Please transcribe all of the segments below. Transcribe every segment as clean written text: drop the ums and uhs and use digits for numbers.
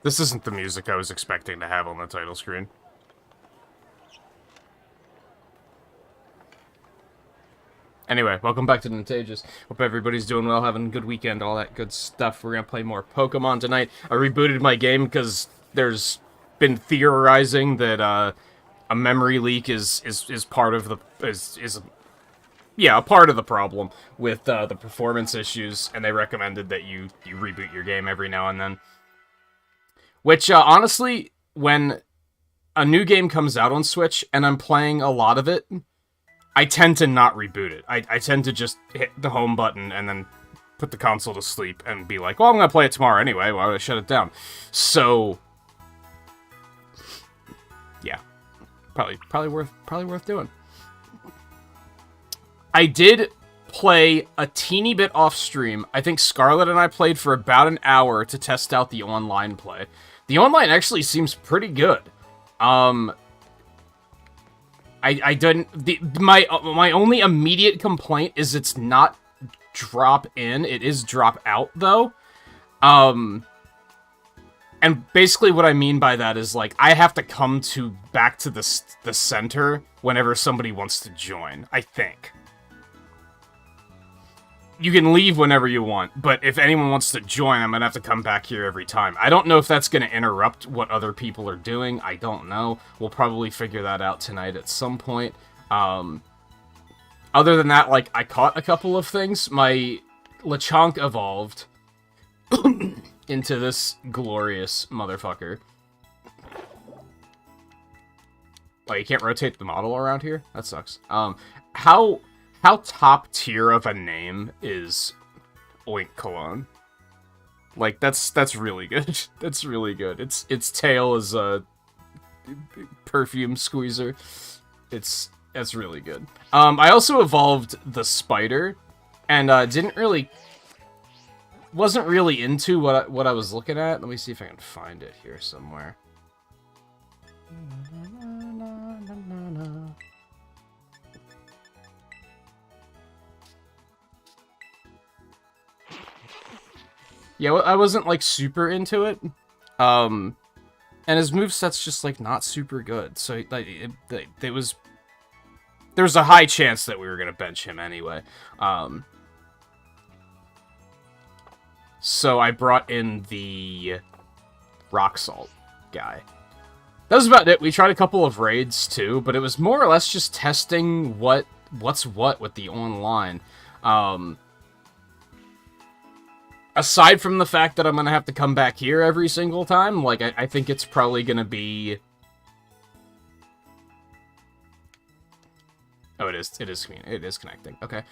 This isn't the music I was expecting to have on the title screen. Anyway, welcome back to Nintagious. Hope everybody's doing well, having a good weekend, all that good stuff. We're gonna play more Pokémon tonight. I rebooted my game because there's been theorizing that a memory leak is part of the a part of the problem with the performance issues, and they recommended that you reboot your game every now and then. Which honestly, when a new game comes out on Switch and I'm playing a lot of it, I tend to not reboot it. I tend to just hit the home button and then put the console to sleep and be like, well, I'm gonna play it tomorrow anyway, why would I shut it down? So, yeah. Probably worth doing. I did play a teeny bit off stream. I think Scarlett and I played for about an hour to test out the online play. The online actually seems pretty good. I didn't. My only immediate complaint is it's not drop in. It is drop out though. And basically what I mean by that is like I have to come back to the center whenever somebody wants to join. I think. You can leave whenever you want, but if anyone wants to join, I'm gonna have to come back here every time. I don't know if that's gonna interrupt what other people are doing. I don't know. We'll probably figure that out tonight at some point. Other than that, like, I caught a couple of things. My Lechonk evolved into this glorious motherfucker. Oh, you can't rotate the model around here? That sucks. How top tier of a name is Oink Cologne? Like, that's really good. That's really good. Its tail is a perfume squeezer. That's really good. I also evolved the spider, and wasn't really into what I was looking at. Let me see if I can find it here somewhere. Yeah, I wasn't, like, super into it. And his moveset's just, like, not super good. So, like, there was a high chance that we were gonna bench him anyway. So I brought in the Rock Salt guy. That was about it. We tried a couple of raids, too, but it was more or less just testing what's what with the online. Aside from the fact that I'm gonna have to come back here every single time, like, I think it's probably gonna be... Oh, it is connecting. Okay.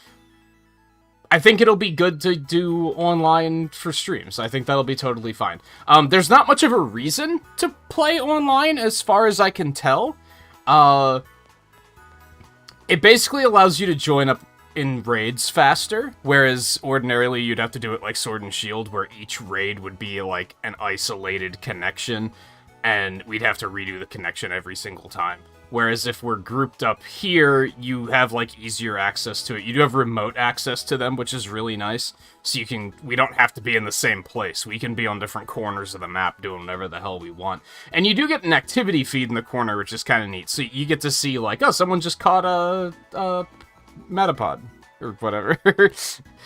I think it'll be good to do online for streams. I think that'll be totally fine. There's not much of a reason to play online, as far as I can tell. It basically allows you to join up in raids faster, whereas ordinarily you'd have to do it like Sword and Shield, where each raid would be like an isolated connection, and we'd have to redo the connection every single time. Whereas if we're grouped up here, you have like easier access to it. You do have remote access to them, which is really nice. So we don't have to be in the same place. We can be on different corners of the map doing whatever the hell we want. And you do get an activity feed in the corner, which is kind of neat. So you get to see like, oh, someone just caught a Metapod, or whatever.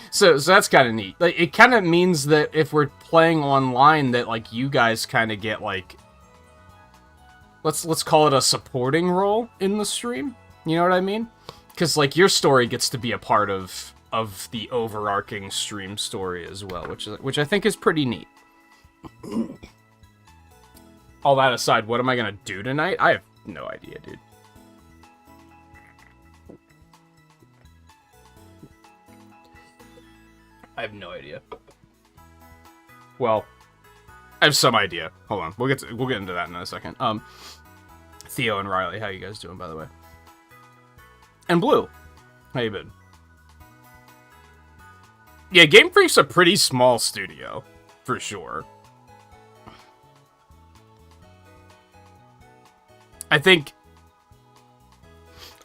so that's kind of neat. Like, it kind of means that if we're playing online, that like you guys kind of get like, let's call it a supporting role in the stream. You know what I mean? Because like your story gets to be a part of the overarching stream story as well, which I think is pretty neat. All that aside, what am I gonna do tonight? I have no idea, dude. I have no idea. Well, I have some idea. Hold on, we'll get into that in a second. Theo and Riley, how you guys doing, by the way? And Blue, how you been? Yeah, Game Freak's a pretty small studio, for sure. I think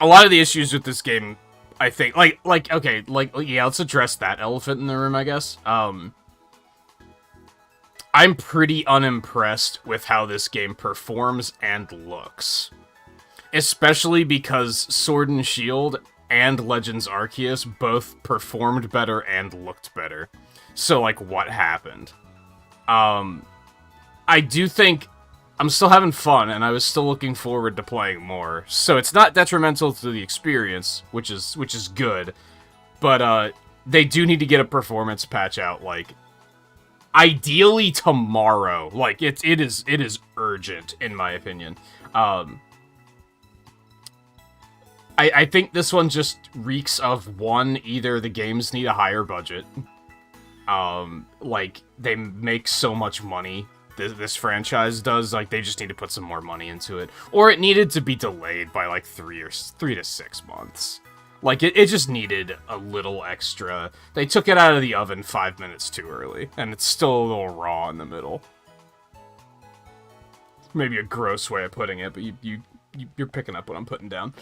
a lot of the issues with this game I think, okay, yeah, let's address that elephant in the room, I guess. I'm pretty unimpressed with how this game performs and looks. Especially because Sword and Shield and Legends Arceus both performed better and looked better. So, like, what happened? I do think I'm still having fun, and I was still looking forward to playing more. So it's not detrimental to the experience, which is good. But they do need to get a performance patch out, like, ideally tomorrow. Like, it is urgent, in my opinion. I think this one just reeks of, one, either the games need a higher budget. Like, they make so much money, this franchise does, like, they just need to put some more money into it. Or it needed to be delayed by, like, 3 to 6 months. Like, it just needed a little extra. They took it out of the oven 5 minutes too early, and it's still a little raw in the middle. Maybe a gross way of putting it, but you're picking up what I'm putting down.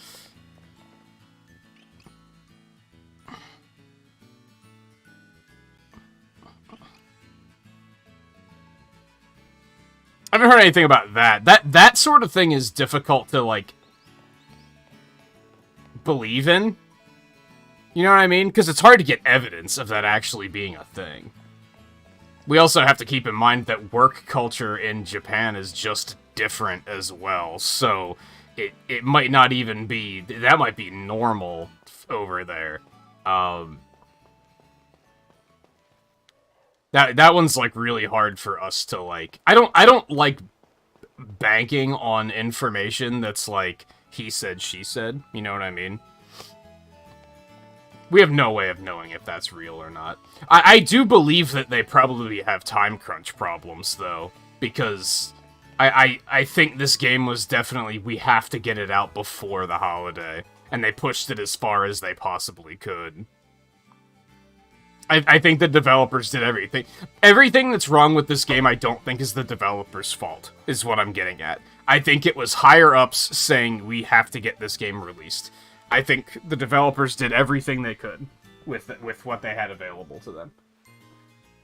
I haven't heard anything about that. That sort of thing is difficult to, like, believe in. You know what I mean? Because it's hard to get evidence of that actually being a thing. We also have to keep in mind that work culture in Japan is just different as well. So it might not even be... That might be normal over there. That one's, like, really hard for us to, like... I don't like banking on information that's, like, he said, she said. You know what I mean? We have no way of knowing if that's real or not. I do believe that they probably have time crunch problems, though. Because I think this game was definitely, we have to get it out before the holiday. And they pushed it as far as they possibly could. I think the developers did everything. Everything that's wrong with this game, I don't think is the developers' fault, is what I'm getting at. I think it was higher-ups saying, we have to get this game released. I think the developers did everything they could with what they had available to them.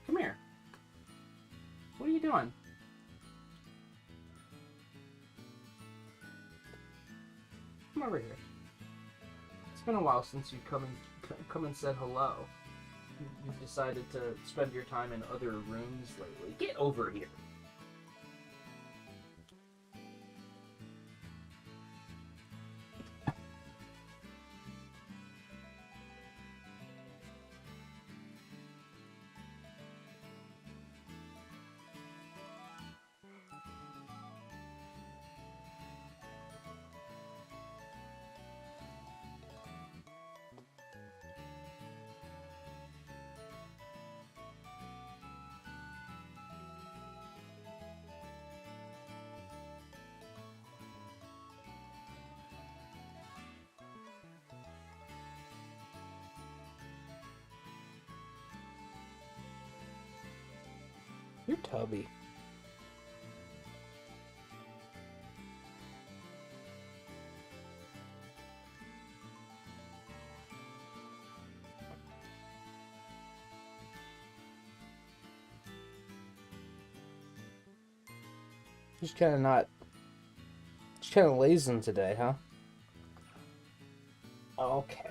Come here. What are you doing? Come over here. It's been a while since you've come and said hello. You've decided to spend your time in other rooms lately. Get over here. You're tubby. Just kind of lazing today, huh? Okay.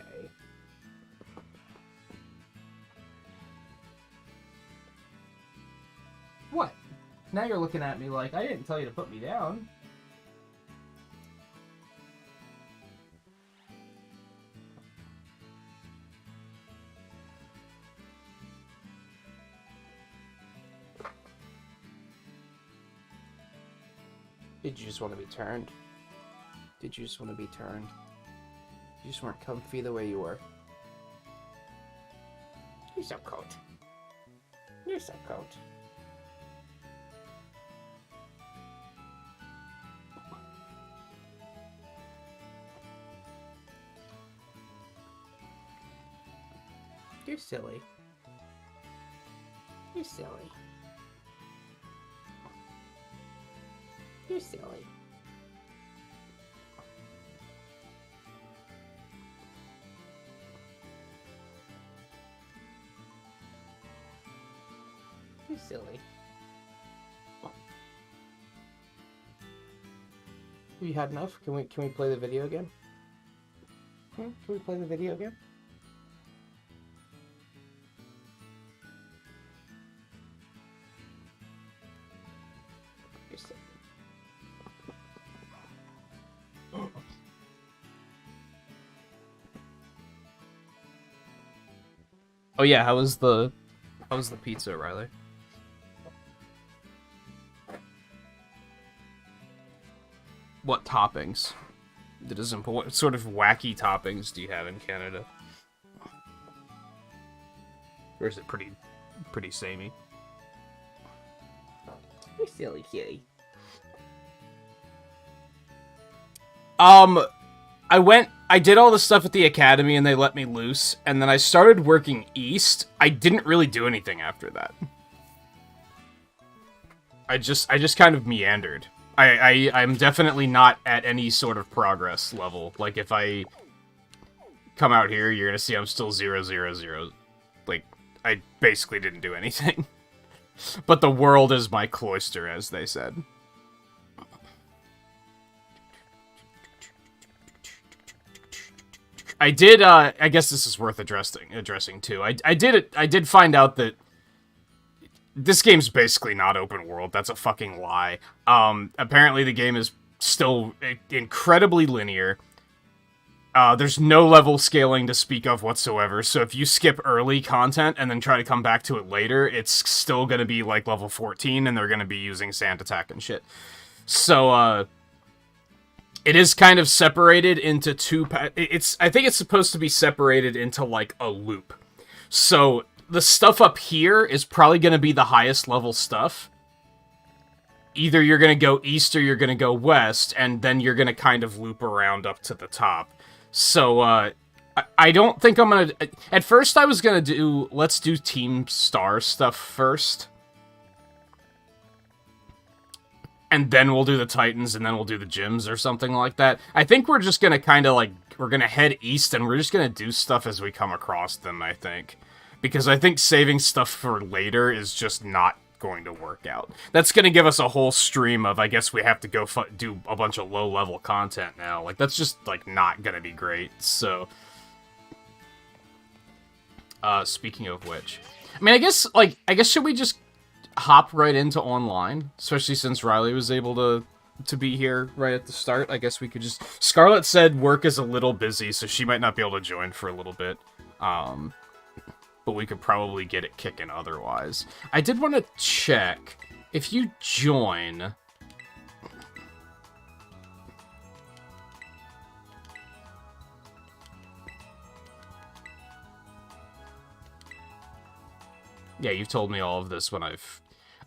What? Now you're looking at me like, I didn't tell you to put me down. Did you just want to be turned? Did you just want to be turned? You just weren't comfy the way you were. You're so cold. You're so cold. You're silly. You're silly. You're silly. You're silly. You had enough? Can we play the video again? Can we play the video again? You're silly. Oh yeah, how was the pizza, Riley? What toppings? What sort of wacky toppings do you have in Canada? Or is it pretty samey? You're silly kitty. I did all the stuff at the academy and they let me loose, and then I started working east. I didn't really do anything after that. I just kind of meandered. I'm definitely not at any sort of progress level. Like, if I come out here, you're gonna see I'm still 0, 0, 0. Like, I basically didn't do anything. But the world is my cloister, as they said. I did, I guess this is worth addressing too. I did find out that this game's basically not open world. That's a fucking lie. Apparently the game is still incredibly linear. There's no level scaling to speak of whatsoever, so if you skip early content and then try to come back to it later, it's still gonna be like level 14, and they're gonna be using sand attack and shit. So, it is kind of separated into two I think it's supposed to be separated into, like, a loop. So, the stuff up here is probably gonna be the highest level stuff. Either you're gonna go east or you're gonna go west, and then you're gonna kind of loop around up to the top. So, I don't think I'm gonna... At first, I was gonna do... Let's do Team Star stuff first. And then we'll do the Titans, and then we'll do the gyms or something like that. I think we're just gonna kind of, like... We're gonna head east, and we're just gonna do stuff as we come across them, I think. Because I think saving stuff for later is just not going to work out. That's going to give us a whole stream of, I guess we have to go do a bunch of low-level content now. Like, that's just, like, not going to be great. So, speaking of which, I mean, I guess should we just hop right into online? Especially since Riley was able to be here right at the start. I guess we could just... Scarlett said work is a little busy, so she might not be able to join for a little bit. But we could probably get it kicking otherwise. I did want to check. If you join... Yeah, you've told me all of this when I've...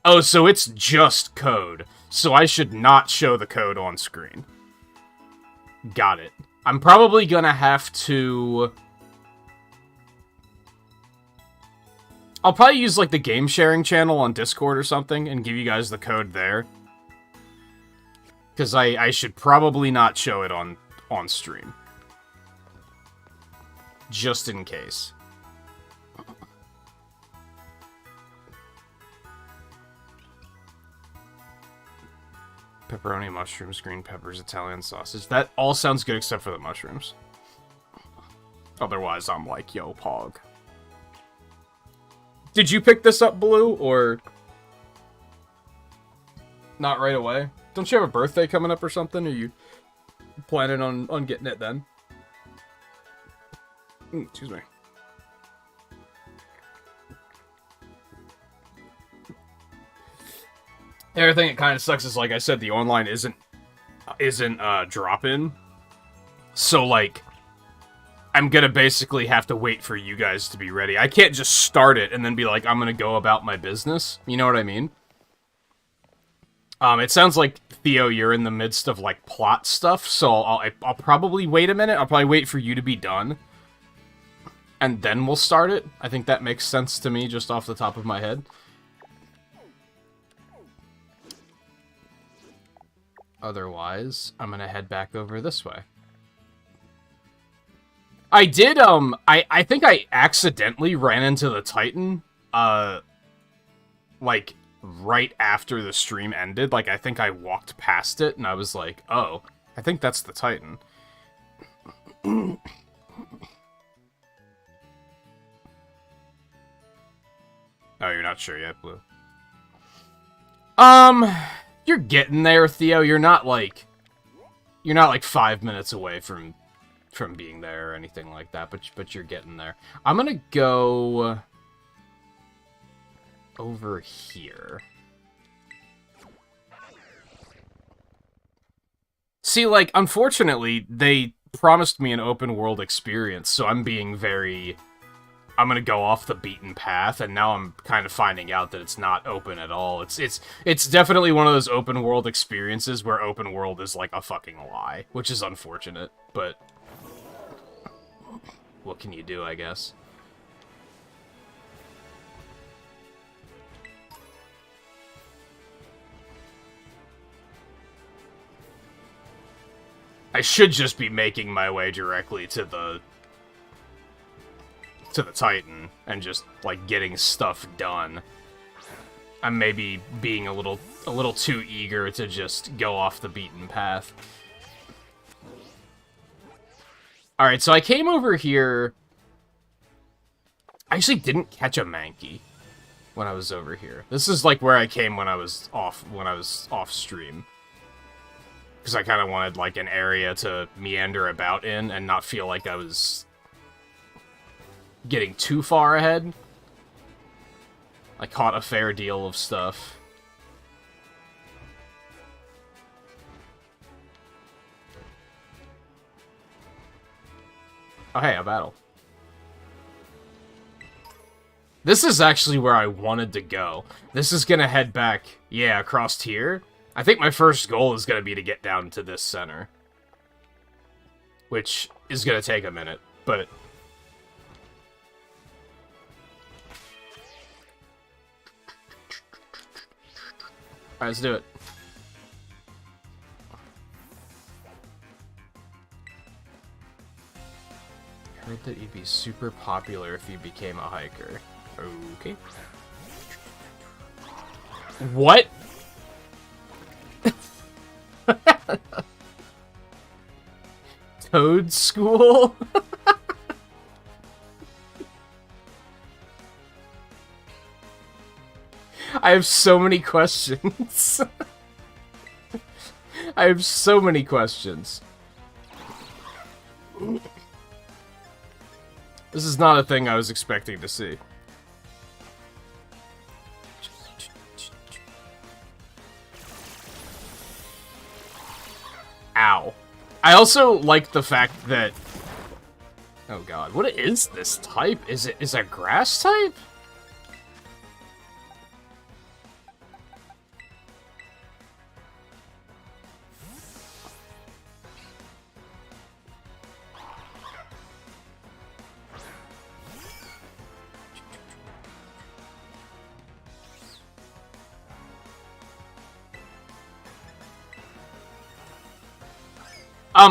Oh, so it's just code. So I should not show the code on screen. Got it. I'm probably gonna have to... I'll probably use, like, the game sharing channel on Discord or something and give you guys the code there. Because I should probably not show it on stream. Just in case. Pepperoni, mushrooms, green peppers, Italian sausage. That all sounds good except for the mushrooms. Otherwise, I'm like, yo, pog. Did you pick this up, Blue, or... Not right away? Don't you have a birthday coming up or something? Are you planning on getting it then? Excuse me. The other thing that kind of sucks is, like I said, the online isn't drop-in. So, like... I'm gonna basically have to wait for you guys to be ready. I can't just start it and then be like, I'm gonna go about my business. You know what I mean? It sounds like, Theo, you're in the midst of, like, plot stuff, so I'll probably wait a minute. I'll probably wait for you to be done. And then we'll start it. I think that makes sense to me, just off the top of my head. Otherwise, I'm gonna head back over this way. I did, I think I accidentally ran into the Titan, like, right after the stream ended. Like, I think I walked past it, and I was like, oh, I think that's the Titan. Oh, you're not sure yet, Blue? You're getting there, Theo. You're not like 5 minutes away from being there or anything like that, but you're getting there. I'm gonna go over here. See, like, unfortunately, they promised me an open world experience, so I'm gonna go off the beaten path, and now I'm kind of finding out that it's not open at all. It's definitely one of those open world experiences where open world is like a fucking lie, which is unfortunate, but what can you do, I guess? I should just be making my way directly to the Titan and just, like, getting stuff done. I'm maybe being a little too eager to just go off the beaten path. Alright, so I came over here. I actually didn't catch a Mankey when I was over here. This is like where I came when I was off stream. Because I kind of wanted, like, an area to meander about in and not feel like I was getting too far ahead. I caught a fair deal of stuff. Oh, hey, a battle. This is actually where I wanted to go. This is gonna head back, yeah, across here. I think my first goal is gonna be to get down to this center. Which is gonna take a minute, but... Alright, let's do it. I heard that you'd be super popular if you became a hiker. Okay. What? Toad School? I have so many questions. I have so many questions. This is not a thing I was expecting to see. Ow. I also like the fact that... Oh god, what is this type? Is it grass type?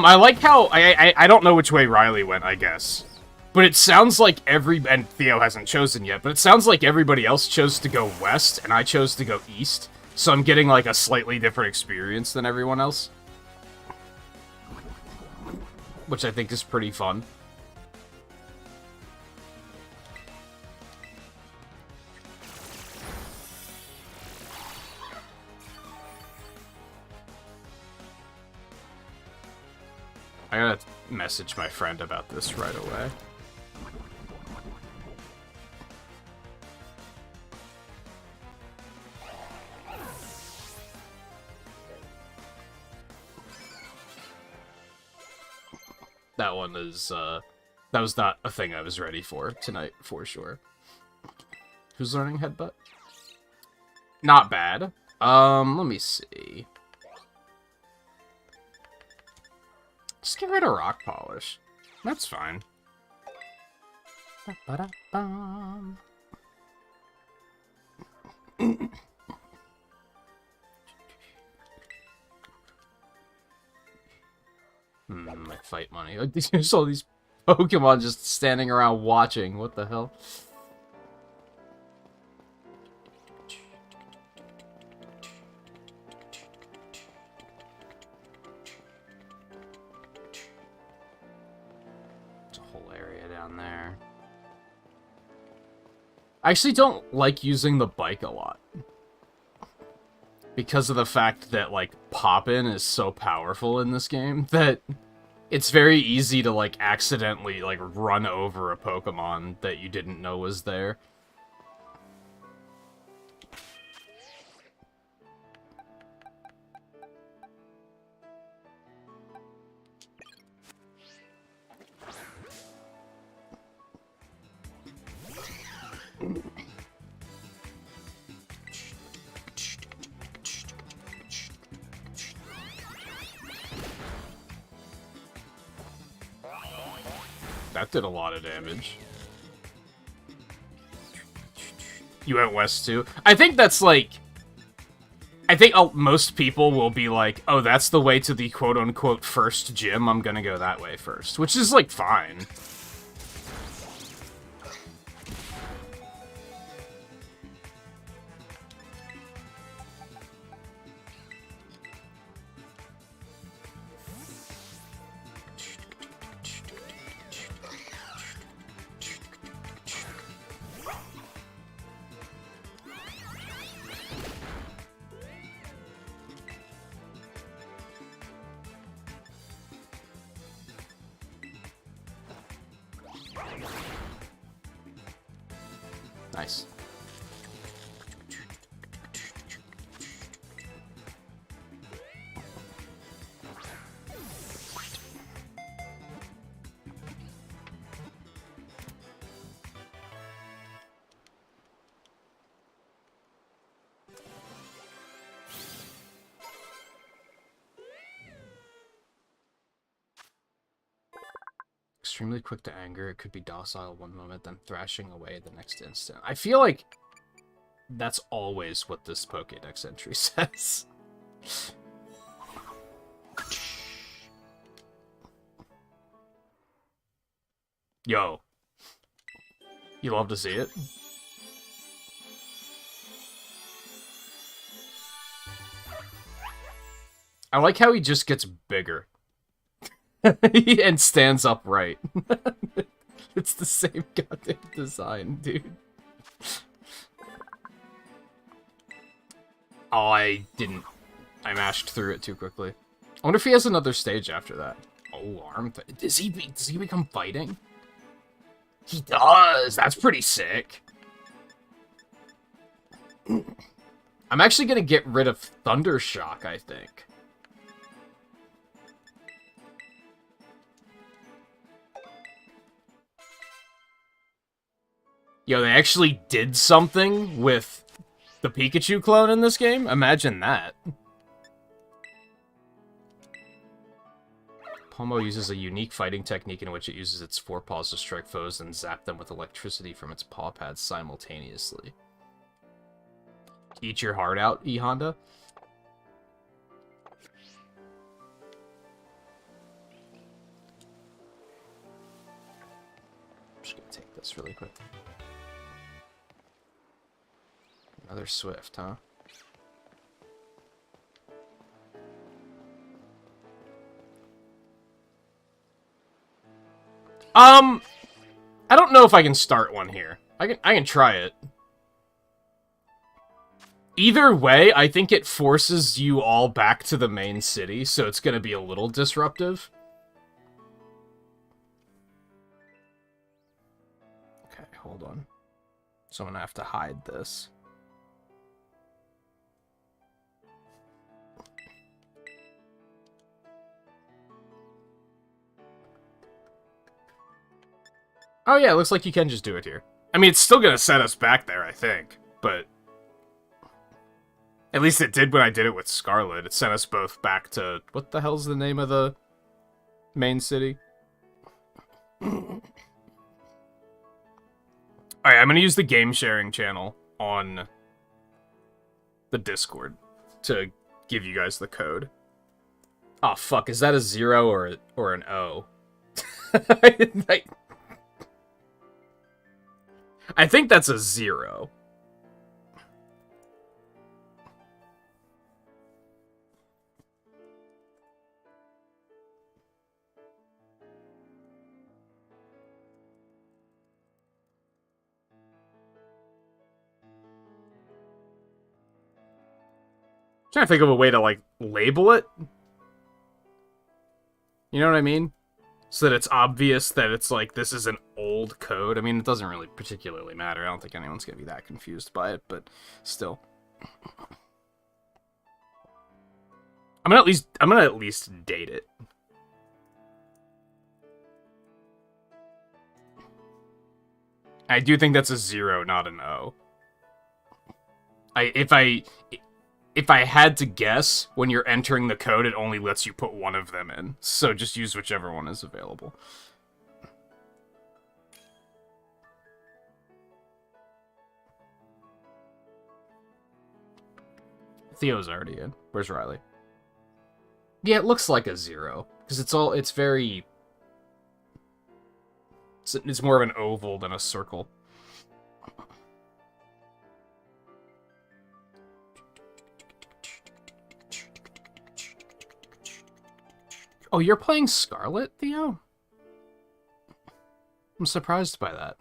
I like how, I don't know which way Riley went, I guess. But it sounds like and Theo hasn't chosen yet, but it sounds like everybody else chose to go west, and I chose to go east. So I'm getting, like, a slightly different experience than everyone else. Which I think is pretty fun. I gotta message my friend about this right away. That one is, that was not a thing I was ready for tonight, for sure. Who's learning Headbutt? Not bad. Let me see. Just get rid of Rock Polish. That's fine. My fight money. Like, there's all these Pokemon just standing around watching. What the hell? a whole area down there. I actually don't like using the bike a lot. Because of the fact that, like, Poppin' is so powerful in this game that it's very easy to, like, accidentally, like, run over a Pokemon that you didn't know was there. That did a lot of damage. You went west too? I think that's like... I think most people will be like, oh, that's the way to the quote-unquote first gym, I'm gonna go that way first. Which is, like, fine. Nice. Extremely quick to anger, it could be docile one moment, then thrashing away the next instant. I feel like that's always what this Pokédex entry says. Yo. You love to see it? I like how he just gets bigger. And stands upright. It's the same goddamn design, dude. Oh, I didn't. I mashed through it too quickly. I wonder if he has another stage after that. Oh, arm thing. Does he become fighting? He does! That's pretty sick. I'm actually gonna get rid of Thunder Shock, I think. Yo, they actually did something with the Pikachu clone in this game? Imagine that. Pomo uses a unique fighting technique in which it uses its forepaws to strike foes and zap them with electricity from its paw pads simultaneously. Eat your heart out, E-Honda? I'm just gonna take this really quick. Another Swift, huh? I don't know if I can start one here. I can try it. Either way, I think it forces you all back to the main city, so it's gonna be a little disruptive. Okay, hold on. So I'm gonna have to hide this. Oh yeah, it looks like you can just do it here. I mean, it's still gonna set us back there, I think, but... At least it did when I did it with Scarlet. It sent us both back to... What the hell's the name of the main city? Alright, I'm gonna use the game sharing channel on the Discord to give you guys the code. Oh fuck, is that a 0 or an O? I think that's a 0. Trying to think of a way to, like, label it. You know what I mean? So that it's obvious that it's like, this is an old code. I mean, it doesn't really particularly matter. I don't think anyone's gonna be that confused by it, but still. I'm gonna at least date it. I do think that's a 0, not an O. If I had to guess, when you're entering the code, it only lets you put one of them in. So just use whichever one is available. Theo's already in. Where's Riley? Yeah, it looks like a 0. Because it's very... It's more of an oval than a circle. Oh, you're playing Scarlet, Theo? I'm surprised by that.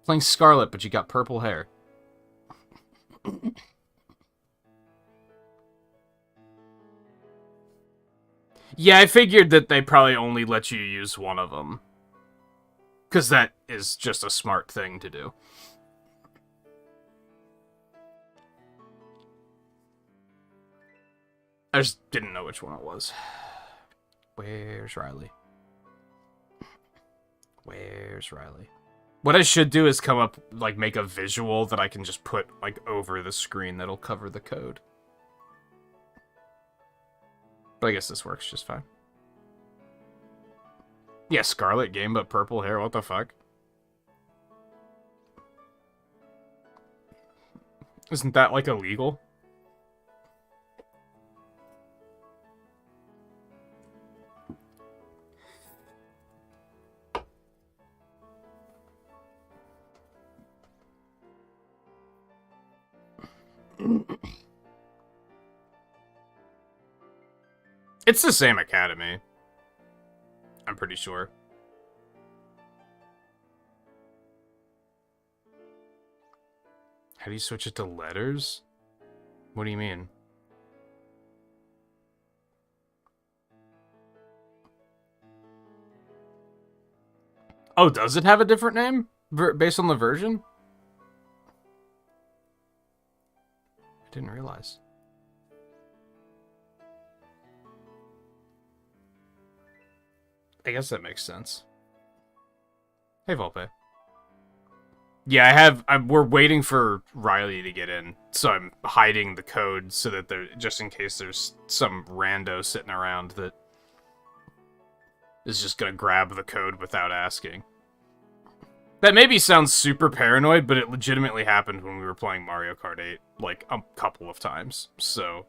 Playing Scarlet, but you got purple hair. Yeah, I figured that they probably only let you use one of them. Because that is just a smart thing to do. I just didn't know which one it was. Where's Riley? Where's Riley? What I should do is come up, like, make a visual that I can just put, like, over the screen that'll cover the code. But I guess this works just fine. Yeah, Scarlet game, but purple hair, what the fuck? Isn't that, like, illegal? It's the same academy. I'm pretty sure. How do you switch it to letters? What do you mean? Oh, does it have a different name? Based on the version? I didn't realize. I guess that makes sense. Hey, Volpe. Yeah, we're waiting for Riley to get in, so I'm hiding the code so that just in case there's some rando sitting around that is just gonna grab the code without asking. That maybe sounds super paranoid, but it legitimately happened when we were playing Mario Kart 8, like, a couple of times, so...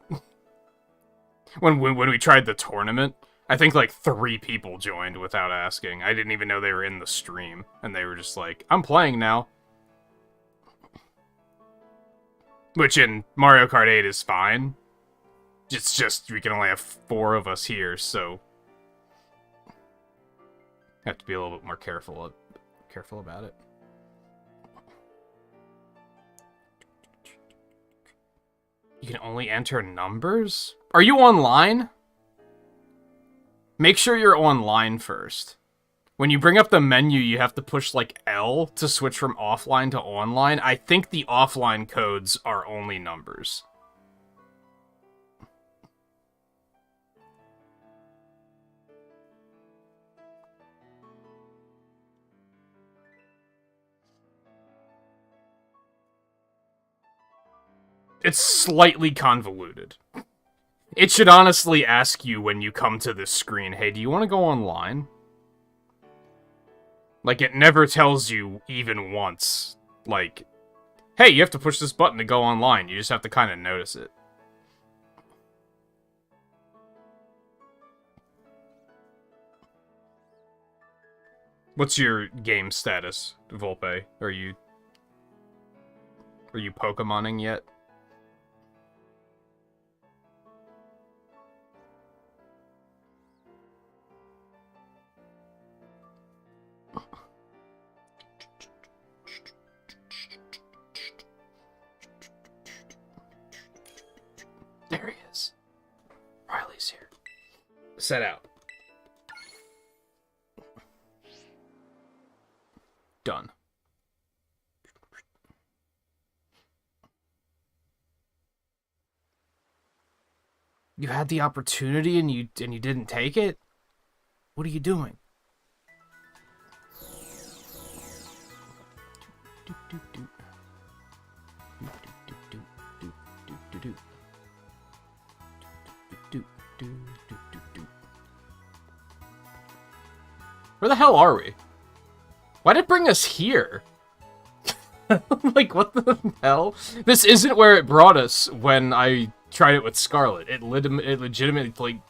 when we tried the tournament, I think, like, 3 people joined without asking. I didn't even know they were in the stream, and they were just like, I'm playing now. Which in Mario Kart 8 is fine. It's just, we can only have 4 of us here, so... have to be a little bit more careful about it. You can only enter numbers? Are you online? Make sure you're online first. When you bring up the menu, you have to push, like, L to switch from offline to online. I think the offline codes are only numbers. It's slightly convoluted. It should honestly ask you when you come to this screen, hey, do you want to go online? Like, it never tells you even once, like, hey, you have to push this button to go online. You just have to kind of notice it. What's your game status, Volpe? Are you Pokemoning yet? There he is. set out. Done. You had the opportunity and you didn't take it? What are you doing? Where the hell are we? Why'd it bring us here? Like, what the hell? This isn't where it brought us when I tried it with Scarlet. It legitimately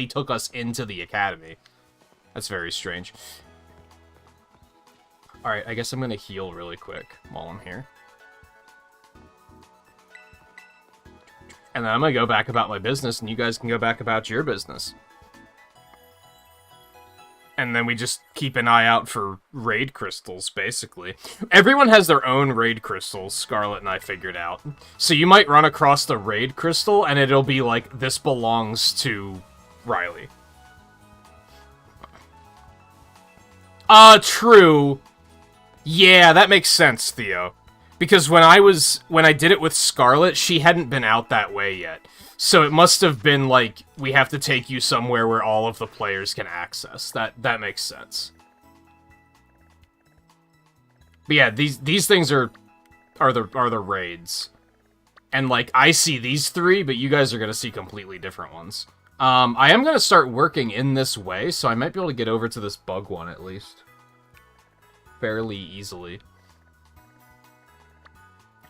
took us into the academy. That's very strange. Alright, I guess I'm gonna heal really quick while I'm here. And then I'm gonna go back about my business, and you guys can go back about your business. And then we just keep an eye out for raid crystals, basically. Everyone has their own raid crystals, Scarlet and I figured out. So you might run across the raid crystal, and it'll be like, this belongs to Riley. True. Yeah, that makes sense, Theo. Because when I did it with Scarlet, she hadn't been out that way yet. So it must have been like, we have to take you somewhere where all of the players can access. That makes sense. But yeah, these things are the raids. And like, I see these three, but you guys are gonna see completely different ones. I am gonna start working in this way, so I might be able to get over to this bug one at least. Fairly easily.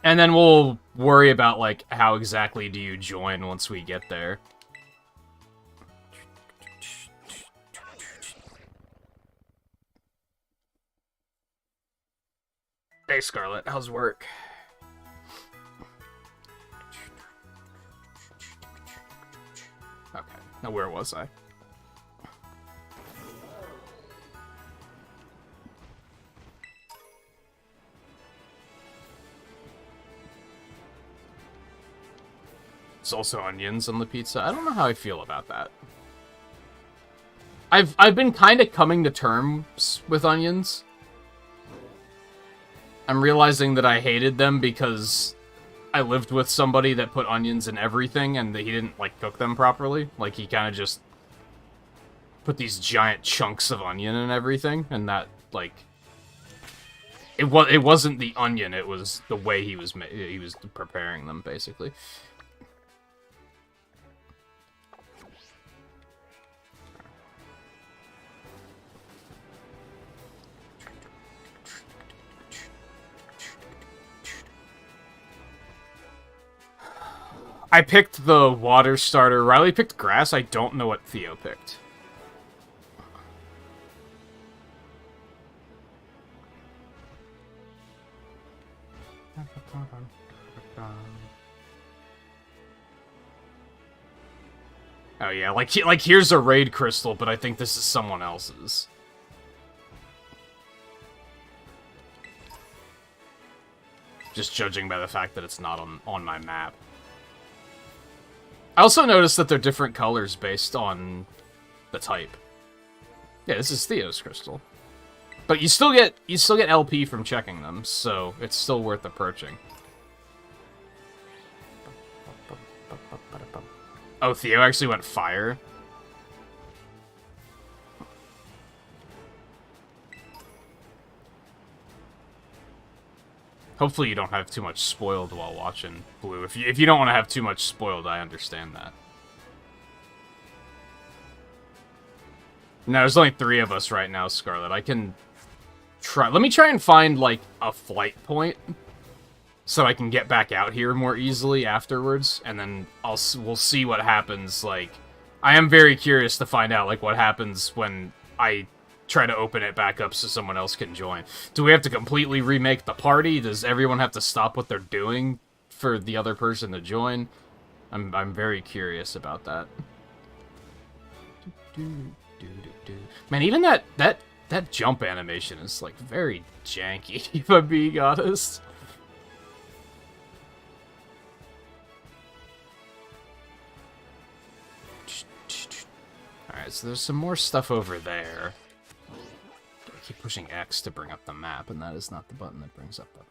And then we'll worry about, like, how exactly do you join once we get there. Hey, Scarlet, how's work? Okay, now where was I? It's also onions on the pizza. I don't know how I feel about that. I've been kind of coming to terms with onions. I'm realizing that I hated them because I lived with somebody that put onions in everything and that he didn't, like, cook them properly. Like, he kind of just put these giant chunks of onion in everything, and that, like... It wasn't the onion, it was the way he was preparing them, basically. I picked the water starter. Riley picked grass. I don't know what Theo picked. Oh yeah, like here's a raid crystal, but I think this is someone else's. Just judging by the fact that it's not on my map. I also noticed that they're different colors based on the type. Yeah, this is Theo's crystal. But you still get LP from checking them, so it's still worth approaching. Oh, Theo actually went fire. Hopefully you don't have too much spoiled while watching Blue. If you don't want to have too much spoiled, I understand that. No, there's only 3 of us right now, Scarlet. I can try... Let me try and find, like, a flight point so I can get back out here more easily afterwards, and then we'll see what happens, like... I am very curious to find out, like, what happens when I try to open it back up so someone else can join. Do we have to completely remake the party? Does everyone have to stop what they're doing for the other person to join? I'm very curious about that. Man, even that jump animation is, like, very janky, if I'm being honest. Alright, so there's some more stuff over there. I keep pushing X to bring up the map, and that is not the button that brings up the map.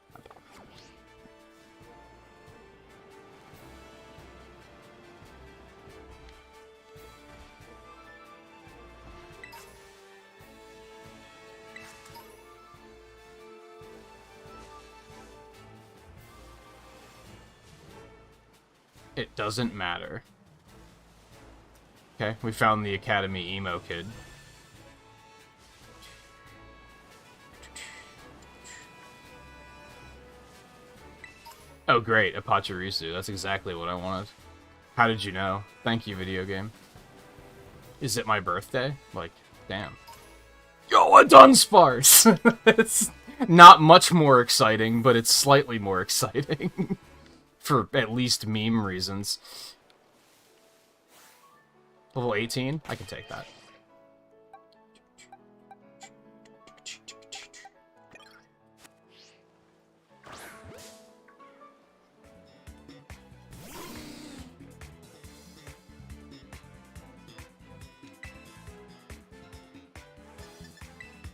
It doesn't matter. Okay, we found the Academy emo kid. Oh great, a Pachirisu. That's exactly what I wanted. How did you know? Thank you, video game. Is it my birthday? Like, damn. Yo, a Dunsparce! It's not much more exciting, but it's slightly more exciting. For at least meme reasons. Level 18? I can take that.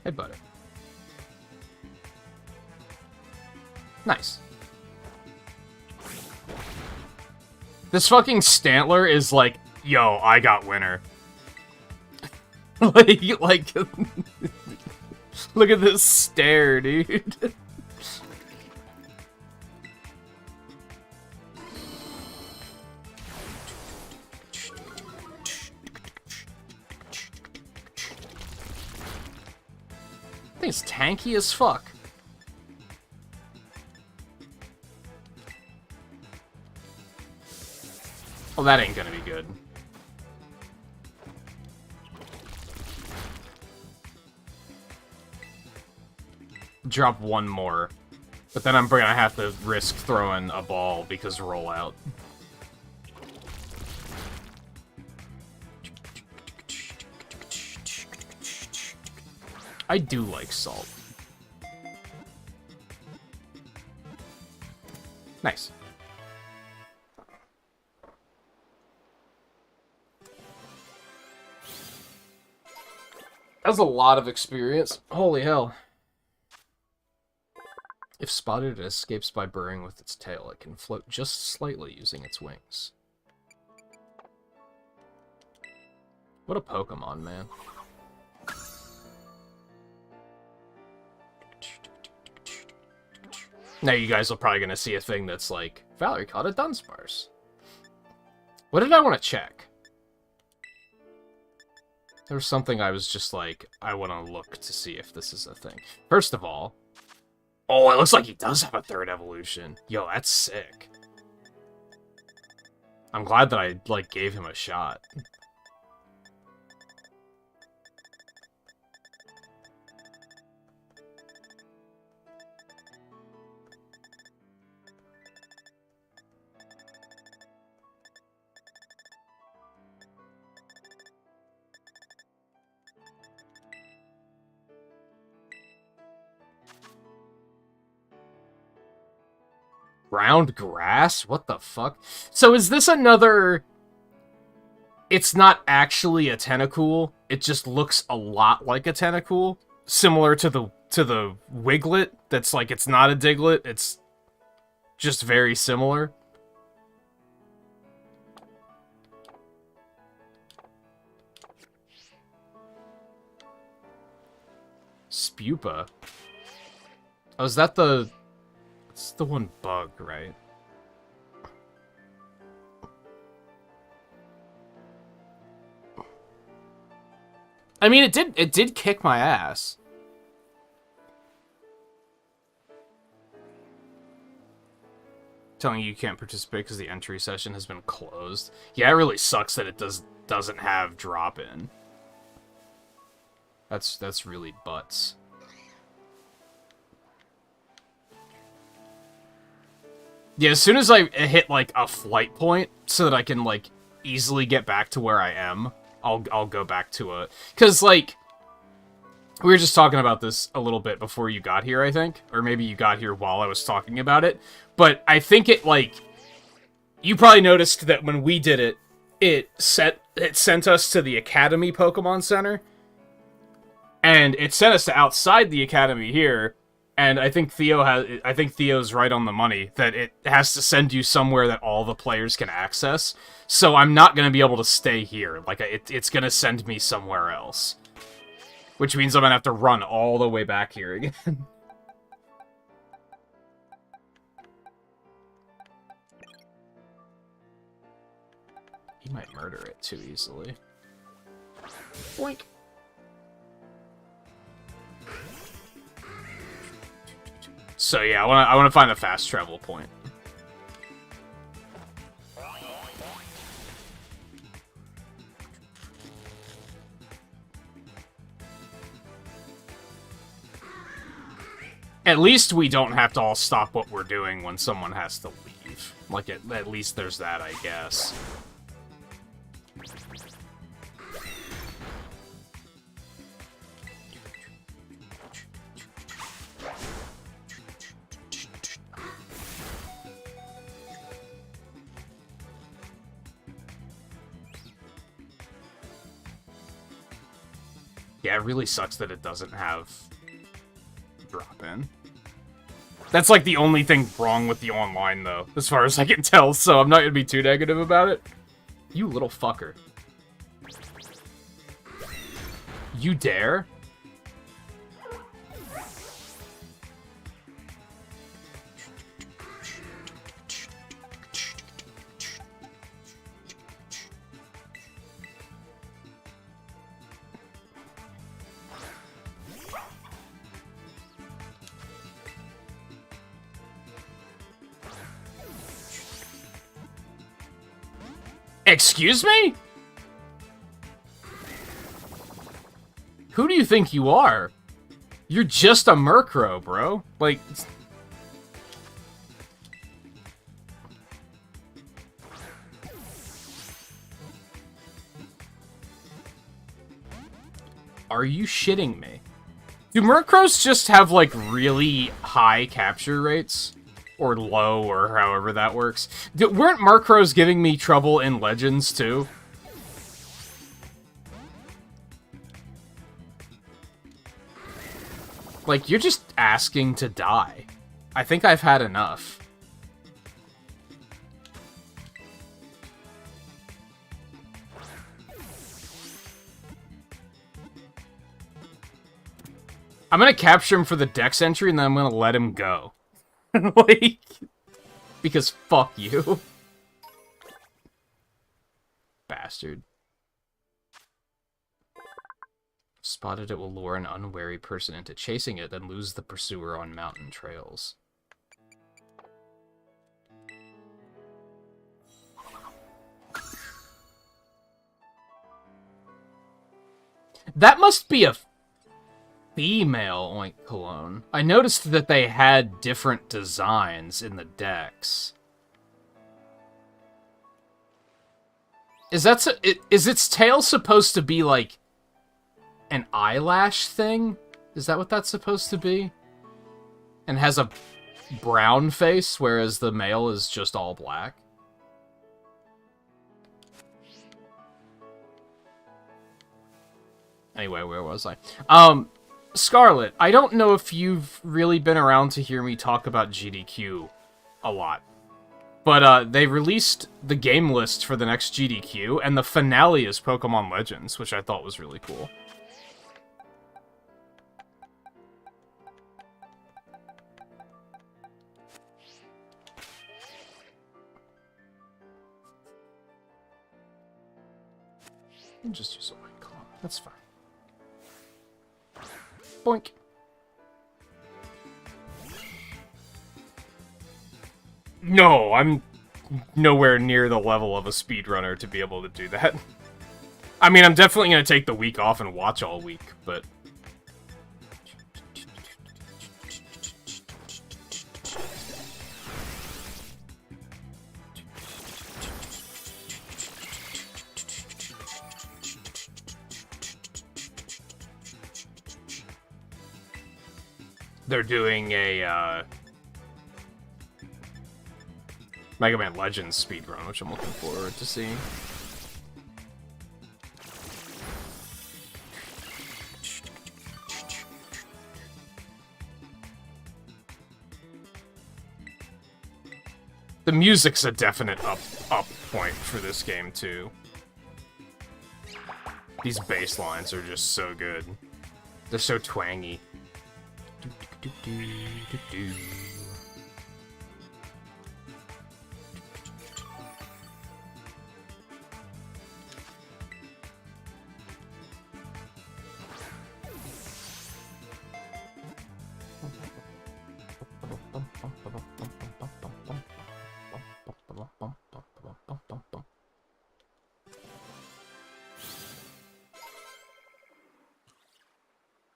Hey, buddy. Nice. This fucking Stantler is like, yo, I got winner. like, look at this stare, dude. I think it's tanky as fuck. Oh, that ain't gonna be good. Drop one more. But then I'm gonna have to risk throwing a ball because rollout. I do like salt. Nice. That's a lot of experience. Holy hell. If spotted, it escapes by burrowing with its tail. It can float just slightly using its wings. What a Pokemon, man. Now you guys are probably going to see a thing that's like, Valerie caught a Dunsparce. What did I want to check? There was something I was just like, I want to look to see if this is a thing. First of all, oh, it looks like he does have a third evolution. Yo, that's sick. I'm glad that I, like, gave him a shot. Ground grass? What the fuck? So is this another... It's not actually a Tentacool. It just looks a lot like a Tentacool. Similar to the Wiglet. That's like, it's not a Diglett. It's just very similar. Spupa. Oh, is that the... It's the one bug, right? I mean, it did kick my ass. Telling you can't participate because the entry session has been closed. Yeah, it really sucks that it doesn't have drop-in. That's really butts. Yeah, as soon as I hit, like, a flight point, so that I can, like, easily get back to where I am, I'll go back to it. Because, like, we were just talking about this a little bit before you got here, I think. Or maybe you got here while I was talking about it. But I think it, like... You probably noticed that when we did it, it sent us to the Academy Pokemon Center, and it sent us to outside the Academy here. And I think Theo's right on the money that it has to send you somewhere that all the players can access. So I'm not gonna be able to stay here. Like it's gonna send me somewhere else, which means I'm gonna have to run all the way back here again. He might murder it too easily. Boink. So yeah, I want to find a fast travel point. At least we don't have to all stop what we're doing when someone has to leave. Like, at least there's that, I guess. Yeah, it really sucks that it doesn't have drop-in. That's like the only thing wrong with the online, though, as far as I can tell, so I'm not gonna be too negative about it. You little fucker. You dare? Excuse me? Who do you think you are? You're just a Murkrow, bro. Like... Are you shitting me? Do Murkrows just have, like, really high capture rates? Or low, or however that works. Weren't Murkrows giving me trouble in Legends, too? Like, you're just asking to die. I think I've had enough. I'm gonna capture him for the Dex entry, and then I'm gonna let him go. Like, because fuck you. Bastard. Spotted it will lure an unwary person into chasing it, then lose the pursuer on mountain trails. That must be a female Oink Cologne. I noticed that they had different designs in the decks. Is its tail supposed to be like an eyelash thing? Is that what that's supposed to be? And has a brown face, whereas the male is just all black? Anyway, where was I? Scarlet, I don't know if you've really been around to hear me talk about GDQ a lot. But they released the game list for the next GDQ, and the finale is Pokemon Legends, which I thought was really cool. I'll just use a white claw. That's fine. Boink. No, I'm nowhere near the level of a speedrunner to be able to do that. I mean, I'm definitely going to take the week off and watch all week, but... They're doing a, Mega Man Legends speedrun, which I'm looking forward to seeing. The music's a definite up point for this game, too. These bass lines are just so good. They're so twangy.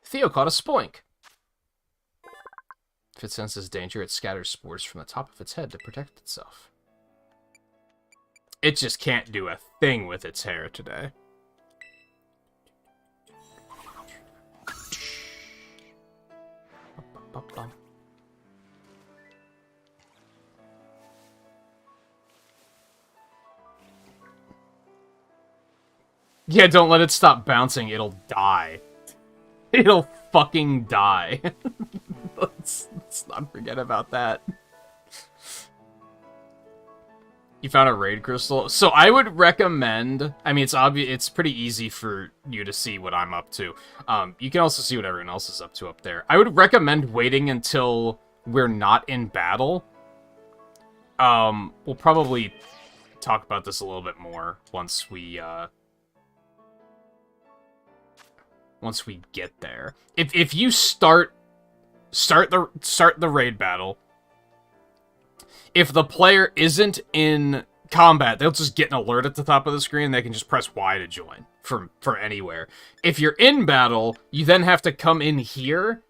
Theo caught a spoink. If it senses danger, it scatters spores from the top of its head to protect itself. It just can't do a thing with its hair today. Yeah, don't let it stop bouncing, it'll die. It'll fucking die. let's not forget about that. You found a raid crystal? So I would recommend... I mean, it's obvious. It's pretty easy for you to see what I'm up to. You can also see what everyone else is up to up there. I would recommend waiting until we're not in battle. We'll probably talk about this a little bit more once we get there. If you start the raid battle, if the player isn't in combat, they'll just get an alert at the top of the screen. They can just press Y to join from anywhere. If you're in battle, you then have to come in here,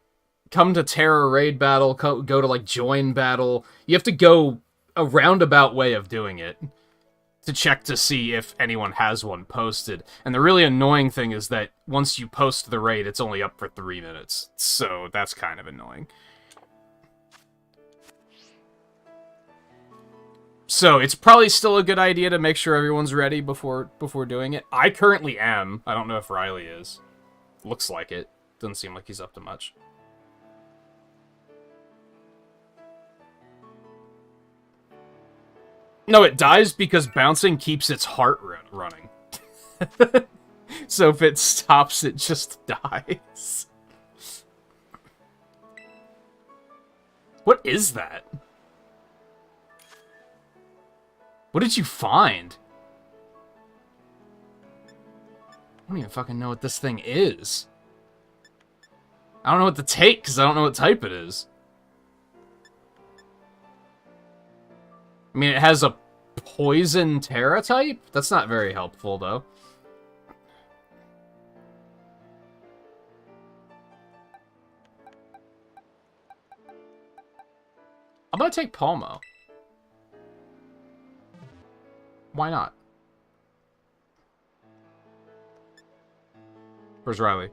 come to Terror raid battle, go to like join battle. You have to go a roundabout way of doing it to check to see if anyone has one posted. And the really annoying thing is that once you post the raid, it's only up for 3 minutes. So that's kind of annoying. So it's probably still a good idea to make sure everyone's ready before doing it. I currently am. I don't know if Riley is. Looks like it. Doesn't seem like he's up to much. No, it dies because bouncing keeps its heart running. So if it stops, it just dies. What is that? What did you find? I don't even fucking know what this thing is. I don't know what to take, because I don't know what type it is. I mean, it has a poison Terra type? That's not very helpful, though. I'm gonna take Palmo. Why not? Where's Riley?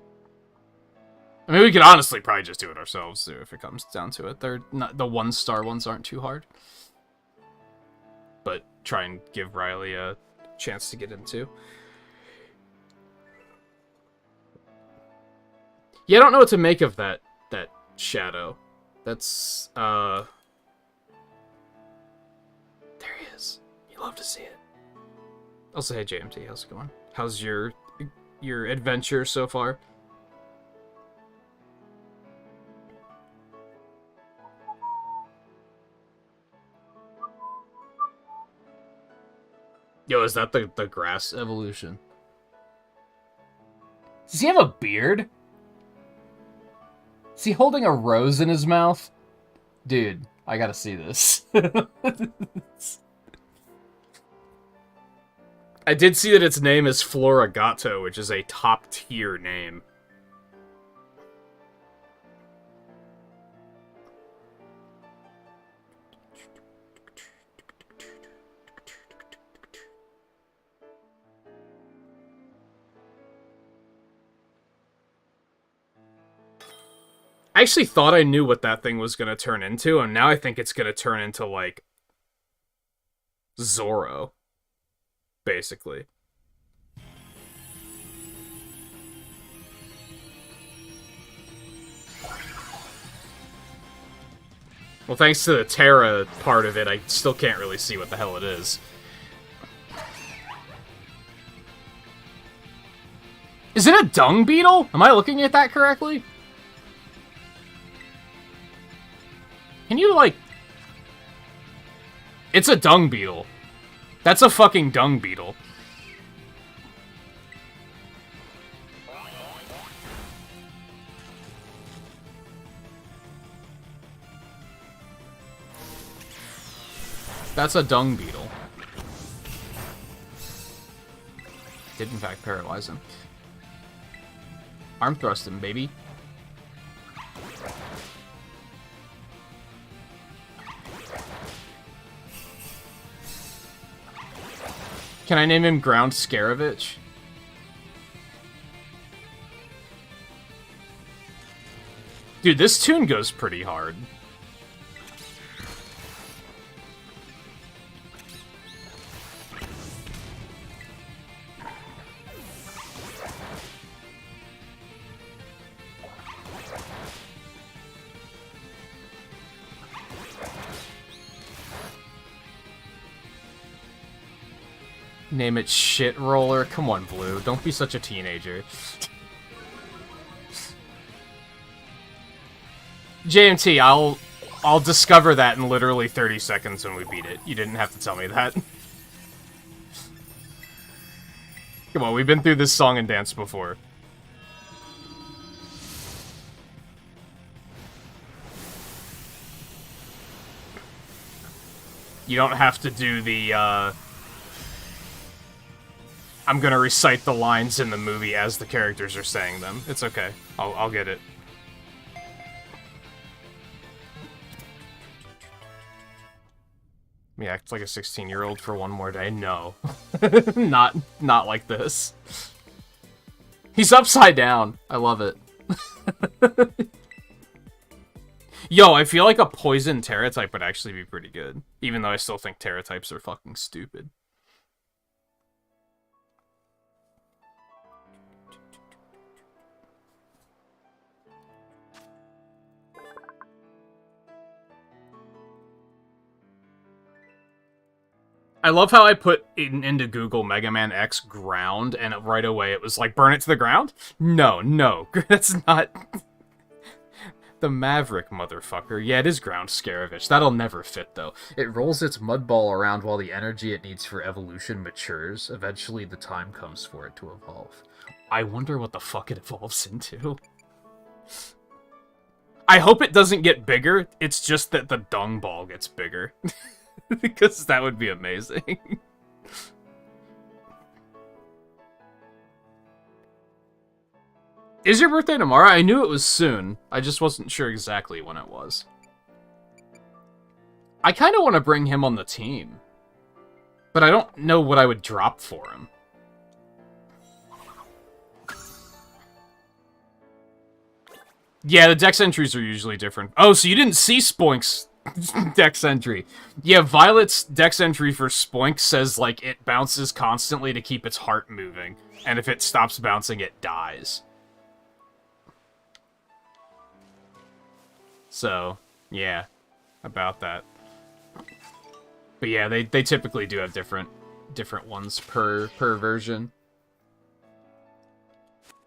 I mean, we could honestly probably just do it ourselves, too, if it comes down to it. They're not, the 1-star ones aren't too hard. But try and give Riley a chance to get into. Yeah, I don't know what to make of that shadow. That's, there he is. You love to see it. Also, hey JMT, how's it going? How's your adventure so far? Yo, is that the grass evolution? Does he have a beard? Is he holding a rose in his mouth? Dude, I gotta see this. I did see that its name is Floragato, which is a top-tier name. I actually thought I knew what that thing was going to turn into, and now I think it's going to turn into, like, Zoro. Basically. Well, thanks to the Terra part of it, I still can't really see what the hell it is. Is it a dung beetle? Am I looking at that correctly? Can you, like... It's a dung beetle. That's a fucking dung beetle. That's a dung beetle. Did in fact paralyze him. Arm thrust him, baby. Can I name him Ground Scaravich? Dude, this tune goes pretty hard. Name it Shit Roller? Come on, Blue. Don't be such a teenager. JMT, I'll discover that in literally 30 seconds when we beat it. You didn't have to tell me that. Come on, we've been through this song and dance before. You don't have to do the, I'm gonna recite the lines in the movie as the characters are saying them. It's okay. I'll get it. Me act like a 16-year-old for one more day? No. Not like this. He's upside down. I love it. Yo, I feel like a poison Terra type would actually be pretty good. Even though I still think Terra types are fucking stupid. I love how I put into Google Mega Man X ground, and right away it was like, burn it to the ground? No, that's not... The Maverick, motherfucker. Yeah, it is Ground Scaravich. That'll never fit, though. It rolls its mud ball around while the energy it needs for evolution matures. Eventually, the time comes for it to evolve. I wonder what the fuck it evolves into. I hope it doesn't get bigger. It's just that the dung ball gets bigger. Because that would be amazing. Is your birthday tomorrow? I knew it was soon. I just wasn't sure exactly when it was. I kind of want to bring him on the team. But I don't know what I would drop for him. Yeah, the dex entries are usually different. Oh, so you didn't see Spoink's dex entry. Yeah, Violet's dex entry for Spoink says, like, it bounces constantly to keep its heart moving. And if it stops bouncing, it dies. So, yeah, about that. But yeah, they typically do have different ones per version.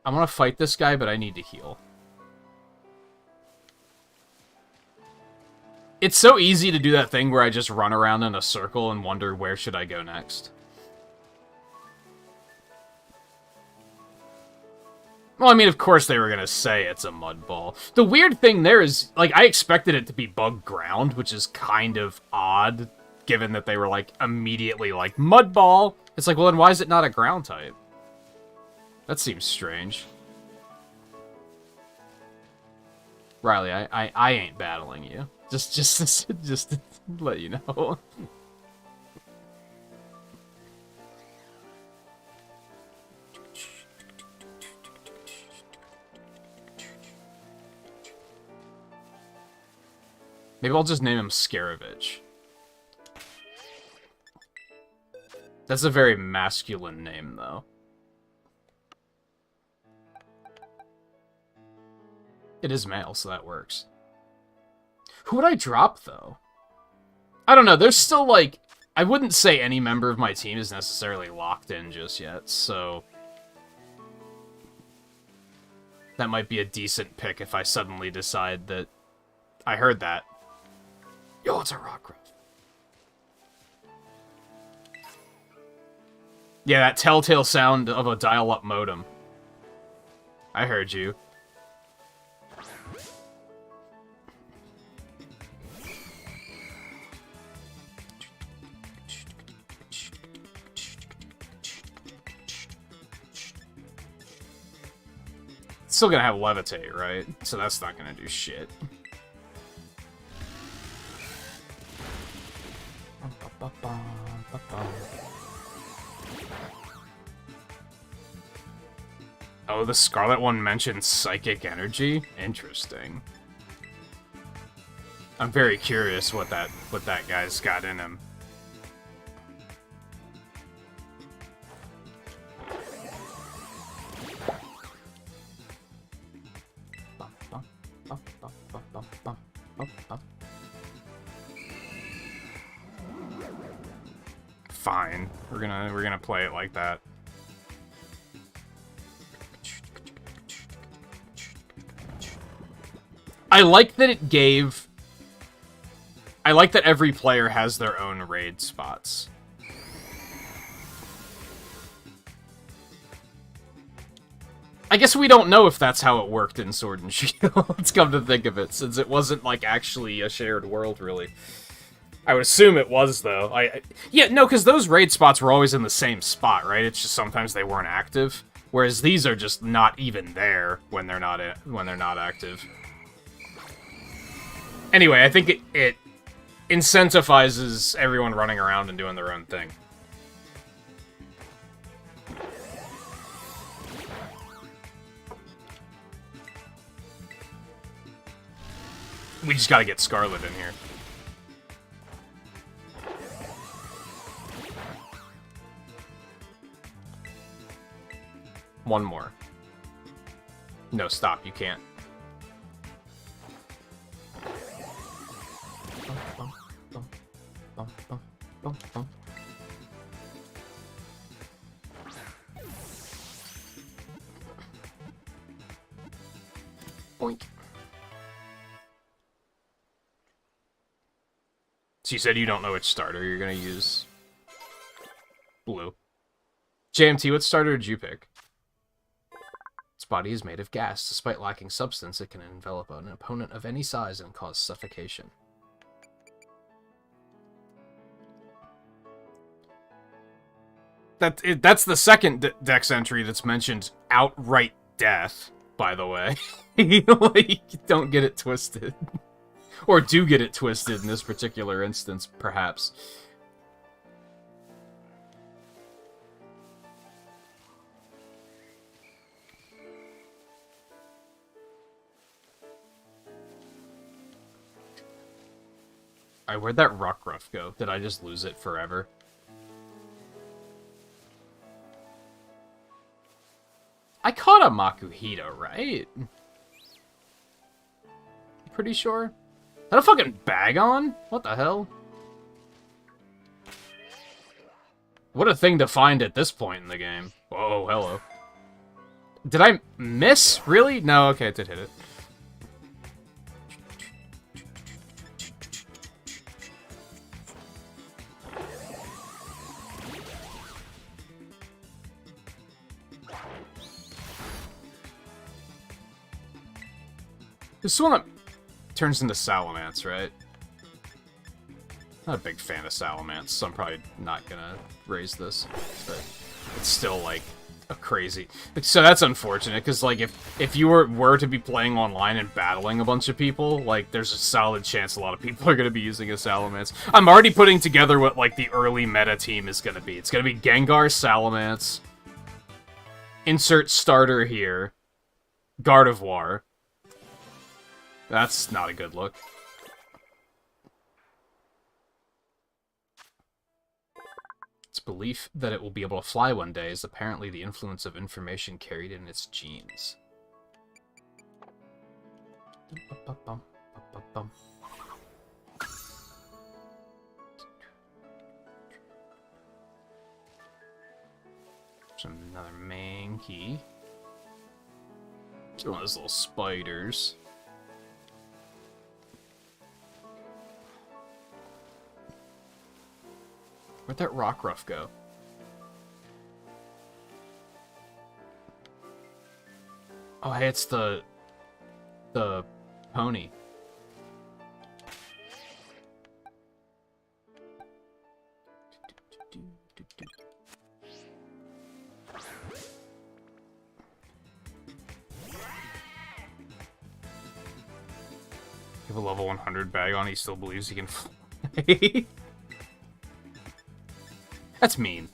I want to fight this guy, but I need to heal. It's so easy to do that thing where I just run around in a circle and wonder where should I go next. Well, I mean, of course they were gonna say it's a mud ball. The weird thing there is, like, I expected it to be bug ground, which is kind of odd, given that they were, like, immediately like, mud ball! It's like, well, then why is it not a ground type? That seems strange. Riley, I ain't battling you. Just to let you know. Maybe I'll just name him Scaravich. That's a very masculine name, though. It is male, so that works. Who would I drop, though? I don't know, there's still, like... I wouldn't say any member of my team is necessarily locked in just yet, so... That might be a decent pick if I suddenly decide that... I heard that. Yo, it's a Rockruff. Yeah, that telltale sound of a dial-up modem. I heard you. Still gonna have levitate, right? So that's not gonna do shit. Oh, the Scarlet one mentioned psychic energy? Interesting. I'm very curious what that guy's got in him. Fine. We're gonna play it like that. I like that it gave... I like that every player has their own raid spots. I guess we don't know if that's how it worked in Sword and Shield. Let's come to think of it, since it wasn't, like, actually a shared world, really. I would assume it was, though. Yeah, no, because those raid spots were always in the same spot, right? It's just sometimes they weren't active. Whereas these are just not even there when they're not active. Anyway, I think it incentivizes everyone running around and doing their own thing. We just gotta get Scarlet in here. One more. No, stop. You can't. Boink. So you said you don't know which starter you're gonna use. Blue. JMT, what starter did you pick? Its body is made of gas. Despite lacking substance, it can envelop an opponent of any size and cause suffocation. That's the second dex entry that's mentioned outright death, by the way. Like, don't get it twisted. Or do get it twisted in this particular instance, perhaps. Alright, where'd that Rockruff go? Did I just lose it forever? I caught a Makuhita, right? Pretty sure. Is that a fucking Bagon? What the hell? What a thing to find at this point in the game. Whoa, hello. Did I miss? Really? No, okay, it did hit it. This is one that turns into Salamence, right? Not a big fan of Salamence, so I'm probably not gonna raise this. But it's still, like, a crazy... So that's unfortunate, because, like, if you were to be playing online and battling a bunch of people, like, there's a solid chance a lot of people are gonna be using a Salamence. I'm already putting together what, like, the early meta team is gonna be. It's gonna be Gengar, Salamence, insert starter here, Gardevoir. That's not a good look. Its belief that it will be able to fly one day is apparently the influence of information carried in its genes. Another main key. It's one of those little spiders. Where'd that rock ruff go? Oh, hey, it's the pony. You have a level 100 bag on, he still believes he can fly. That's mean.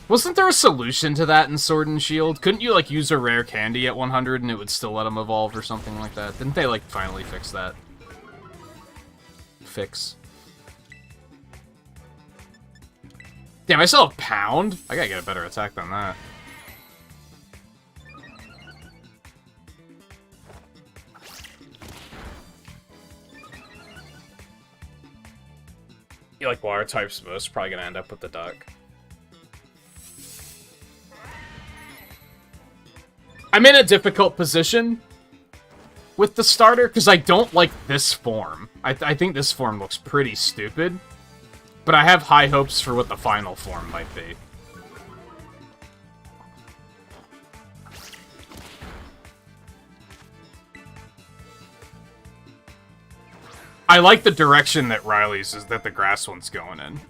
Wasn't there a solution to that in Sword and Shield? Couldn't you, like, use a rare candy at 100 and it would still let him evolve or something like that? Didn't they, like, finally fix that? Damn, I still have Pound? I gotta get a better attack than that. You like water types most, probably gonna end up with the duck. I'm in a difficult position with the starter, because I don't like this form. I think this form looks pretty stupid, but I have high hopes for what the final form might be. I like the direction that Riley's is that the grass one's going in.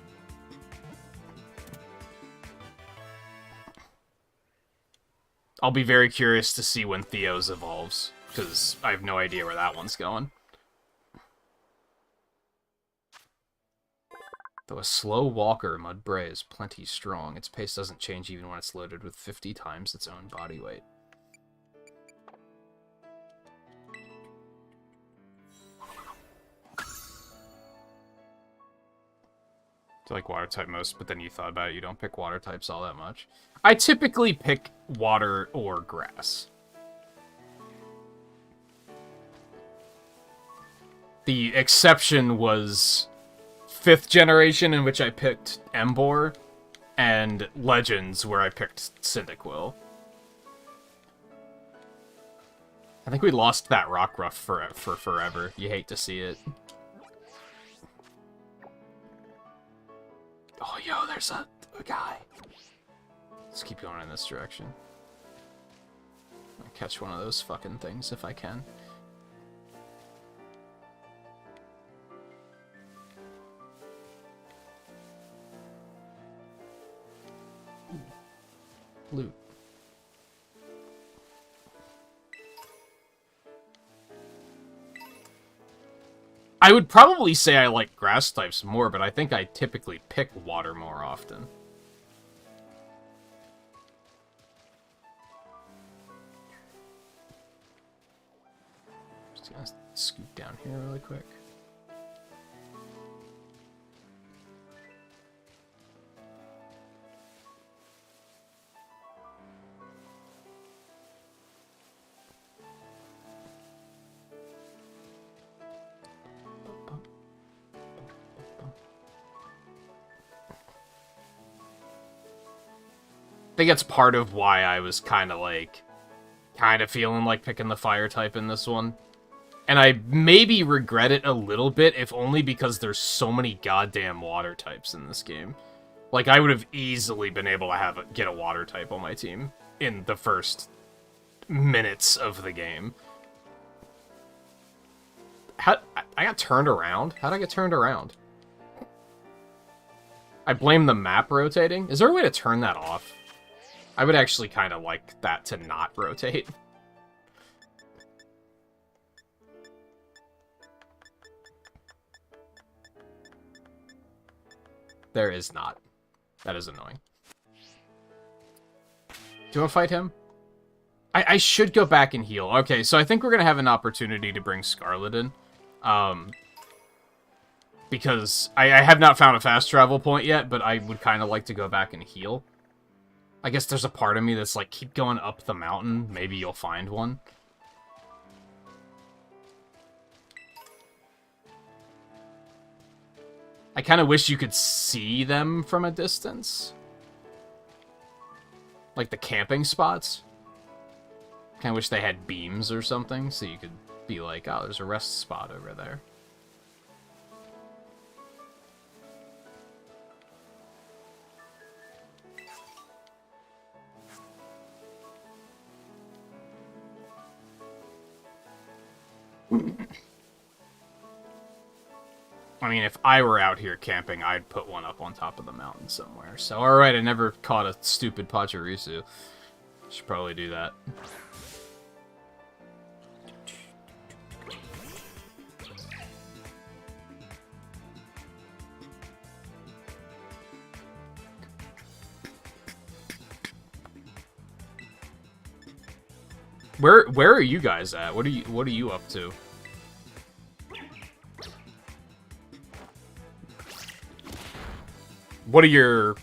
I'll be very curious to see when Theo's evolves, because I have no idea where that one's going. Though a slow walker, Mudbray is plenty strong. Its pace doesn't change even when it's loaded with 50 times its own body weight. You like water type most, but then you thought about it, you don't pick water types all that much. I typically pick water or grass. The exception was 5th generation, in which I picked Embor, and Legends, where I picked Cyndaquil. I think we lost that Rockruff for forever. You hate to see it. Oh, yo, there's a guy. Let's keep going in this direction. I'll catch one of those fucking things if I can. Loot. I would probably say I like grass types more, but I think I typically pick water more often. Just gonna scoot down here really quick. I think that's part of why I was kind of feeling like picking the fire type in this one. And I maybe regret it a little bit, if only because there's so many goddamn water types in this game. Like, I would have easily been able to get a water type on my team in the first minutes of the game. I got turned around? How'd I get turned around? I blame the map rotating? Is there a way to turn that off? I would actually kind of like that to not rotate. There is not. That is annoying. Do you want to fight him? I should go back and heal. Okay, so I think we're going to have an opportunity to bring Scarlet in. Because I have not found a fast travel point yet, but I would kind of like to go back and heal. I guess there's a part of me that's like, keep going up the mountain. Maybe you'll find one. I kind of wish you could see them from a distance. Like the camping spots. Kind of wish they had beams or something, so you could be like, oh, there's a rest spot over there. I mean, if I were out here camping, I'd put one up on top of the mountain somewhere. So, alright, I never caught a stupid Pachirisu. Should probably do that. Where are you guys at? What are you up to? What are your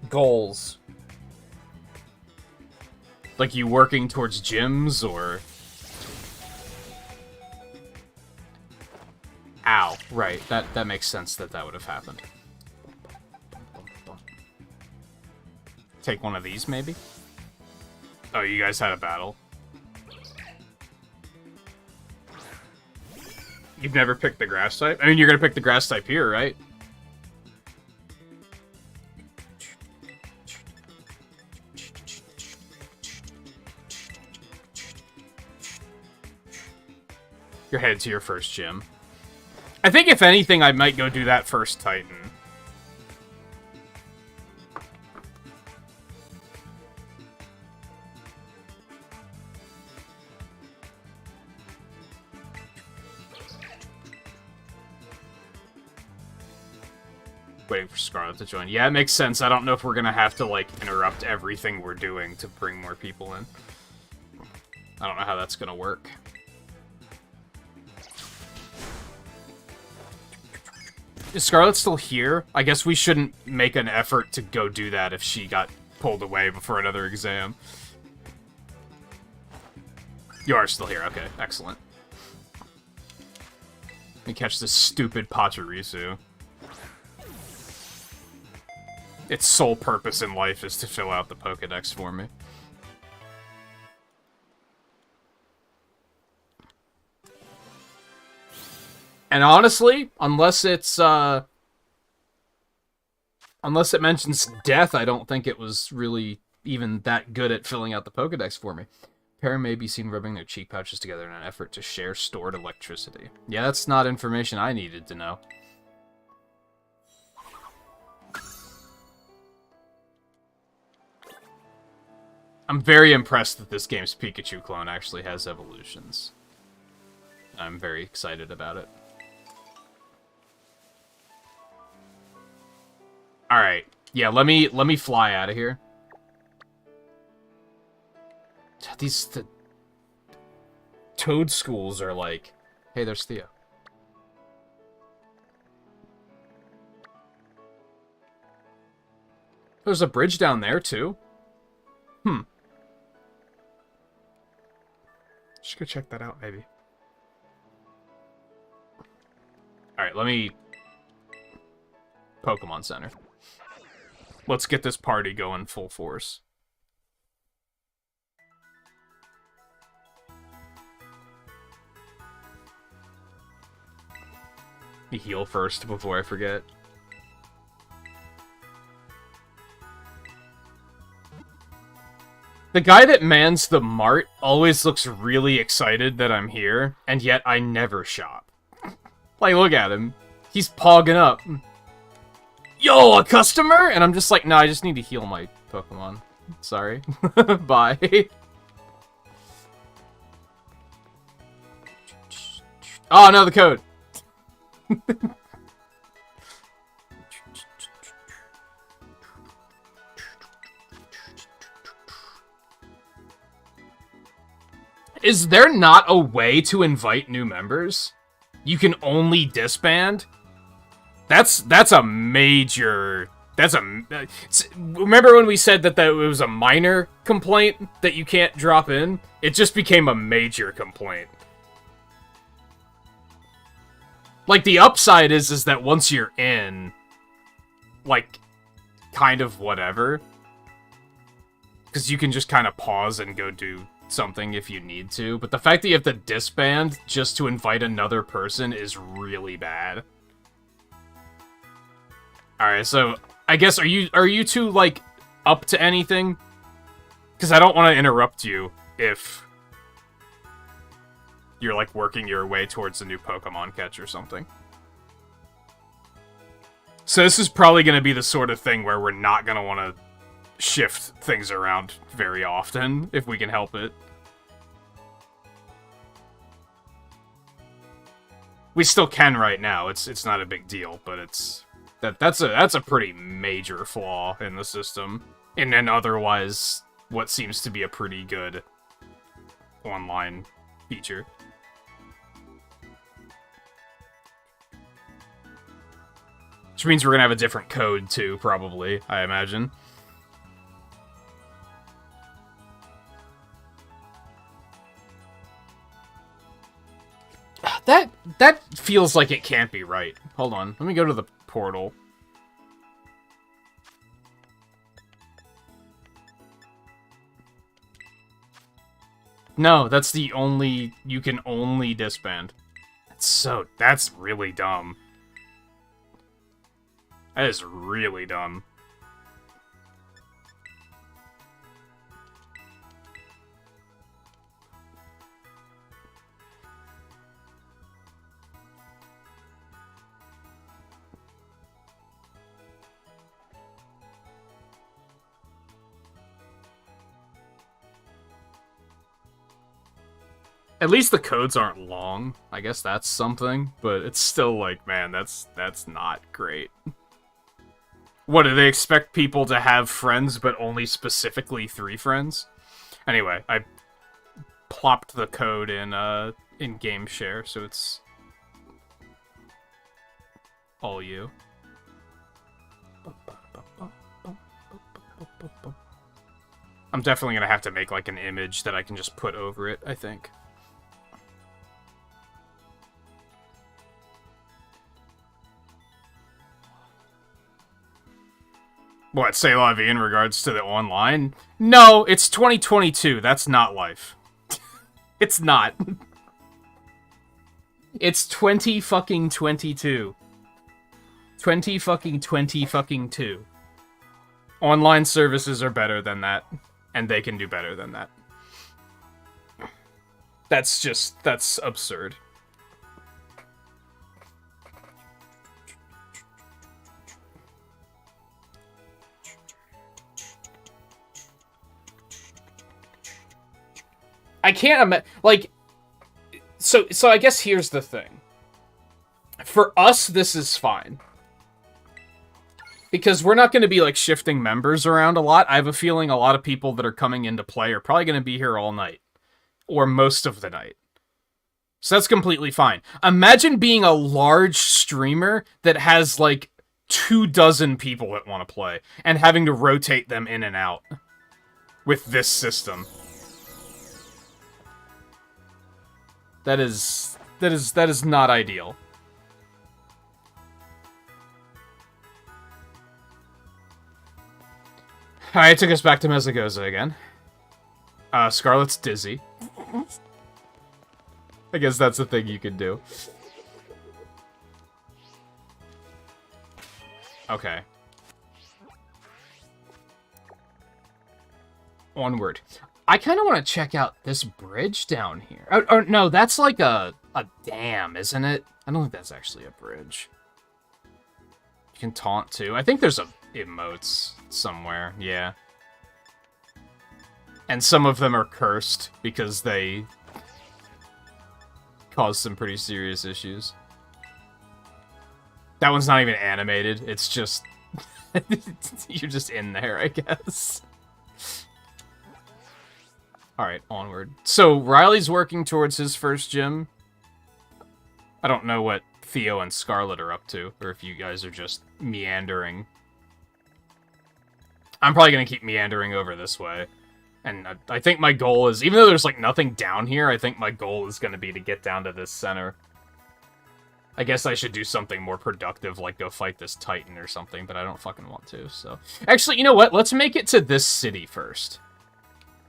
goals? Like, you working towards gyms, or... Ow, right, that makes sense that would have happened. Take one of these, maybe? Oh, you guys had a battle. You've never picked the grass type? I mean, you're gonna pick the grass type here, right? You're headed to your first gym. I think, if anything, I might go do that first Titan. Waiting for Scarlet to join. Yeah, it makes sense. I don't know if we're gonna have to, like, interrupt everything we're doing to bring more people in. I don't know how that's gonna work. Is Scarlet still here? I guess we shouldn't make an effort to go do that if she got pulled away before another exam. You are still here. Okay, excellent. Let me catch this stupid Pachirisu. Its sole purpose in life is to fill out the Pokédex for me. And honestly, unless it's, unless it mentions death, I don't think it was really even that good at filling out the Pokédex for me. Pair may be seen rubbing their cheek pouches together in an effort to share stored electricity. Yeah, that's not information I needed to know. I'm very impressed that this game's Pikachu clone actually has evolutions. I'm very excited about it. Alright. Yeah, let me fly out of here. The Toad schools are like... Hey, there's Theo. There's a bridge down there, too? Just go check that out, maybe. Alright, let me... Pokemon Center. Let's get this party going full force. Me heal first before I forget. The guy that mans the mart always looks really excited that I'm here, and yet I never shop. Like, look at him. He's pogging up. Yo, a customer? And I'm just like, no, I just need to heal my Pokemon. Sorry. Bye. Oh, no, the code. Is there not a way to invite new members? You can only disband? That's a major... remember when we said that it was a minor complaint that you can't drop in? It just became a major complaint. Like, the upside is that once you're in, like, kind of whatever, because you can just kind of pause and go do something if you need to, but the fact that you have to disband just to invite another person is really bad. Alright, so, I guess, are you two, like, up to anything? Because I don't want to interrupt you if you're, like, working your way towards a new Pokemon catch or something. So this is probably going to be the sort of thing where we're not going to want to shift things around very often, if we can help it. We still can right now. It's not a big deal, but it's that's a pretty major flaw in the system, in an otherwise what seems to be a pretty good online feature. Which means we're gonna have a different code too, probably, I imagine. That feels like it can't be right. Hold on, let me go to the portal. No, that's the only... You can only disband. That's really dumb. That is really dumb. At least the codes aren't long. I guess that's something, but it's still like, man, that's not great. What, do they expect people to have friends, but only specifically 3 friends? Anyway, I plopped the code in game share, so it's all you. I'm definitely gonna have to make like an image that I can just put over it, I think. What, say la vie in regards to the online? No, it's 2022. That's not life. It's not. It's 2022. 2022. Online services are better than that, and they can do better than that. That's absurd. I can't imagine, like, so I guess here's the thing. For us, this is fine. Because we're not going to be, like, shifting members around a lot. I have a feeling a lot of people that are coming into play are probably going to be here all night. Or most of the night. So that's completely fine. Imagine being a large streamer that has, like, 24 people that want to play. And having to rotate them in and out. With this system. That is not ideal. Alright, it took us back to Mesagoza again. Scarlet's dizzy. I guess that's the thing you can do. Okay. Onward. I kind of want to check out this bridge down here. Or no, that's like a dam, isn't it? I don't think that's actually a bridge. You can taunt too. I think there's emotes somewhere, yeah. And some of them are cursed because they cause some pretty serious issues. That one's not even animated. It's just... you're just in there, I guess. Alright, onward. So, Riley's working towards his first gym. I don't know what Theo and Scarlet are up to, or if you guys are just meandering. I'm probably going to keep meandering over this way. And I think my goal is, even though there's like nothing down here, I think my goal is going to be to get down to this center. I guess I should do something more productive, like go fight this Titan or something, but I don't fucking want to, so... Actually, you know what? Let's make it to this city first.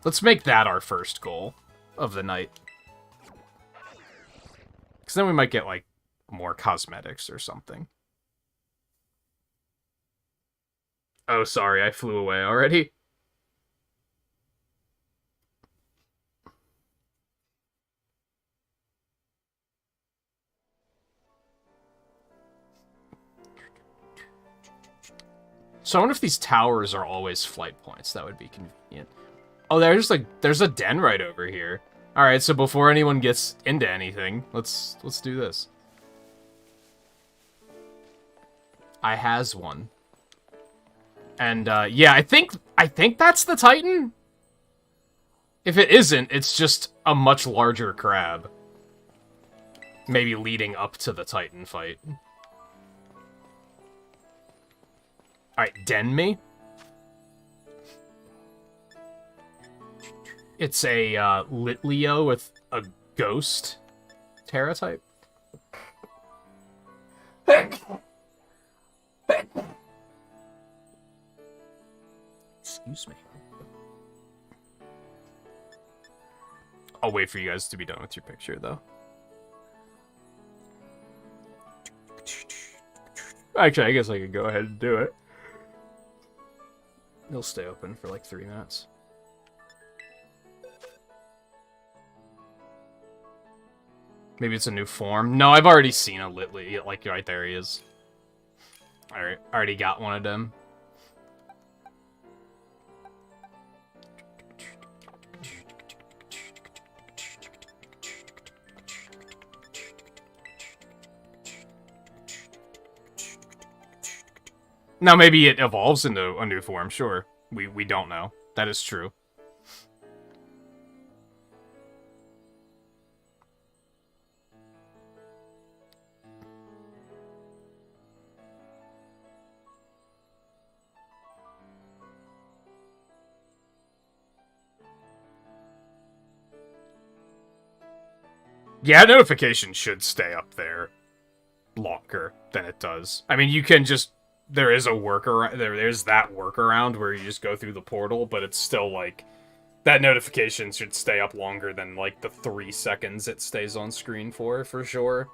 Let's make that our first goal of the night. Because then we might get, like, more cosmetics or something. Oh, sorry, I flew away already. So I wonder if these towers are always flight points. That would be convenient. Oh, there's a den right over here. All right, so before anyone gets into anything, let's do this. I has one. And yeah, I think that's the Titan. If it isn't, it's just a much larger crab. Maybe leading up to the Titan fight. Alright, den me. It's a Litleo with a ghost Terra type. Excuse me. I'll wait for you guys to be done with your picture, though. Actually, I guess I could go ahead and do it. It'll stay open for like 3 minutes. Maybe it's a new form. No, I've already seen a Litley. Like, right there he is. I already got one of them. Now, maybe it evolves into a new form, sure. We don't know. That is true. Yeah, notification should stay up there longer than it does. I mean, you can just... There is a workaround. There's that workaround where you just go through the portal, but it's still like that notification should stay up longer than like the 3 seconds it stays on screen for sure.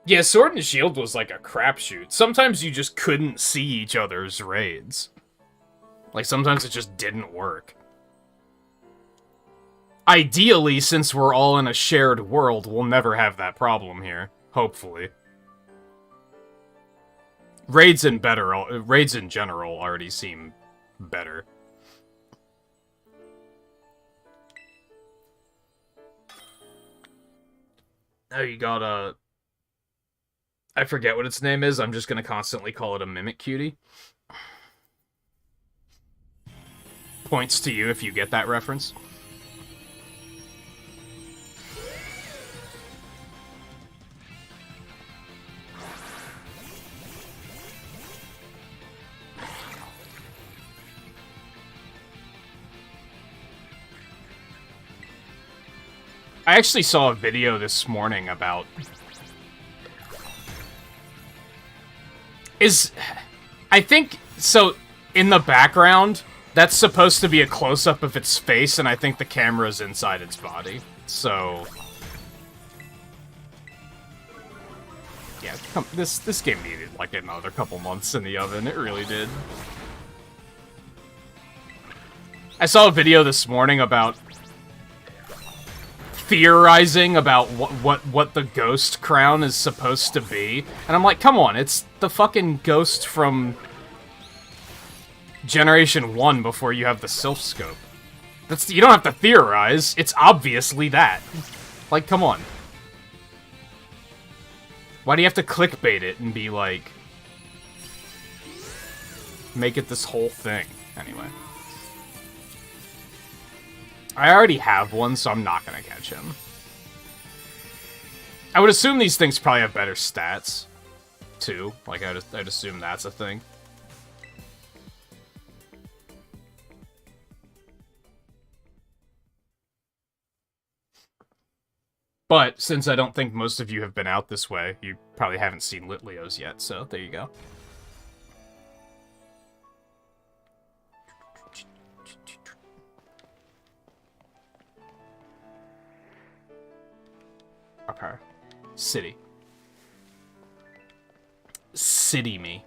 Yeah, Sword and Shield was like a crapshoot. Sometimes you just couldn't see each other's raids. Like, sometimes it just didn't work. Ideally, since we're all in a shared world, we'll never have that problem here. Hopefully. Raids in general already seem better. Now you got a... I forget what its name is. I'm just going to constantly call it a Mimic Cutie. Points to you if you get that reference. I actually saw a video this morning about... I think, so, in the background, that's supposed to be a close-up of its face, and I think the camera's inside its body. So... Yeah, this game needed, like, another couple months in the oven. It really did. I saw a video this morning about... theorizing about what the ghost crown is supposed to be, and I'm like, come on, it's the fucking ghost from Generation 1 before you have the Sylph Scope. You don't have to theorize, it's obviously that. Like, come on. Why do you have to clickbait it and be like... make it this whole thing? Anyway. I already have one, so I'm not gonna catch him. I would assume these things probably have better stats, too. Like, I'd assume that's a thing. But, since I don't think most of you have been out this way, you probably haven't seen Litleos yet, so there you go. Okay. City. City me.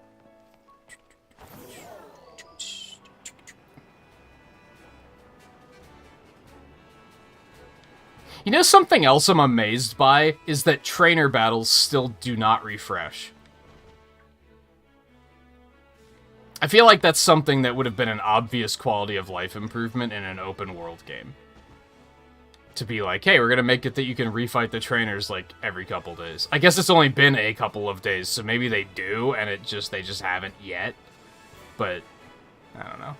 You know, something else I'm amazed by is that trainer battles still do not refresh. I feel like that's something that would have been an obvious quality of life improvement in an open world game. To be like, hey, we're gonna make it that you can refight the trainers like every couple days. I guess it's only been a couple of days, so maybe they do, and they just haven't yet. But I don't know.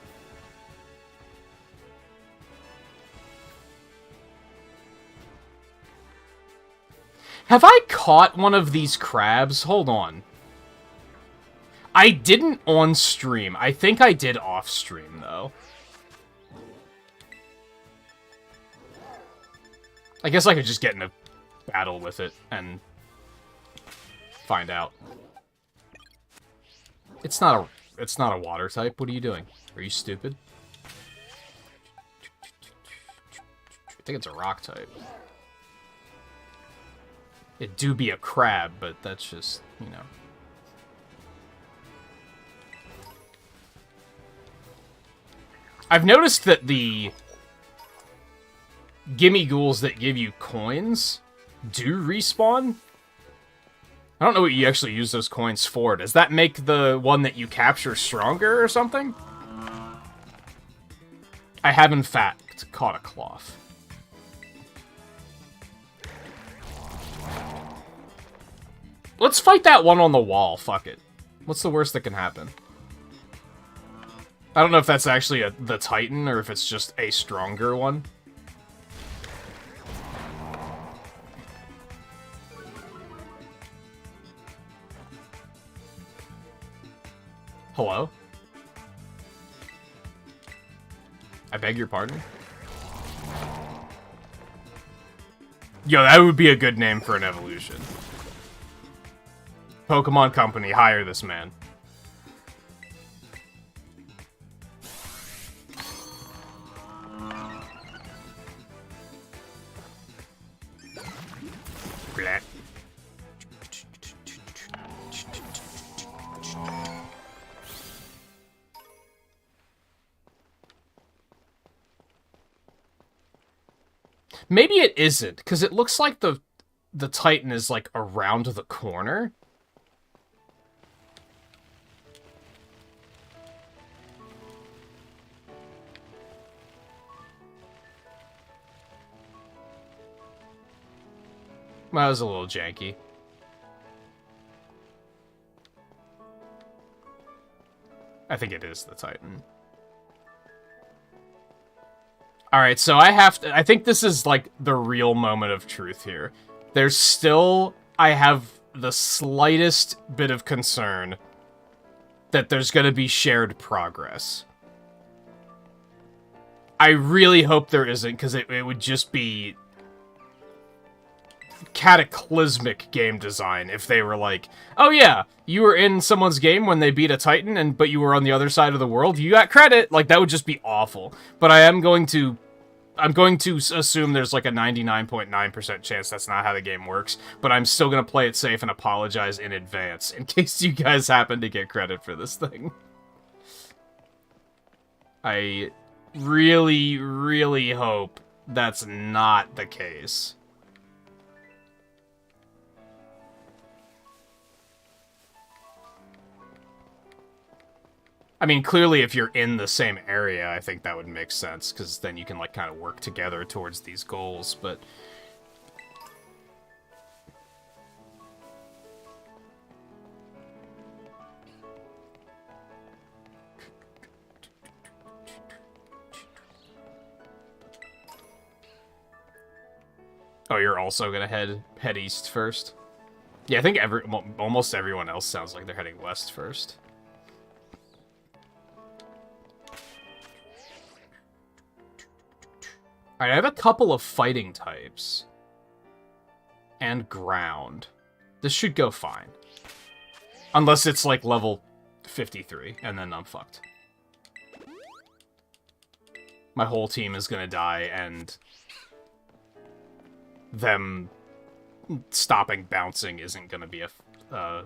Have I caught one of these crabs? Hold on. I didn't on stream. I think I did off stream, though. I guess I could just get in a battle with it and find out. It's not a water type. What are you doing? Are you stupid? I think it's a rock type. It do be a crab, but that's just, you know. I've noticed that the gimme ghouls that give you coins do respawn. I don't know what you actually use those coins for. Does that make the one that you capture stronger or something? I have, in fact, caught a cloth. Let's fight that one on the wall. Fuck it. What's the worst that can happen? I don't know if that's actually the Titan or if it's just a stronger one. Hello? I beg your pardon? Yo, that would be a good name for an evolution. Pokémon Company, hire this man. Blah. Maybe it isn't, because it looks like the Titan is, like, around the corner. Well, that was a little janky. I think it is the Titan. Alright, so I think this is, like, the real moment of truth here. There's still, I have the slightest bit of concern that there's gonna be shared progress. I really hope there isn't, because it would just be cataclysmic game design if they were like, oh yeah, you were in someone's game when they beat a Titan, but you were on the other side of the world, you got credit. Like, that would just be awful. But I'm going to assume there's like a 99.9% chance that's not how the game works, but I'm still gonna play it safe and apologize in advance in case you guys happen to get credit for this thing. I really, really hope that's not the case. I mean, clearly if you're in the same area, I think that would make sense, because then you can, like, kind of work together towards these goals, but... Oh, you're also gonna head east first? Yeah, I think almost everyone else sounds like they're heading west first. Alright, I have a couple of fighting types. And ground. This should go fine. Unless it's like level 53, and then I'm fucked. My whole team is gonna die, and them stopping bouncing isn't gonna be a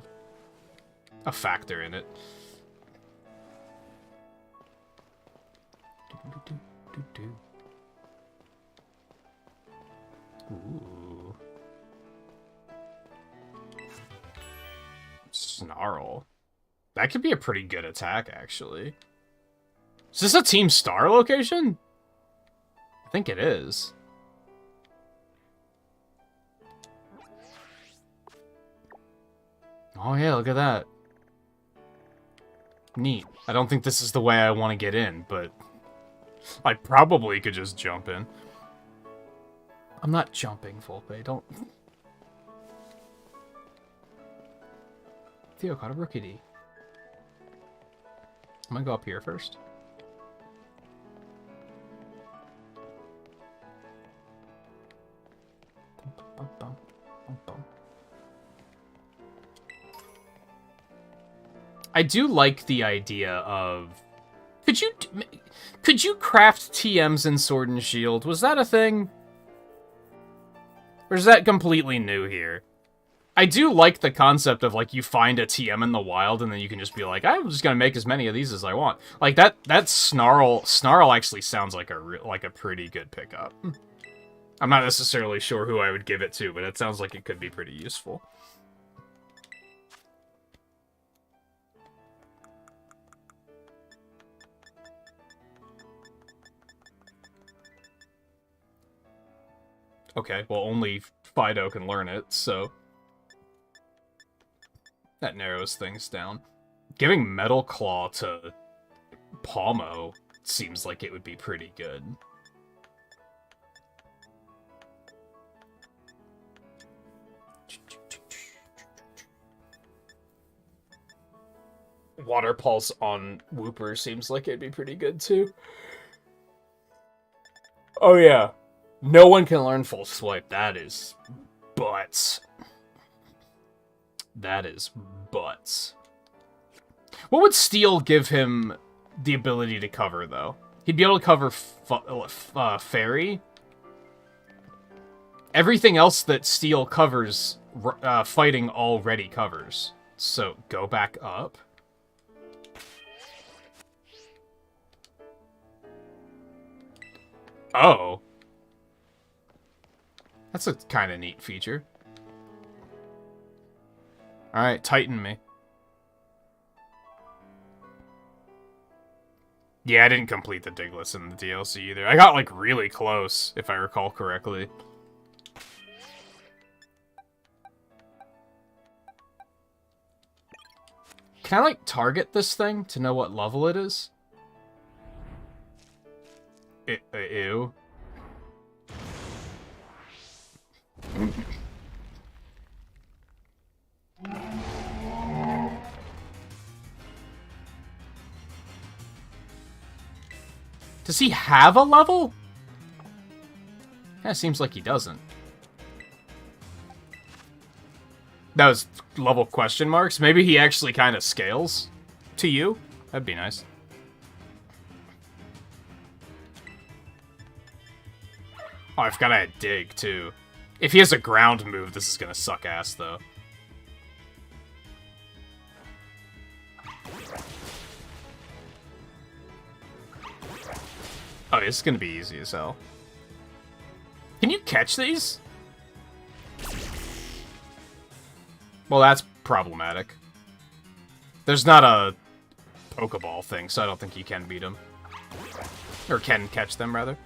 factor in it. Ooh. Snarl. That could be a pretty good attack, actually. Is this a Team Star location? I think it is. Oh yeah, look at that. Neat. I don't think this is the way I want to get in, but I probably could just jump in. I'm not jumping, Volpe, don't... Theo caught a Rookity. I'm gonna go up here first. I do like the idea of... Could you craft TMs in Sword and Shield? Was that a thing? Or is that completely new here? I do like the concept of, like, you find a TM in the wild, and then you can just be like, I'm just gonna make as many of these as I want. Like, that Snarl actually sounds like a pretty good pickup. I'm not necessarily sure who I would give it to, but it sounds like it could be pretty useful. Okay, well, only Fido can learn it, so... that narrows things down. Giving Metal Claw to Palmo seems like it would be pretty good. Water Pulse on Wooper seems like it'd be pretty good, too. Oh, yeah. No one can learn Full Swipe. That is butts. That is butts. What would Steel give him the ability to cover, though? He'd be able to cover Fairy. Everything else that Steel covers, fighting already covers. So, go back up. Oh. That's a kind of neat feature. Alright, tighten me. Yeah, I didn't complete the Digless in the DLC either. I got, like, really close, if I recall correctly. Can I, like, target this thing to know what level it is? Ew. Does he have a level? Yeah, seems like he doesn't. That was level question marks. Maybe he actually kind of scales to you. That'd be nice. Oh, I forgot I had dig, too. If he has a ground move, this is gonna suck ass, though. Oh, this is gonna be easy as hell. Can you catch these? Well, that's problematic. There's not a Pokeball thing, so I don't think you can beat them. Or can catch them, rather.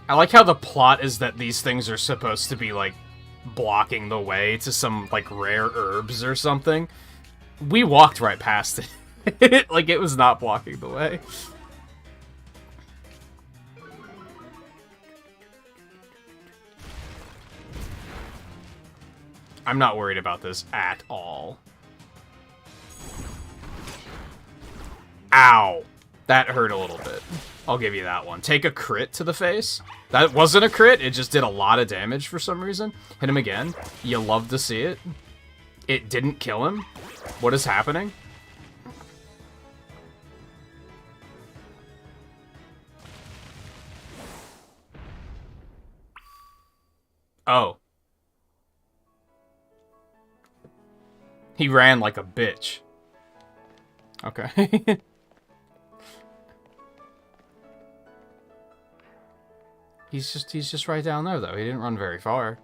I like how the plot is that these things are supposed to be, like, blocking the way to some, like, rare herbs or something. We walked right past it. Like, it was not blocking the way. I'm not worried about this at all. Ow. That hurt a little bit. I'll give you that one. Take a crit to the face. That wasn't a crit, it just did a lot of damage for some reason. Hit him again. You love to see it. It didn't kill him. What is happening? Oh. He ran like a bitch. Okay. He's just right down there, though. He didn't run very far.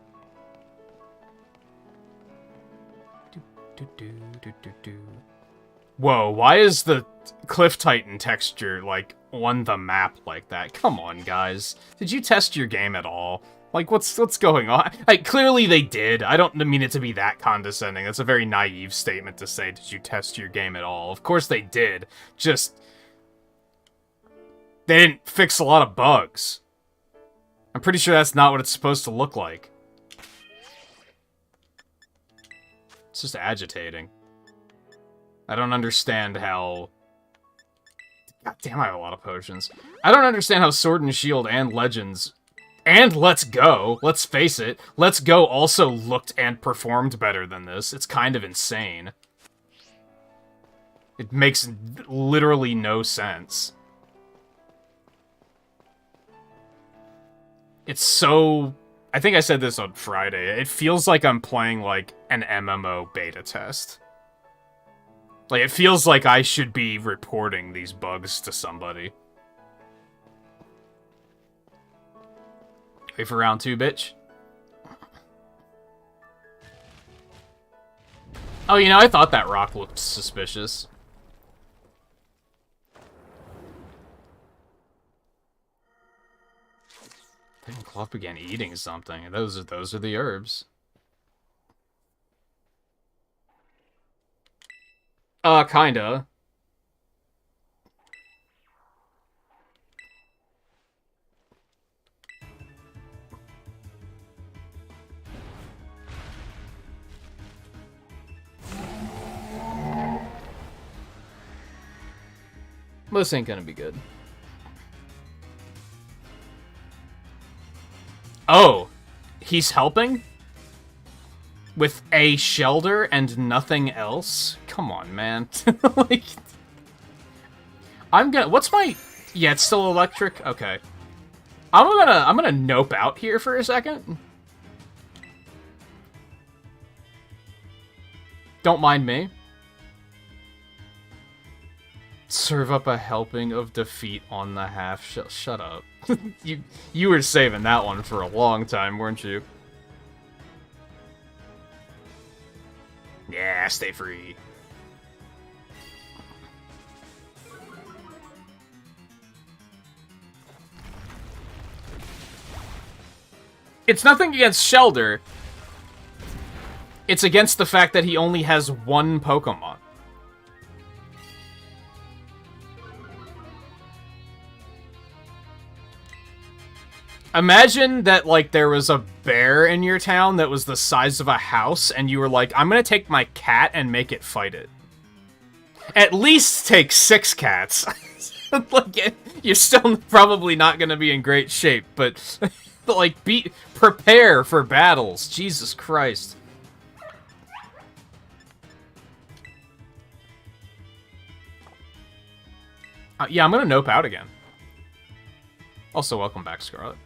Whoa, why is the Cliff Titan texture, like, on the map like that? Come on, guys. Did you test your game at all? Like, what's going on? Like, clearly they did. I don't mean it to be that condescending. That's a very naive statement to say, did you test your game at all? Of course they did. Just... they didn't fix a lot of bugs. I'm pretty sure that's not what it's supposed to look like. It's just agitating. I don't understand how... God damn, I have a lot of potions. I don't understand how Sword and Shield and Legends... and Let's Go, let's face it, Let's Go also looked and performed better than this. It's kind of insane. It makes literally no sense. It's so... I think I said this on Friday. It feels like I'm playing, like, an MMO beta test. Like, it feels like I should be reporting these bugs to somebody. Wait for round 2, bitch. Oh, you know, I thought that rock looked suspicious. I think Cloth began eating something. Those are the herbs. Kinda. This ain't gonna be good. Oh, he's helping? With a shelter and nothing else? Come on, man. Like, I'm gonna... what's my... yeah, it's still electric? Okay. I'm gonna nope out here for a second. Don't mind me. Serve up a helping of defeat on the half shell. Shut up. You were saving that one for a long time, weren't you? Yeah, stay free. It's nothing against Shelder. It's against the fact that he only has one Pokemon. Imagine that, like, there was a bear in your town that was the size of a house, and you were like, I'm gonna take my cat and make it fight it. At least take 6 cats. Like, you're still probably not gonna be in great shape, but, like, prepare for battles. Jesus Christ. Yeah, I'm gonna nope out again. Also, welcome back, Scarlet.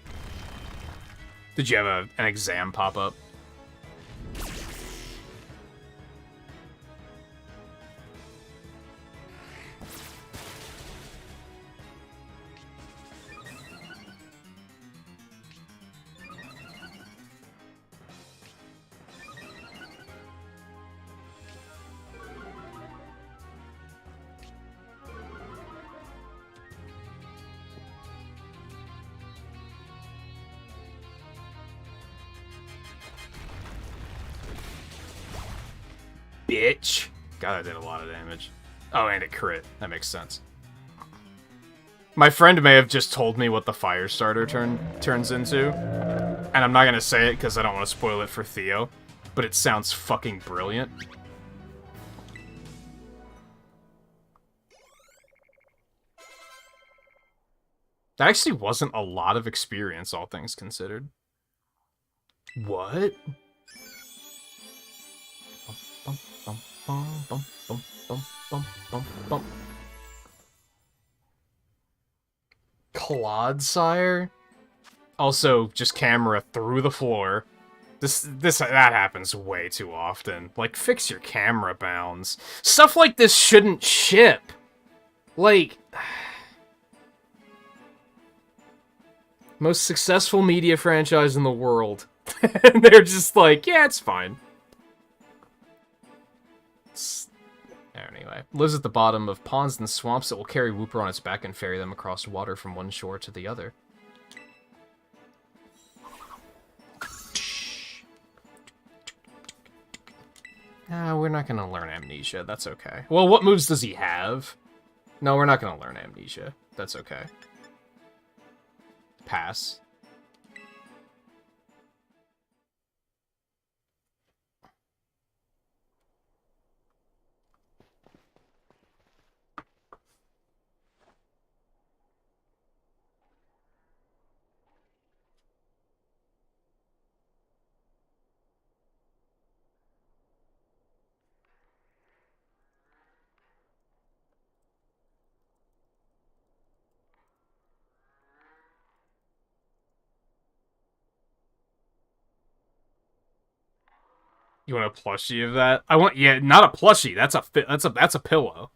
Did you have an exam pop up? Bitch. God, that did a lot of damage. Oh, and it crit. That makes sense. My friend may have just told me what the fire starter turns into. And I'm not going to say it because I don't want to spoil it for Theo. but it sounds fucking brilliant. That actually wasn't a lot of experience, all things considered. What? Clodsire? Also, just camera through the floor. That happens way too often. Like, fix your camera bounds. Stuff like this shouldn't ship. Like... most successful media franchise in the world. And they're just like, yeah, it's fine. Anyway, lives at the bottom of ponds and swamps that will carry Wooper on its back and ferry them across water from one shore to the other. Nah, we're not gonna learn Amnesia. That's okay. Well, what moves does he have? No, we're not gonna learn Amnesia. That's okay. Pass. You want a plushie of that? I want, yeah, not a plushie. That's a pillow.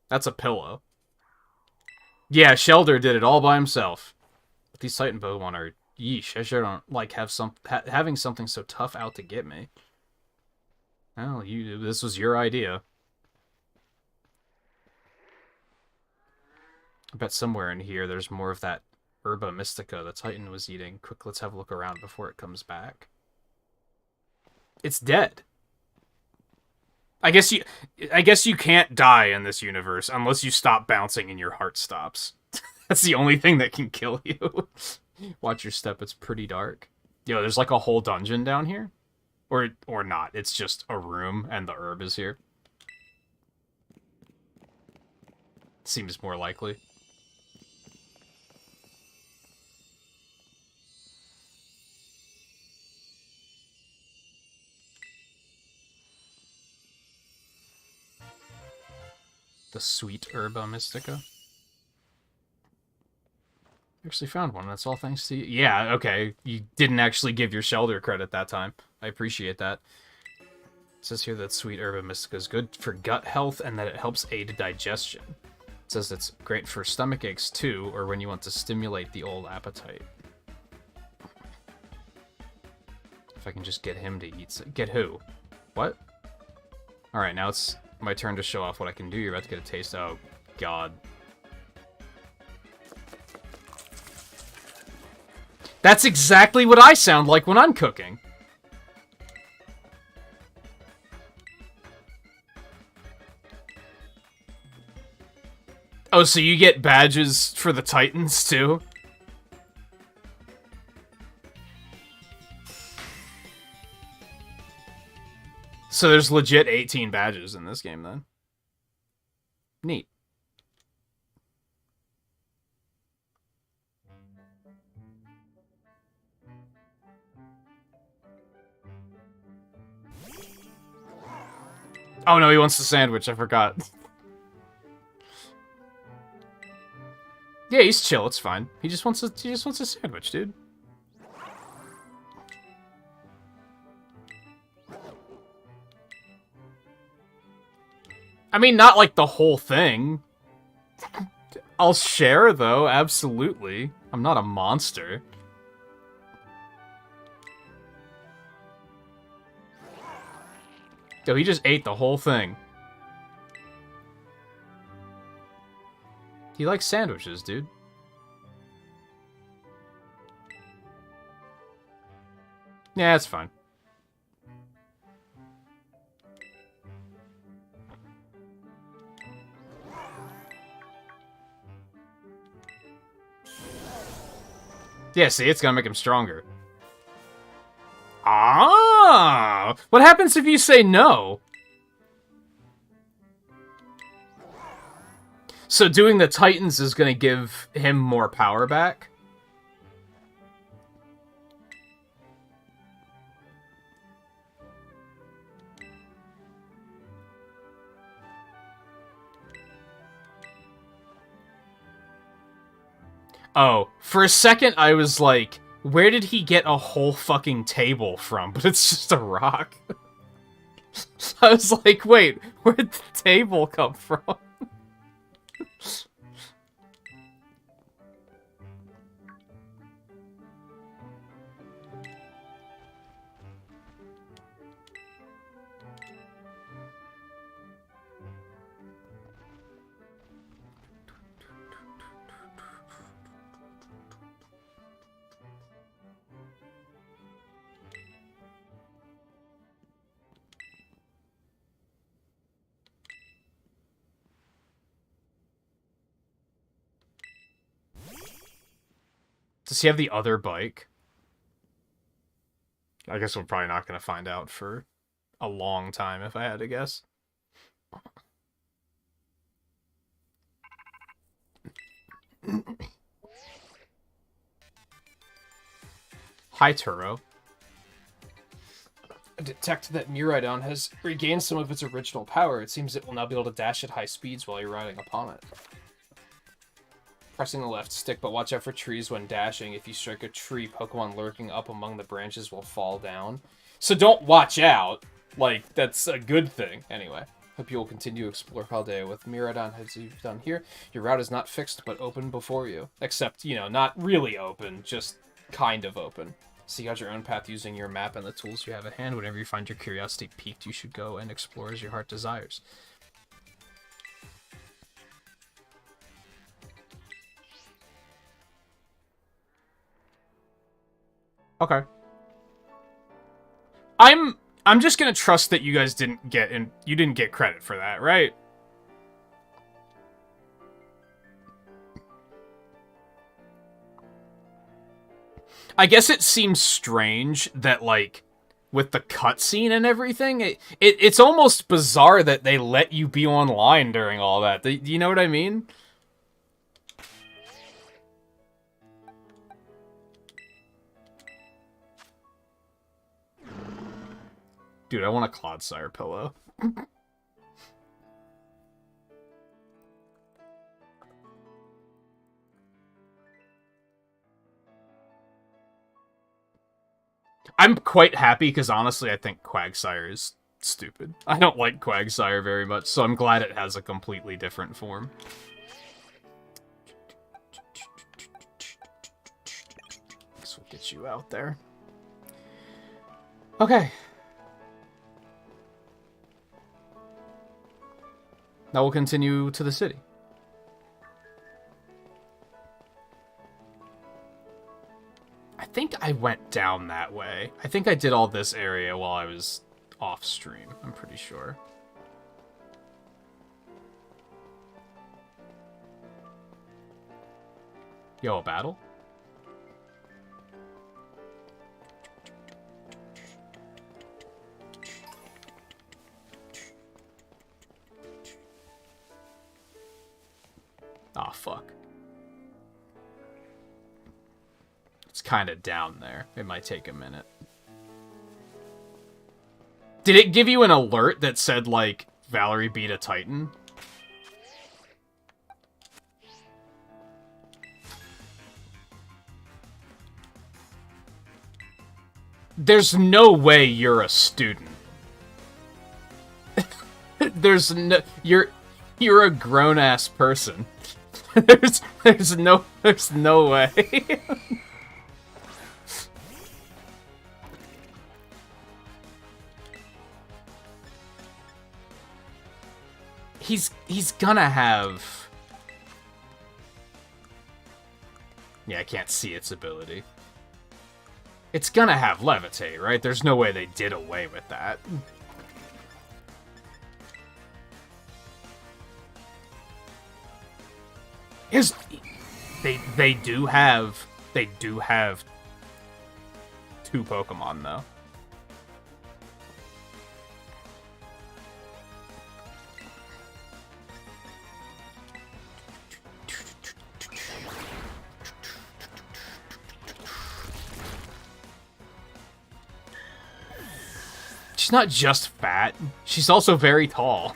That's a pillow. Yeah, Shelder did it all by himself. But these Titan Pokemon are yeesh. I sure don't like having something so tough out to get me. Well, this was your idea. I bet somewhere in here there's more of that Herba Mystica the Titan was eating. Quick, let's have a look around before it comes back. It's dead. I guess you can't die in this universe unless you stop bouncing and your heart stops. That's the only thing that can kill you. Watch your step, it's pretty dark. Yo, there's like a whole dungeon down here. Or not. It's just a room and the herb is here. Seems more likely. The sweet Herba Mystica. Actually found one. That's all thanks to you. Yeah, okay. You didn't actually give your Shelder credit that time. I appreciate that. It says here that sweet Herba Mystica is good for gut health and that it helps aid digestion. It says it's great for stomach aches too, or when you want to stimulate the old appetite. If I can just get him to eat some... Get who? What? Alright, now it's my turn to show off what I can do. You're about to get a taste. Oh, God. That's exactly what I sound like when I'm cooking. Oh, so you get badges for the Titans, too? So there's legit 18 badges in this game, then. Neat. Oh no, he wants the sandwich, I forgot. Yeah, he's chill, it's fine. He just wants a sandwich, dude. I mean, not like the whole thing. I'll share, though, absolutely. I'm not a monster. Yo, he just ate the whole thing. He likes sandwiches, dude. Yeah, it's fine. Yeah, see, it's gonna make him stronger. Ah! Oh, what happens if you say no? So doing the Titans is going to give him more power back? Oh, for a second I was like, where did he get a whole fucking table from? But it's just a rock. I was like, wait, where'd the table come from? Does he have the other bike? I guess we're probably not going to find out for a long time, if I had to guess. Hi, Turo. I detect that Miraidon has regained some of its original power. It seems it will now be able to dash at high speeds while you're riding upon it. Pressing the left stick, but watch out for trees when dashing. If you strike a tree, Pokemon lurking up among the branches will fall down. So don't watch out. Like, that's a good thing. Anyway, hope you will continue to explore Paldea with Miraidon as you've done here. Your route is not fixed, but open before you. Except, you know, not really open, just kind of open. Seek out your own path using your map and the tools you have at hand. Whenever you find your curiosity piqued, you should go and explore as your heart desires. Okay. I'm just gonna trust that you guys didn't get credit for that, right? I guess it seems strange that, like, with the cutscene and everything, it's almost bizarre that they let you be online during all that. Do you know what I mean? Dude, I want a Clodsire pillow. I'm quite happy because honestly I think Quagsire is stupid. I don't like Quagsire very much, so I'm glad it has a completely different form. This will get you out there. Okay. Now we'll continue to the city. I think I went down that way. I think I did all this area while I was off stream. I'm pretty sure. Yo, a battle? Aw, fuck. It's kind of down there. It might take a minute. Did it give you an alert that said, like, Valerie beat a Titan? There's no way you're a student. There's no... You're a grown-ass person. There's no way. He's gonna have... Yeah, I can't see its ability. It's gonna have Levitate, right? There's no way they did away with that. They do have two Pokemon though. She's not just fat. She's also very tall.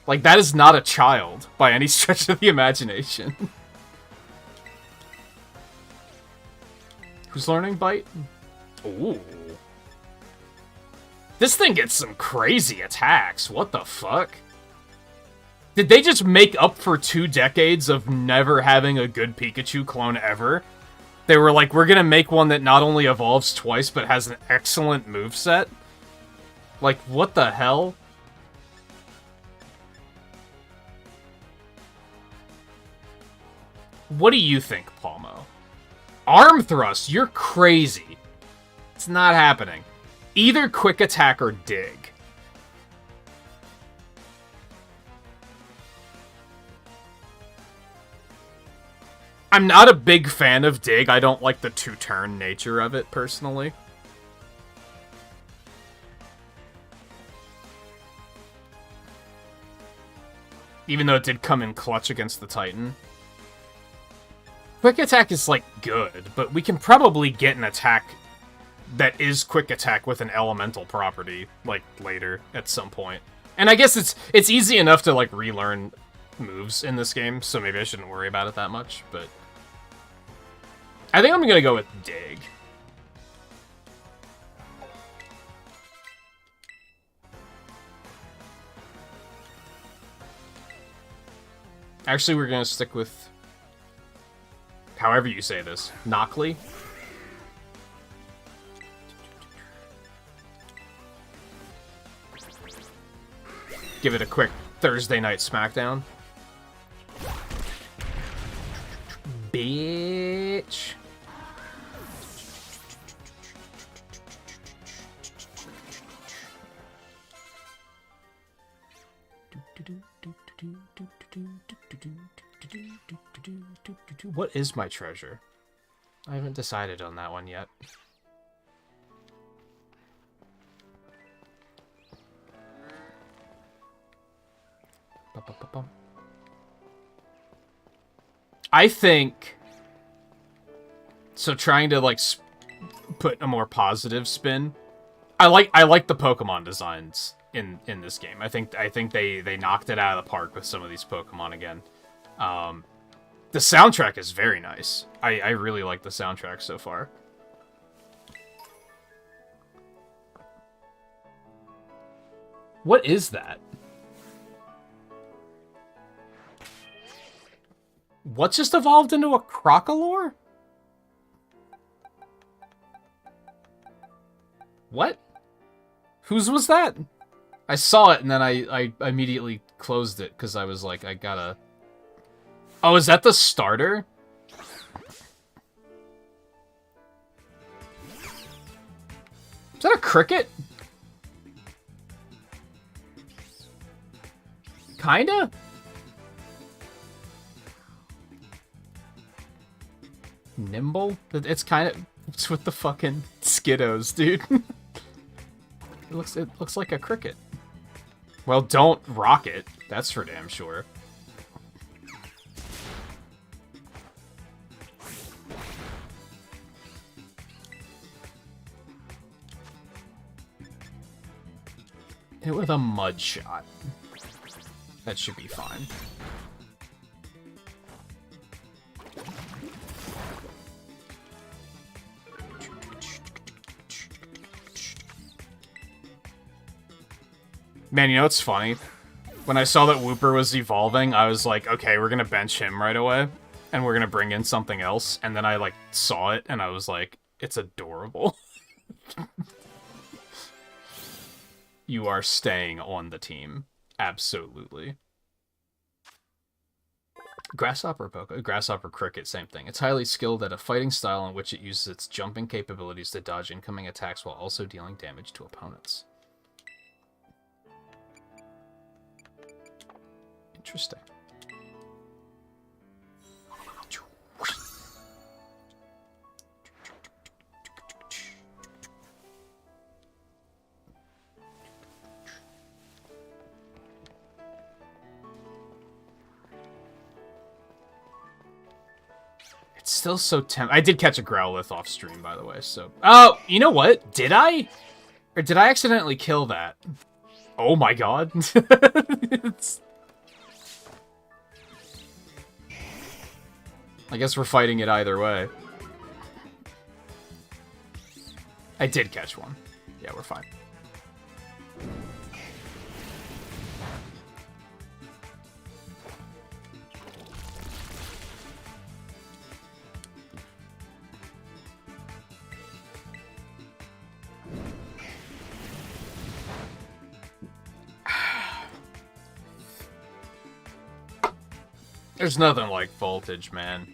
Like, that is not a child by any stretch of the imagination. Who's learning Bite? Ooh. This thing gets some crazy attacks. What the fuck? Did they just make up for 2 decades of never having a good Pikachu clone ever? They were like, we're gonna make one that not only evolves twice, but has an excellent moveset? Like, what the hell? What do you think, Palmo? Arm thrust, you're crazy. It's not happening. Either quick attack or dig. I'm not a big fan of dig. I don't like the 2-turn nature of it, personally. Even though it did come in clutch against the Titan. Quick attack is, like, good, but we can probably get an attack that is quick attack with an elemental property, like, later, at some point. And I guess it's easy enough to, like, relearn moves in this game, so maybe I shouldn't worry about it that much, but... I think I'm gonna go with dig. Actually, we're gonna stick with... however you say this. Knockley? Give it a quick Thursday night smackdown. Bitch. What is my treasure? I haven't decided on that one yet. I think... so trying to, like, put a more positive spin. I like the Pokemon designs in this game. I think they knocked it out of the park with some of these Pokemon again. The soundtrack is very nice. I really like the soundtrack so far. What is that? What just evolved into a Crocolore? What? Whose was that? I saw it and then I immediately closed it because I was like, I gotta... Oh, is that the starter? Is that a cricket? Kinda? Nimble? It's kind of... it's with the fucking Skiddos, dude. It looks like a cricket. Well, don't rock it. That's for damn sure. Hit with a mud shot. That should be fine. Man, you know what's funny? When I saw that Wooper was evolving, I was like, okay, we're gonna bench him right away, and we're gonna bring in something else, and then I, like, saw it, and I was like, it's adorable. You are staying on the team. Absolutely. Grasshopper Cricket, same thing. It's highly skilled at a fighting style in which it uses its jumping capabilities to dodge incoming attacks while also dealing damage to opponents. Interesting. It's still so I did catch a Growlithe off stream, by the way, so... Oh, you know what? Did I? Or did I accidentally kill that? Oh my god. I guess we're fighting it either way. I did catch one. Yeah, we're fine. There's nothing like voltage, man.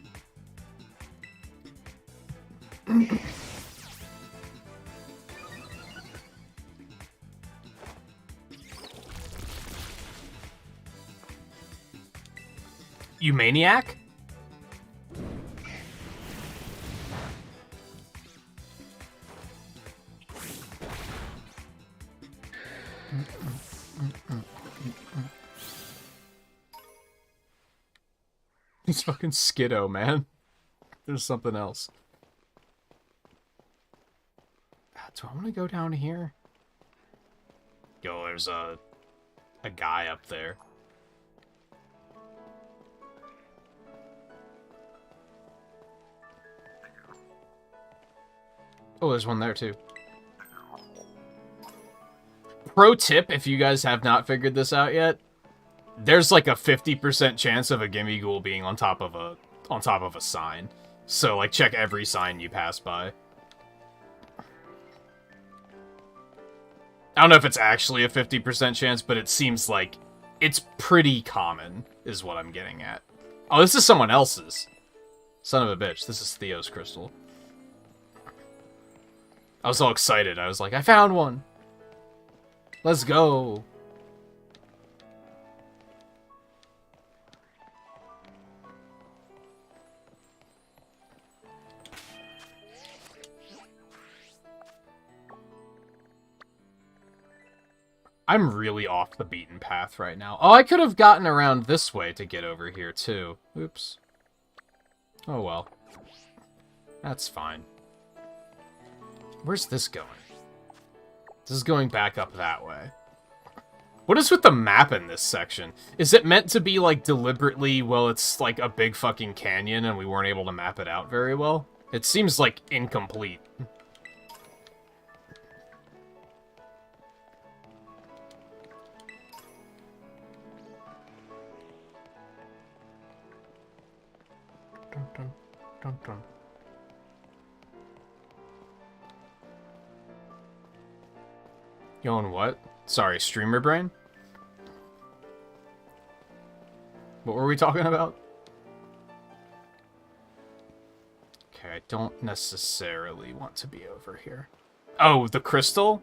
You maniac? He's fucking Skiddo, man. There's something else. Do I want to go down here? Yo, there's a guy up there. Oh, there's one there, too. Pro tip, if you guys have not figured this out yet, there's like a 50% chance of a Gimmighoul being on top of a sign. So, like, check every sign you pass by. I don't know if it's actually a 50% chance, but it seems like it's pretty common, is what I'm getting at. Oh, this is someone else's. Son of a bitch, this is Theo's crystal. I was all excited. I was like, I found one! Let's go! I'm really off the beaten path right now. Oh, I could have gotten around this way to get over here, too. Oops. Oh, well. That's fine. Where's this going? This is going back up that way. What is with the map in this section? Is it meant to be, like, deliberately, well, it's, like, a big fucking canyon and we weren't able to map it out very well? It seems, like, incomplete. Dun, dun, dun, dun. You on what? Sorry, streamer brain? What were we talking about? Okay, I don't necessarily want to be over here. Oh, the crystal?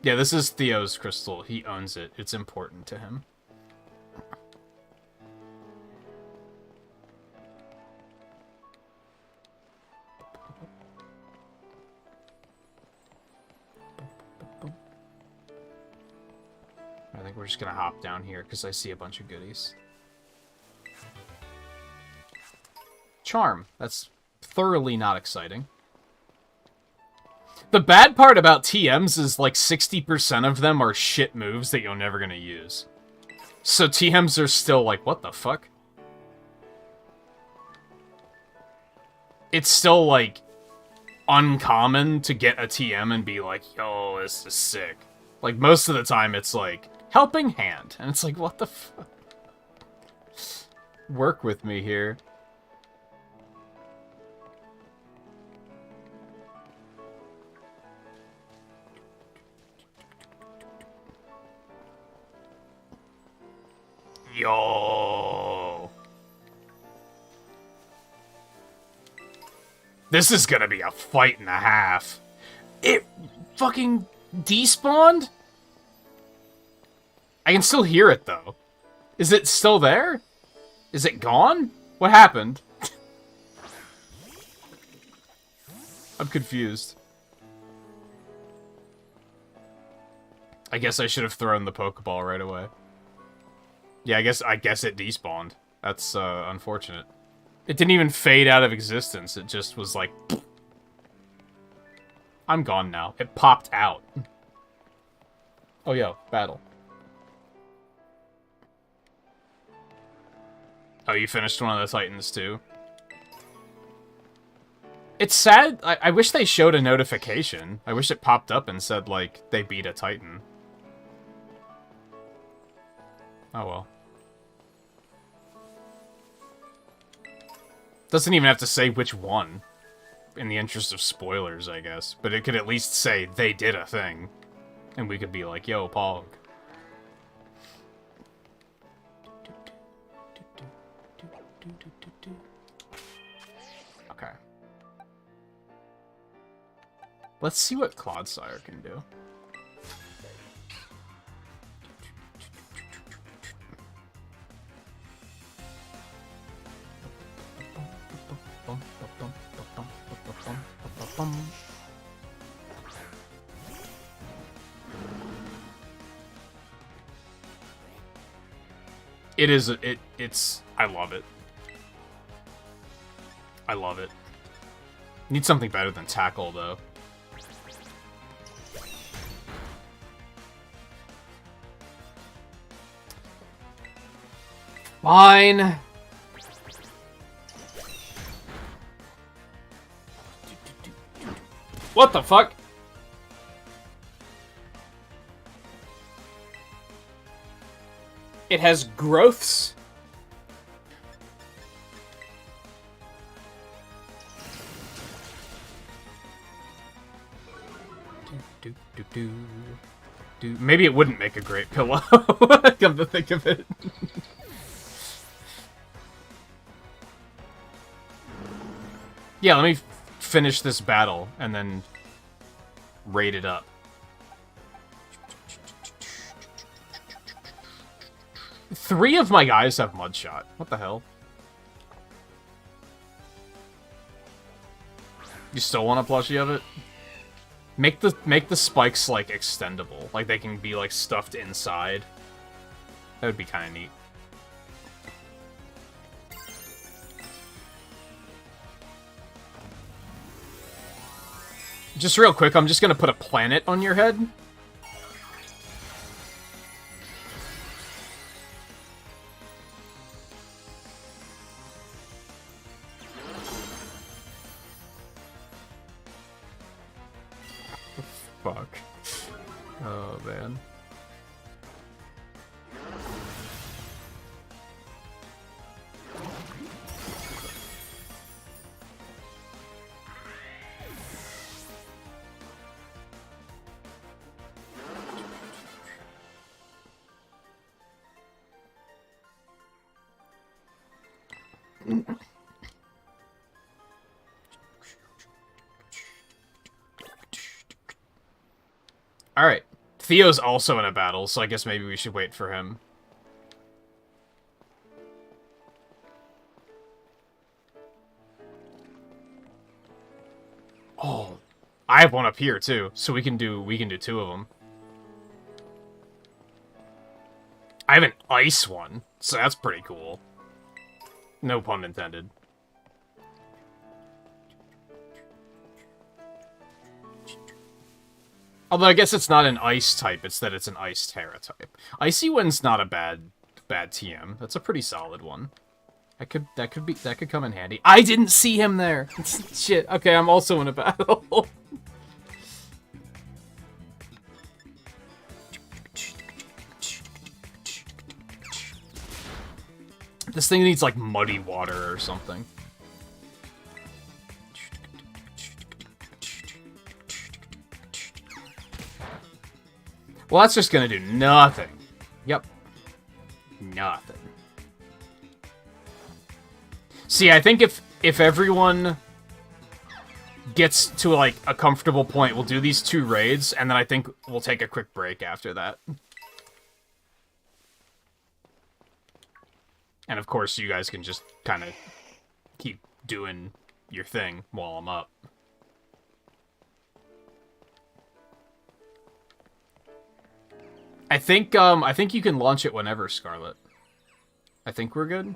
Yeah, this is Theo's crystal. He owns it. It's important to him. I think we're just gonna hop down here because I see a bunch of goodies. Charm. That's thoroughly not exciting. The bad part about TMs is like 60% of them are shit moves that you're never gonna use. So TMs are still like, what the fuck? It's still like uncommon to get a TM and be like, yo, this is sick. Like most of the time it's like, helping hand. And it's like, what the fuck? Work with me here. Yo. This is gonna be a fight and a half. It fucking despawned? I can still hear it, though. Is it still there? Is it gone? What happened? I'm confused. I guess I should have thrown the Pokeball right away. Yeah, I guess it despawned. That's unfortunate. It didn't even fade out of existence. It just was like... I'm gone now. It popped out. Oh, yo, battle. Oh, you finished one of the Titans, too? It's sad. I wish they showed a notification. I wish it popped up and said, like, they beat a Titan. Oh, well. Doesn't even have to say which one. In the interest of spoilers, I guess. But it could at least say, they did a thing. And we could be like, yo, Pog. Okay. Let's see what Clodsire can do. It's I love it. I love it. Need something better than tackle though. Fine. What the fuck? It has growths. Maybe it wouldn't make a great pillow. Come to think of it. Yeah, let me finish this battle and then raid it up. Three of my guys have Mudshot. What the hell? You still want a plushie of it? Make the spikes like extendable, like they can be like stuffed inside. That would be kind of neat. Just real quick, I'm just gonna put a planet on your head. Fuck. Oh, man. Alright. Theo's also in a battle, so I guess maybe we should wait for him. Oh. I have one up here, too, so we can do two of them. I have an ice one, so that's pretty cool. No pun intended. Although I guess it's not an ice type, it's that it's an ice Terra type. Icy Wind's not a bad TM. That's a pretty solid one. That could come in handy. I didn't see him there. Shit. Okay, I'm also in a battle. This thing needs like muddy water or something. Well, that's just gonna do nothing. Yep. Nothing. See, I think if everyone gets to, like, a comfortable point, we'll do these 2 raids, and then I think we'll take a quick break after that. And, of course, you guys can just kind of keep doing your thing while I'm up. I think you can launch it whenever, Scarlet. I think we're good.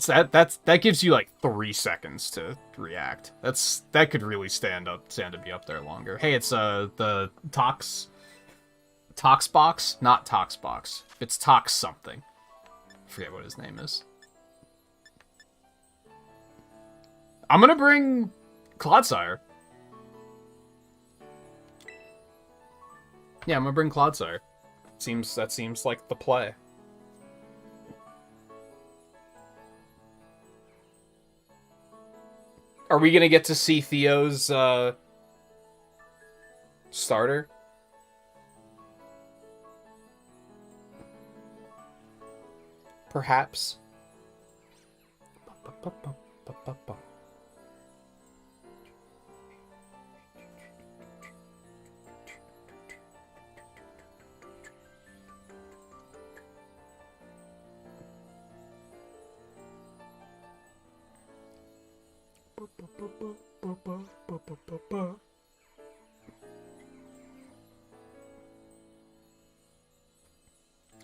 Yeah, that gives you like 3 seconds to react. That could really stand to be up there longer. Hey, it's the Tox box, not Tox box. It's Tox something. I forget what his name is. I'm gonna bring Clodsire. Yeah, I'm gonna bring Clodsire. That seems like the play. Are we gonna get to see Theo's starter? Perhaps.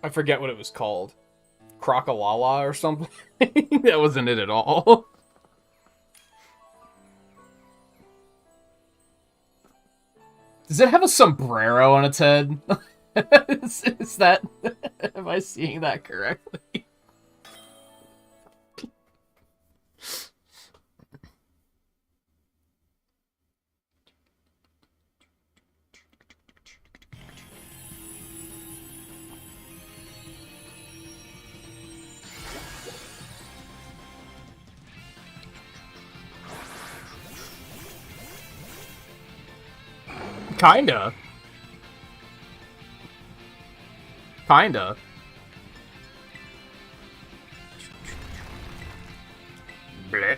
I forget what it was called. Crocolala or something? That wasn't it at all. Does it have a sombrero on its head? is that... Am I seeing that correctly? Kinda. Blech.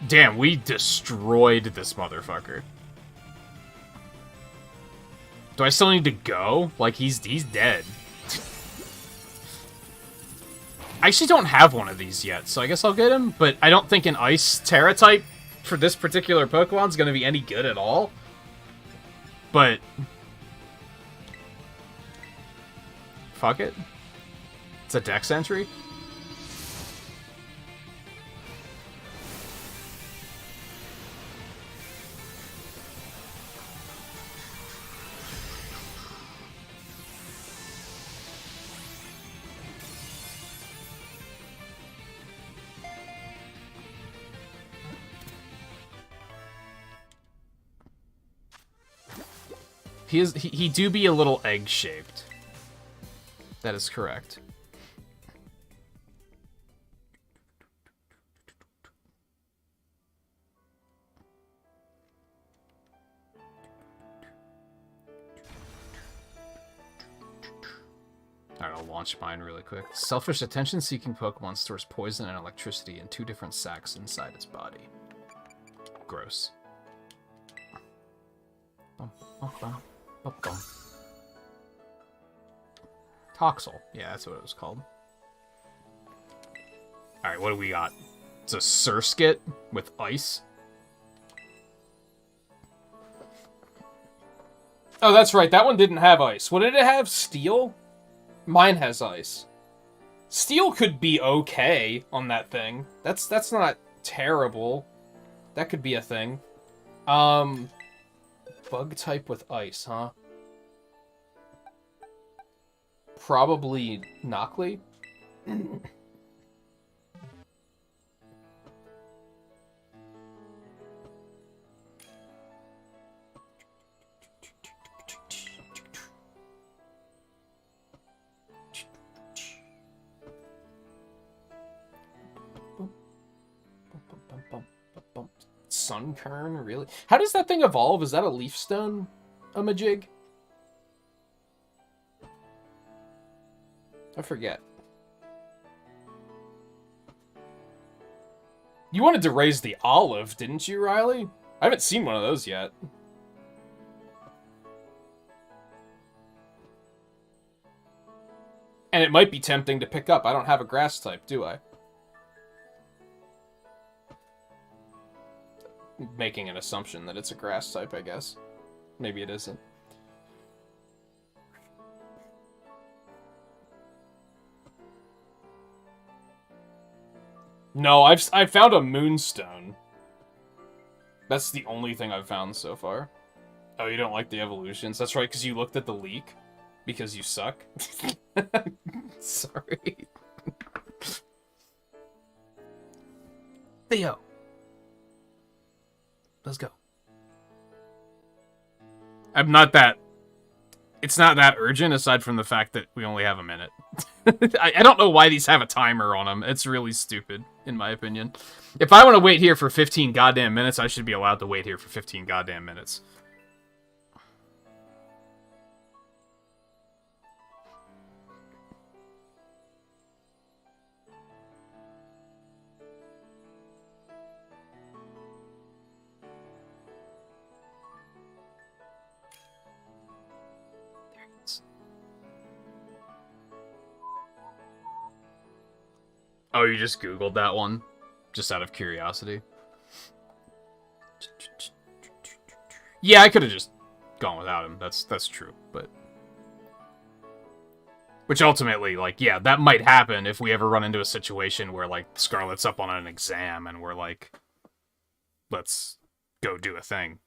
Damn, we destroyed this motherfucker. Do I still need to go? Like, he's dead. I actually don't have one of these yet, so I guess I'll get him. But I don't think an Ice Terra type for this particular Pokemon is going to be any good at all. But... fuck it. It's a Dex entry. He do be a little egg-shaped. That is correct. Alright, I'll launch mine really quick. Selfish attention-seeking Pokemon stores poison and electricity in 2 different sacs inside its body. Gross. Toxel. Yeah, that's what it was called. Alright, what do we got? It's a Surskit with ice. Oh, that's right. That one didn't have ice. What did it have? Steel? Mine has ice. Steel could be okay on that thing. That's not terrible. That could be a thing. Bug type with ice, huh? Probably Knockley. Sunkern, really? How does that thing evolve? Is that a leaf stone? A Majig? I forget. You wanted to raise the olive, didn't you, Riley? I haven't seen one of those yet. And it might be tempting to pick up. I don't have a grass type, do I? making an assumption that it's a grass type, I guess. Maybe it isn't. No, I've found a moonstone. That's the only thing I've found so far. Oh, you don't like the evolutions? That's right, because you looked at the leak. Because you suck. Sorry. Theo. Let's go. I'm not that... It's not that urgent, aside from the fact that we only have a minute. I don't know why these have a timer on them. It's really stupid, in my opinion. If I want to wait here for 15 goddamn minutes, I should be allowed to wait here for 15 goddamn minutes. Oh, you just Googled that one? Just out of curiosity? Yeah, I could have just gone without him. That's true, but... Which ultimately, like, yeah, that might happen if we ever run into a situation where, like, Scarlet's up on an exam and we're like, let's go do a thing.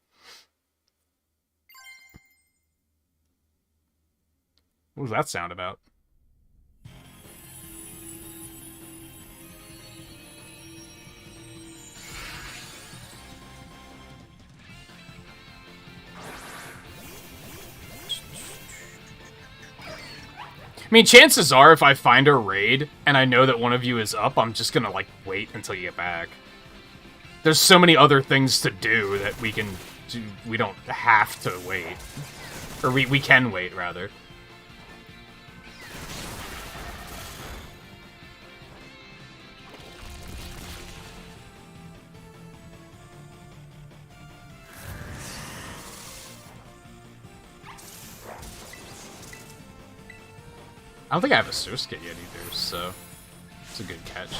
What was that sound about? I mean, chances are, if I find a raid, and I know that one of you is up, I'm just gonna, like, wait until you get back. There's so many other things to do that we can do, we don't have to wait. Or we can wait, rather. I don't think I have a source kit yet either, so it's a good catch.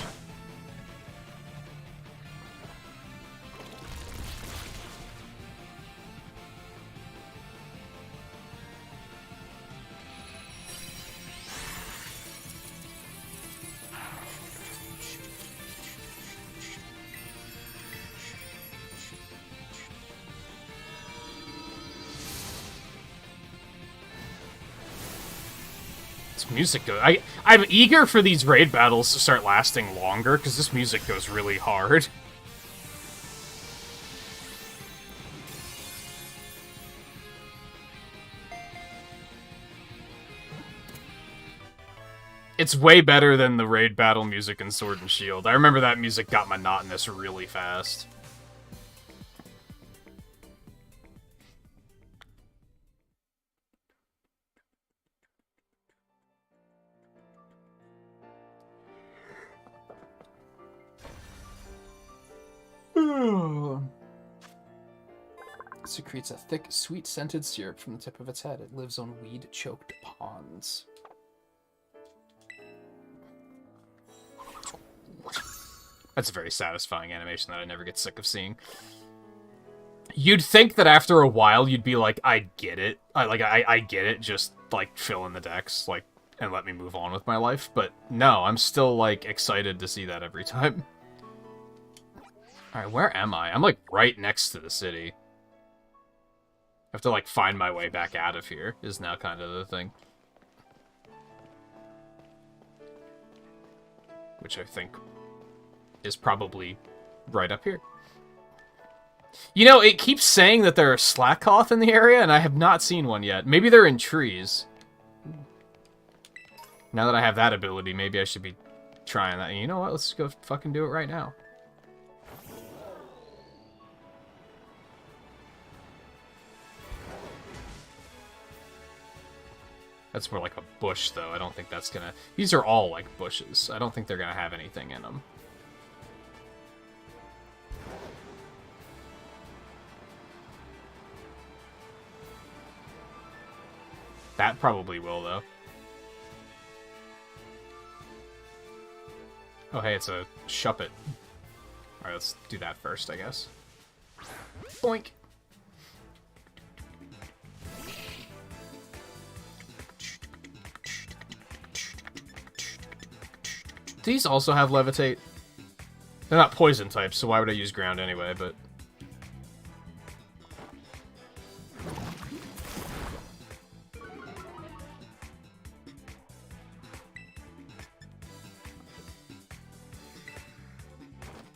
Music goes. I'm eager for these raid battles to start lasting longer, because this music goes really hard. It's way better than the raid battle music in Sword and Shield. I remember that music got monotonous really fast. It secretes a thick, sweet-scented syrup from the tip of its head. It lives on weed-choked ponds. That's a very satisfying animation that I never get sick of seeing. You'd think that after a while you'd be like, I get it. I get it, just, like, fill in the decks, like, and let me move on with my life. But no, I'm still, like, excited to see that every time. Alright, where am I? I'm, like, right next to the city. I have to, like, find my way back out of here, is now kind of the thing. Which I think is probably right up here. You know, it keeps saying that there are Slackkoth in the area, and I have not seen one yet. Maybe they're in trees. Now that I have that ability, maybe I should be trying that. And you know what? Let's go fucking do it right now. That's more like a bush, though. I don't think that's gonna... These are all, like, bushes. I don't think they're gonna have anything in them. That probably will, though. Oh, hey, it's a Shuppet. Alright, let's do that first, I guess. Boink. These also have levitate. They're not poison types, so why would I use ground anyway, but...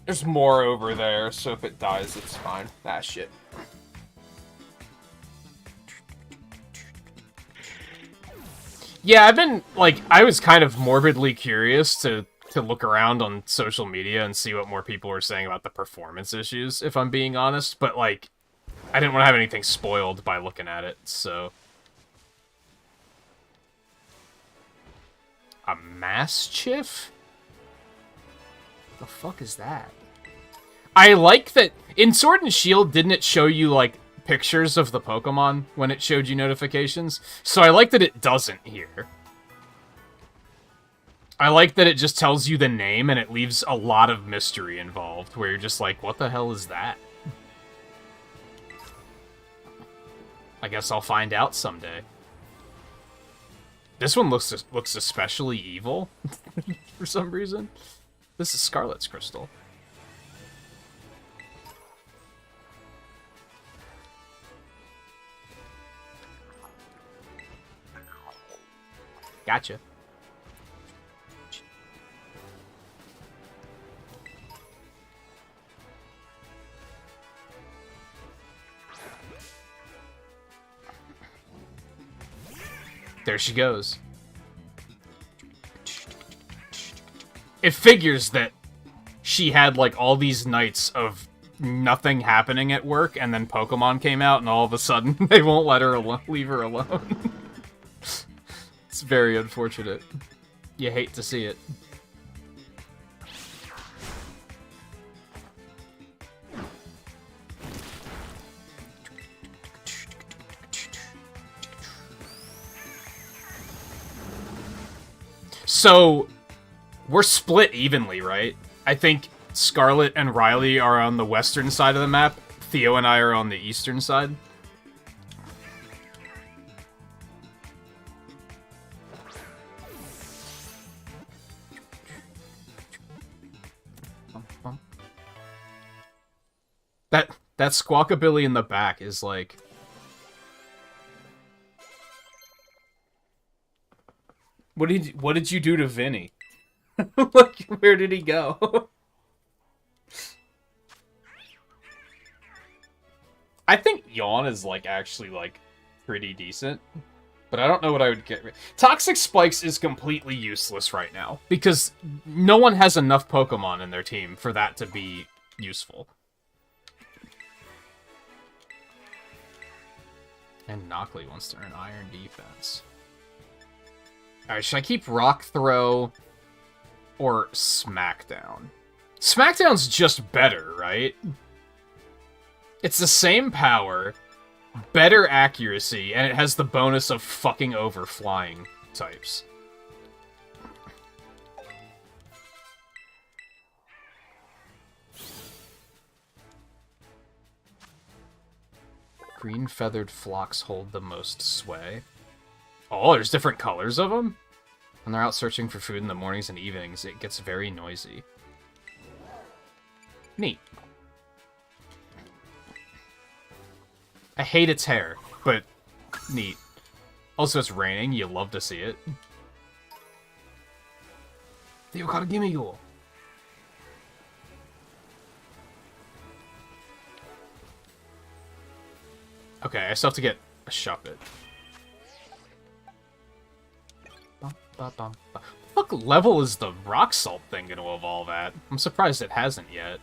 There's more over there, so if it dies, it's fine. Ah, shit. Yeah, I've been, like, I was kind of morbidly curious to look around on social media and see what more people were saying about the performance issues, if I'm being honest, but, like, I didn't want to have anything spoiled by looking at it, so... A Mastiff? The fuck is that? I like that in Sword and Shield, didn't it show you like pictures of the Pokemon when it showed you notifications? So I like that it doesn't here. I like that it just tells you the name and it leaves a lot of mystery involved where you're just like, what the hell is that? I guess I'll find out someday. This one looks especially evil for some reason. This is Scarlet's Crystal. Gotcha. There she goes. It figures that she had, like, all these nights of nothing happening at work, and then Pokemon came out, and all of a sudden, they won't let her leave her alone. It's very unfortunate. You hate to see it. So, we're split evenly, right? I think Scarlet and Riley are on the western side of the map. Theo and I are on the eastern side. That squawkabilly in the back is like... What did you do to Vinny? Like, where did he go? I think Yawn is, like, actually, like, pretty decent. But I don't know what I would get. Toxic Spikes is completely useless right now. Because no one has enough Pokemon in their team for that to be useful. And Knockley wants to earn Iron Defense. Alright, should I keep Rock Throw or Smackdown? Smackdown's just better, right? It's the same power, better accuracy, and it has the bonus of fucking over flying types. Green feathered flocks hold the most sway. Oh, there's different colors of them? When they're out searching for food in the mornings and evenings, it gets very noisy. Neat. I hate its hair, but neat. Also, it's raining. You love to see it. Theo caught a Gimmighoul. Okay, I still have to get a Shuppet. What level is the Rock Salt thing going to evolve at? I'm surprised it hasn't yet.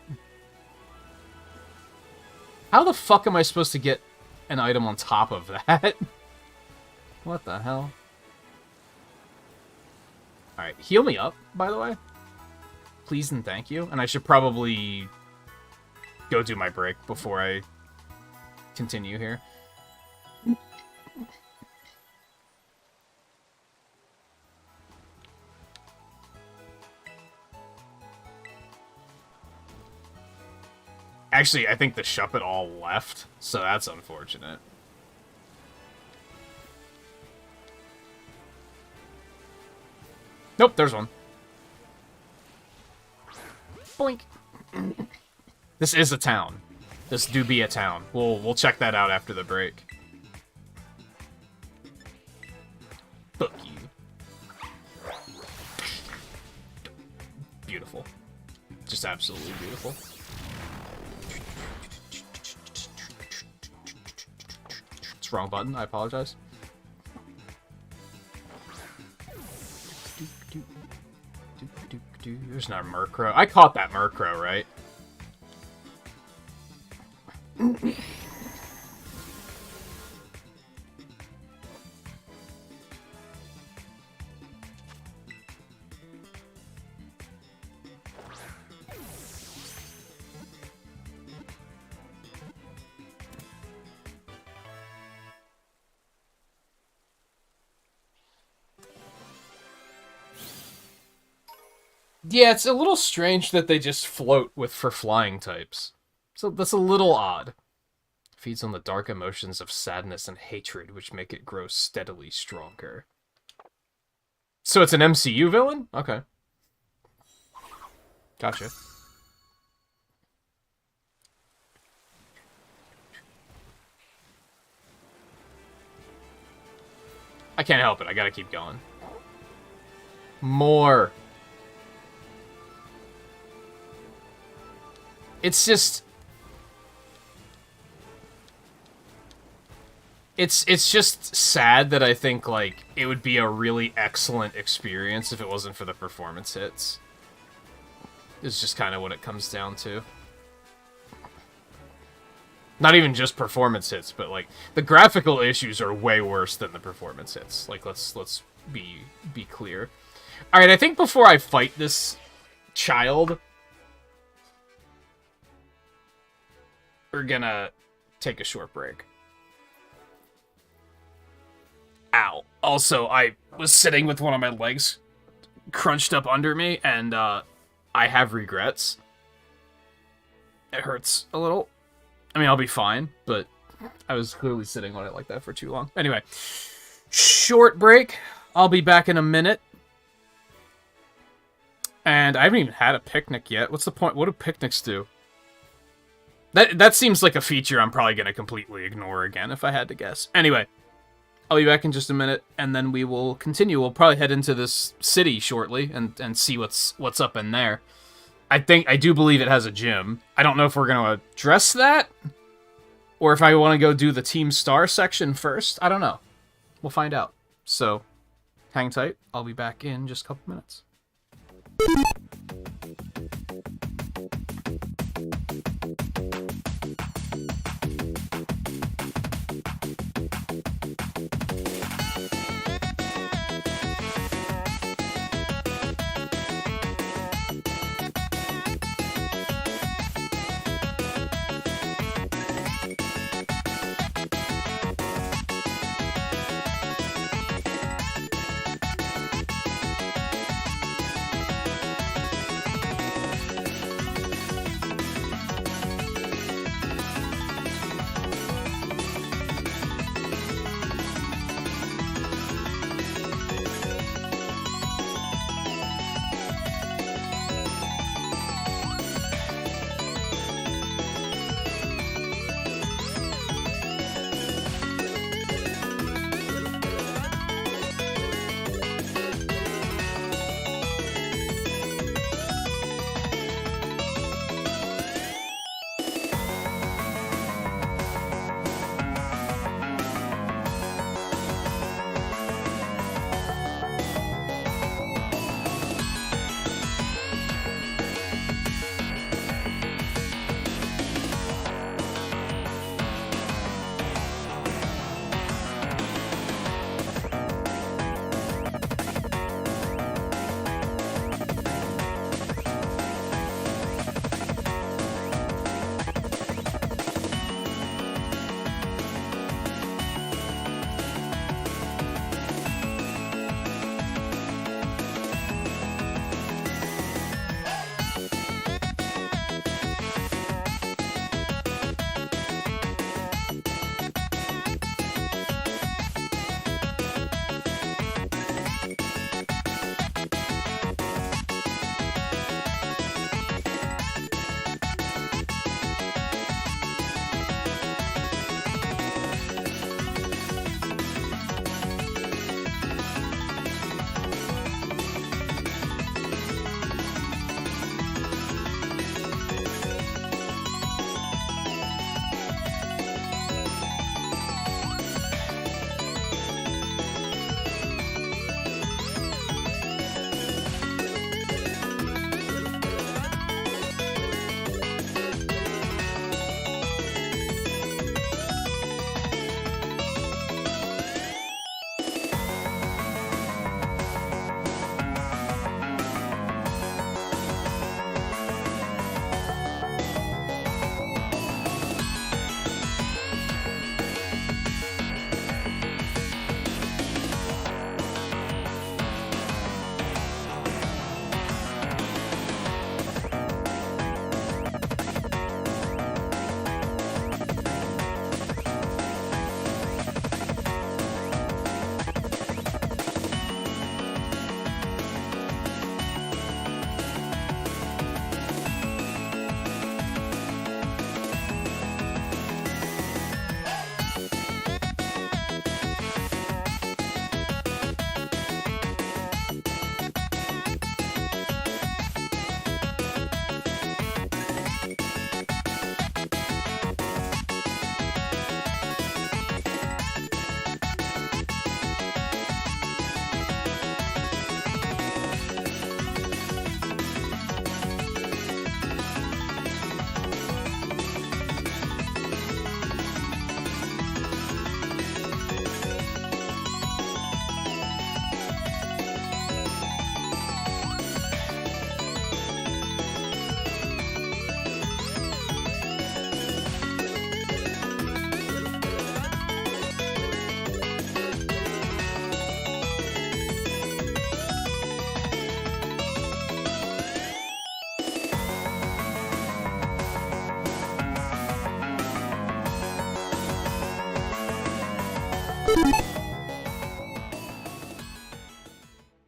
How the fuck am I supposed to get an item on top of that? What the hell? Alright, heal me up, by the way. Please and thank you. And I should probably go do my break before I continue here. Actually, I think the Shuppet all left, so that's unfortunate. Nope, there's one. Boink. This is a town. This do be a town. We'll check that out after the break. Fuck you. Beautiful. Just absolutely beautiful. It's wrong button. I apologize. There's not a Murkrow. I caught that Murkrow, right? Yeah, it's a little strange that they just float for flying types. So that's a little odd. Feeds on the dark emotions of sadness and hatred, which make it grow steadily stronger. So it's an MCU villain? Okay. Gotcha. I can't help it. I gotta keep going. More. It's just... It's just sad that I think, like, it would be a really excellent experience if it wasn't for the performance hits. It's just kind of what it comes down to. Not even just performance hits, but, like, the graphical issues are way worse than the performance hits. Like, let's be clear. Alright, I think before I fight this child... we're gonna take a short break. Ow. Also, I was sitting with one of my legs crunched up under me, and I have regrets. It hurts a little. I mean, I'll be fine, but I was clearly sitting on it like that for too long. Anyway, short break. I'll be back in a minute. And I haven't even had a picnic yet. What's the point? What do picnics do? That seems like a feature I'm probably going to completely ignore again, if I had to guess. Anyway, I'll be back in just a minute, and then we will continue. We'll probably head into this city shortly and see what's up in there. I do believe it has a gym. I don't know if we're going to address that, or if I want to go do the Team Star section first. I don't know. We'll find out. So, hang tight. I'll be back in just a couple minutes.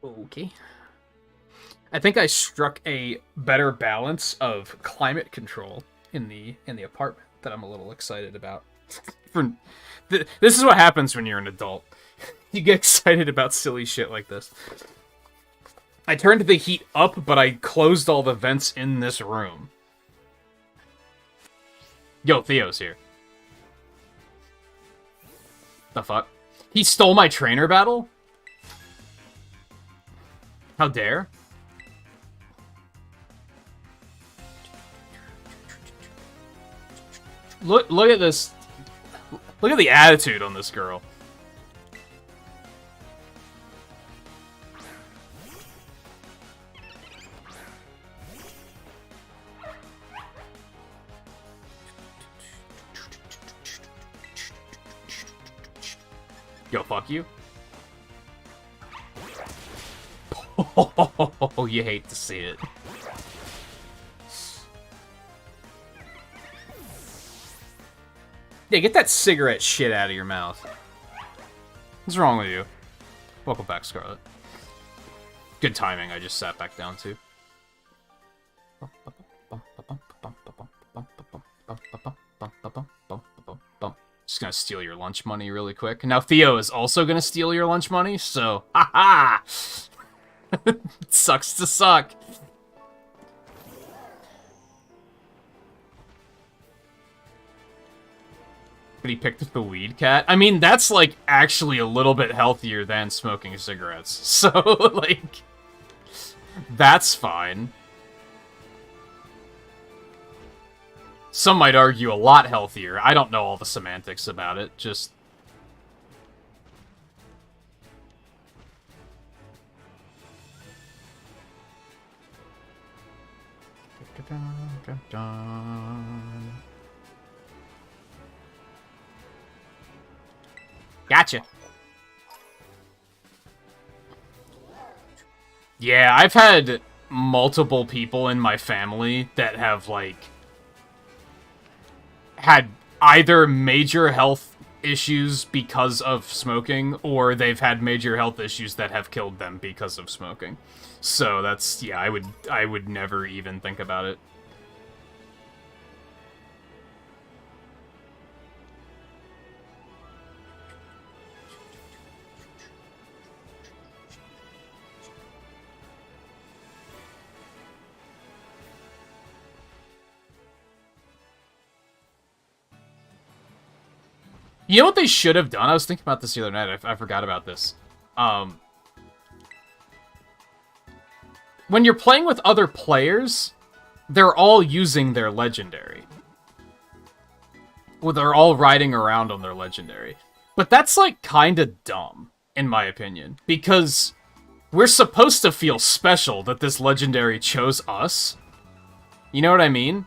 Okay. I think I struck a better balance of climate control in the apartment that I'm a little excited about. This is what happens when you're an adult. You get excited about silly shit like this. I turned the heat up, but I closed all the vents in this room. Yo, Theo's here. The fuck? He stole my trainer battle? How dare? Look at this. Look at the attitude on this girl. Yo, fuck you. Oh, you hate to see it. Yeah, get that cigarette shit out of your mouth. What's wrong with you? Welcome back, Scarlet. Good timing, I just sat back down too. Just gonna steal your lunch money really quick. Now Theo is also gonna steal your lunch money, so haha! Sucks to suck. But he picked up the weed cat. I mean, that's like actually a little bit healthier than smoking cigarettes. So like, that's fine. Some might argue a lot healthier. I don't know all the semantics about it, just... Gotcha. Yeah, I've had multiple people in my family that have, like, had either major health issues because of smoking, or they've had major health issues that have killed them because of smoking. So that's, yeah, I would never even think about it. You know what they should have done? I was thinking about this the other night. I forgot about this. When you're playing with other players, they're all using their legendary. Well, they're all riding around on their legendary. But that's, like, kind of dumb, in my opinion. Because we're supposed to feel special that this legendary chose us. You know what I mean?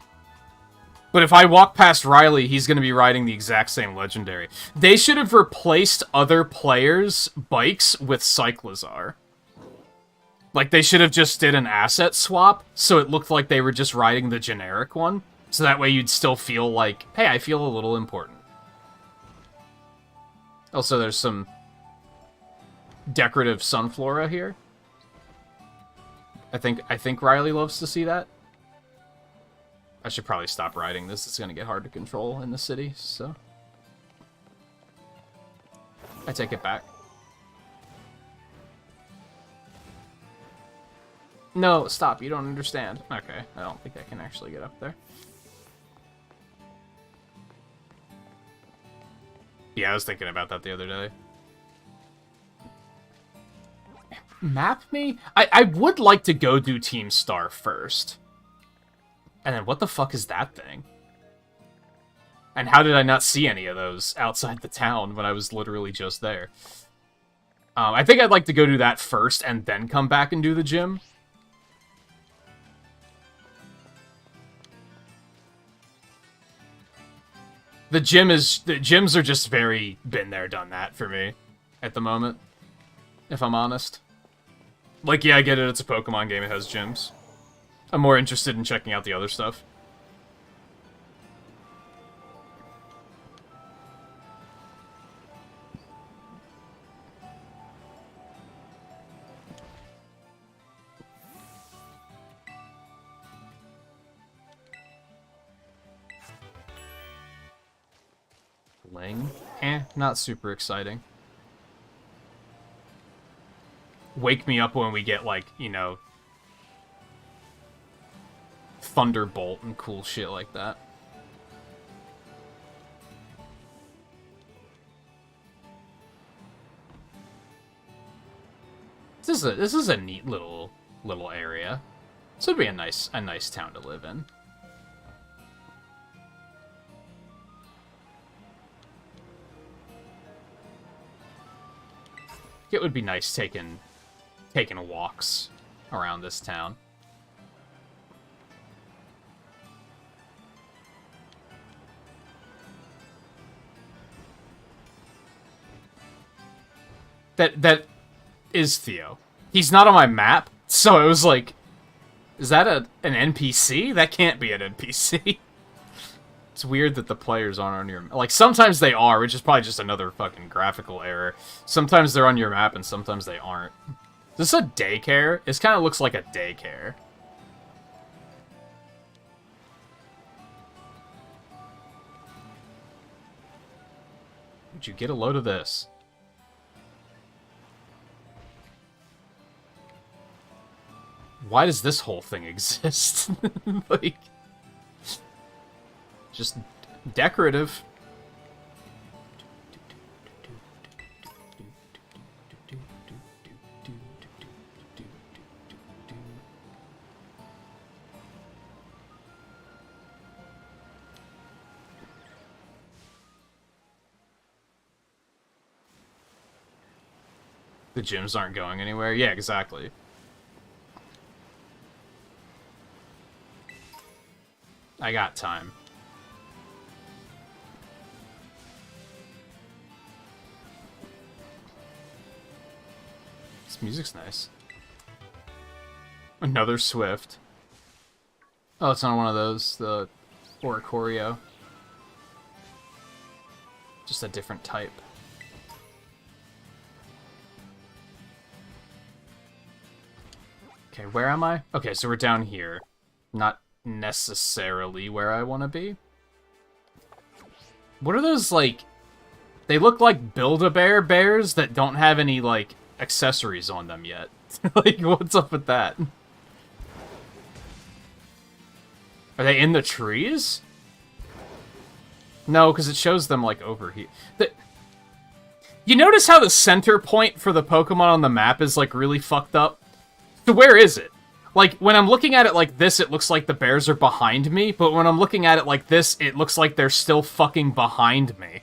But if I walk past Riley, he's going to be riding the exact same legendary. They should have replaced other players' bikes with Cyclizar. Like, they should have just did an asset swap, so it looked like they were just riding the generic one. So that way you'd still feel like, hey, I feel a little important. Also, there's some decorative sunflora here. I think Riley loves to see that. I should probably stop riding this. It's going to get hard to control in the city, so... I take it back. No, stop. You don't understand. Okay, I don't think I can actually get up there. Yeah, I was thinking about that the other day. Map me? I would like to go do Team Star first. And then what the fuck is that thing? And how did I not see any of those outside the town when I was literally just there? I think I'd like to go do that first and then come back and do the gym. The gyms are just very been there, done that for me at the moment, if I'm honest. Like, yeah, I get it, it's a Pokemon game, it has gyms. I'm more interested in checking out the other stuff. Ling? Not super exciting. Wake me up when we get, like, you know, Thunderbolt and cool shit like that. This is a neat little area. This would be a nice town to live in. It would be nice taking walks around this town. That is Theo. He's not on my map, so it was like, is that an NPC? That can't be an NPC. It's weird that the players aren't on your... Like, sometimes they are, which is probably just another fucking graphical error. Sometimes they're on your map, and sometimes they aren't. Is this a daycare? This kind of looks like a daycare. Would you get a load of this? Why does this whole thing exist? Like... Just decorative. The gyms aren't going anywhere? Yeah, exactly. I got time. This music's nice. Another Swift. Oh, it's not one of those, the Oricorio. Just a different type. Okay, where am I? Okay, so we're down here. Not necessarily where I want to be. What are those, like... They look like Build-A-Bear bears that don't have any, like, accessories on them yet. Like, what's up with that? Are they in the trees? No, because it shows them, like, over here. You notice how the center point for the Pokemon on the map is, like, really fucked up? So where is it? Like, when I'm looking at it like this, it looks like the bears are behind me, but when I'm looking at it like this, it looks like they're still fucking behind me.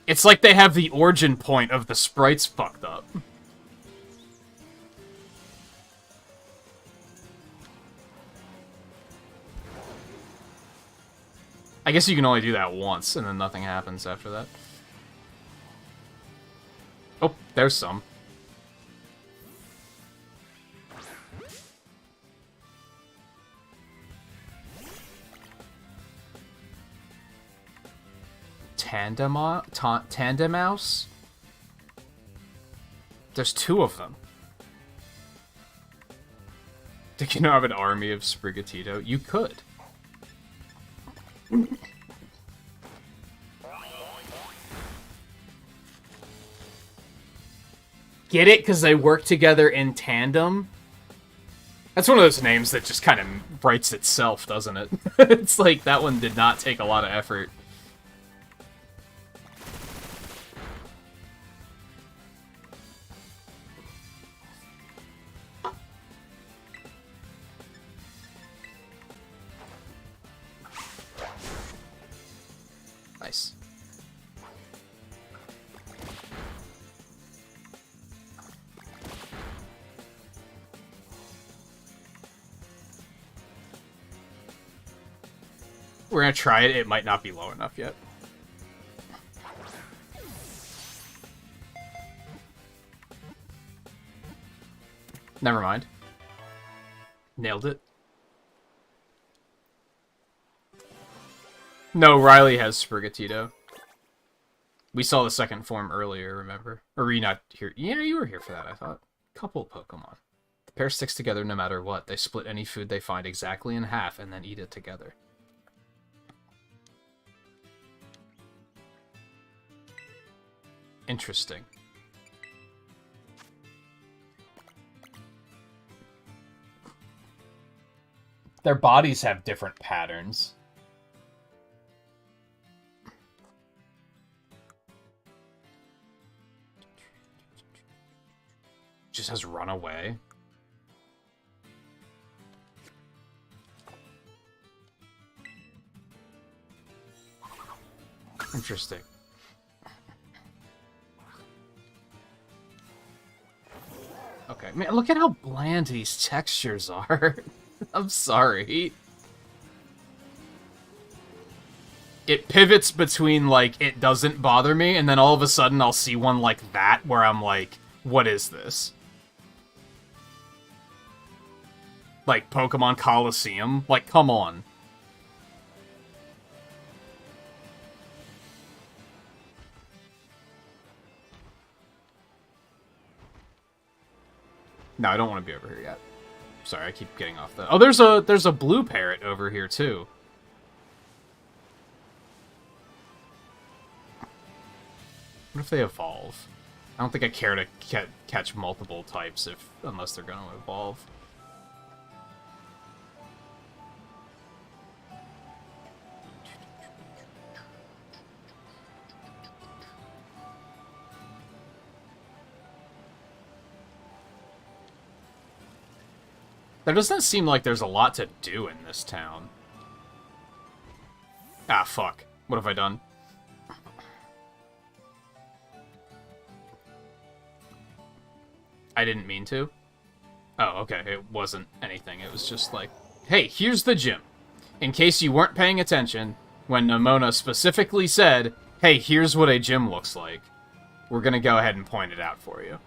It's like they have the origin point of the sprites fucked up. I guess you can only do that once, and then nothing happens after that. Oh, there's some. Tandemouse? There's two of them. Did you know I have an army of Sprigatito? You could. Get it? Because they work together in tandem? That's one of those names that just kind of writes itself, doesn't it? It's like, that one did not take a lot of effort. Nice. We're gonna try it. It might not be low enough yet. Never mind. Nailed it. No, Riley has Sprigatito. We saw the second form earlier, remember? Or were you not here? Yeah, you were here for that, I thought. Couple Pokemon. The pair sticks together no matter what. They split any food they find exactly in half and then eat it together. Interesting. Their bodies have different patterns. Just has run away. Interesting. Okay, man, look at how bland these textures are. I'm sorry. It pivots between, like, it doesn't bother me, and then all of a sudden I'll see one like that, where I'm like, what is this? Like, Pokemon Coliseum? Like, come on. No, I don't want to be over here yet. Sorry, I keep getting off the... Oh, there's a blue parrot over here, too. What if they evolve? I don't think I care to catch multiple types unless they're going to evolve. There doesn't seem like there's a lot to do in this town. Ah, fuck. What have I done? I didn't mean to. Oh, okay. It wasn't anything. It was just like, hey, here's the gym. In case you weren't paying attention, when Nimona specifically said, hey, here's what a gym looks like, we're gonna go ahead and point it out for you.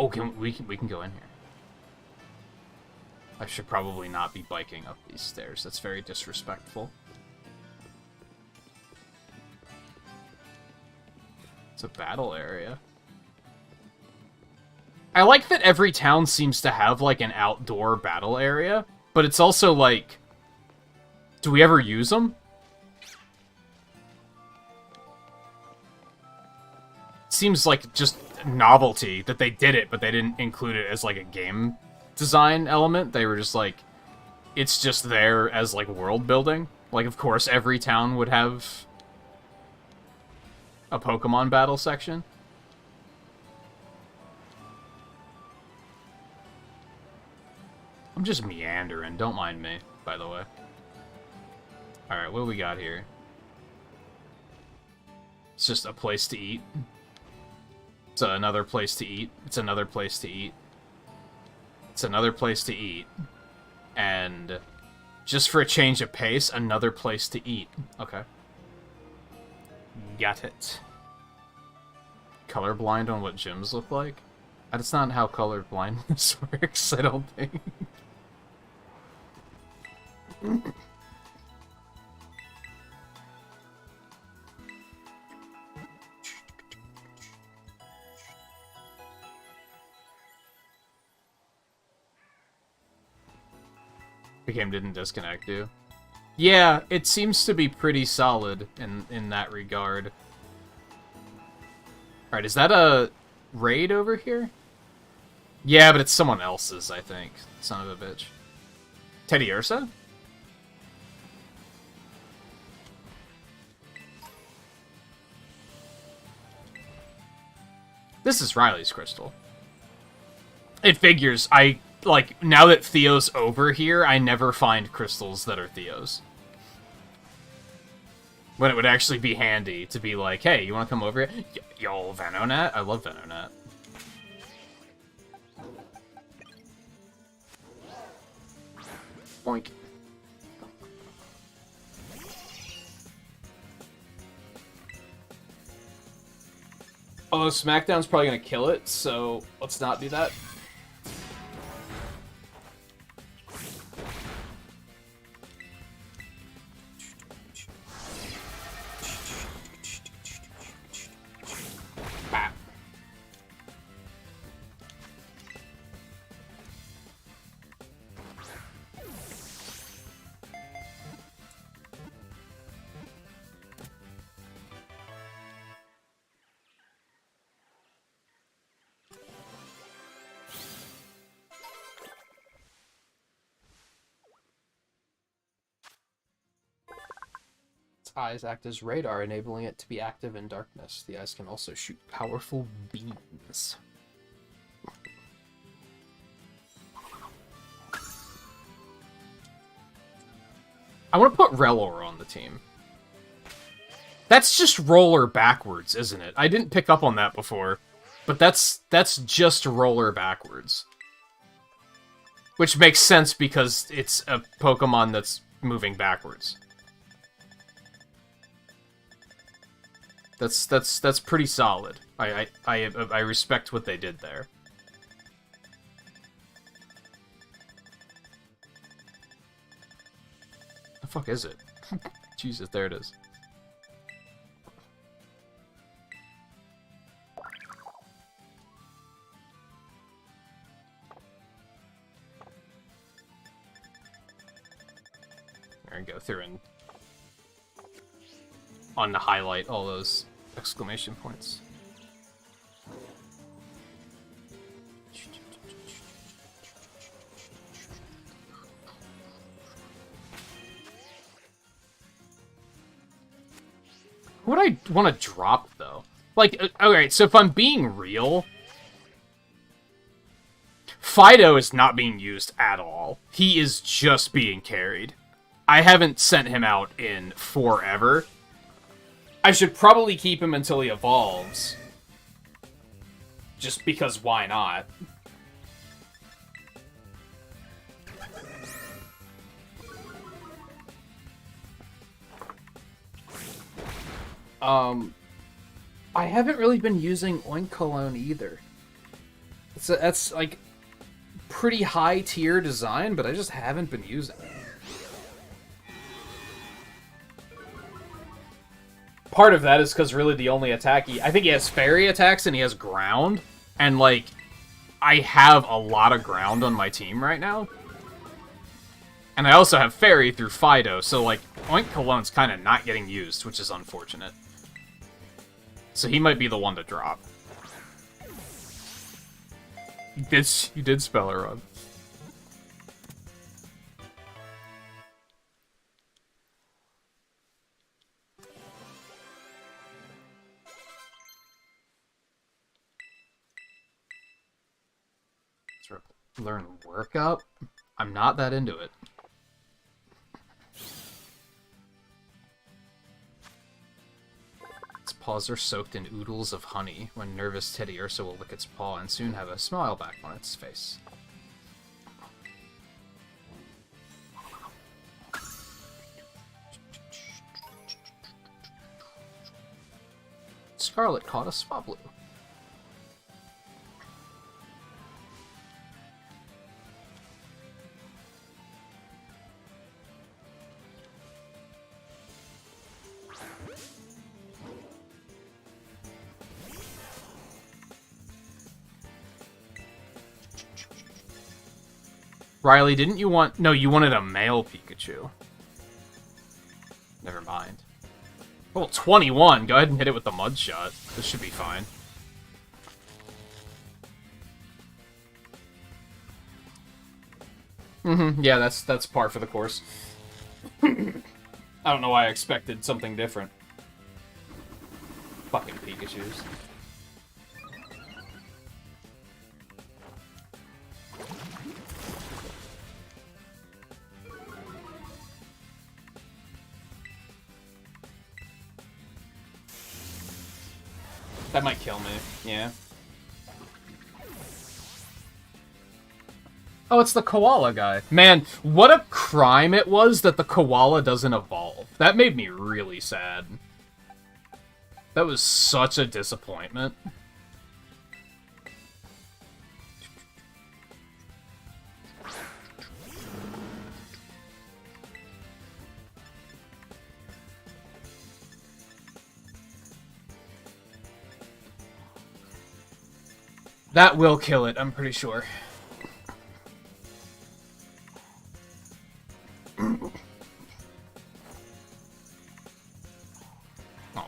Oh, we can go in here. I should probably not be biking up these stairs. That's very disrespectful. It's a battle area. I like that every town seems to have, like, an outdoor battle area, but it's also, like... Do we ever use them? Seems like just novelty that they did it, but they didn't include it as, like, a game design element. They were just like, it's just there as, like, world building. Like, of course, every town would have a Pokemon battle section. I'm just meandering, don't mind me, by the way. Alright, what do we got here? It's just a place to eat. It's another place to eat. It's another place to eat. It's another place to eat. And just for a change of pace, another place to eat. Okay. Got it. Colorblind on what gyms look like? That's not how colorblindness works, I don't think. The game didn't disconnect you. Yeah, it seems to be pretty solid in that regard. Alright, is that a raid over here? Yeah, but it's someone else's, I think. Son of a bitch. Teddy Ursa? This is Riley's crystal. It figures. Like, now that Theo's over here, I never find crystals that are Theo's. When it would actually be handy to be like, hey, you want to come over here? Yo, Venonat? I love Venonat. Boink. Although SmackDown's probably going to kill it, so let's not do that. eyes act as radar, enabling it to be active in darkness. The eyes can also shoot powerful beams. I want to put Relor on the team. That's just roller backwards, isn't it? I didn't pick up on that before, but that's just roller backwards. Which makes sense because it's a Pokemon that's moving backwards. That's pretty solid. I respect what they did there. The fuck is it? Jesus, there it is. There we go through and on to highlight all those exclamation points. What would I want to drop, though? Like, alright, so if I'm being real, Fido is not being used at all. He is just being carried. I haven't sent him out in forever. I should probably keep him until he evolves. Just because why not? I haven't really been using Oink Cologne either. That's like pretty high tier design, but I just haven't been using it. Part of that is because really the only attack I think he has fairy attacks and he has ground, and like I have a lot of ground on my team right now. And I also have fairy through Fido, so like Oink Cologne's kind of not getting used, which is unfortunate. So he might be the one to drop. You did spell it wrong. Let's learn Work Up. I'm not that into it. Its paws are soaked in oodles of honey. When nervous, Teddy Ursa will lick its paw and soon have a smile back on its face. Scarlet caught a Swablu. Riley, didn't you want... No, you wanted a male Pikachu. Never mind. Well, 21. Go ahead and hit it with the Mud Shot. This should be fine. Yeah, that's par for the course. I don't know why I expected something different. Fucking Pikachus. That might kill me, yeah. Oh, it's the koala guy. Man, what a crime it was that the koala doesn't evolve. That made me really sad. That was such a disappointment. That will kill it, I'm pretty sure. Oh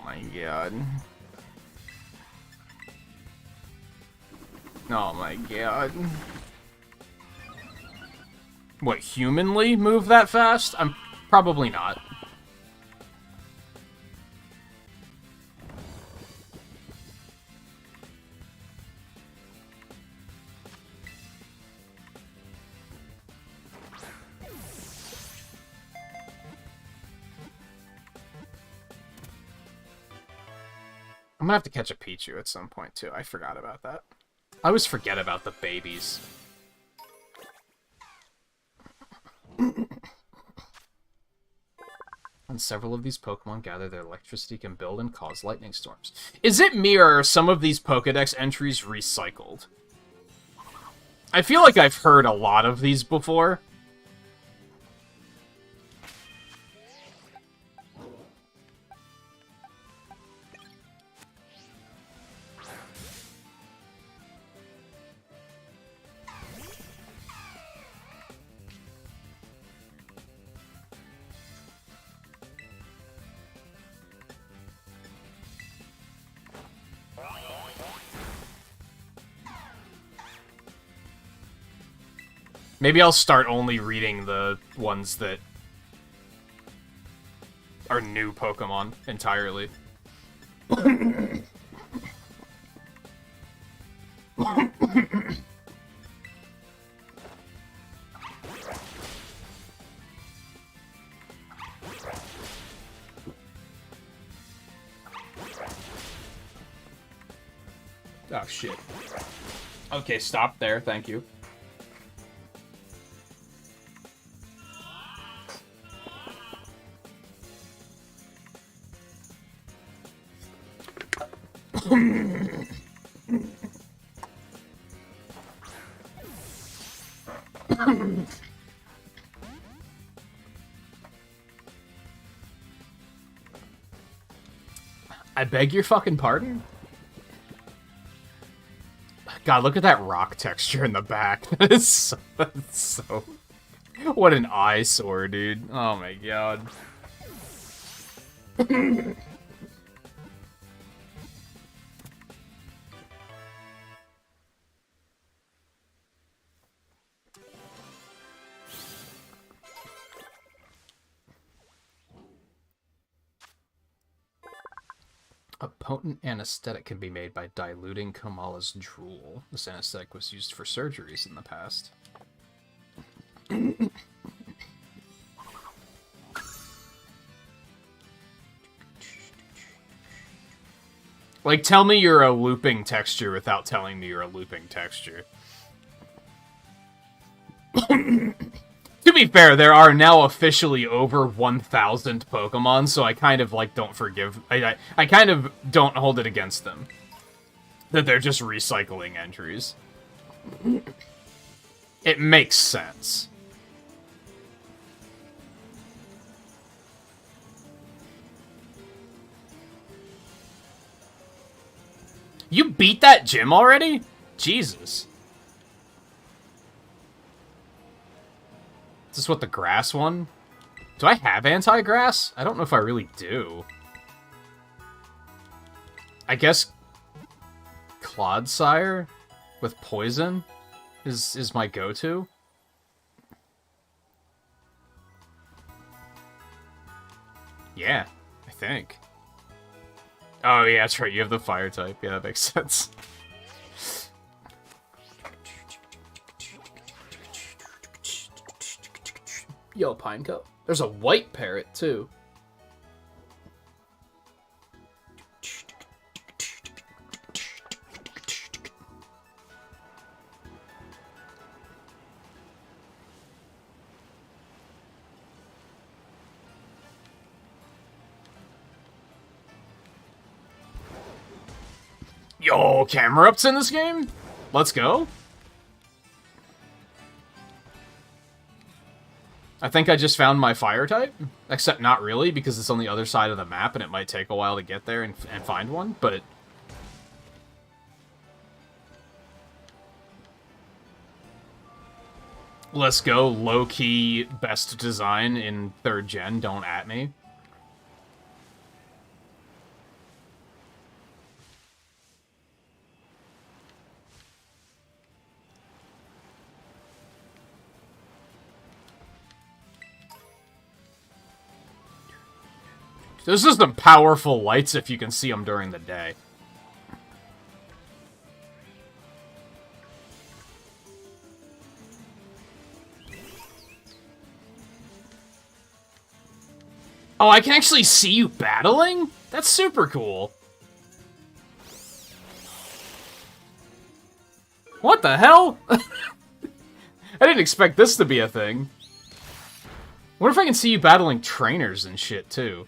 my god. Oh my god. What, humanly move that fast? I'm probably not. I'm gonna have to catch a Pichu at some point, too. I forgot about that. I always forget about the babies. When several of these Pokemon gather, their electricity can build and cause lightning storms. Is it me, or are some of these Pokedex entries recycled? I feel like I've heard a lot of these before. Maybe I'll start only reading the ones that are new Pokemon entirely. Oh, shit. Okay, stop there, thank you. I beg your fucking pardon? God, look at that rock texture in the back. That's so... What an eyesore, dude. Oh my god. A potent anesthetic can be made by diluting Kamala's drool. This anesthetic was used for surgeries in the past. Like, tell me you're a looping texture without telling me you're a looping texture. To be fair, there are now officially over 1,000 Pokemon, so I kind of, like, don't forgive... I kind of don't hold it against them. That they're just recycling entries. It makes sense. You beat that gym already? Jesus. Is this what, the grass one? Do I have anti-grass? I don't know if I really do. I guess Clodsire with poison is my go-to. Yeah, I think. Oh yeah, that's right, you have the fire type. Yeah, that makes sense. Yo, Pineco. There's a white parrot, too. Yo, Camerupt's in this game? Let's go. I think I just found my fire type. Except not really, because it's on the other side of the map, and it might take a while to get there and find one, but... Let's go, low-key best design in 3rd gen, don't at me. This is some powerful lights if you can see them during the day. Oh, I can actually see you battling? That's super cool. What the hell? I didn't expect this to be a thing. What if I can see you battling trainers and shit, too?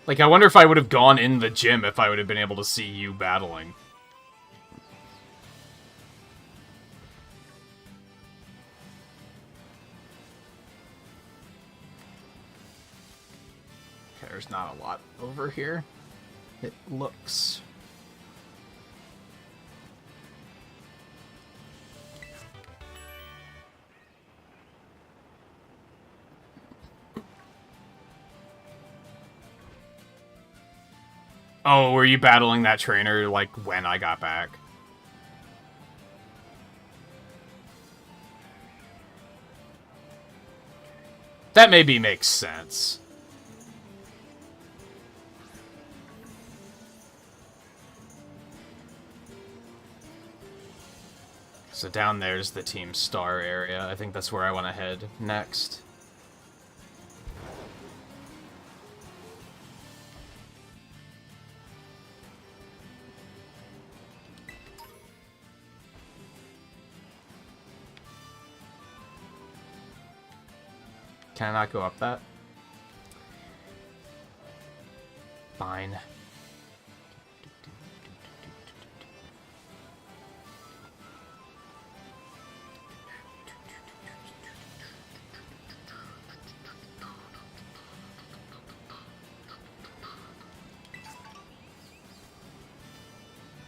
Like, I wonder if I would have gone in the gym if I would have been able to see you battling. Okay, there's not a lot over here. It looks... Oh, were you battling that trainer, like, when I got back? That maybe makes sense. So down there's the Team Star area. I think that's where I want to head next. Can I not go up that? Fine. Are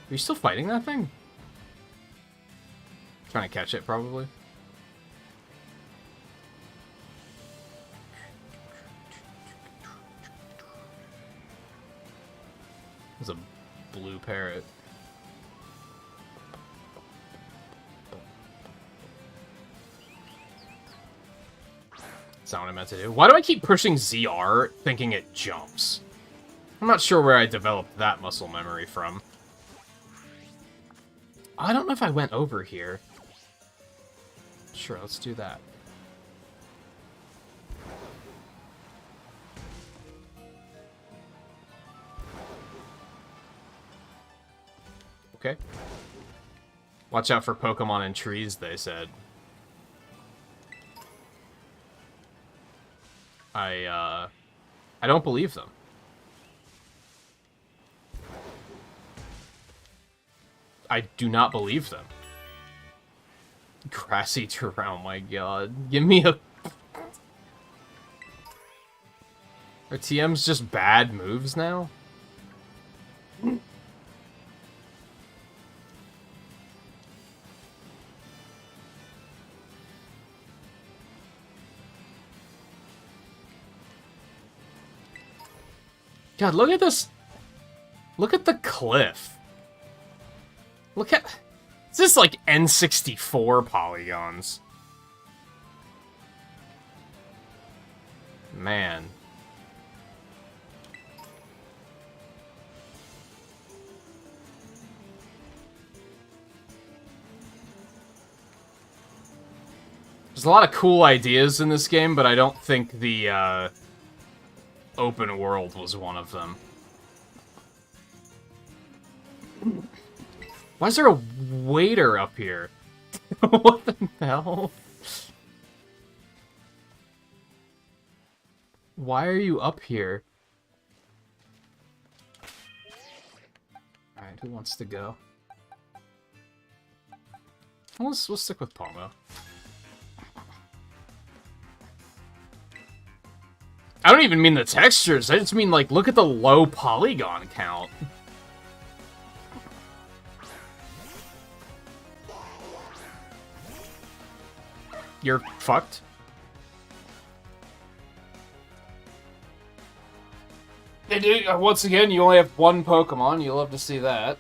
you still fighting that thing? Trying to catch it, probably. There's a blue parrot. That's not what I meant to do. Why do I keep pushing ZR thinking it jumps? I'm not sure where I developed that muscle memory from. I don't know if I went over here. Sure, let's do that. Okay. Watch out for Pokemon in trees, they said. I don't believe them. I do not believe them. Grassy terrain, oh my god. Give me a... Are TMs just bad moves now? God, look at this. Look at the cliff. Look at... Is this like N64 polygons? Man. There's a lot of cool ideas in this game, but I don't think the, open world was one of them. Why is there a waiter up here? What the hell? Why are you up here? Alright, who wants to go? We'll stick with Pomo. I don't even mean the textures, I just mean, like, look at the low polygon count. You're fucked. They do, once again, you only have one Pokemon, you'll love to see that.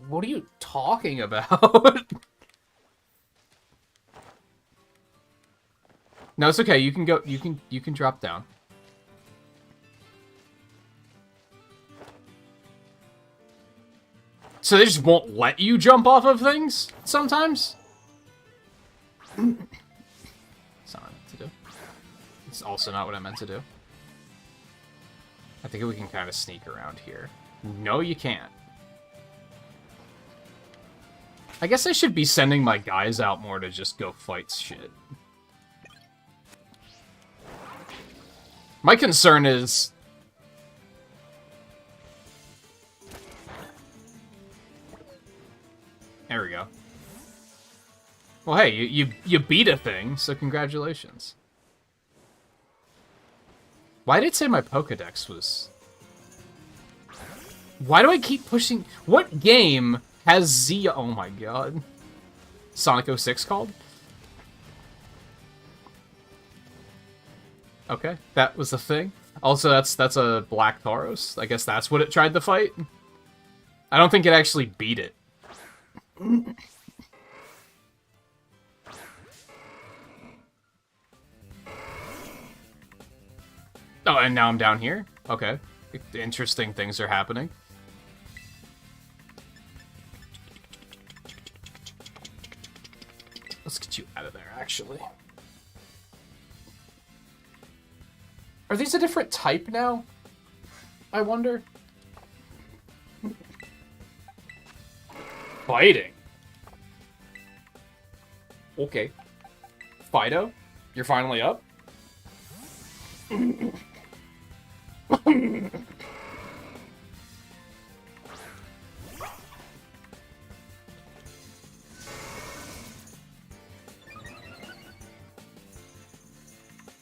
What are you talking about? No, it's okay. You can go. You can drop down. So they just won't let you jump off of things sometimes? It's not what I meant to do. It's also not what I meant to do. I think we can kind of sneak around here. No, you can't. I guess I should be sending my guys out more to just go fight shit. My concern is... There we go. Well, hey, you beat a thing, so congratulations. Why did it say my Pokedex was... Why do I keep pushing... What game has Z... Oh my god. Sonic 06 called? Okay, that was the thing. Also, that's a Black Tauros. I guess that's what it tried to fight. I don't think it actually beat it. Oh, and now I'm down here? Okay. Interesting things are happening. Let's get you out of there, actually. Are these a different type now? I wonder. Fighting. Okay. Fido, you're finally up?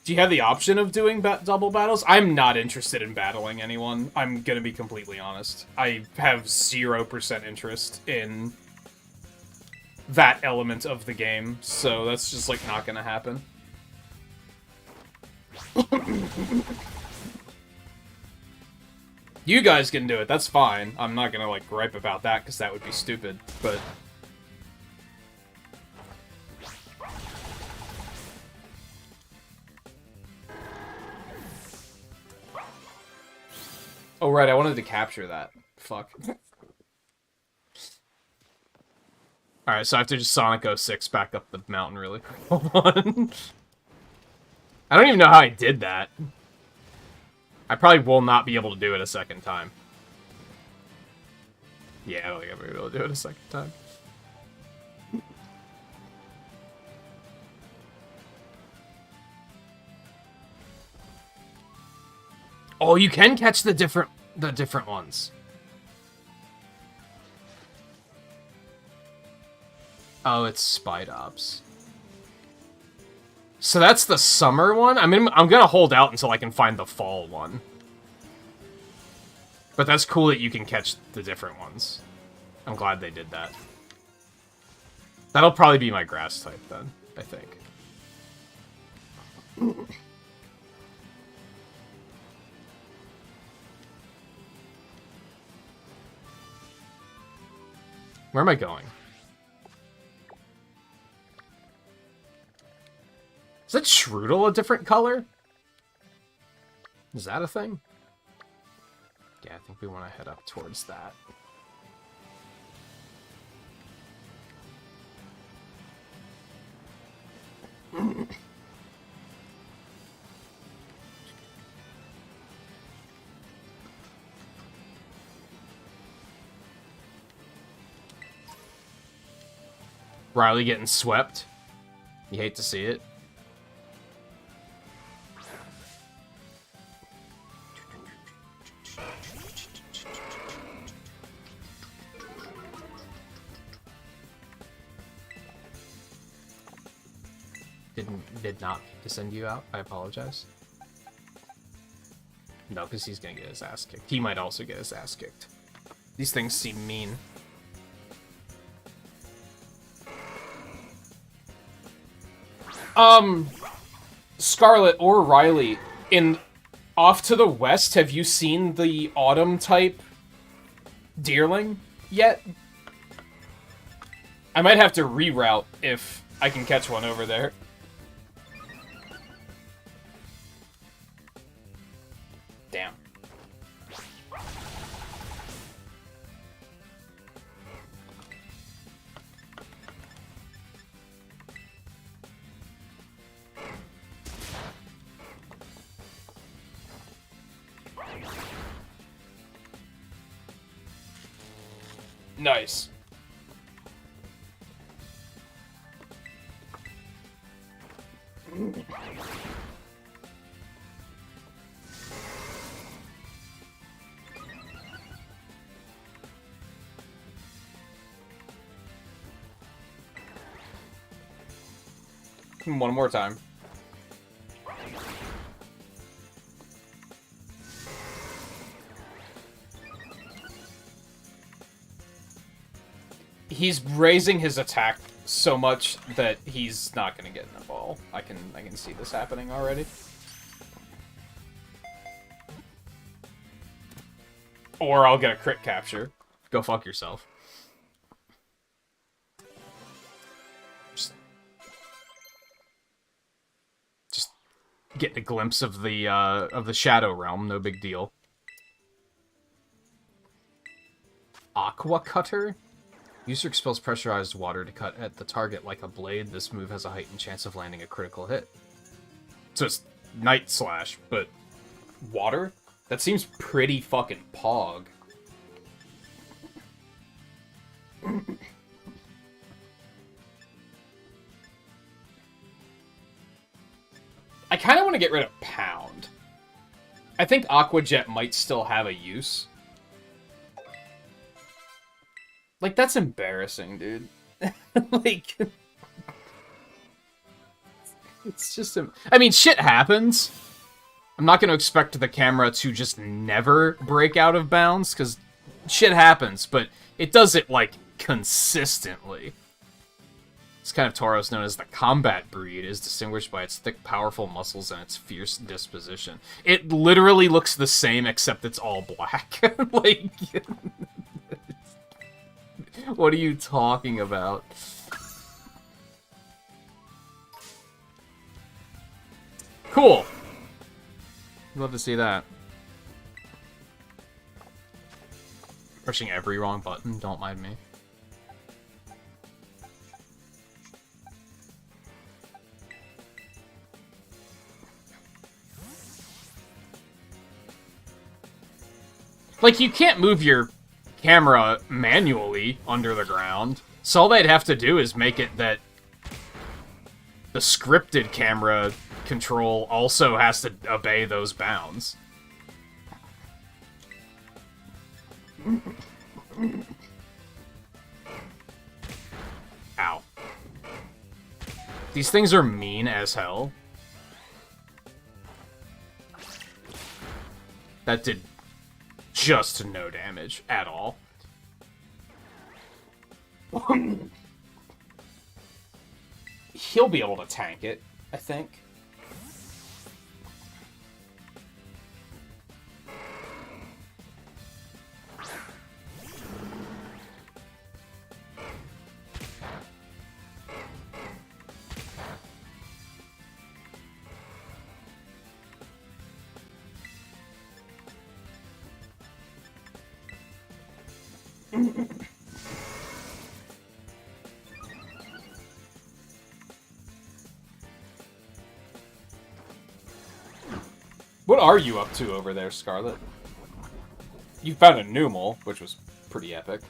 Do you have the option of doing double battles? I'm not interested in battling anyone. I'm gonna be completely honest. I have 0% interest in that element of the game, so that's just, like, not gonna happen. You guys can do it, that's fine. I'm not gonna, like, gripe about that, because that would be stupid, but... Oh, right, I wanted to capture that. Fuck. Alright, so I have to just Sonic 06 back up the mountain really quick. Hold on. I don't even know how I did that. I probably will not be able to do it a second time. Yeah, I don't think I'm gonna be able to do it a second time. Oh, you can catch the different ones. Oh, it's Spidops. So that's the summer one? I mean, I'm gonna hold out until I can find the fall one. But that's cool that you can catch the different ones. I'm glad they did that. That'll probably be my grass type then, I think. Where am I going? Is that Shroodle a different color? Is that a thing? Yeah, I think we want to head up towards that. Riley getting swept. You hate to see it. Did not to send you out. I apologize. No, because he's gonna get his ass kicked. He might also get his ass kicked. These things seem mean. Scarlet or Riley, Off to the west, have you seen the autumn type deerling yet? I might have to reroute if I can catch one over there. Damn. Nice. One more time. He's raising his attack so much that he's not gonna get in the ball. I can see this happening already. Or I'll get a crit capture. Go fuck yourself. Just getting a glimpse of the Shadow Realm, no big deal. Aqua Cutter? User expels pressurized water to cut at the target like a blade. This move has a heightened chance of landing a critical hit. So it's Night Slash, but water? That seems pretty fucking pog. I kind of want to get rid of Pound. I think Aqua Jet might still have a use. Like, that's embarrassing, dude. Like, it's just... I mean, shit happens. I'm not going to expect the camera to just never break out of bounds, because shit happens, but it does it, like, consistently. This kind of Tauros, known as the combat breed, is distinguished by its thick, powerful muscles and its fierce disposition. It literally looks the same, except it's all black. Like... What are you talking about? Cool. Love to see that. Pushing every wrong button, don't mind me. Like, you can't move your camera manually under the ground. So all they'd have to do is make it that the scripted camera control also has to obey those bounds. Ow. These things are mean as hell. That did just no damage at all. He'll be able to tank it, I think. What are you up to over there, Scarlet? You found a Numel, which was pretty epic.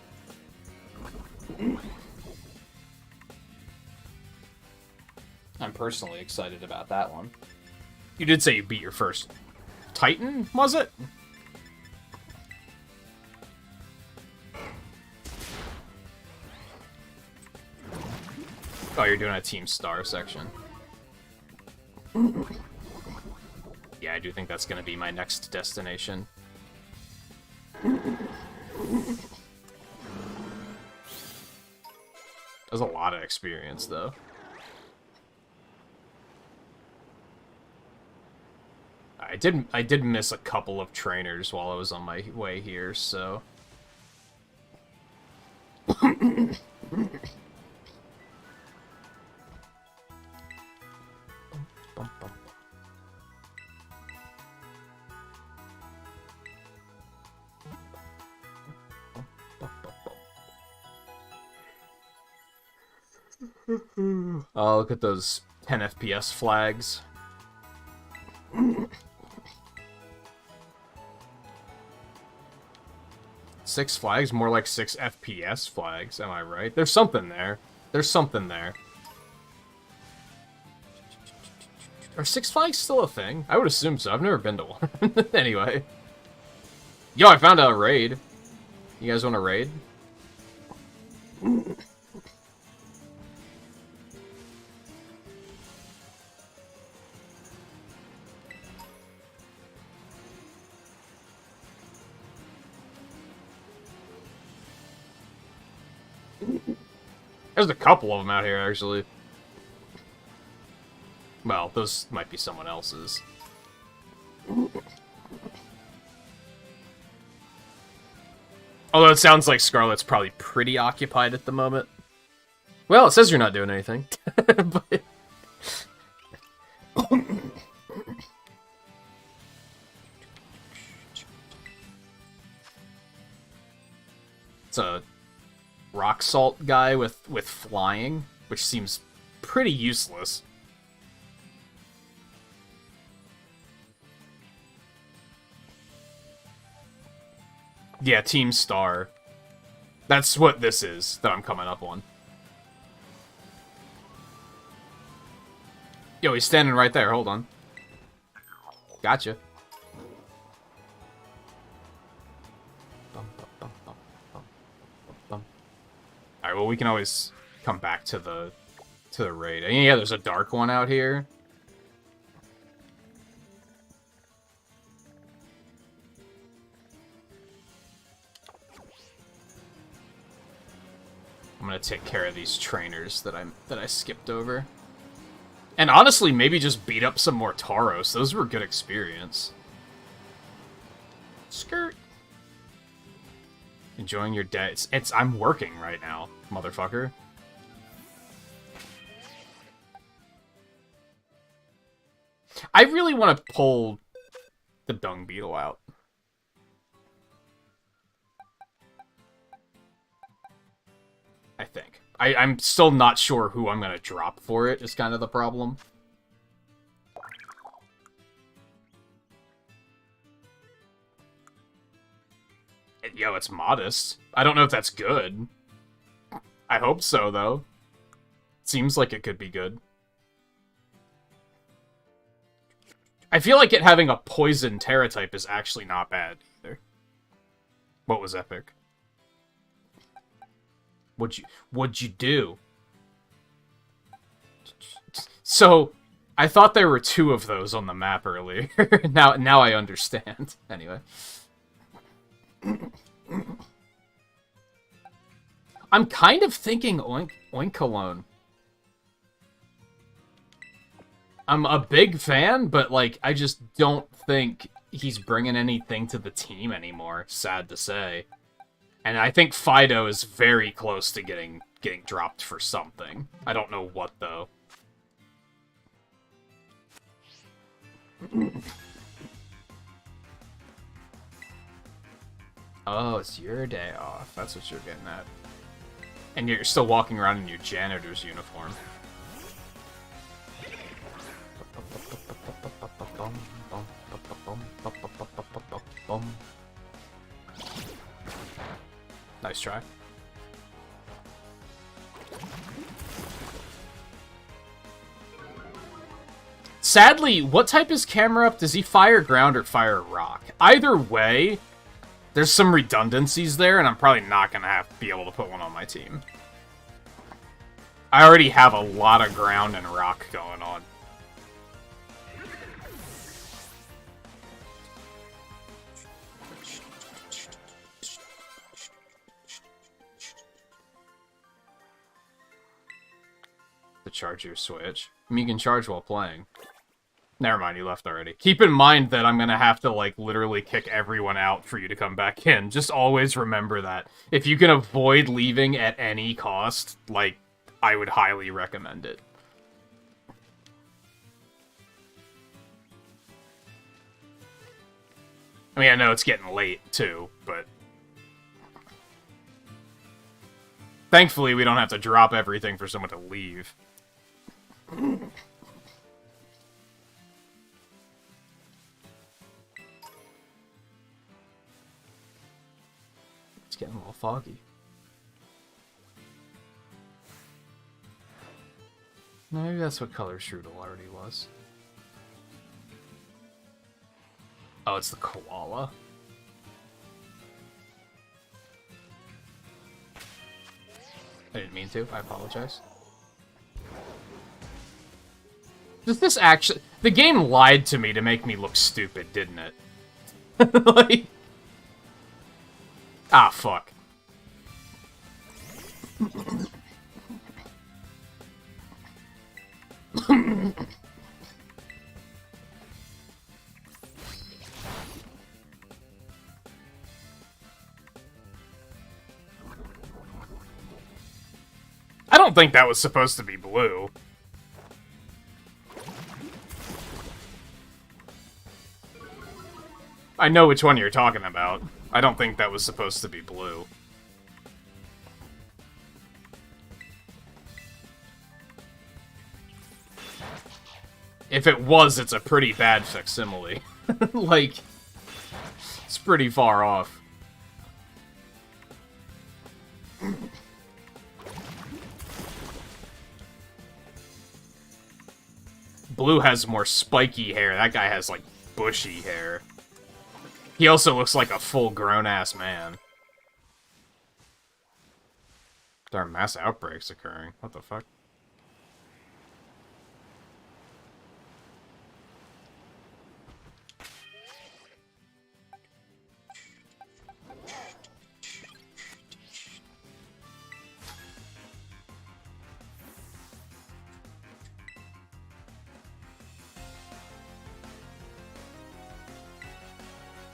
I'm personally excited about that one. You did say you beat your first Titan, was it? Oh, you're doing a Team Star section. Yeah, I do think that's going to be my next destination. There's a lot of experience, though. I did miss a couple of trainers while I was on my way here, so... Oh, look at those 10 FPS flags. 6 flags? More like 6 FPS flags, am I right? There's something there. There's something there. Are 6 flags still a thing? I would assume so. I've never been to one. Anyway. Yo, I found a raid. You guys want a raid? There's a couple of them out here, actually. Well, those might be someone else's. Although it sounds like Scarlet's probably pretty occupied at the moment. Well, it says you're not doing anything. But... It's a rock salt guy with flying, which seems pretty useless. Yeah, Team Star. That's what this is that I'm coming up on. Yo, he's standing right there. Hold on. Gotcha. Alright, well, we can always come back to the raid. And yeah, there's a dark one out here. I'm gonna take care of these trainers that I skipped over. And honestly, maybe just beat up some more Tauros. Those were good experience. Skirt. Enjoying your day. I'm working right now, motherfucker. I really want to pull the dung beetle out. I think. I'm still not sure who I'm going to drop for it, is kind of the problem. Yo, it's modest. I don't know if that's good. I hope so, though. Seems like it could be good. I feel like it having a poison Terra type is actually not bad, either. What was epic? What'd you do? So, I thought there were 2 of those on the map earlier. now I understand. Anyway. I'm kind of thinking Oinkalone. I'm a big fan, but, like, I just don't think he's bringing anything to the team anymore, sad to say. And I think Fido is very close to getting dropped for something. I don't know what, though. Oh, it's your day off. That's what you're getting at. And you're still walking around in your janitor's uniform. Nice try. Sadly, what type is camera up? Does he fire ground or fire rock? Either way, there's some redundancies there, and I'm probably not going to be able to put one on my team. I already have a lot of ground and rock going on. The charge your Switch. I mean, you can charge while playing. Never mind, you left already. Keep in mind that I'm gonna have to, like, literally kick everyone out for you to come back in. Just always remember that. If you can avoid leaving at any cost, like, I would highly recommend it. I mean, I know it's getting late, too, but... Thankfully, we don't have to drop everything for someone to leave. It's getting a little foggy. Maybe that's what color Strudel already was. Oh, it's the koala. I didn't mean to. I apologize. Does this actually... The game lied to me to make me look stupid, didn't it? Like... Ah, fuck. I don't think that was supposed to be blue. I know which one you're talking about. I don't think that was supposed to be blue. If it was, it's a pretty bad facsimile. Like, it's pretty far off. Blue has more spiky hair. That guy has, like, bushy hair. He also looks like a full grown-ass man. There are mass outbreaks occurring. What the fuck?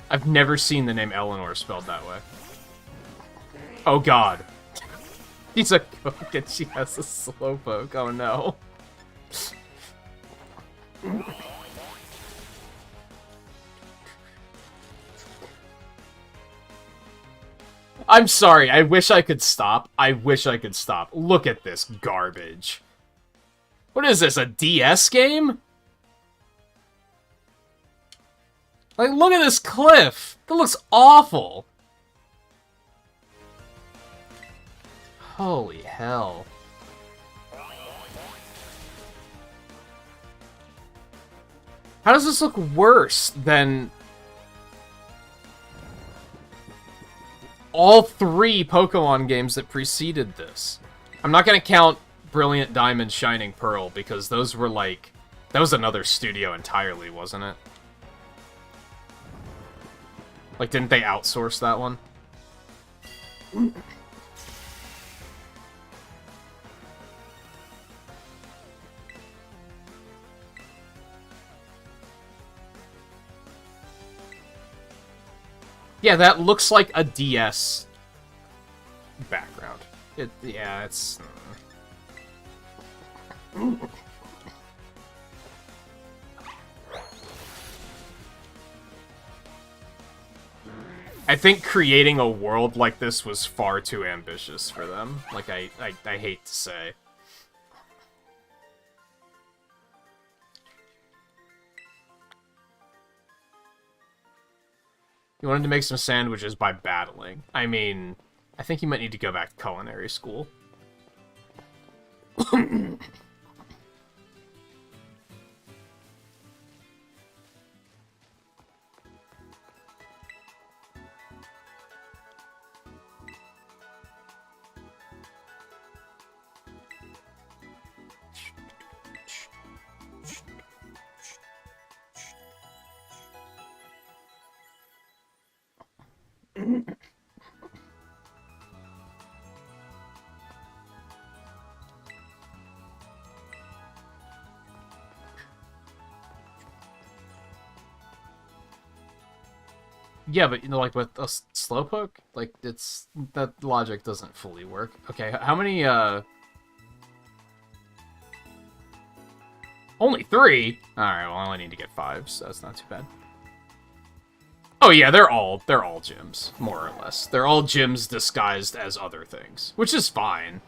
I've never seen the name Eleanor spelled that way. Oh god. He's a cook and she has a slowpoke. Oh no. I'm sorry, I wish I could stop. I wish I could stop. Look at this garbage. What is this, a DS game? Like, look at this cliff! That looks awful! Holy hell. How does this look worse than... all 3 Pokemon games that preceded this? I'm not gonna count Brilliant Diamond, Shining Pearl, because those were like... That was another studio entirely, wasn't it? Like, didn't they outsource that one? Yeah, that looks like a DS background. Yeah, it's... I think creating a world like this was far too ambitious for them. Like, I hate to say. You wanted to make some sandwiches by battling. I mean, I think you might need to go back to culinary school. Yeah, but, you know, like, with a Slowpoke, like, it's... That logic doesn't fully work. Okay, how many, Only 3? Alright, well, I only need to get 5, so that's not too bad. Oh yeah, they're all gyms, more or less. They're all gyms disguised as other things, which is fine.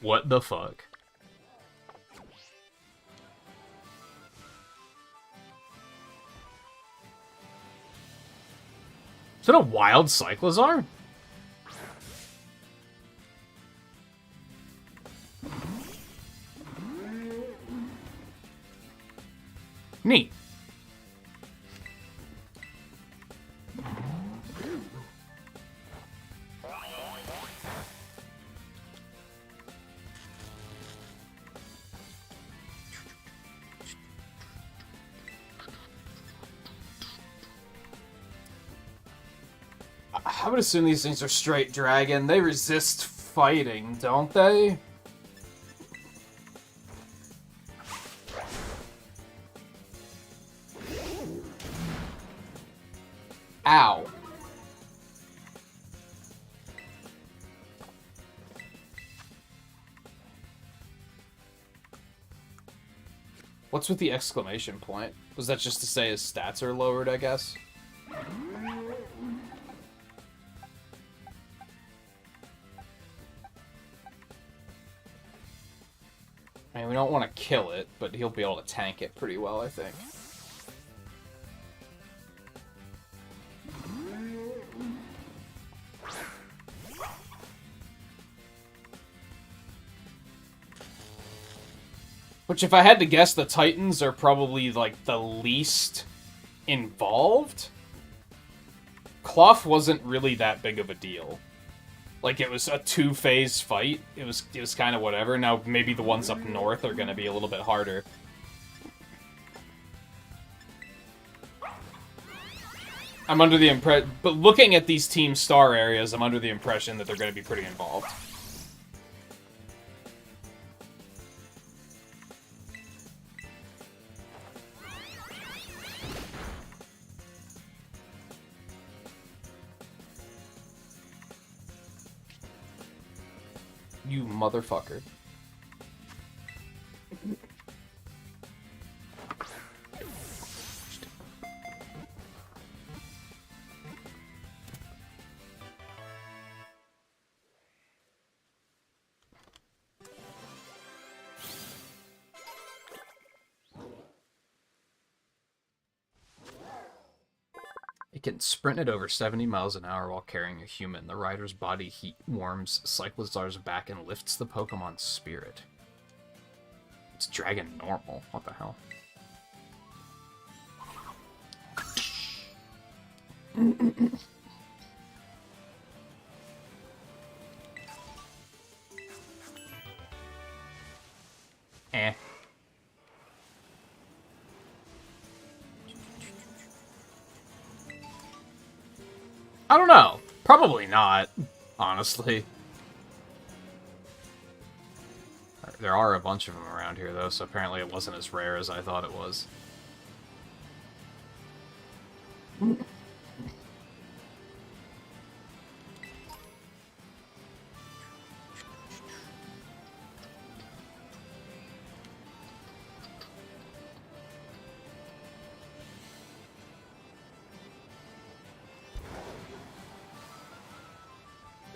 What the fuck? Is that a wild Cyclizar? Neat. I would assume these things are straight dragon. They resist fighting, don't they? Ow. What's with the exclamation point? Was that just to say his stats are lowered, I guess? I mean, we don't want to kill it, but he'll be able to tank it pretty well, I think. Which, if I had to guess, the Titans are probably, like, the least involved. Cloth wasn't really that big of a deal. Like, it was a 2-phase fight. It was kind of whatever. Now, maybe the ones up north are going to be a little bit harder. I'm under the impression... But looking at these Team Star areas, I'm under the impression that they're going to be pretty involved. You motherfucker. It can sprint at over 70 miles an hour while carrying a human. The rider's body heat warms Cyclizar's back and lifts the Pokemon's spirit. It's Dragon Normal. What the hell? Eh. I don't know. Probably not, honestly. There are a bunch of them around here, though, so apparently it wasn't as rare as I thought it was.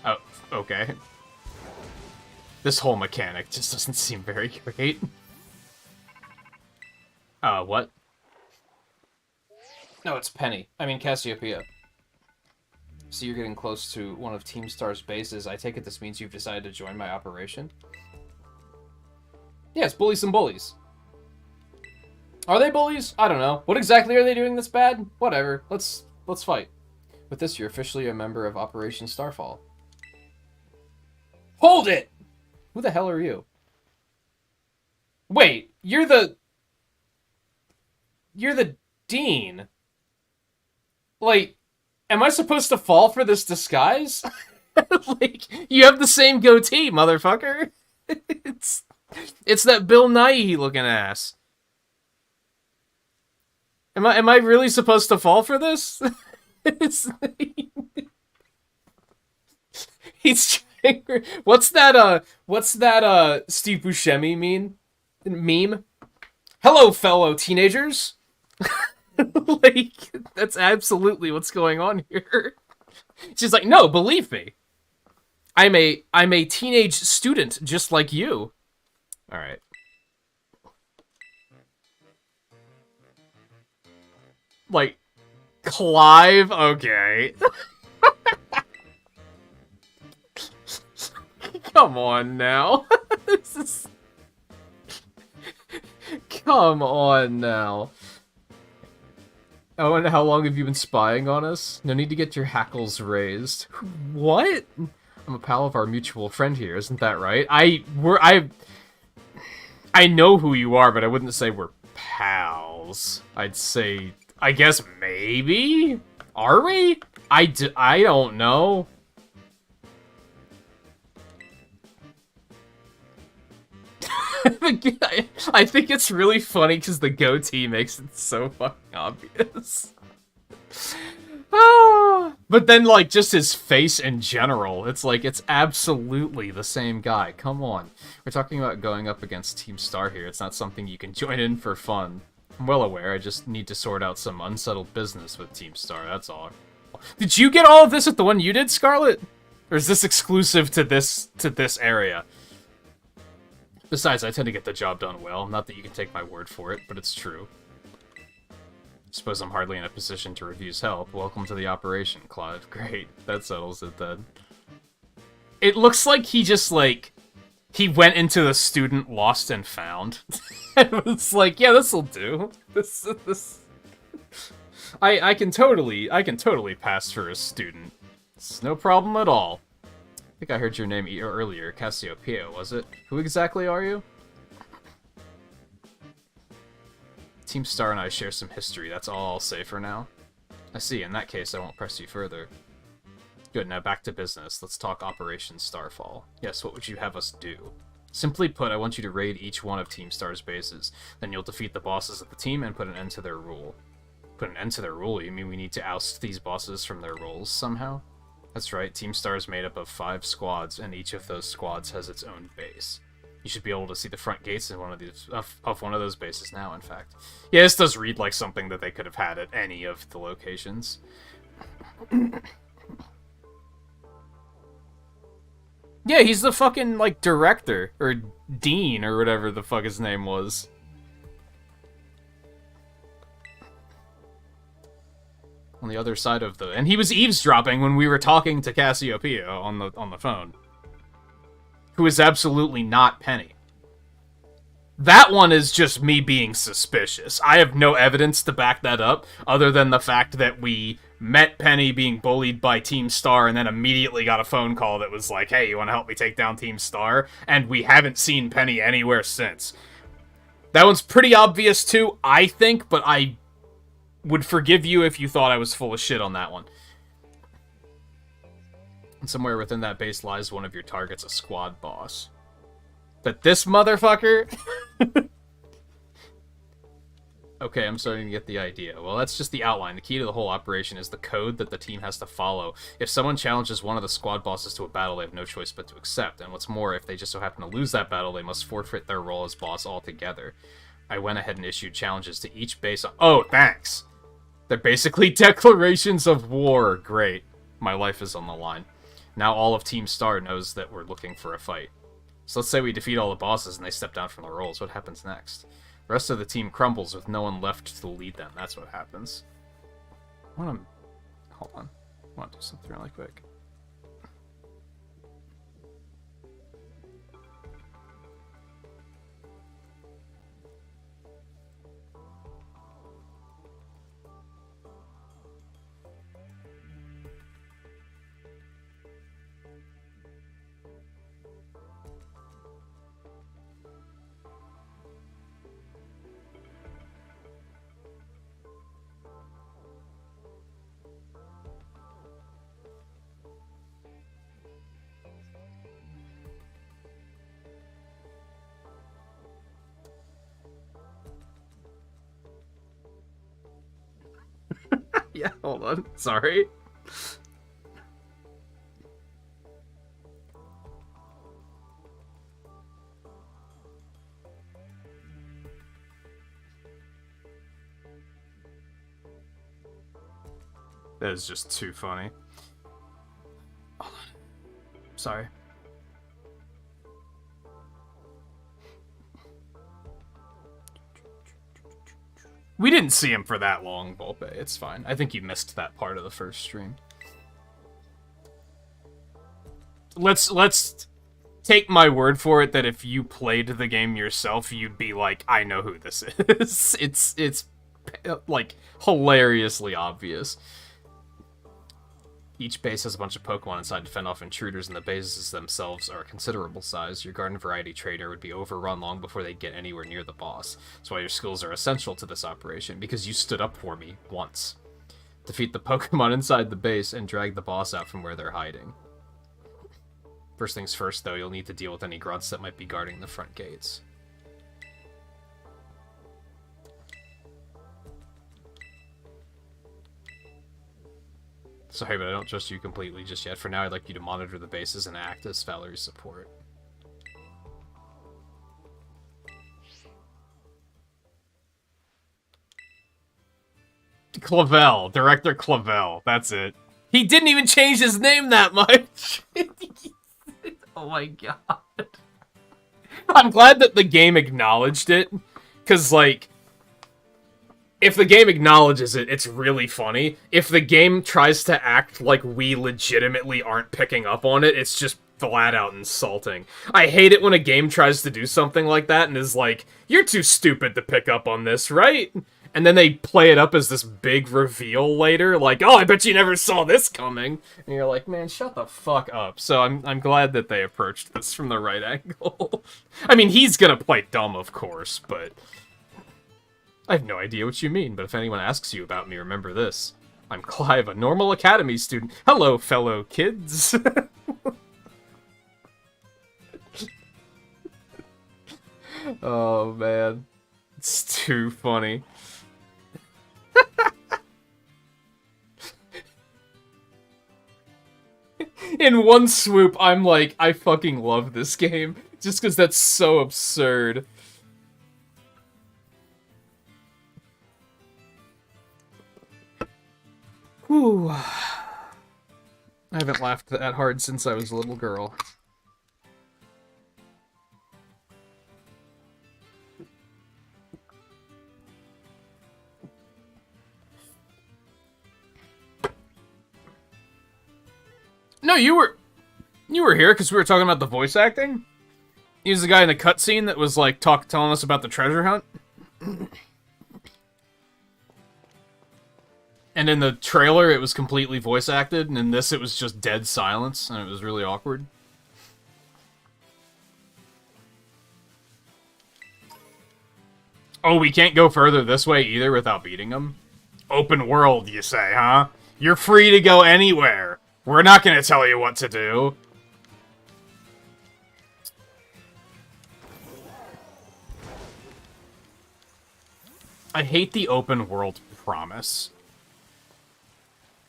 Oh, okay. This whole mechanic just doesn't seem very great. What? No, it's Penny. I mean Cassiopeia. So you're getting close to one of Team Star's bases. I take it this means you've decided to join my operation? Yes, bully some bullies. Are they bullies? I don't know. What exactly are they doing that's bad? Whatever. Let's fight. With this, you're officially a member of Operation Starfall. Hold it! Who the hell are you? Wait, you're the dean. Like, am I supposed to fall for this disguise? Like, you have the same goatee, motherfucker. It's that Bill Nighy looking ass. Am I really supposed to fall for this? It's, he's trying. What's that Steve Buscemi meme? Hello, fellow teenagers. Like, that's absolutely what's going on here. She's like, no, believe me. I'm a teenage student just like you. All right. Like, Clive? Okay. Come on now. This is... Come on now. Oh, and how long have you been spying on us? No need to get your hackles raised. What? I'm a pal of our mutual friend here, isn't that right? I know who you are, but I wouldn't say we're pals. I'd say, I guess maybe? Are we? I don't know. I think it's really funny because the goatee makes it so fucking obvious. But then, like, just his face in general, it's like, it's absolutely the same guy. Come on. We're talking about going up against Team Star here. It's not something you can join in for fun. I'm well aware, I just need to sort out some unsettled business with Team Star, that's all. Did you get all of this at the one you did, Scarlet? Or is this exclusive to this area? Besides, I tend to get the job done well. Not that you can take my word for it, but it's true. Suppose I'm hardly in a position to refuse help. Welcome to the operation, Claude. Great. That settles it then. It looks like he just, like... He went into the student lost and found. It was like, yeah, this'll do. This... I can totally pass for a student. It's no problem at all. I think I heard your name earlier, Cassiopeia, was it? Who exactly are you? Team Star and I share some history, that's all I'll say for now. I see, in that case I won't press you further. Good, now back to business. Let's talk Operation Starfall. Yes, what would you have us do? Simply put, I want you to raid each one of Team Star's bases. Then you'll defeat the bosses of the team and put an end to their rule. Put an end to their rule? You mean we need to oust these bosses from their roles somehow? That's right, Team Star is made up of 5 squads, and each of those squads has its own base. You should be able to see the front gates in one of these of one of those bases now, in fact. Yeah, this does read like something that they could have had at any of the locations. Yeah, he's the fucking, like, director, or dean, or whatever the fuck his name was. On the other side of the... And he was eavesdropping when we were talking to Cassiopeia on the phone. Who is absolutely not Penny. That one is just me being suspicious. I have no evidence to back that up, other than the fact that we met Penny being bullied by Team Star and then immediately got a phone call that was like, hey, you want to help me take down Team Star? And we haven't seen Penny anywhere since. That one's pretty obvious too, I think, but I would forgive you if you thought I was full of shit on that one. And somewhere within that base lies one of your targets, a squad boss. But this motherfucker... Okay, I'm starting to get the idea. Well, that's just the outline. The key to the whole operation is the code that the team has to follow. If someone challenges one of the squad bosses to a battle, they have no choice but to accept. And what's more, if they just so happen to lose that battle, they must forfeit their role as boss altogether. I went ahead and issued challenges to each base. Oh, thanks! They're basically declarations of war. Great. My life is on the line. Now all of Team Star knows that we're looking for a fight. So let's say we defeat all the bosses and they step down from their roles. What happens next? The rest of the team crumbles with no one left to lead them. That's what happens. Hold on. I want to do something really quick. Yeah, hold on. Sorry. That is just too funny. Hold on. Sorry. We didn't see him for that long, Volpe. It's fine. I think you missed that part of the first stream. Let's take my word for it that if you played the game yourself, you'd be like, I know who this is. It's like hilariously obvious. Each base has a bunch of Pokemon inside to fend off intruders, and the bases themselves are a considerable size. Your garden variety trader would be overrun long before they'd get anywhere near the boss. That's why your skills are essential to this operation, because you stood up for me once. Defeat the Pokemon inside the base and drag the boss out from where they're hiding. First things first, though, you'll need to deal with any grunts that might be guarding the front gates. Sorry, but I don't trust you completely just yet. For now, I'd like you to monitor the bases and act as Valerie's support. Clavel. Director Clavel. That's it. He didn't even change his name that much. Oh my god. I'm glad that the game acknowledged it. Because, like, if the game acknowledges it, it's really funny. If the game tries to act like we legitimately aren't picking up on it, it's just flat out insulting. I hate it when a game tries to do something like that and is like, you're too stupid to pick up on this, right? And then they play it up as this big reveal later, like, oh, I bet you never saw this coming. And you're like, man, shut the fuck up. So I'm glad that they approached this from the right angle. I mean, he's gonna play dumb, of course, but I have no idea what you mean, but if anyone asks you about me, remember this. I'm Clive, a normal academy student. Hello, fellow kids. Oh, man. It's too funny. In one swoop, I'm like, I fucking love this game. Just because that's so absurd. Whew. I haven't laughed that hard since I was a little girl. No, you were here because we were talking about the voice acting. He was the guy in the cutscene that was like telling us about the treasure hunt. And in the trailer, it was completely voice acted, and in this, it was just dead silence, and it was really awkward. Oh, we can't go further this way either without beating them? Open world, you say, huh? You're free to go anywhere. We're not gonna tell you what to do. I hate the open world promise.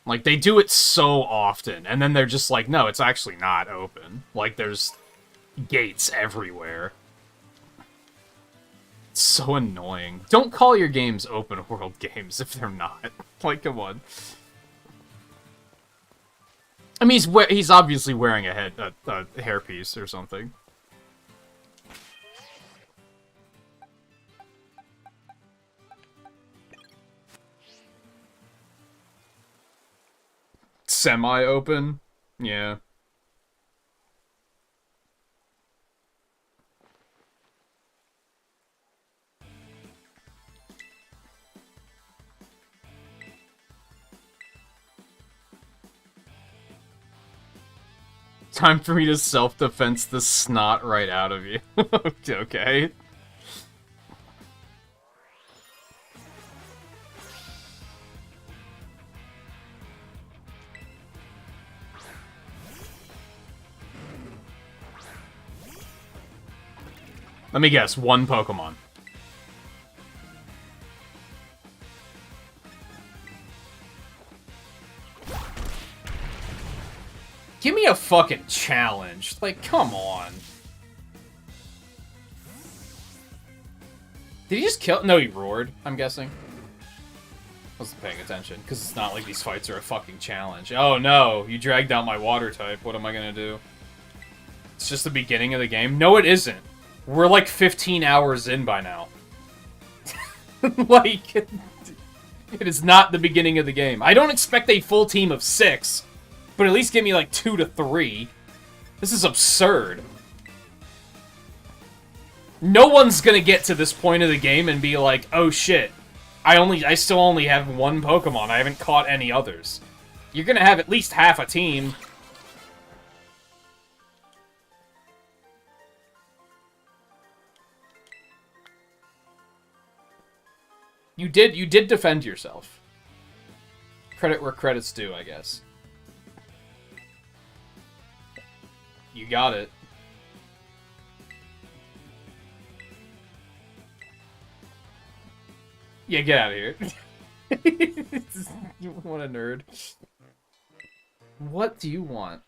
Like, they do it so often, and then they're just like, no, it's actually not open. Like, there's gates everywhere. It's so annoying. Don't call your games open world games if they're not. Like, come on. I mean, he's obviously wearing a hairpiece or something. Semi-open? Yeah. Time for me to self-defense the snot right out of you. Okay. Let me guess, one Pokemon. Give me a fucking challenge. Like, come on. Did he just kill? No, he roared, I'm guessing. Wasn't paying attention, because it's not like these fights are a fucking challenge. Oh no, you dragged out my water type. What am I gonna do? It's just the beginning of the game? No, it isn't. We're like 15 hours in by now. Like, it is not the beginning of the game. I don't expect a full team of 6, but at least give me like 2 to 3. This is absurd. No one's gonna get to this point of the game and be like, oh shit, I still only have 1 Pokemon. I haven't caught any others. You're gonna have at least half a team. You did defend yourself. Credit where credit's due, I guess. You got it. Yeah, get out of here. What a nerd. What do you want?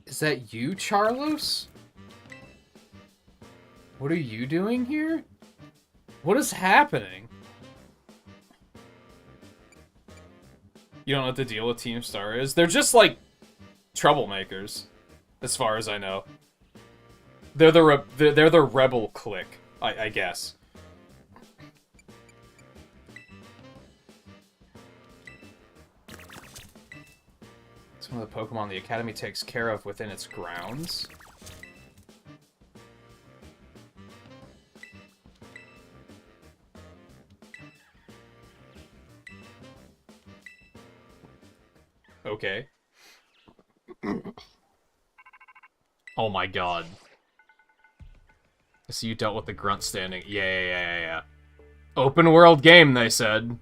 Is that you, Charlos? What are you doing here? What is happening? You don't know what the deal with Team Star is? They're just, like, troublemakers, as far as I know. They're the rebel clique, I guess. It's one of the Pokemon the Academy takes care of within its grounds. Okay. Oh my god. I see you dealt with the grunt standing. Yeah. Open world game, they said.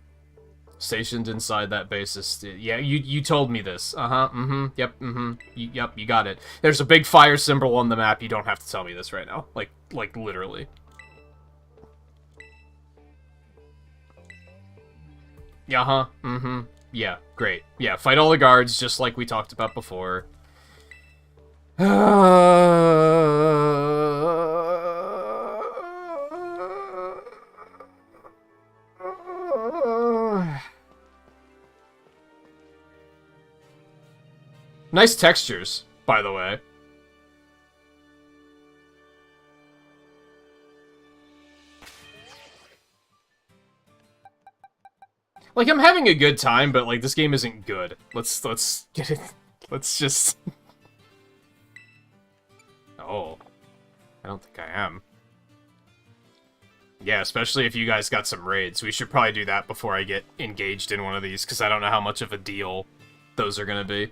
Stationed inside that basis. Yeah, you told me this. Yep, yep, you got it. There's a big fire symbol on the map. You don't have to tell me this right now. Like literally. Yeah, great. Yeah, fight all the guards, just like we talked about before. Nice textures, by the way. Like, I'm having a good time, but, like, this game isn't good. Let's get it. Let's just... Oh. I don't think I am. Yeah, especially if you guys got some raids. We should probably do that before I get engaged in one of these, because I don't know how much of a deal those are gonna be.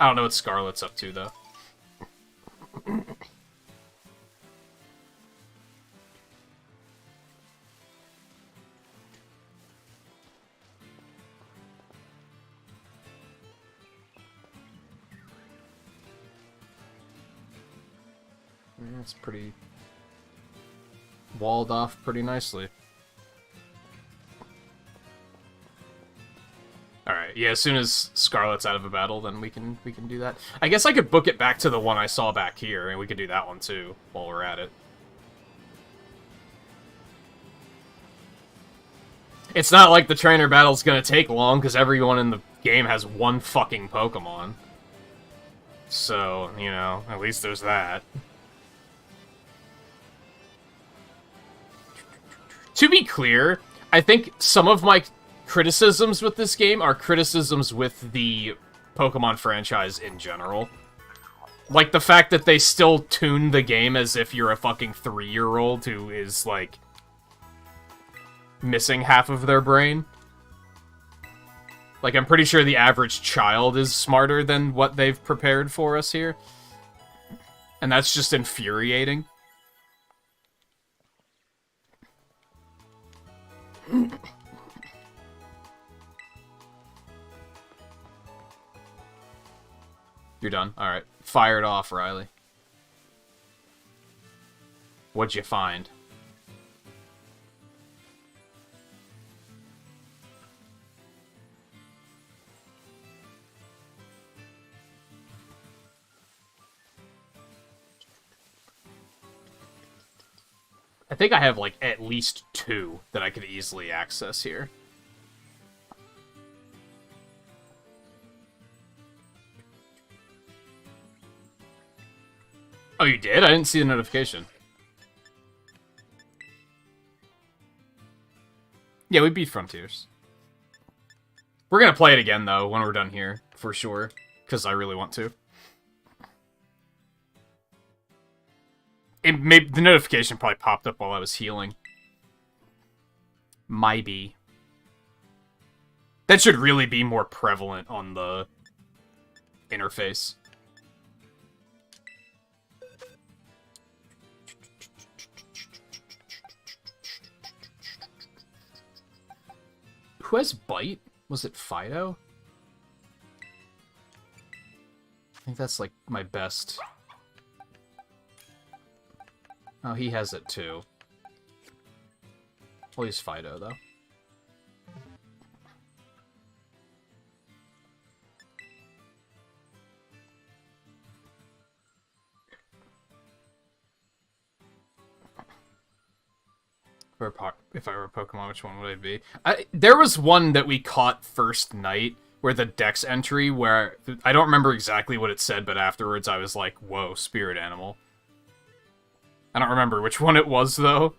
I don't know what Scarlet's up to, though. It's pretty walled off pretty nicely. Alright, yeah, as soon as Scarlet's out of a battle, then we can do that. I guess I could book it back to the one I saw back here, and we could do that one too, while we're at it. It's not like the trainer battle's gonna take long, because everyone in the game has 1 fucking Pokemon. So, you know, at least there's that. To be clear, I think some of my criticisms with this game are criticisms with the Pokemon franchise in general. Like the fact that they still tune the game as if you're a fucking 3-year-old who is, like, missing half of their brain. Like, I'm pretty sure the average child is smarter than what they've prepared for us here. And that's just infuriating. You're done. Alright. Fire it off, Riley. What'd you find? I think I have, like, at least 2 that I could easily access here. Oh, you did? I didn't see the notification. Yeah, we beat Frontiers. We're gonna play it again, though, when we're done here, for sure. Because I really want to. The notification probably popped up while I was healing. Maybe. That should really be more prevalent on the interface. Who has Bite? Was it Fido? I think that's, like, my best. Oh, he has it, too. Well, he's Fido, though. If I were a Pokemon, which one would I be? There was one that we caught first night, where the Dex entry, where I don't remember exactly what it said, but afterwards I was like, whoa, spirit animal. I don't remember which one it was, though.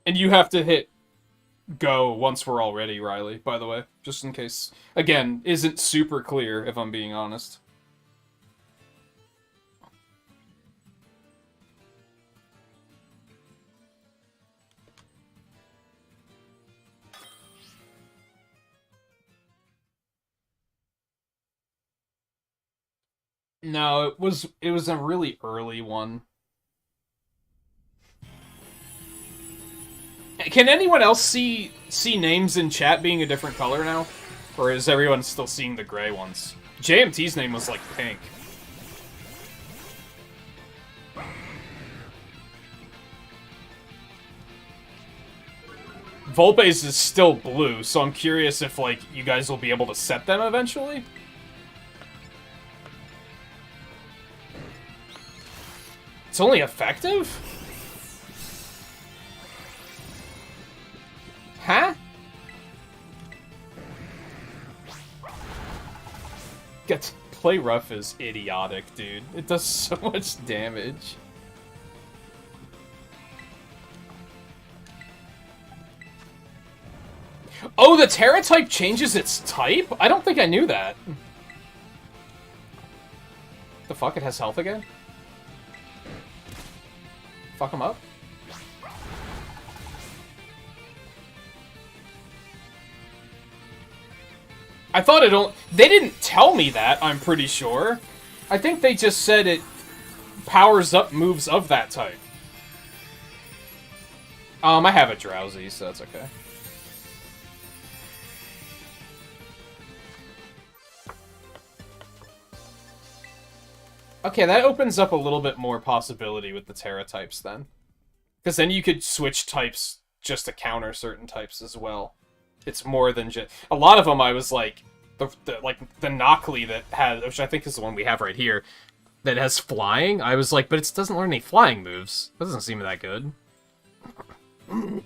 And you have to hit go once we're all ready, Riley, by the way. Just in case. Again, isn't super clear, if I'm being honest. No, it was a really early one. Can anyone else see names in chat being a different color now? Or is everyone still seeing the gray ones? JMT's name was like pink. Volpe's is still blue, so I'm curious if, like, you guys will be able to set them eventually? It's only effective? Huh? Play rough is idiotic, dude. It does so much damage. Oh, the Terra type changes its type? I don't think I knew that. The fuck? It has health again? Fuck him up? I thought it only... They didn't tell me that, I'm pretty sure. I think they just said it powers up moves of that type. I have a Drowsy, so that's okay. Okay, that opens up a little bit more possibility with the Terra types, then. Because then you could switch types just to counter certain types as well. It's more than just... A lot of them, I was like... The Knockly that has... Which I think is the one we have right here. That has flying. I was like, but it doesn't learn any flying moves. That doesn't seem that good. Alright,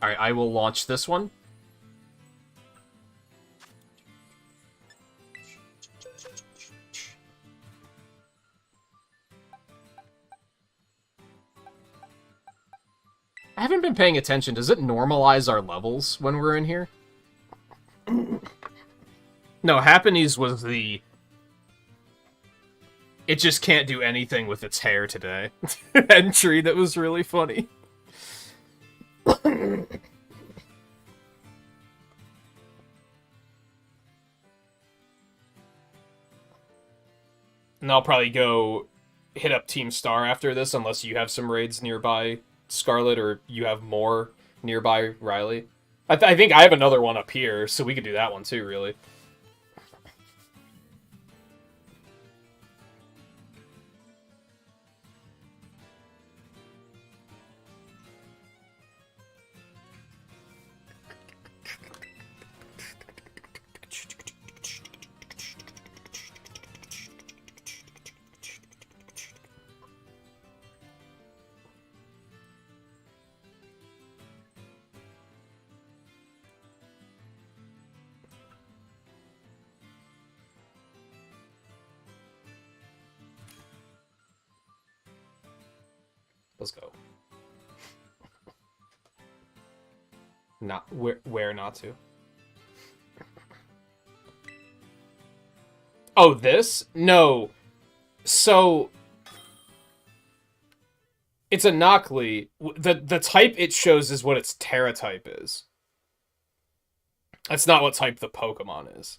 I will launch this one. I haven't been paying attention. Does it normalize our levels when we're in here? No, Happiness was the... It just can't do anything with its hair today. Entry that was really funny. And I'll probably go hit up Team Star after this, unless you have some raids nearby, Scarlet, or you have more nearby, Riley. I think I have another one up here, so we could do that one too, really. Let's go. Not where not to. Oh, this? No. So it's a Noctli. The type it shows is what its Terra type is. That's not what type the Pokemon is.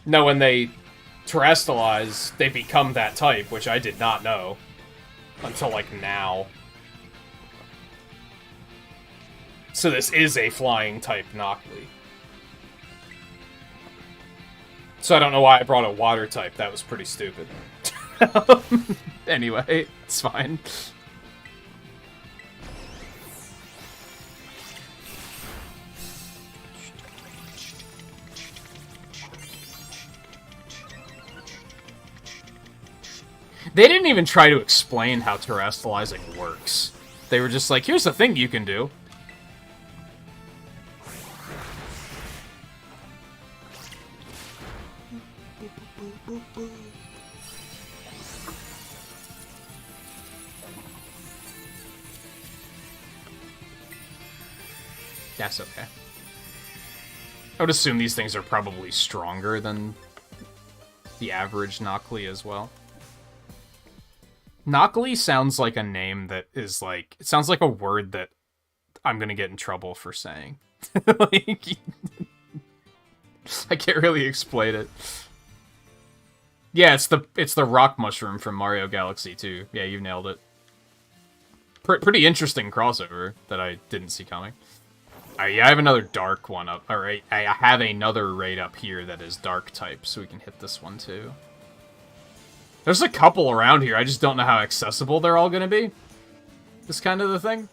No, when they terrestrialize, they become that type, which I did not know until, like, now. So this is a flying type Noctli. So I don't know why I brought a water type. That was pretty stupid. Anyway, it's fine. They didn't even try to explain how terrestrializing works. They were just like, here's the thing you can do. That's okay. I would assume these things are probably stronger than the average Noctli as well. Noctli sounds like a name that is like... It sounds like a word that I'm gonna get in trouble for saying. Like, I can't really explain it. Yeah, it's the rock mushroom from Mario Galaxy 2. Yeah, you nailed it. Pretty interesting crossover that I didn't see coming. Yeah, I have another dark one up. Alright, I have another raid up here that is dark type, so we can hit this one too. There's a couple around here, I just don't know how accessible they're all gonna be. This kind of the thing.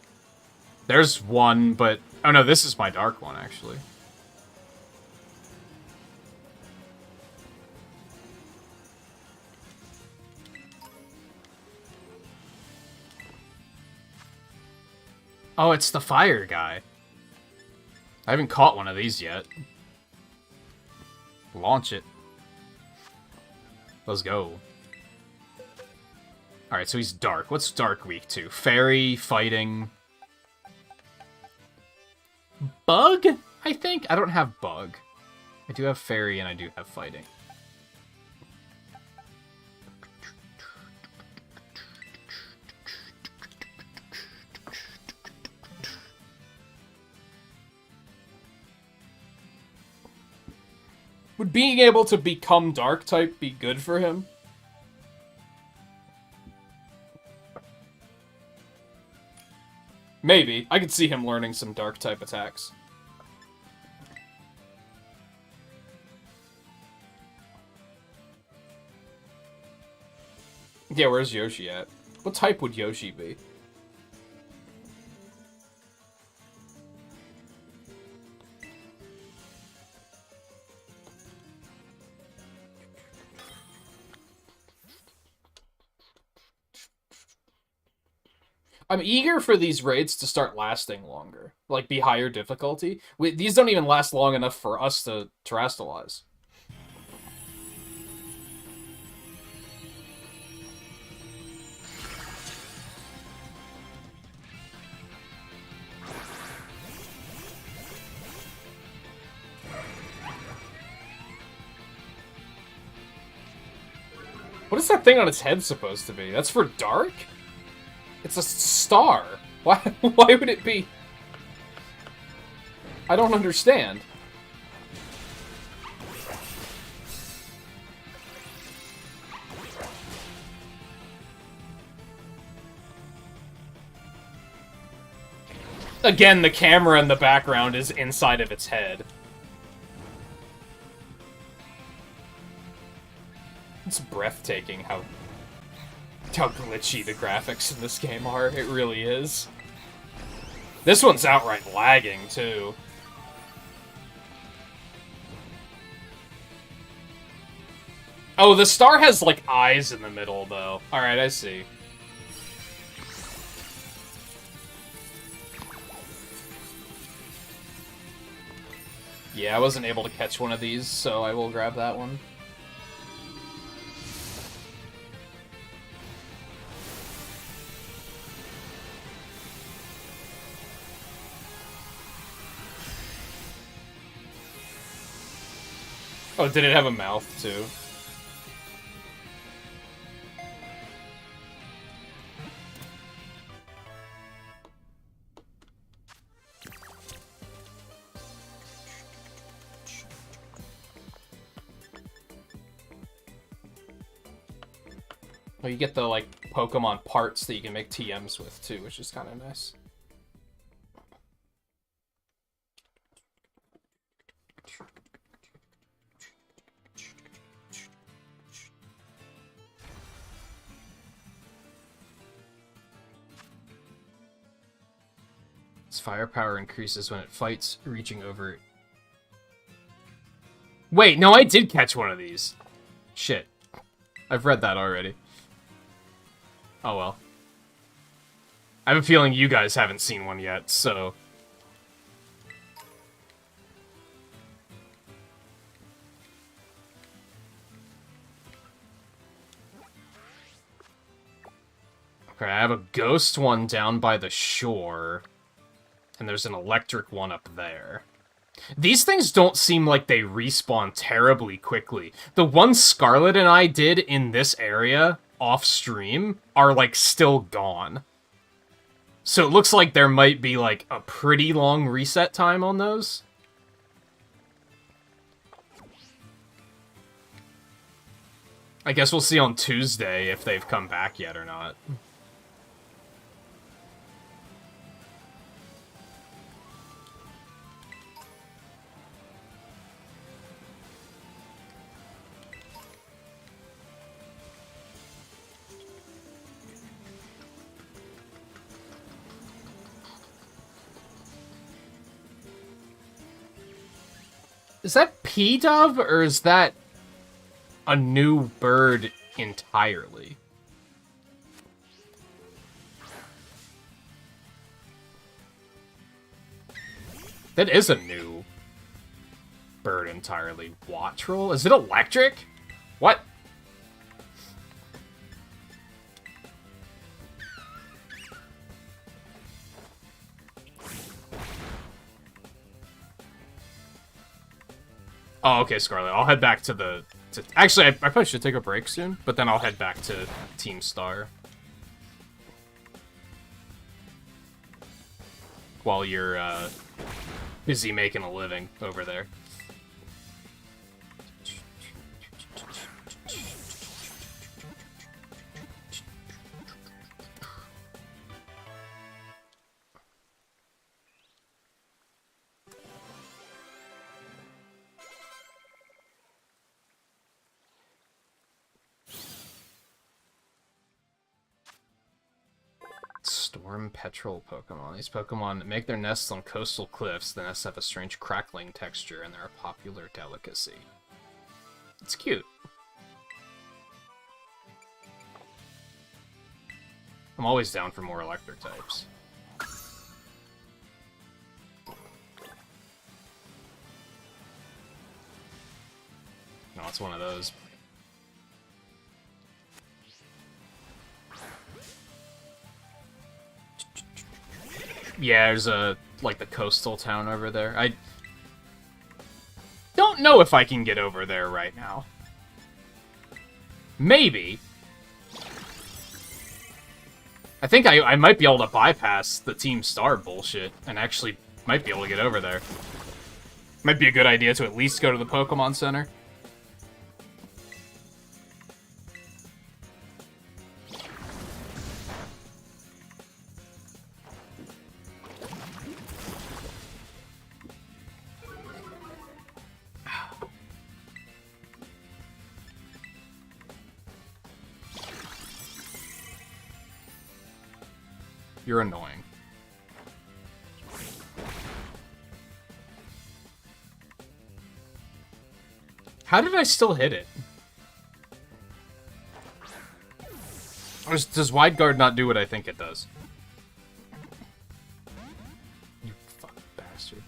There's one, but... Oh no, this is my dark one, actually. Oh, it's the fire guy. I haven't caught one of these yet. Launch it. Let's go. Alright, so he's dark. What's dark weak to? Fairy, fighting... Bug? I think? I don't have bug. I do have fairy and I do have fighting. Would being able to become dark type be good for him? Maybe. I could see him learning some dark type attacks. Yeah, where's Yoshi at? What type would Yoshi be? I'm eager for these raids to start lasting longer. Like, be higher difficulty. These don't even last long enough for us to terrestrialize. What is that thing on its head supposed to be? That's for dark? It's a star. Why would it be? I don't understand. Again, the camera in the background is inside of its head. It's breathtaking how glitchy the graphics in this game are. It really is. This one's outright lagging, too. Oh, the star has, like, eyes in the middle, though. Alright, I see. Yeah, I wasn't able to catch one of these, so I will grab that one. Oh, did it have a mouth, too? Oh, you get the, like, Pokemon parts that you can make TMs with, too, which is kind of nice. Its firepower increases when it fights, reaching over... Wait, no, I did catch one of these. Shit. I've read that already. Oh well. I have a feeling you guys haven't seen one yet, so... Okay, I have a ghost one down by the shore. And there's an electric one up there. These things don't seem like they respawn terribly quickly. The ones Scarlet and I did in this area, off-stream, are, like, still gone. So it looks like there might be, like, a pretty long reset time on those. I guess we'll see on Tuesday if they've come back yet or not. Is that P-Dove, or is that a new bird entirely? That is a new bird entirely. Wattrel? Is it electric? What? Oh, okay, Scarlet. I'll head back to the... Actually, I probably should take a break soon, but then I'll head back to Team Star. While you're, busy making a living over there. Storm Petrol Pokemon. These Pokemon make their nests on coastal cliffs. The nests have a strange crackling texture, and they're a popular delicacy. It's cute. I'm always down for more electric types. No, it's one of those. Yeah, there's a, like, the coastal town over there. I don't know if I can get over there right now. Maybe. I think I might be able to bypass the Team Star bullshit and actually might be able to get over there. Might be a good idea to at least go to the Pokemon Center. You're annoying. How did I still hit it? Does Wide Guard not do what I think it does? You fucking bastard.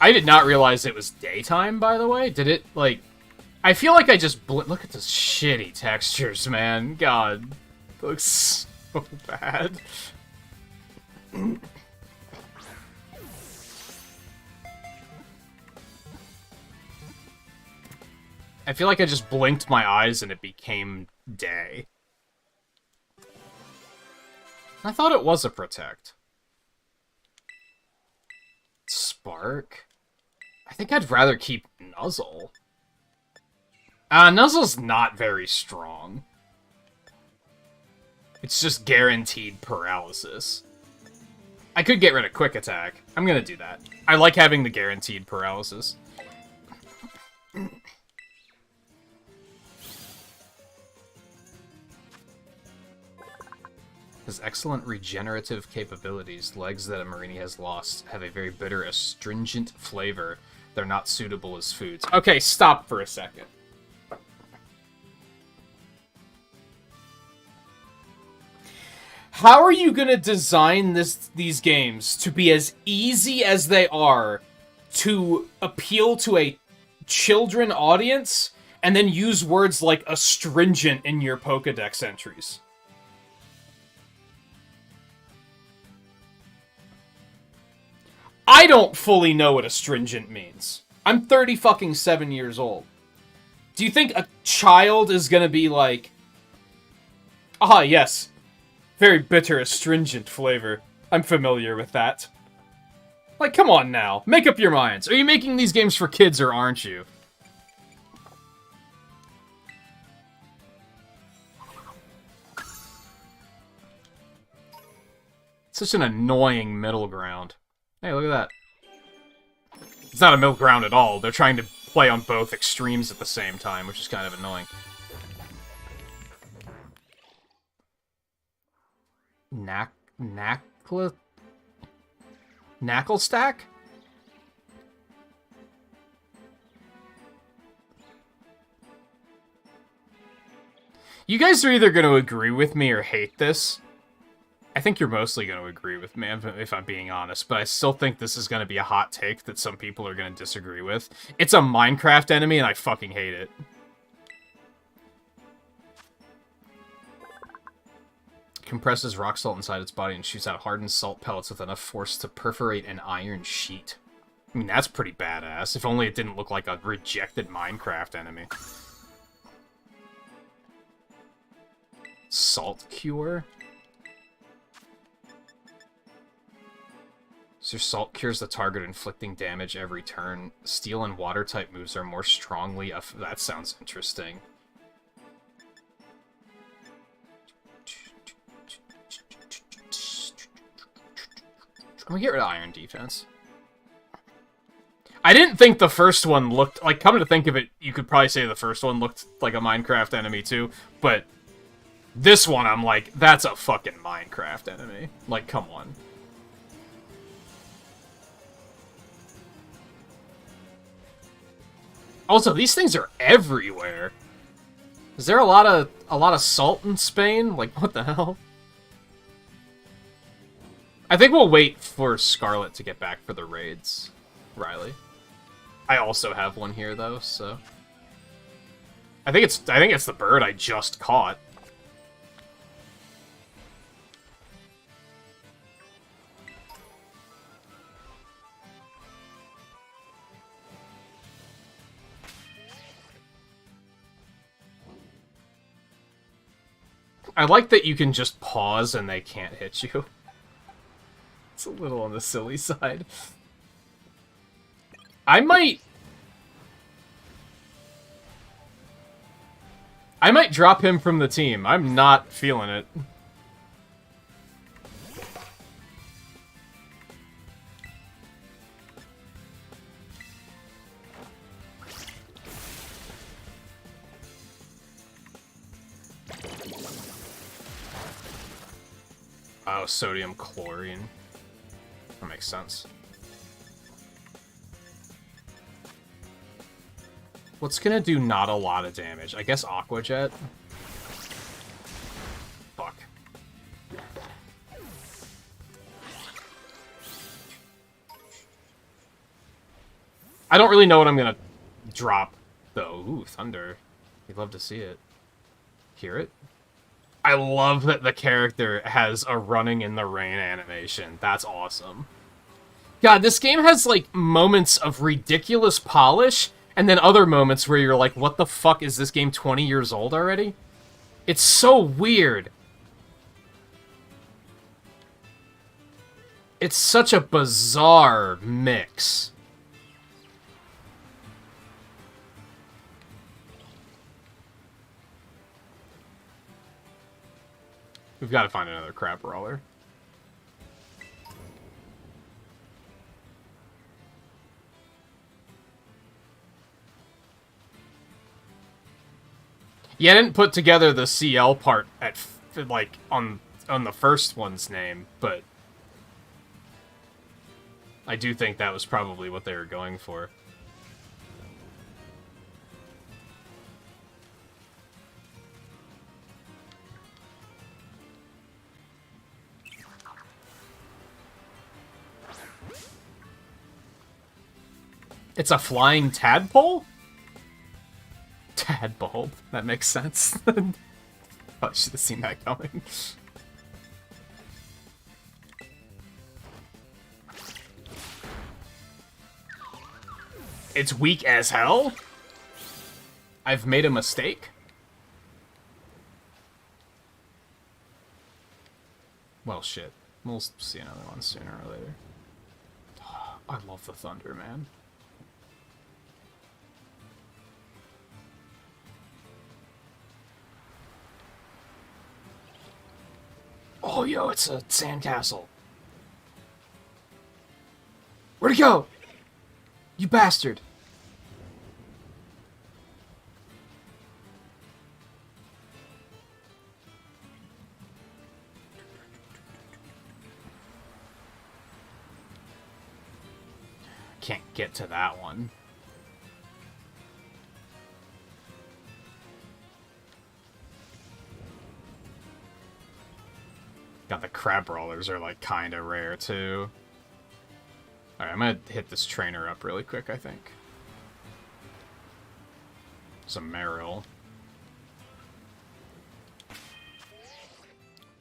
I did not realize it was daytime, by the way. Did it, like... I feel like I just... Look at those shitty textures, man. God. It looks so bad. I feel like I just blinked my eyes and it became day. I thought it was a protect. Spark? I think I'd rather keep Nuzzle. Nuzzle's not very strong. It's just guaranteed paralysis. I could get rid of Quick Attack. I'm gonna do that. I like having the guaranteed paralysis. His excellent regenerative capabilities, legs that a Marini has lost, have a very bitter, astringent flavor. They're not suitable as foods. Okay, stop for a second. How are you gonna design these games to be as easy as they are to appeal to a children audience, and then use words like astringent in your Pokédex entries? I don't fully know what astringent means. I'm 37 years old. Do you think a child is gonna be like, ah, yes, very bitter, astringent flavor. I'm familiar with that. Like, come on now. Make up your minds. Are you making these games for kids or aren't you? Such an annoying middle ground. Hey, look at that. It's not a middle ground at all. They're trying to play on both extremes at the same time, which is kind of annoying. Knackle stack? You guys are either going to agree with me or hate this. I think you're mostly going to agree with me, if I'm being honest, but I still think this is going to be a hot take that some people are going to disagree with. It's a Minecraft enemy, and I fucking hate it. Compresses rock salt inside its body and shoots out hardened salt pellets with enough force to perforate an iron sheet. I mean, that's pretty badass, if only it didn't look like a rejected Minecraft enemy. Salt cure? So salt cures the target, inflicting damage every turn. Steel and water type moves are more strongly... That sounds interesting. Can we get rid of iron defense? I didn't think the first one looked... Like, come to think of it, you could probably say the first one looked like a Minecraft enemy too, but this one, I'm like, that's a fucking Minecraft enemy. Like, come on. Also, these things are everywhere. Is there a lot of salt in Spain? Like, what the hell? I think we'll wait for Scarlet to get back for the raids, Riley. I also have one here though, so I think it's the bird I just caught. I like that you can just pause and they can't hit you. It's a little on the silly side. I might drop him from the team. I'm not feeling it. Oh, sodium chlorine. That makes sense. What's gonna do not a lot of damage? I guess Aqua Jet? Fuck. I don't really know what I'm gonna drop, though. Ooh, Thunder. You'd love to see it. Hear it? I love that the character has a running in the rain animation. That's awesome. God, this game has, like, moments of ridiculous polish, and then other moments where you're like, what the fuck, is this game 20 years old already? It's so weird. It's such a bizarre mix. We've got to find another crab roller. Yeah, I didn't put together the CL part at like on the first one's name, but I do think that was probably what they were going for. It's a flying tadpole? Tadbulb. That makes sense. I should have seen that coming. It's weak as hell? I've made a mistake? Well, shit. We'll see another one sooner or later. I love the thunder, man. Oh, yo, it's a sandcastle. Where'd it go? You bastard. Can't get to that one. God, the crab rollers are, like, kinda rare, too. Alright, I'm gonna hit this trainer up really quick, I think. Some Meryl.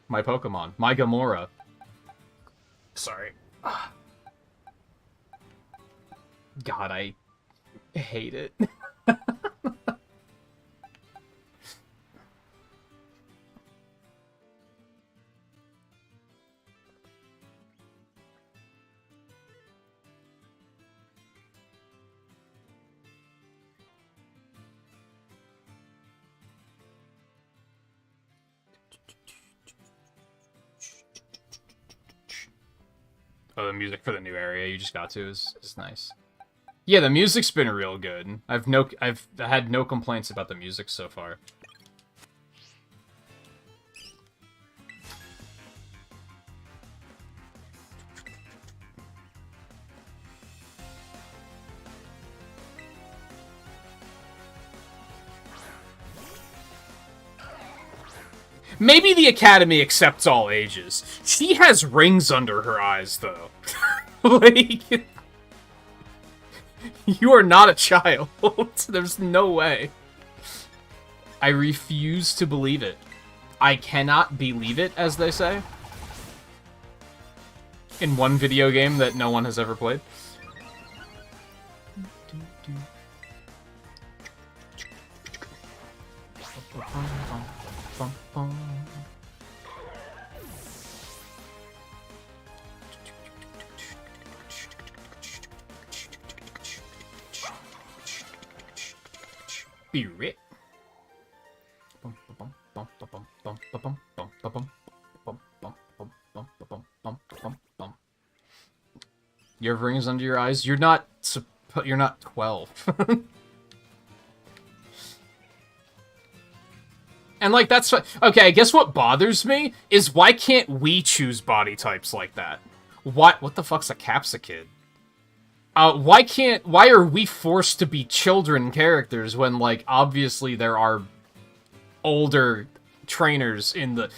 My Pokemon. My Gamora. Sorry. God, I hate it. Oh, the music for the new area you just got to is nice. Yeah, the music's been real good. I've had no complaints about the music so far. Maybe the Academy accepts all ages. She has rings under her eyes, though. Like, you are not a child. There's no way. I refuse to believe it. I cannot believe it, as they say. In one video game that no one has ever played. Be rip. You have rings under your eyes? You're not 12. And, like, that's what... Okay, I guess what bothers me is why can't we choose body types like that? What the fuck's a capsicid? Why are we forced to be children characters when, like, obviously there are older trainers in the...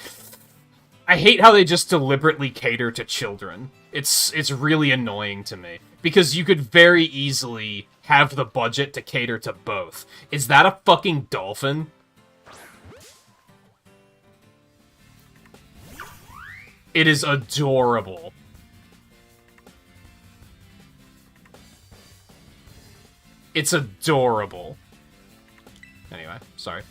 I hate how they just deliberately cater to children. It's really annoying to me. Because you could very easily have the budget to cater to both. Is that a fucking dolphin? It is adorable. It's adorable. Anyway, sorry.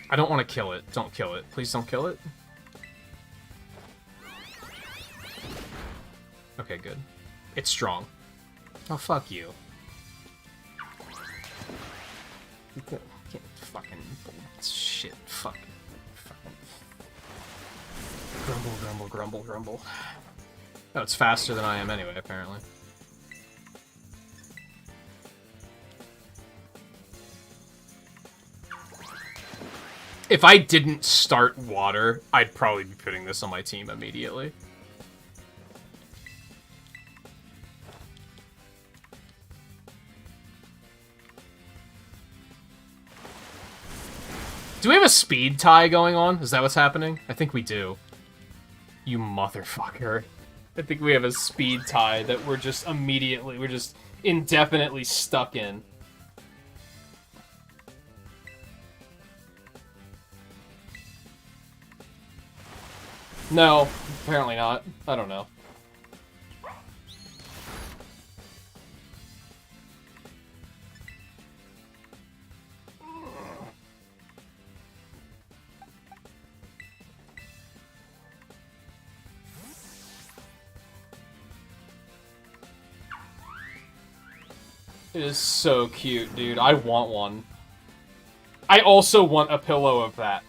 I don't want to kill it. Don't kill it. Please don't kill it. Okay, good. It's strong. Oh, fuck you. Fucking shit. Fuck. Grumble, grumble, grumble, grumble. Oh, it's faster than I am anyway, apparently. If I didn't start water, I'd probably be putting this on my team immediately. Do we have a speed tie going on? Is that what's happening? I think we do. You motherfucker. I think we have a speed tie that we're just indefinitely stuck in. No, apparently not. I don't know. It is so cute, dude. I want one. I also want a pillow of that.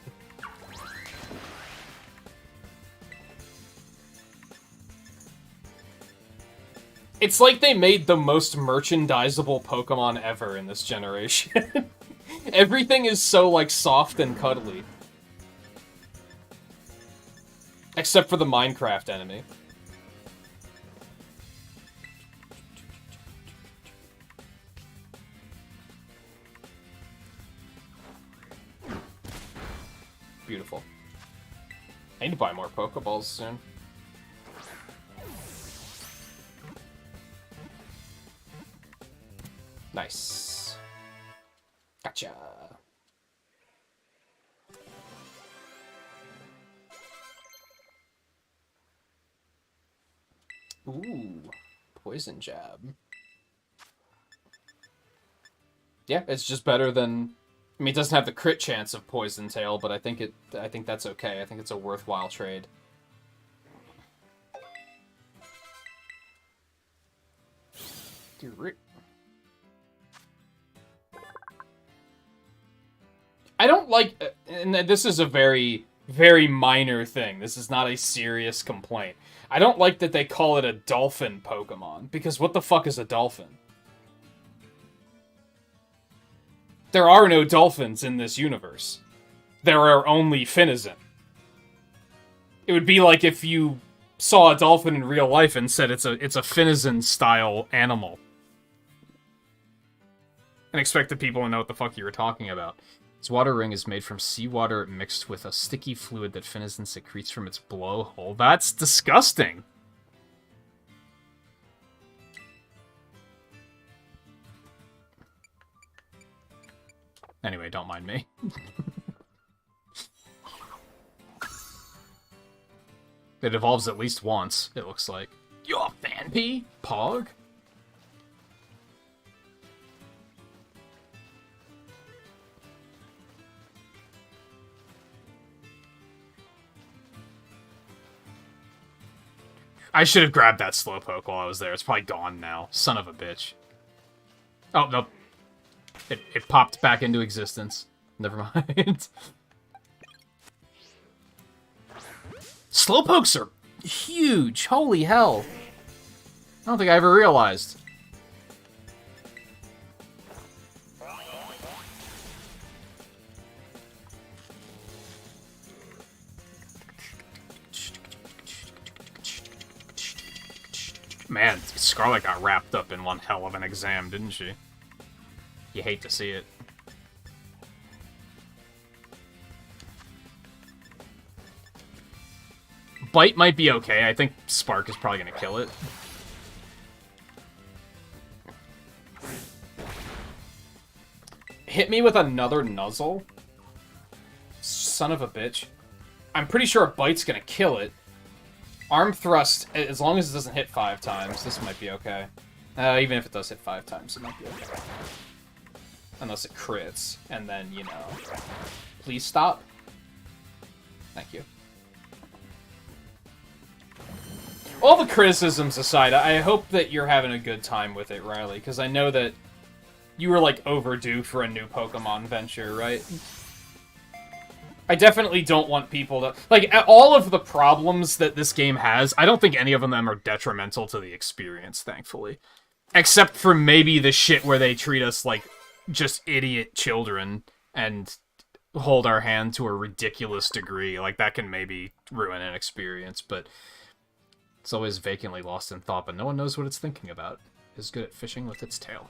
It's like they made the most merchandisable Pokemon ever in this generation. Everything is so, like, soft and cuddly. Except for the Minecraft enemy. Beautiful. I need to buy more Pokeballs soon. Nice. Gotcha. Ooh, poison jab. Yeah, it's just better than... I mean, it doesn't have the crit chance of Poison Tail, but I think that's okay. I think it's a worthwhile trade. I don't like, and this is a very, very minor thing. This is not a serious complaint. I don't like that they call it a dolphin Pokemon, because what the fuck is a dolphin? There are no dolphins in this universe. There are only Finizen. It would be like if you saw a dolphin in real life and said it's a Finizen-style animal. And expected people to know what the fuck you were talking about. Its water ring is made from seawater mixed with a sticky fluid that Finizen secretes from its blowhole. That's disgusting! Anyway, don't mind me. It evolves at least once, it looks like. You're a Fanpy? Pog? I should have grabbed that Slowpoke while I was there. It's probably gone now. Son of a bitch. Oh, nope. It popped back into existence. Never mind. Slowpokes are huge. Holy hell. I don't think I ever realized. Man, Scarlet got wrapped up in one hell of an exam, didn't she? You hate to see it. Bite might be okay. I think Spark is probably going to kill it. Hit me with another Nuzzle. Son of a bitch. I'm pretty sure a Bite's going to kill it. Arm Thrust, as long as it doesn't hit 5 times, this might be okay. Even if it does hit 5 times, it might be okay. Unless it crits, and then, you know... Please stop. Thank you. All the criticisms aside, I hope that you're having a good time with it, Riley, because I know that you were, like, overdue for a new Pokemon venture, right? I definitely don't want people to... Like, all of the problems that this game has, I don't think any of them are detrimental to the experience, thankfully. Except for maybe the shit where they treat us like just idiot children and hold our hand to a ridiculous degree. Like, that can maybe ruin an experience, but... It's always vacantly lost in thought, but no one knows what it's thinking about. It's good at fishing with its tail.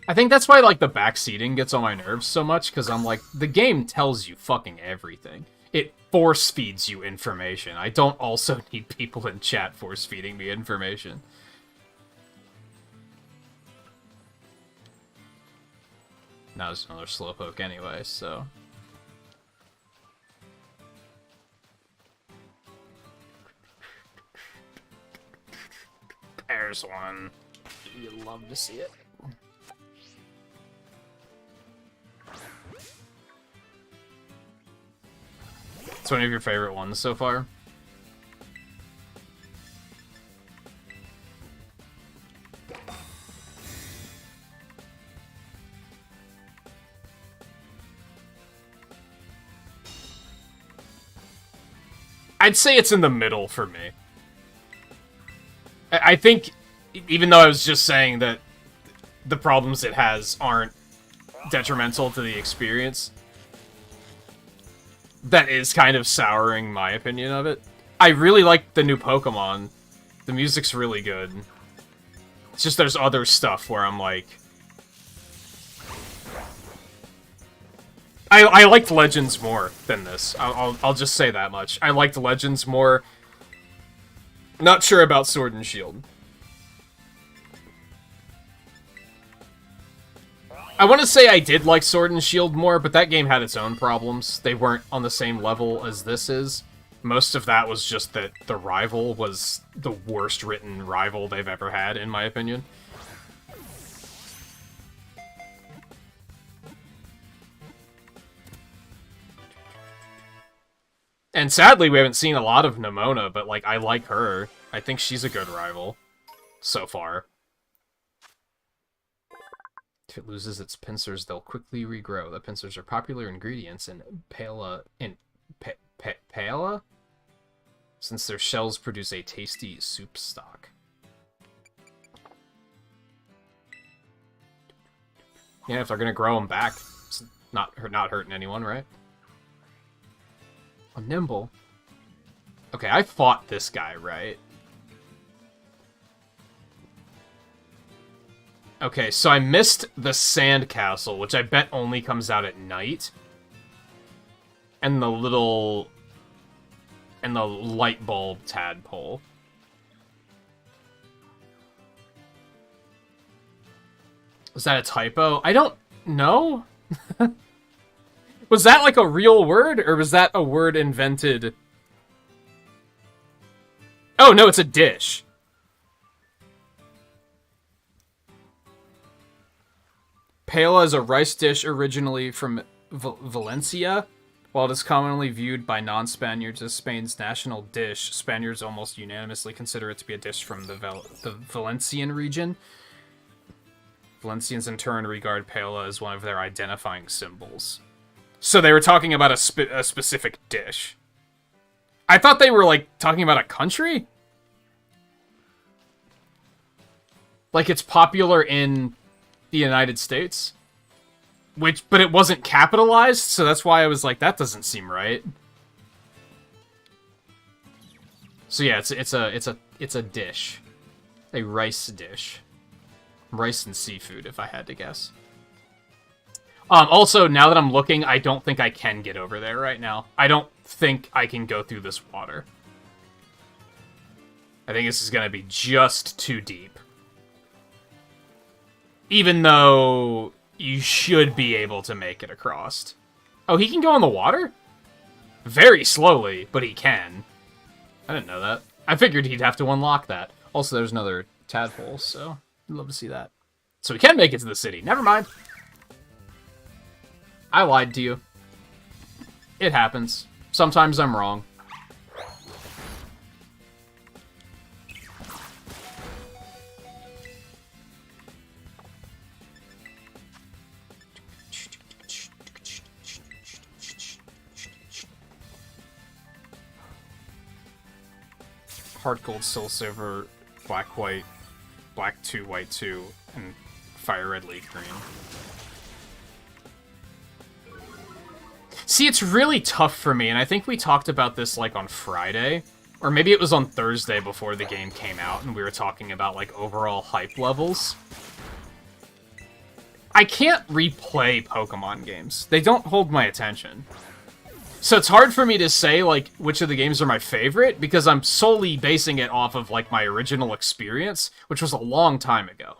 I think that's why, like, the backseating gets on my nerves so much, because I'm like, the game tells you fucking everything. It force-feeds you information. I don't also need people in chat force-feeding me information. Now there's another Slowpoke anyway, so... There's one. You'd love to see it. It's one of your favorite ones so far? I'd say it's in the middle for me. I think, even though I was just saying that the problems it has aren't detrimental to the experience, that is kind of souring my opinion of it. I really like the new Pokemon. The music's really good. It's just there's other stuff where I'm like... I liked Legends more than this. I'll just say that much. I liked Legends more. Not sure about Sword and Shield. I want to say I did like Sword and Shield more, but that game had its own problems. They weren't on the same level as this is. Most of that was just that the rival was the worst written rival they've ever had, in my opinion. And sadly, we haven't seen a lot of Nimona, but, like, I like her. I think she's a good rival. So far. If it loses its pincers, they'll quickly regrow. The pincers are popular ingredients in paella... paella? Since their shells produce a tasty soup stock. Yeah, if they're gonna grow them back, it's not hurting anyone, right? Oh, Nimble. Okay, I fought this guy, right? Okay, so I missed the Sand Castle, which I bet only comes out at night. And the little... And the light bulb tadpole. Was that a typo? I don't know. Was that like a real word, or was that a word invented? Oh, no, it's a dish. Paella is a rice dish originally from Valencia. While it is commonly viewed by non-Spaniards as Spain's national dish, Spaniards almost unanimously consider it to be a dish from the Valencian region. Valencians in turn regard paella as one of their identifying symbols. So they were talking about a specific dish. I thought they were, like, talking about a country? Like, it's popular in the United States? But it wasn't capitalized, so that's why I was like, that doesn't seem right. So yeah, it's It's a dish. A rice dish. Rice and seafood, if I had to guess. Also, now that I'm looking, I don't think I can get over there right now. I don't think I can go through this water. I think this is going to be just too deep. Even though you should be able to make it across. Oh, he can go in the water? Very slowly, but he can. I didn't know that. I figured he'd have to unlock that. Also, there's another tadpole, so I'd love to see that. So we can make it to the city. Never mind. I lied to you. It happens. Sometimes I'm wrong. Hard gold, soul silver, black white, black 2, white 2, and fire red, leaf green. See, it's really tough for me, and I think we talked about this, like, on Friday. Or maybe it was on Thursday before the game came out, and we were talking about, like, overall hype levels. I can't replay Pokemon games. They don't hold my attention. So it's hard for me to say, like, which of the games are my favorite, because I'm solely basing it off of, like, my original experience, which was a long time ago.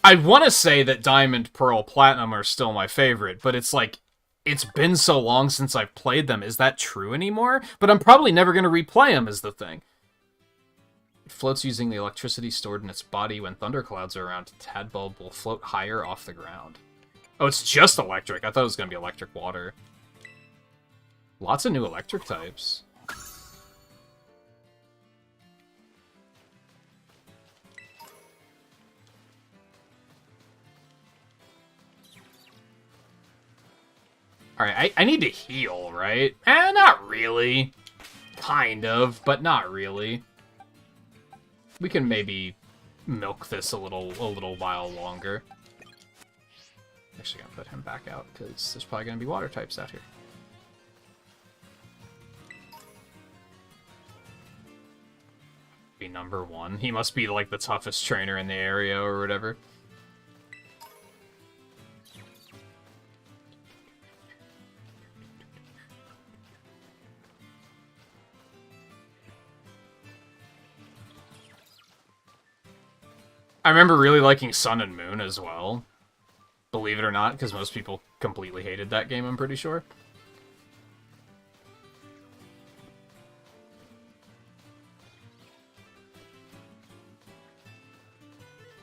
I want to say that Diamond, Pearl, Platinum are still my favorite, but it's like, it's been so long since I've played them. Is that true anymore? But I'm probably never going to replay them, is the thing. It floats using the electricity stored in its body. When thunderclouds are around, Tadbulb will float higher off the ground. Oh, it's just electric. I thought it was going to be electric water. Lots of new electric types. Alright, I need to heal, right? Not really. Kind of, but not really. We can maybe milk this a little while longer. Actually gonna put him back out, because there's probably gonna be water types out here. Be number 1. He must be, like, the toughest trainer in the area or whatever. I remember really liking Sun and Moon as well. Believe it or not, because most people completely hated that game, I'm pretty sure.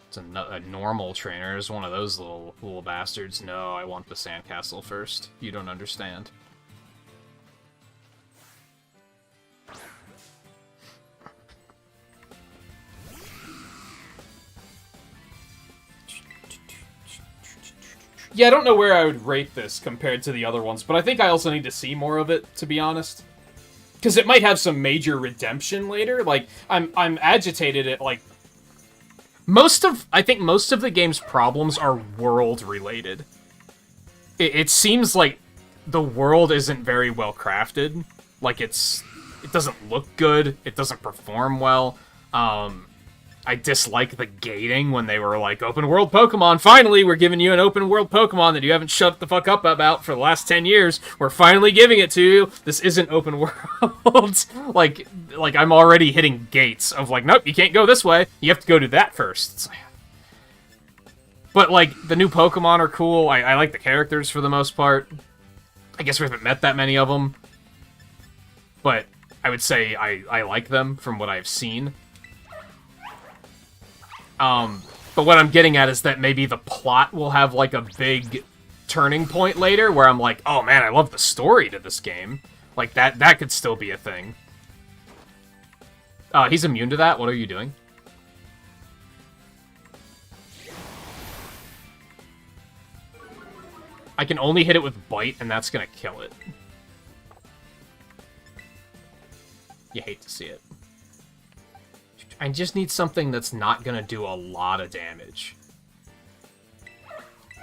It's a normal trainer is one of those little bastards. No, I want the sandcastle first. You don't understand. Yeah, I don't know where I would rate this compared to the other ones, but I think I also need to see more of it, to be honest. Because it might have some major redemption later. Like, I'm agitated at, like... I think most of the game's problems are world-related. It seems like the world isn't very well crafted. Like, it doesn't look good. It doesn't perform well. I dislike the gating when they were like, open world Pokemon, finally, we're giving you an open world Pokemon that you haven't shut the fuck up about for the last 10 years. We're finally giving it to you. This isn't open world. like I'm already hitting gates of like, nope, you can't go this way. You have to go to that first. But like, the new Pokemon are cool. I like the characters for the most part. I guess we haven't met that many of them. But I would say I like them from what I've seen. But what I'm getting at is that maybe the plot will have, like, a big turning point later, where I'm like, oh man, I love the story to this game. Like, that could still be a thing. He's immune to that? What are you doing? I can only hit it with Bite, and that's gonna kill it. You hate to see it. I just need something that's not gonna do a lot of damage.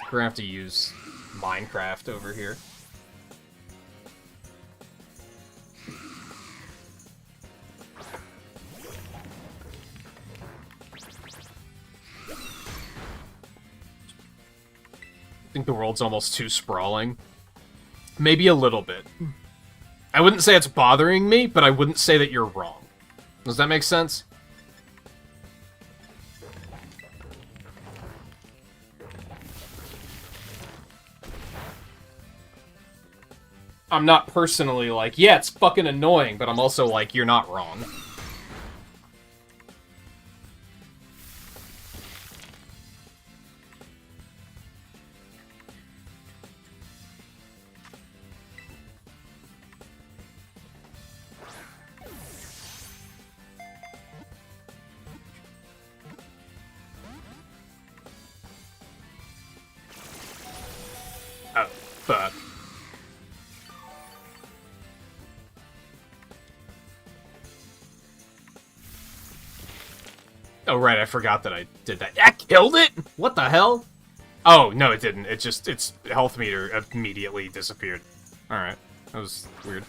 We're gonna have to use Minecraft over here. think the world's almost too sprawling. Maybe a little bit. I wouldn't say it's bothering me, but I wouldn't say that you're wrong. Does that make sense? I'm not personally like, yeah, it's fucking annoying, but I'm also like, you're not wrong. Oh, fuck. Oh, right, I forgot that I did that. I killed it? What the hell? Oh, no, it didn't. It just, its health meter immediately disappeared. Alright, that was weird.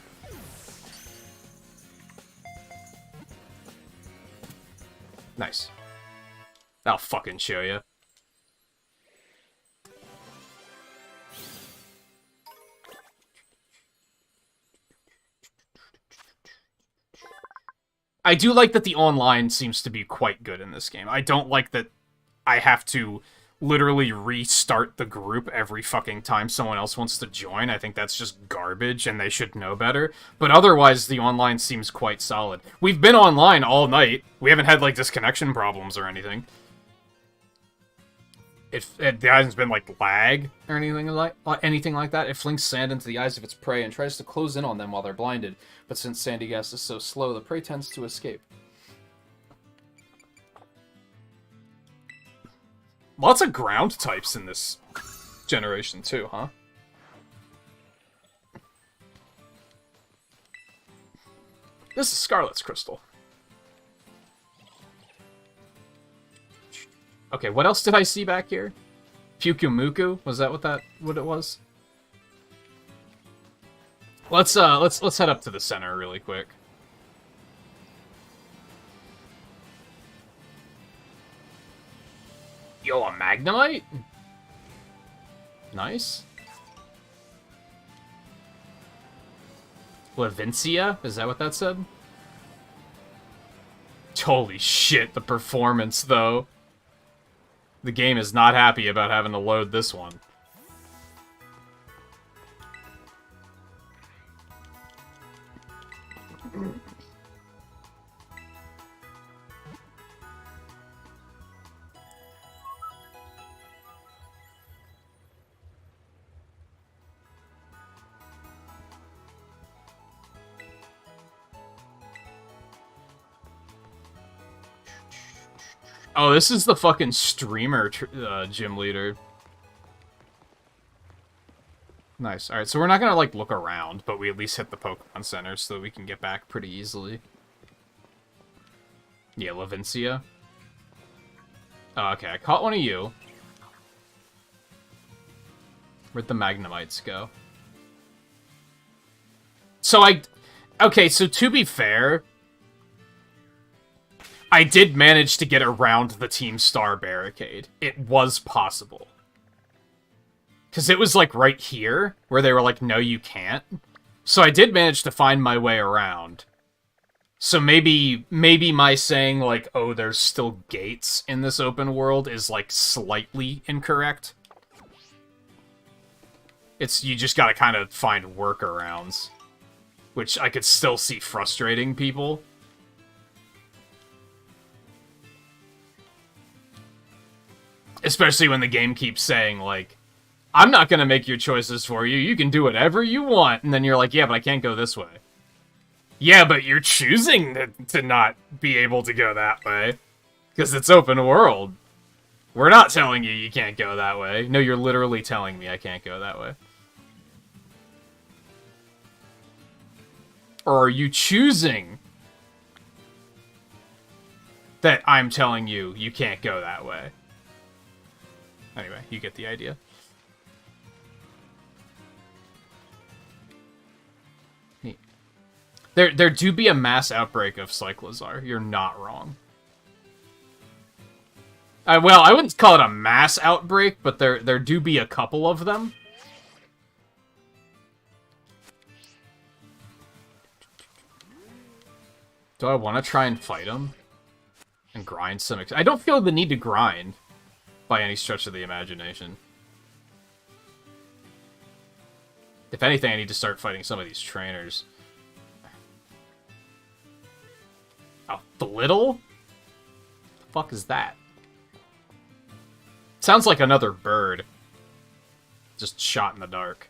Nice. I'll fucking show you. I do like that the online seems to be quite good in this game. I don't like that I have to literally restart the group every fucking time someone else wants to join. I think that's just garbage, and they should know better. But otherwise, the online seems quite solid. We've been online all night. We haven't had, like, disconnection problems or anything. There hasn't been, like, lag or anything like that. It flings sand into the eyes of its prey and tries to close in on them while they're blinded. But since sandy gas is so slow, the prey tends to escape. Lots of ground types in this generation, too, huh? This is Scarlet's Crystal. Okay, what else did I see back here? Pyukumuku? Was that what it was? Let's head up to the center really quick. Yo, a Magnemite? Nice. Levincia? Is that what that said? Holy shit, the performance, though. The game is not happy about having to load this one. Oh, this is the fucking streamer gym leader. Nice. Alright, so we're not gonna, like, look around, but we at least hit the Pokemon Center so that we can get back pretty easily. Yeah, Levincia. Oh, okay, I caught one of you. Where'd the Magnemites go? So okay, so to be fair, I did manage to get around the Team Star barricade. It was possible. Because it was, like, right here, where they were like, no, you can't. So I did manage to find my way around. So maybe my saying, like, oh, there's still gates in this open world is, like, slightly incorrect. You just gotta kind of find workarounds. Which I could still see frustrating people. Especially when the game keeps saying, like, I'm not gonna make your choices for you, you can do whatever you want. And then you're like, yeah, but I can't go this way. Yeah, but you're choosing to not be able to go that way. Because it's open world. We're not telling you you can't go that way. No, you're literally telling me I can't go that way. Or are you choosing that I'm telling you you can't go that way? Anyway, you get the idea. Neat. There do be a mass outbreak of Cyclizar. You're not wrong. Well, I wouldn't call it a mass outbreak, but there do be a couple of them. Do I want to try and fight them? And grind some... I don't feel the need to grind, by any stretch of the imagination. If anything, I need to start fighting some of these trainers. A Flittle? The fuck is that? Sounds like another bird. Just shot in the dark.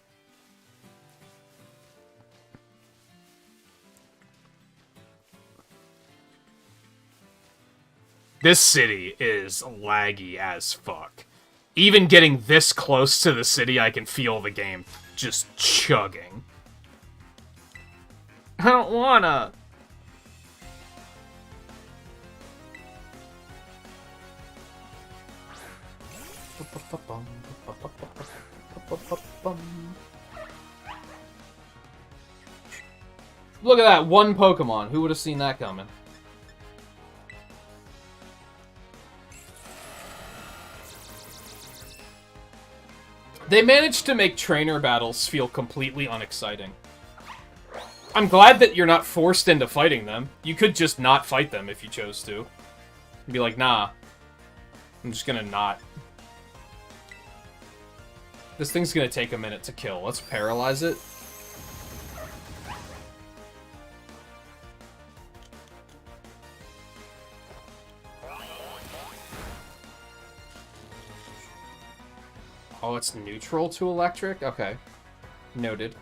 This city is laggy as fuck. Even getting this close to the city, I can feel the game just chugging. I don't wanna. Look at that, one Pokemon. Who would have seen that coming? They managed to make trainer battles feel completely unexciting. I'm glad that you're not forced into fighting them. You could just not fight them if you chose to. And be like, nah. I'm just gonna not. This thing's gonna take a minute to kill. Let's paralyze it. Oh, it's neutral to electric? Okay. Noted.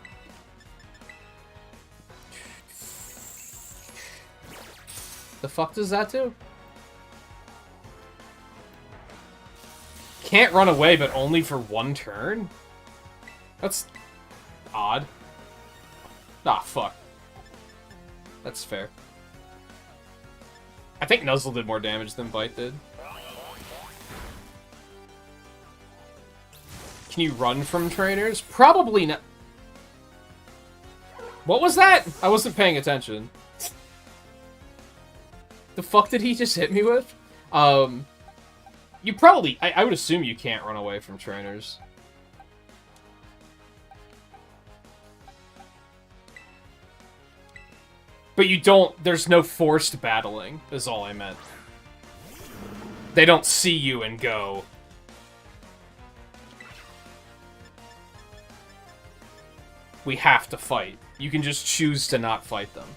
The fuck does that do? Can't run away, but only for one turn? That's odd. Ah, fuck. That's fair. I think Nuzzle did more damage than Bite did. Can you run from trainers? Probably not. What was that? I wasn't paying attention. The fuck did he just hit me with? You probably... I would assume you can't run away from trainers. But you don't... There's no forced battling, is all I meant. They don't see you and go... We have to fight. You can just choose to not fight them.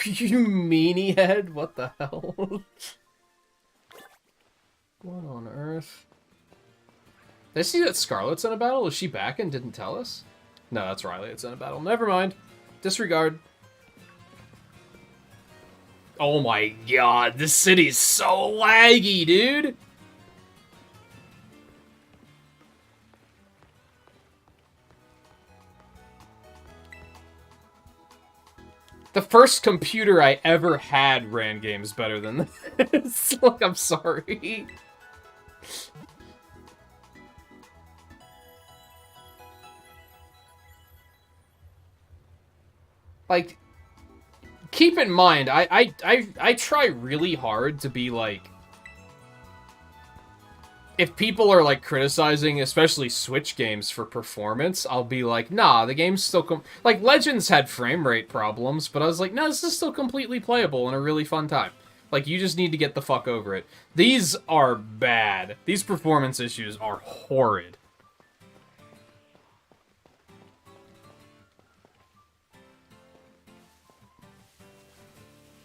You meanie head? What the hell? What on earth? Did I see that Scarlet's in a battle? Is she back and didn't tell us? No, that's Riley. It's in a battle. Never mind. Disregard. Oh my god, this city's so laggy, dude! The first computer I ever had ran games better than this. Look, I'm sorry. Like, keep in mind, I try really hard to be like... If people are, like, criticizing, especially Switch games for performance, I'll be like, nah, the game's still... Like, Legends had frame rate problems, but I was like, no, this is still completely playable and a really fun time. Like, you just need to get the fuck over it. These are bad. These performance issues are horrid.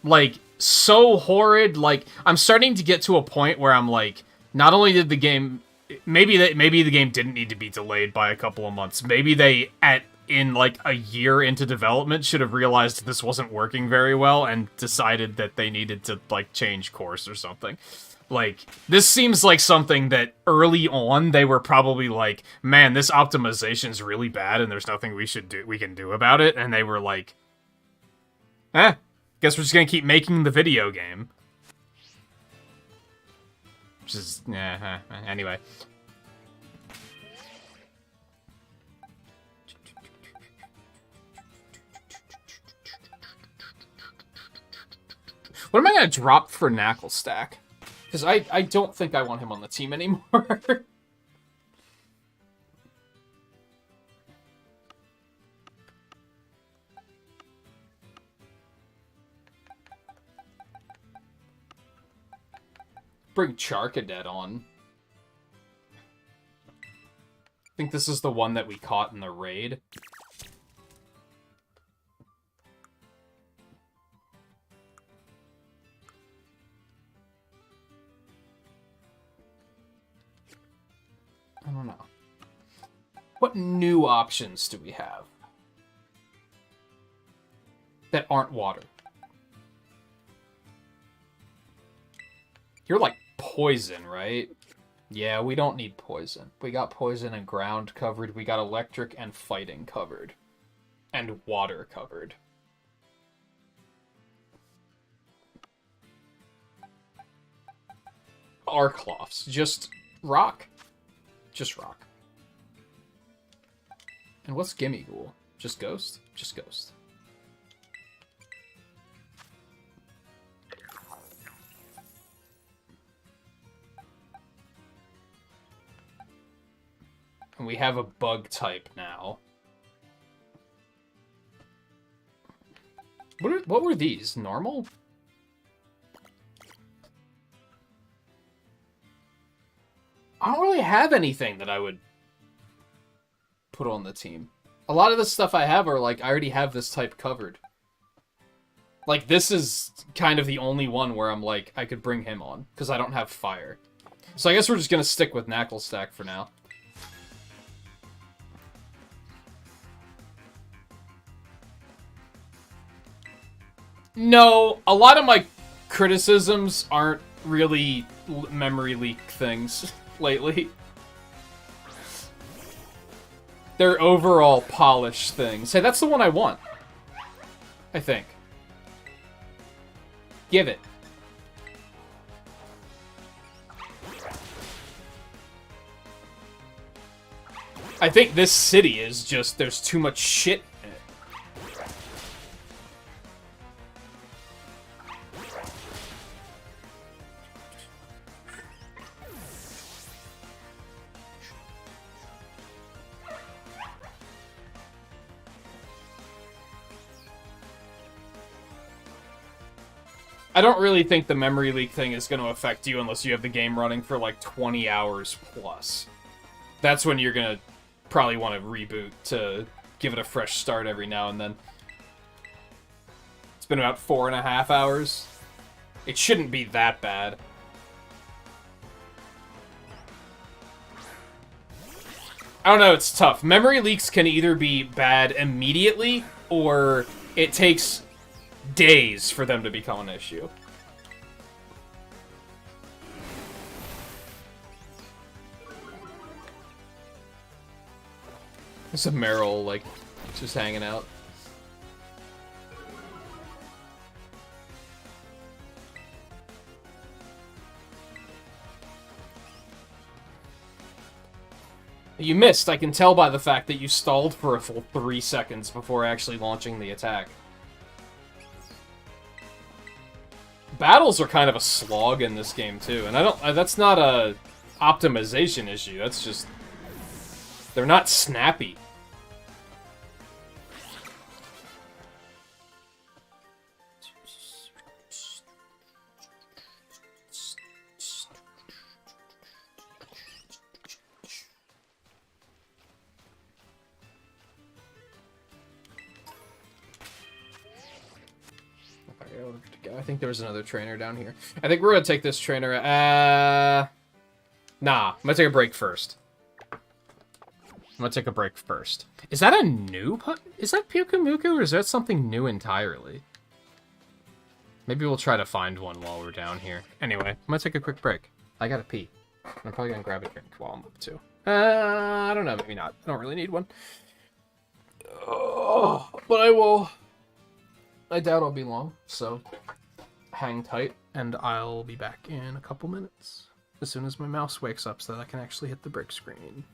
Like, so horrid, like, I'm starting to get to a point where I'm like... Not only did the game, maybe the game didn't need to be delayed by a couple of months. Maybe they, in like a year into development, should have realized this wasn't working very well and decided that they needed to like change course or something. Like, this seems like something that early on they were probably like, man, this optimization's really bad and there's nothing we can do about it. And they were like, guess we're just gonna keep making the video game. Which is, anyway. What am I going to drop for Knacklestack? Because I don't think I want him on the team anymore. Bring Charcadet on. I think this is the one that we caught in the raid. I don't know. What new options do we have that aren't water? You're like poison, right? Yeah, we don't need poison. We got poison and ground covered. We got electric and fighting covered. And water covered. Arcloths. Just rock. Just rock. And what's Gimme Ghoul? Just ghost? Just ghost. And we have a bug type now. What were these? Normal? I don't really have anything that I would put on the team. A lot of the stuff I have are like, I already have this type covered. Like, this is kind of the only one where I'm like, I could bring him on, because I don't have fire. So I guess we're just going to stick with Knacklestack for now. No, a lot of my criticisms aren't really memory leak things lately. They're overall polished things. Hey, that's the one I want. I think. Give it. I think this city is just, there's too much shit in it. I don't really think the memory leak thing is going to affect you unless you have the game running for like 20 hours plus. That's when you're going to probably want to reboot to give it a fresh start every now and then. It's been about 4.5 hours. It shouldn't be that bad. I don't know, it's tough. Memory leaks can either be bad immediately, or it takes days for them to become an issue. There's a Meryl, like, just hanging out. You missed, I can tell by the fact that you stalled for a full 3 seconds before actually launching the attack. Battles are kind of a slog in this game too, and that's not a optimization issue, that's just, they're not snappy. I think there was another trainer down here. I think we're gonna take this trainer. Nah, I'm gonna take a break first. Is that a new is that Pyukumuku, or is that something new entirely? Maybe we'll try to find one while we're down here. Anyway, I'm gonna take a quick break. I gotta pee. I'm probably gonna grab a drink while I'm up too. I don't know, maybe not. I don't really need one. Oh, but I will. I doubt I'll be long, so hang tight, and I'll be back in a couple minutes. as soon as my mouse wakes up so that I can actually hit the brick screen.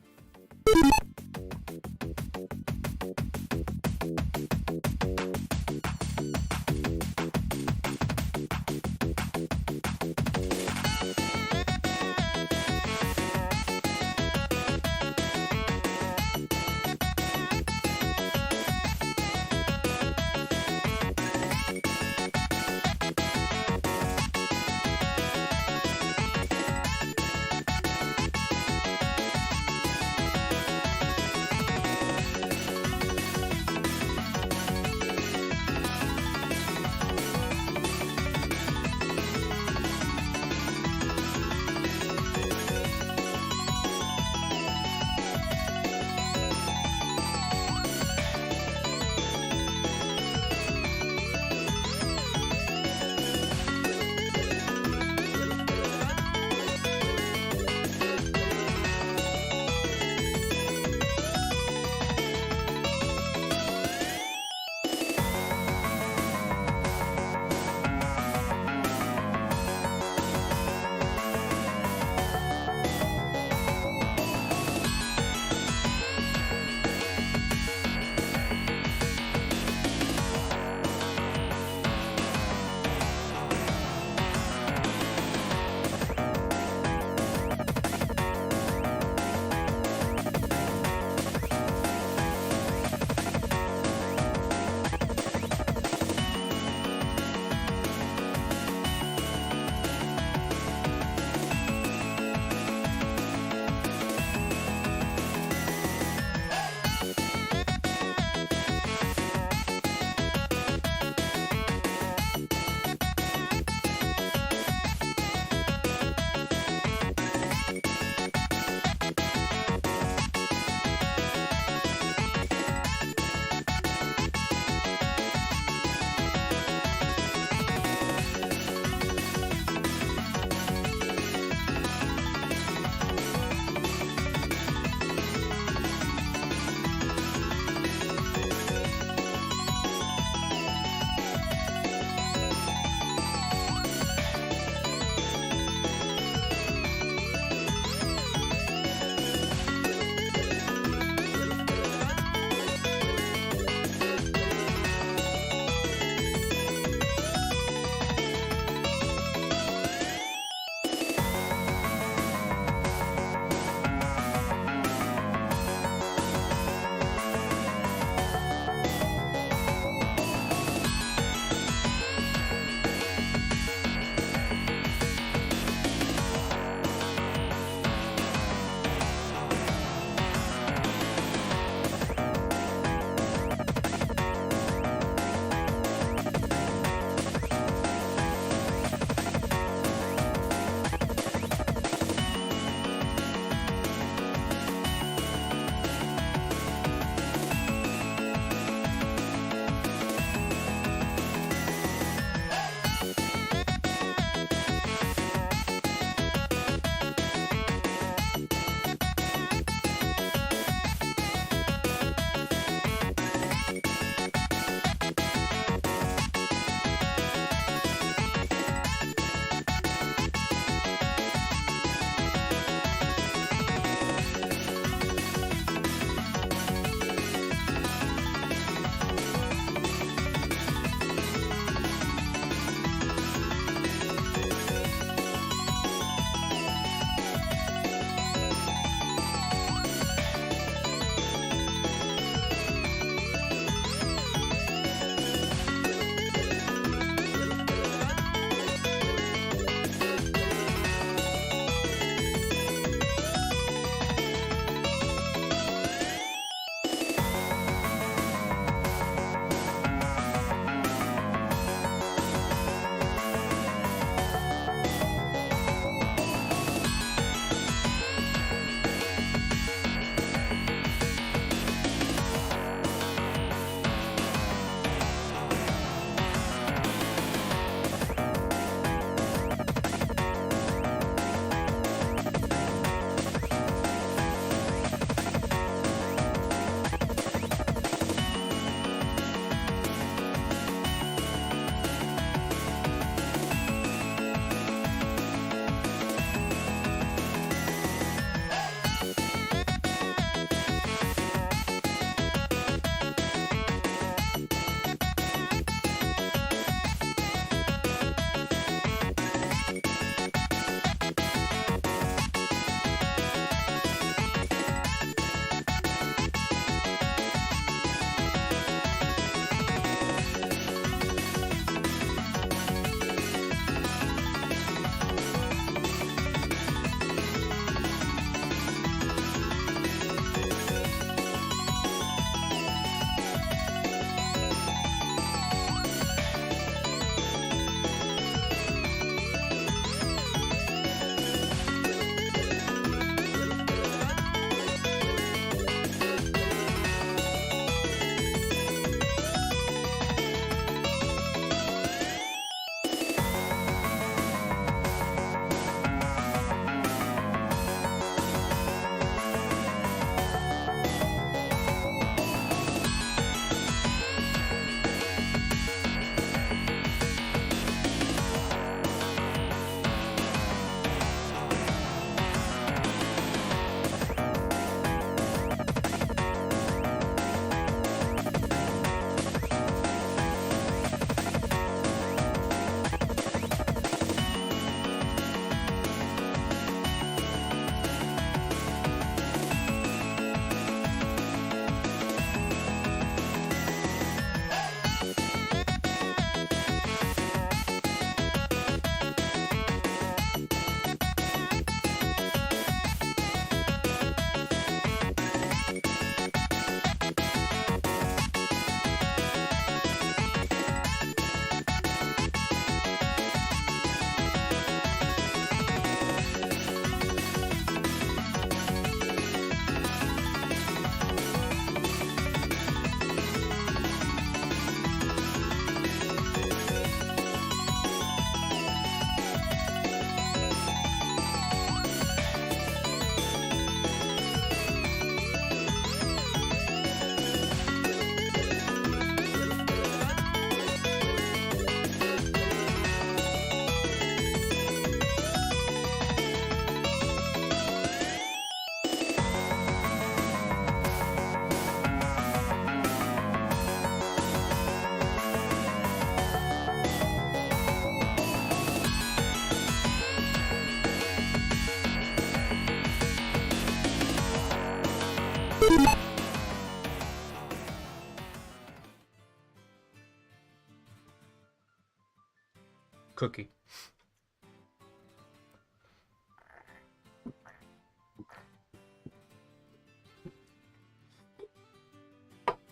Cookie.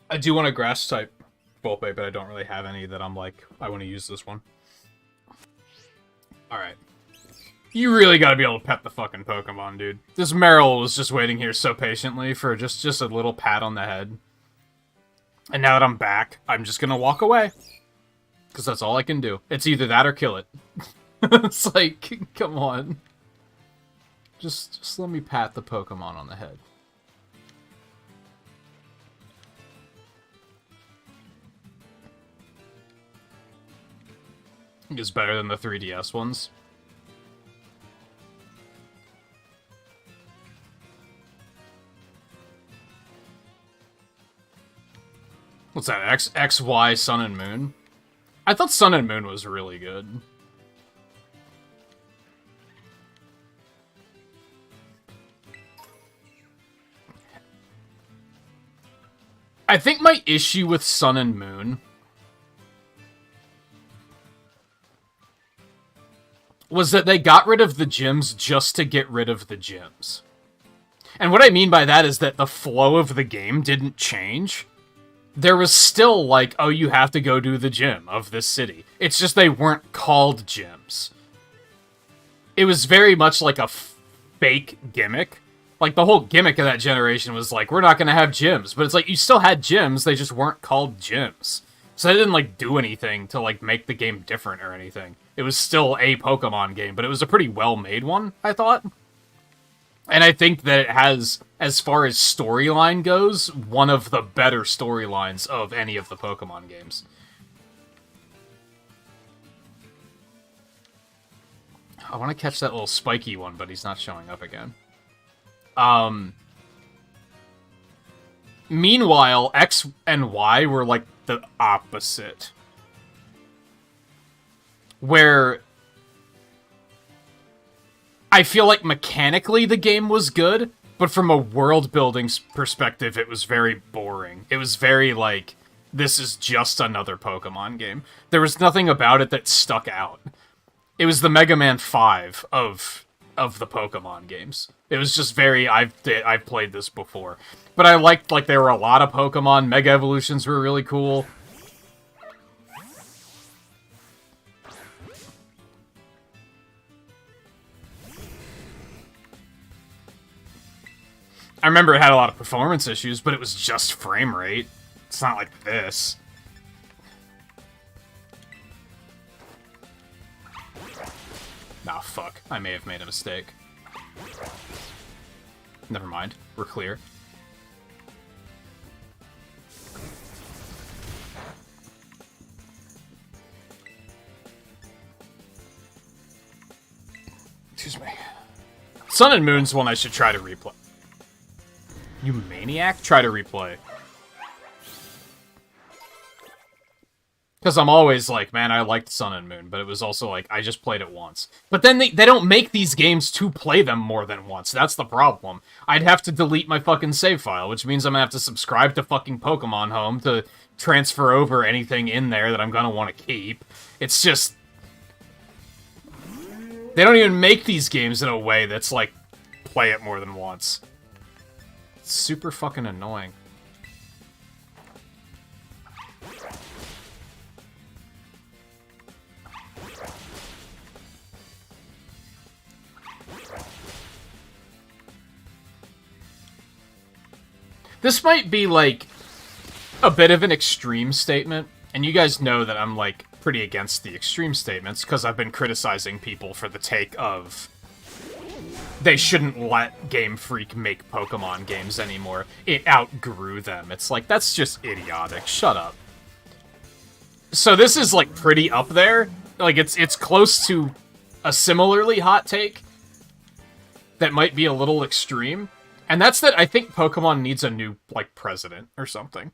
I do want a grass type Volpe, but I don't really have any that I'm like, I want to use this one. Alright. You really gotta be able to pet the fucking Pokemon, dude. This Meryl was just waiting here so patiently for just a little pat on the head. And now that I'm back, I'm just gonna walk away. Because that's all I can do. It's either that or kill it. It's like, come on. Just let me pat the Pokemon on the head. It's better than the 3DS ones. What's that? XY Sun and Moon? I thought Sun and Moon was really good. I think my issue with Sun and Moon was that they got rid of the gyms just to get rid of the gyms. And what I mean by that is that the flow of the game didn't change. There was still like, oh, you have to go to the gym of this city. It's just they weren't called gyms. It was very much like a fake gimmick. Like, the whole gimmick of that generation was like, we're not going to have gyms. But it's like, you still had gyms, they just weren't called gyms. So they didn't, like, do anything to, like, make the game different or anything. It was still a Pokemon game, but it was a pretty well-made one, I thought. And I think that it has, as far as storyline goes, one of the better storylines of any of the Pokemon games. I want to catch that little spiky one, but he's not showing up again. Meanwhile, X and Y were like the opposite. Where I feel like mechanically the game was good, but from a world-building perspective, it was very boring. It was very like, this is just another Pokemon game. There was nothing about it that stuck out. It was the Mega Man 5 of the Pokemon games. It was just very, I've played this before. But I liked, like, there were a lot of Pokemon. Mega Evolutions were really cool. I remember it had a lot of performance issues, but it was just frame rate. It's not like this. Nah, fuck. I may have made a mistake. Never mind. We're clear. Excuse me. Sun and Moon's one I should try to replay. You maniac? Try to replay. Because I'm always like, man, I liked Sun and Moon, but it was also like, I just played it once. But then they don't make these games to play them more than once. That's the problem. I'd have to delete my fucking save file, which means I'm gonna have to subscribe to fucking Pokemon Home to transfer over anything in there that I'm gonna want to keep. It's just... They don't even make these games in a way that's like, play it more than once. It's super fucking annoying. This might be, like, a bit of an extreme statement, and you guys know that I'm, like, pretty against the extreme statements, because I've been criticizing people for the take of they shouldn't let Game Freak make Pokemon games anymore. It outgrew them. It's like, that's just idiotic. Shut up. So this is, like, pretty up there. Like, it's close to a similarly hot take that might be a little extreme. And that's that I think Pokemon needs a new, like, president or something.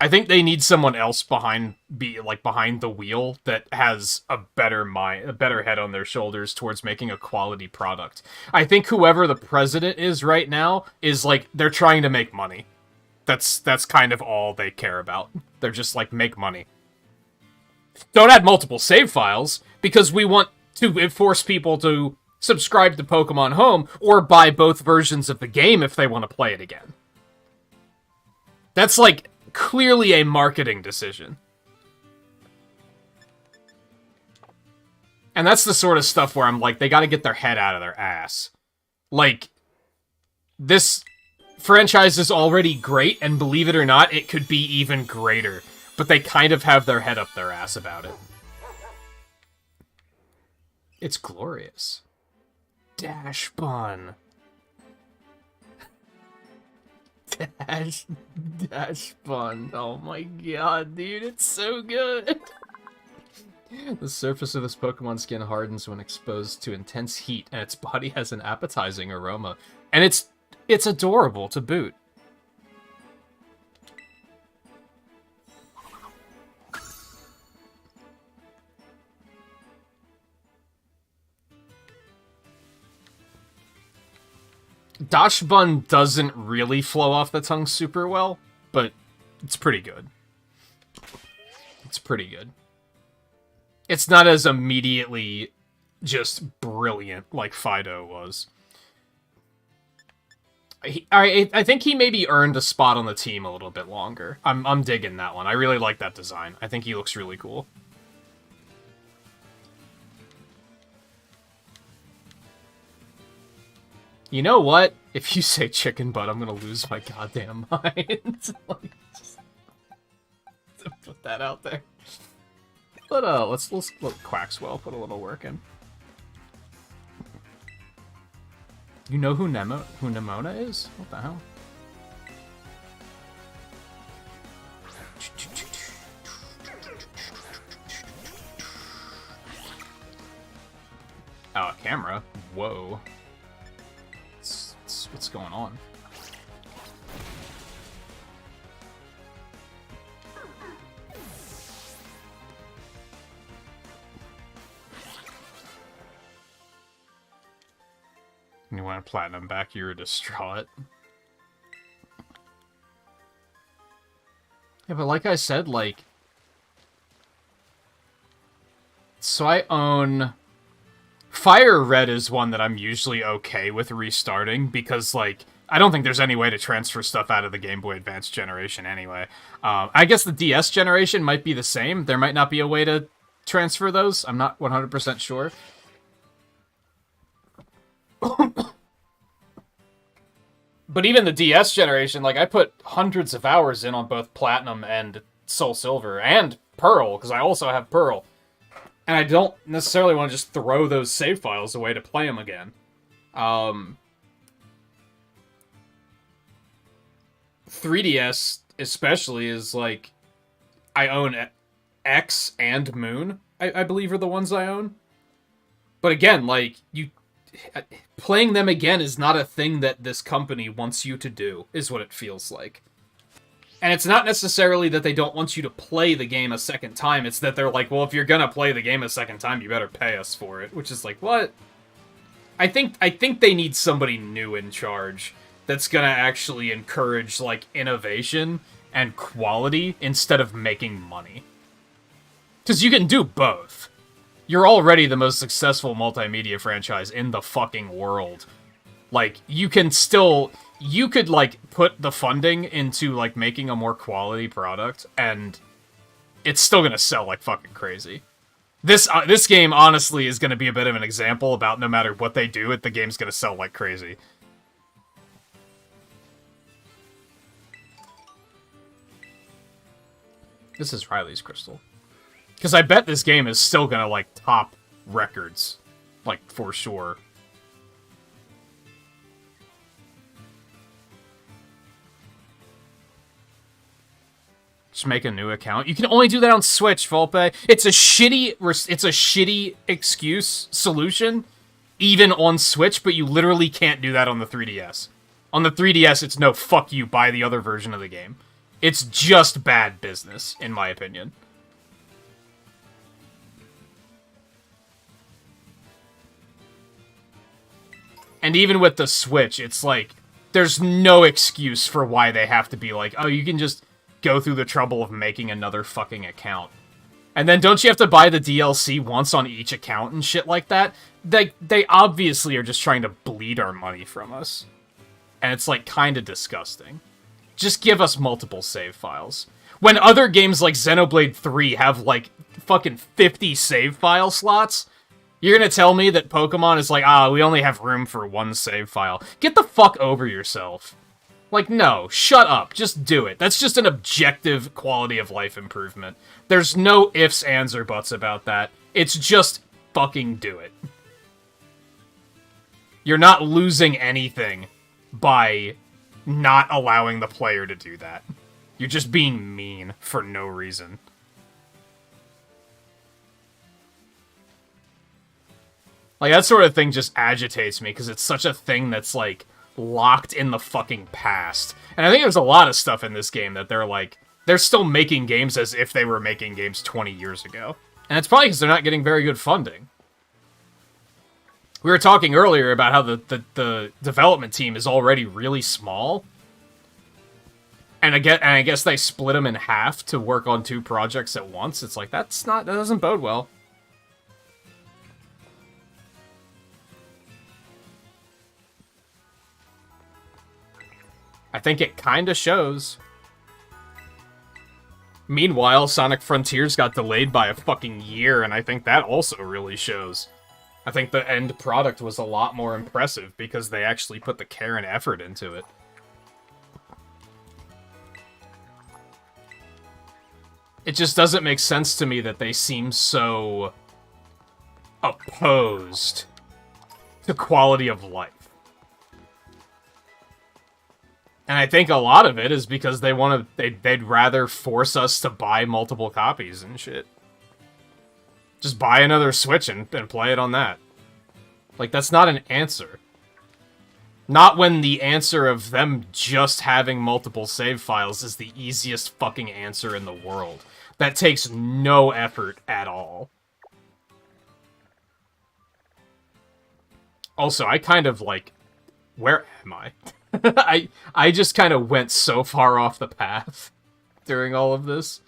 I think they need someone else behind the wheel that has a better head on their shoulders towards making a quality product. I think whoever the president is right now is, like, they're trying to make money. That's kind of all they care about. They're just like, make money. Don't add multiple save files, because we want to force people to subscribe to Pokemon Home or buy both versions of the game if they want to play it again. That's, like, clearly a marketing decision. And that's the sort of stuff where I'm like, they gotta get their head out of their ass. Like, this franchise is already great, and believe it or not, it could be even greater. But they kind of have their head up their ass about it. It's glorious. Dash Bun. Dash Bun. Oh my god, dude, it's so good. The surface of this Pokemon skin hardens when exposed to intense heat, and its body has an appetizing aroma. And it's adorable to boot. Dash Bun doesn't really flow off the tongue super well, but it's pretty good. It's pretty good. It's not as immediately just brilliant like Fido was. I think he maybe earned a spot on the team a little bit longer. I'm digging that one. I really like that design. I think he looks really cool. You know what? If you say chicken butt, I'm gonna lose my goddamn mind. Like, just put that out there. But let's let Quaxwell put a little work in. You know who Nemona is? What the hell? Oh, a camera? Whoa. What's going on? You want a platinum back, you're distraught. Yeah, but like I said, like... So I own... Fire Red is one that I'm usually okay with restarting, because, like, I don't think there's any way to transfer stuff out of the Game Boy Advance generation anyway. I guess the DS generation might be the same. There might not be a way to transfer those. I'm not 100% sure. But even the DS generation, like, I put hundreds of hours in on both Platinum and Soul Silver, and Pearl, because I also have Pearl. And I don't necessarily want to just throw those save files away to play them again. 3DS, especially, is like... I own X and Moon, I believe are the ones I own. But again, like, playing them again is not a thing that this company wants you to do, is what it feels like. And it's not necessarily that they don't want you to play the game a second time, it's that they're like, well, if you're gonna play the game a second time, you better pay us for it. Which is like, what? I think they need somebody new in charge that's gonna actually encourage, like, innovation and quality instead of making money. Because you can do both. You're already the most successful multimedia franchise in the fucking world. Like, you can still... You could, like, put the funding into, like, making a more quality product, and it's still gonna sell like fucking crazy. This game, honestly, is gonna be a bit of an example about no matter what they do, the game's gonna sell like crazy. This is Riley's crystal. Because I bet this game is still gonna, like, top records. Like, for sure. Just make a new account. You can only do that on Switch, Volpe. It's a shitty excuse solution, even on Switch, but you literally can't do that on the 3DS. On the 3DS, it's no, fuck you, buy the other version of the game. It's just bad business, in my opinion. And even with the Switch, it's like, there's no excuse for why they have to be like, oh, you can just go through the trouble of making another fucking account. And then don't you have to buy the DLC once on each account and shit like that? They obviously are just trying to bleed our money from us. And it's, like, kind of disgusting. Just give us multiple save files. When other games like Xenoblade 3 have, like, fucking 50 save file slots, you're gonna tell me that Pokemon is like, we only have room for one save file. Get the fuck over yourself. Like, no, shut up. Just do it. That's just an objective quality of life improvement. There's no ifs, ands, or buts about that. It's just fucking do it. You're not losing anything by not allowing the player to do that. You're just being mean for no reason. Like, that sort of thing just agitates me, because it's such a thing that's, like, locked in the fucking past. And I think there's a lot of stuff in this game that they're, like, they're still making games as if they were making games 20 years ago. And it's probably because they're not getting very good funding. We were talking earlier about how the development team is already really small. And I guess they split them in half to work on 2 projects at once. It's like, that doesn't bode well. I think it kinda shows. Meanwhile, Sonic Frontiers got delayed by a fucking year, and I think that also really shows. I think the end product was a lot more impressive because they actually put the care and effort into it. It just doesn't make sense to me that they seem so opposed to quality of life. And I think a lot of it is because they'd rather force us to buy multiple copies and shit. Just buy another Switch and play it on that. Like, that's not an answer. Not when the answer of them just having multiple save files is the easiest fucking answer in the world. That takes no effort at all. Also, I kind of, like... Where am I? I just kind of went so far off the path during all of this.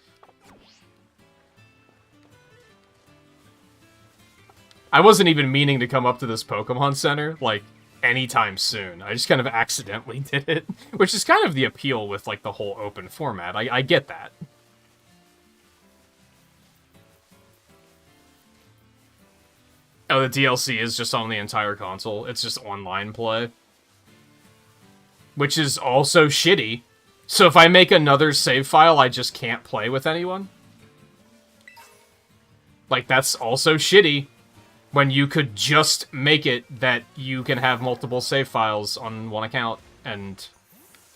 I wasn't even meaning to come up to this Pokemon Center, like, anytime soon. I just kind of accidentally did it, which is kind of the appeal with, like, the whole open format. I get that. Oh, the DLC is just on the entire console. It's just online play. Which is also shitty. So if I make another save file, I just can't play with anyone? Like, that's also shitty. When you could just make it that you can have multiple save files on one account, and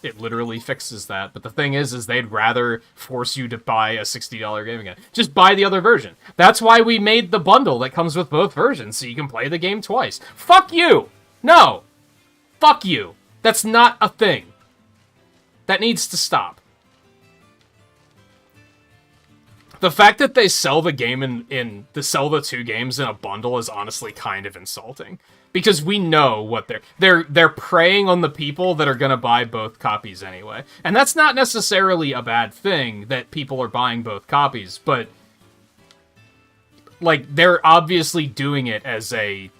it literally fixes that. But the thing is they'd rather force you to buy a $60 game again. Just buy the other version. That's why we made the bundle that comes with both versions, so you can play the game twice. Fuck you! No! Fuck you! That's not a thing. That needs to stop. The fact that they sell the game sell the 2 games in a bundle is honestly kind of insulting. Because we know what they're preying on the people that are gonna buy both copies anyway. And that's not necessarily a bad thing that people are buying both copies, but like, they're obviously doing it as a,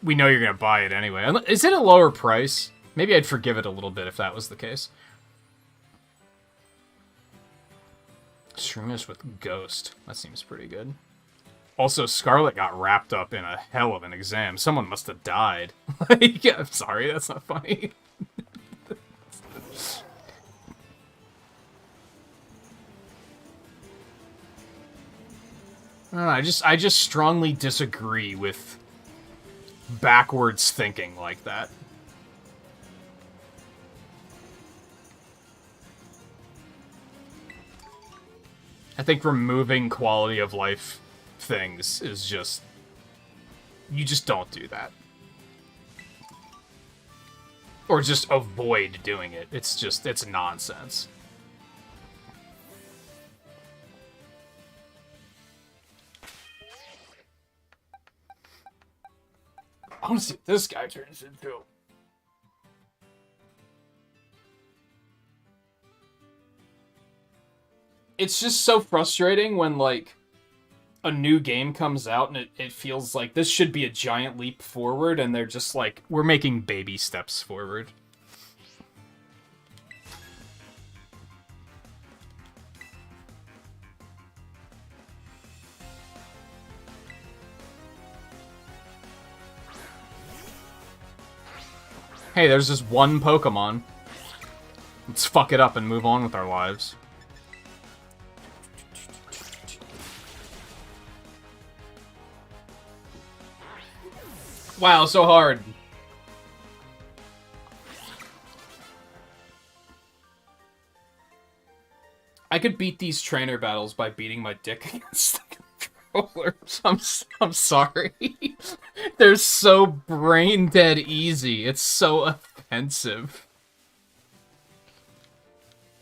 we know you're gonna buy it anyway. Is it a lower price? Maybe I'd forgive it a little bit if that was the case. Streamers with Ghost. That seems pretty good. Also, Scarlet got wrapped up in a hell of an exam. Someone must have died. Like, I'm sorry, that's not funny. I don't know, I just strongly disagree with backwards thinking like that. I think removing quality of life things is just... You just don't do that. Or just avoid doing it. It's just, it's nonsense. I want to see what this guy turns into. It's just so frustrating when, like, a new game comes out and it feels like this should be a giant leap forward, and they're just like, we're making baby steps forward. Hey, there's just one Pokemon. Let's fuck it up and move on with our lives. Wow, so hard. I could beat these trainer battles by beating my dick against the controllers. I'm sorry. They're so brain dead easy. It's so offensive.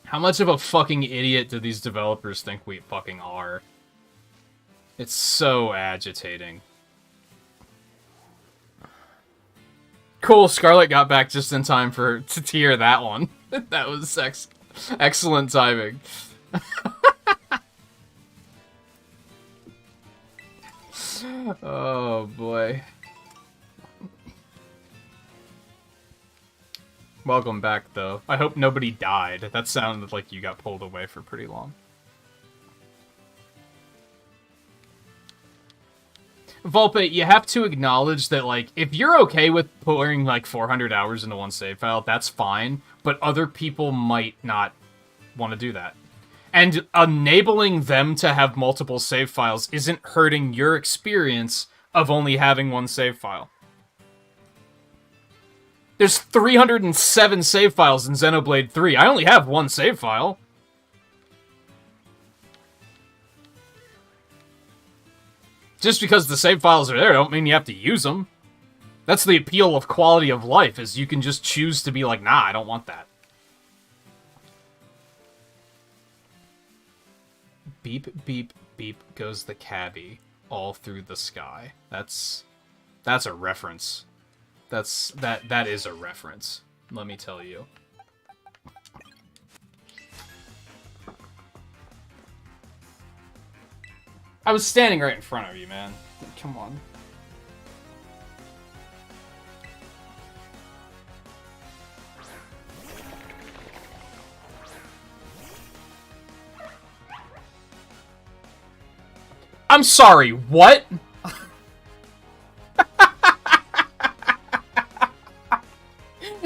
How much of a fucking idiot do these developers think we fucking are? It's so agitating. Cool, Scarlet got back just in time to hear that one. That was excellent timing. Oh boy. Welcome back, though. I hope nobody died. That sounded like you got pulled away for pretty long. Volpe, you have to acknowledge that, like, if you're okay with pouring, like, 400 hours into one save file, that's fine, but other people might not want to do that. And enabling them to have multiple save files isn't hurting your experience of only having one save file. There's 307 save files in Xenoblade 3. I only have one save file. Just because the save files are there don't mean you have to use them. That's the appeal of quality of life, is you can just choose to be like, nah, I don't want that. Beep, beep, beep goes the cabbie all through the sky. That's a reference. That is a reference, let me tell you. I was standing right in front of you, man. Come on. I'm sorry, what?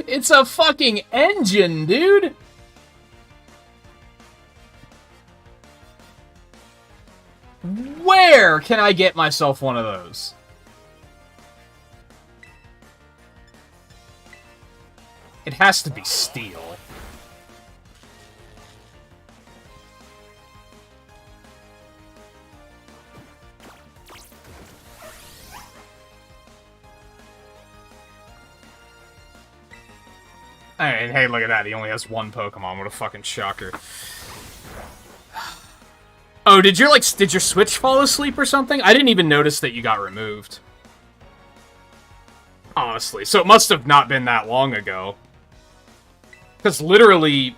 It's a fucking engine, dude! Where can I get myself one of those? It has to be steel. And hey, look at that. He only has one Pokemon. What a fucking shocker. Oh, did your Switch fall asleep or something? I didn't even notice that you got removed. Honestly. So it must have not been that long ago. Because literally,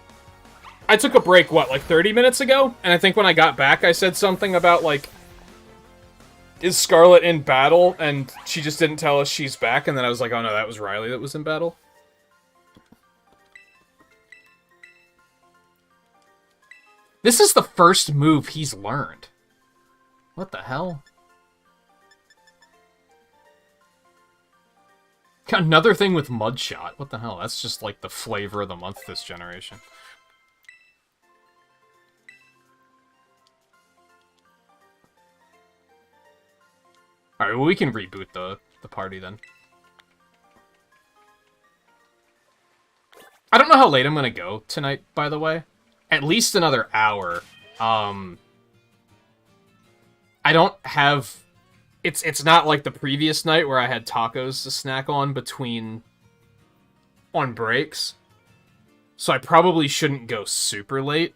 I took a break, what, like 30 minutes ago? And I think when I got back, I said something about, like, is Scarlet in battle? And she just didn't tell us she's back. And then I was like, oh no, that was Riley that was in battle. This is the first move he's learned. What the hell? Another thing with Mudshot. What the hell? That's just like the flavor of the month this generation. Alright, well, we can reboot the party then. I don't know how late I'm gonna go tonight, by the way. At least another hour. I don't have... It's not like the previous night where I had tacos to snack on on breaks. So I probably shouldn't go super late.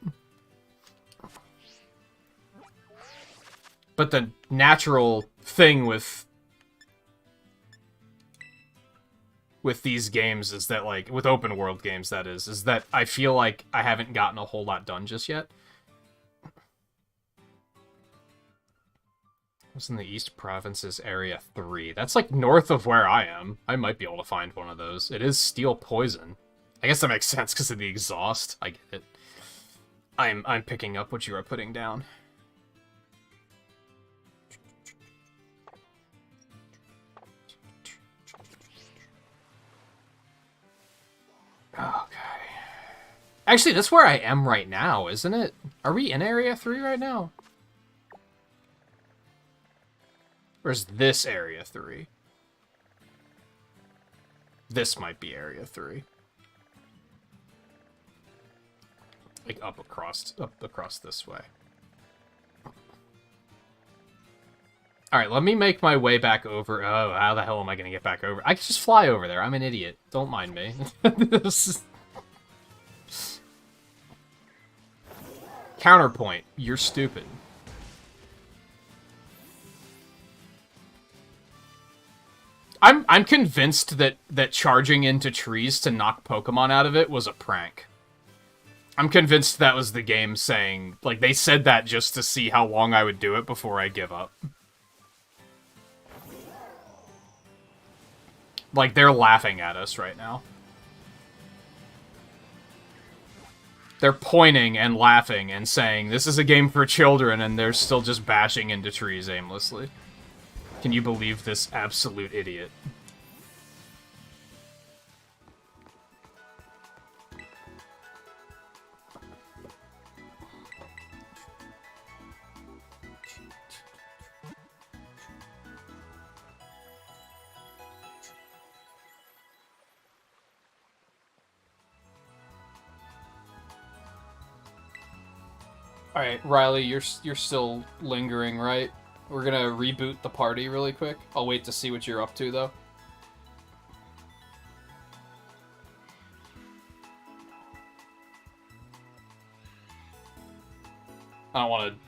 But the natural thing with these games is that, like, with open world games, that is that I feel like I haven't gotten a whole lot done just yet. What's in the East Provinces, Area 3? That's like north of where I am. I might be able to find one of those. It is steel poison. I guess that makes sense because of the exhaust. I get it. I'm picking up what you are putting down. Okay. Actually, that's where I am right now, isn't it? Are we in Area 3 right now? Or is this Area 3? This might be Area 3. Like up across this way. Alright, let me make my way back over. Oh, how the hell am I gonna get back over? I can just fly over there. I'm an idiot. Don't mind me. Counterpoint. You're stupid. I'm convinced that charging into trees to knock Pokemon out of it was a prank. I'm convinced that was the game saying, like, they said that just to see how long I would do it before I give up. Like, they're laughing at us right now. They're pointing and laughing and saying, this is a game for children, and they're still just bashing into trees aimlessly. Can you believe this absolute idiot? Alright, Riley, you're still lingering, right? We're gonna reboot the party really quick. I'll wait to see what you're up to, though. I don't want to...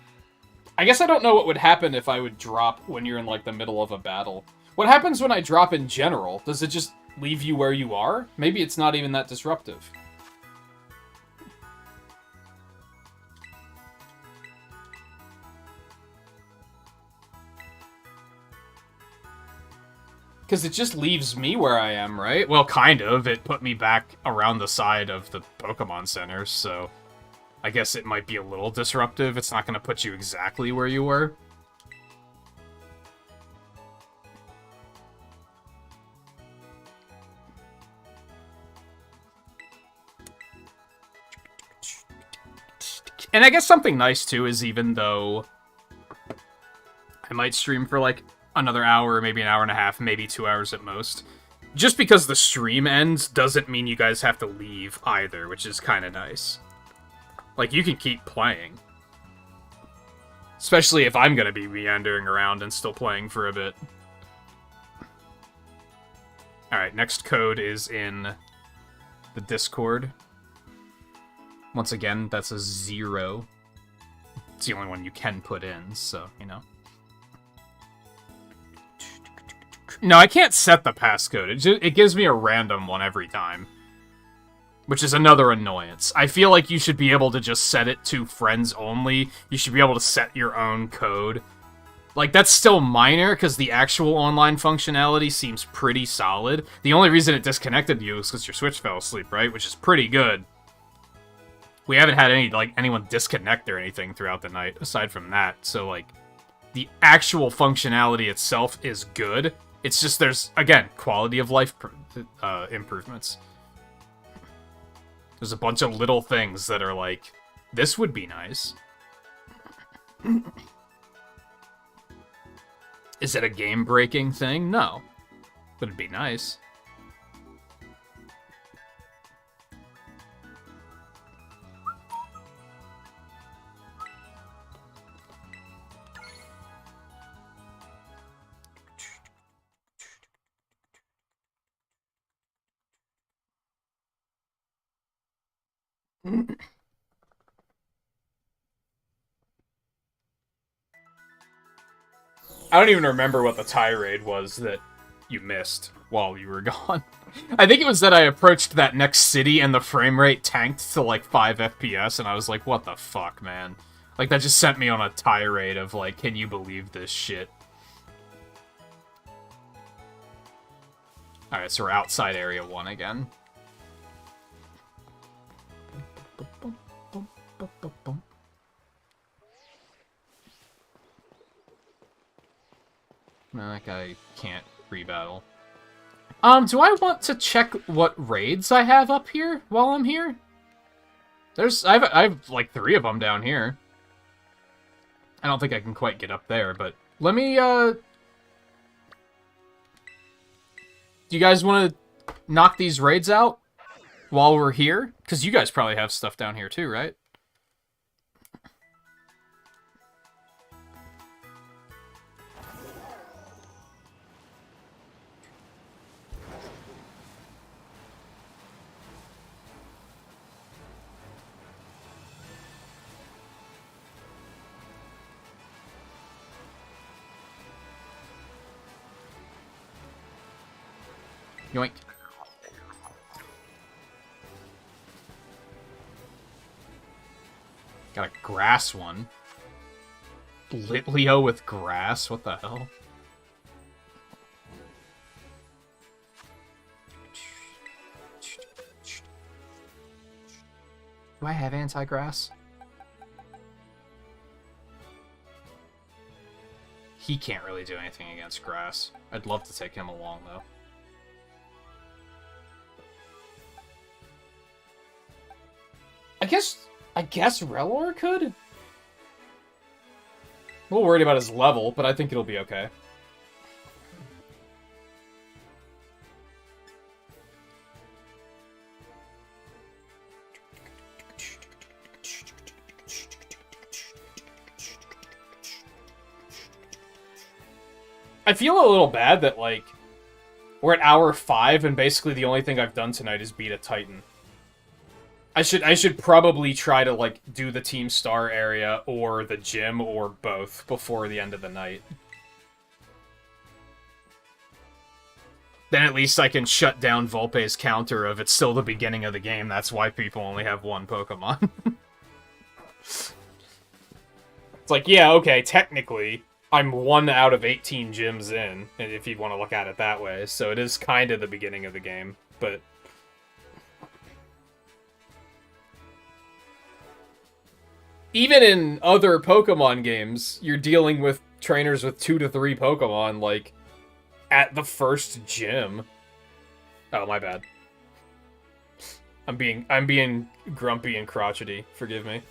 I guess I don't know what would happen if I would drop when you're in, like, the middle of a battle. What happens when I drop in general? Does it just leave you where you are? Maybe it's not even that disruptive. Because it just leaves me where I am, right? Well, kind of. It put me back around the side of the Pokemon Center, so... I guess it might be a little disruptive. It's not going to put you exactly where you were. And I guess something nice, too, is even though I might stream for, like, another hour, maybe an hour and a half, maybe 2 hours at most. Just because the stream ends doesn't mean you guys have to leave either, which is kind of nice. Like, you can keep playing. Especially if I'm gonna be meandering around and still playing for a bit. Alright, next code is in the Discord. Once again, that's a 0. It's the only one you can put in, so, you know. No, I can't set the passcode. It gives me a random one every time. Which is another annoyance. I feel like you should be able to just set it to friends only. You should be able to set your own code. Like, that's still minor, because the actual online functionality seems pretty solid. The only reason it disconnected you is because your Switch fell asleep, right? Which is pretty good. We haven't had anyone disconnect or anything throughout the night, aside from that. So, like, the actual functionality itself is good. It's just there's, again, quality of life improvements. There's a bunch of little things that are like, this would be nice. Is it a game-breaking thing? No. But it'd be nice. I don't even remember what the tirade was that you missed while you were gone. I think it was that I approached that next city and the frame rate tanked to like 5 FPS, and I was like, what the fuck, man? Like, that just sent me on a tirade of like, can you believe this shit? Alright, so we're outside Area 1 again. No, that guy can't rebattle. Do I want to check what raids I have up here while I'm here? I have like 3 of them down here. I don't think I can quite get up there, but let me, do you guys want to knock these raids out while we're here? Because you guys probably have stuff down here too, right? Yoink. Got a grass one. Litleo with grass? What the hell? Do I have anti-grass? He can't really do anything against grass. I'd love to take him along, though. I guess Relor could? A little worried about his level, but I think it'll be okay. I feel a little bad that, like, we're at hour 5 and basically the only thing I've done tonight is beat a Titan. I should probably try to, like, do the Team Star area or the gym or both before the end of the night. Then at least I can shut down Volpe's counter of it's still the beginning of the game, that's why people only have 1 Pokemon. It's like, yeah, okay, technically, I'm 1 out of 18 gyms in, if you want to look at it that way, so it is kind of the beginning of the game, but... Even in other Pokemon games, you're dealing with trainers with 2 to 3 Pokemon, like, at the first gym. Oh, my bad. I'm being grumpy and crotchety. Forgive me.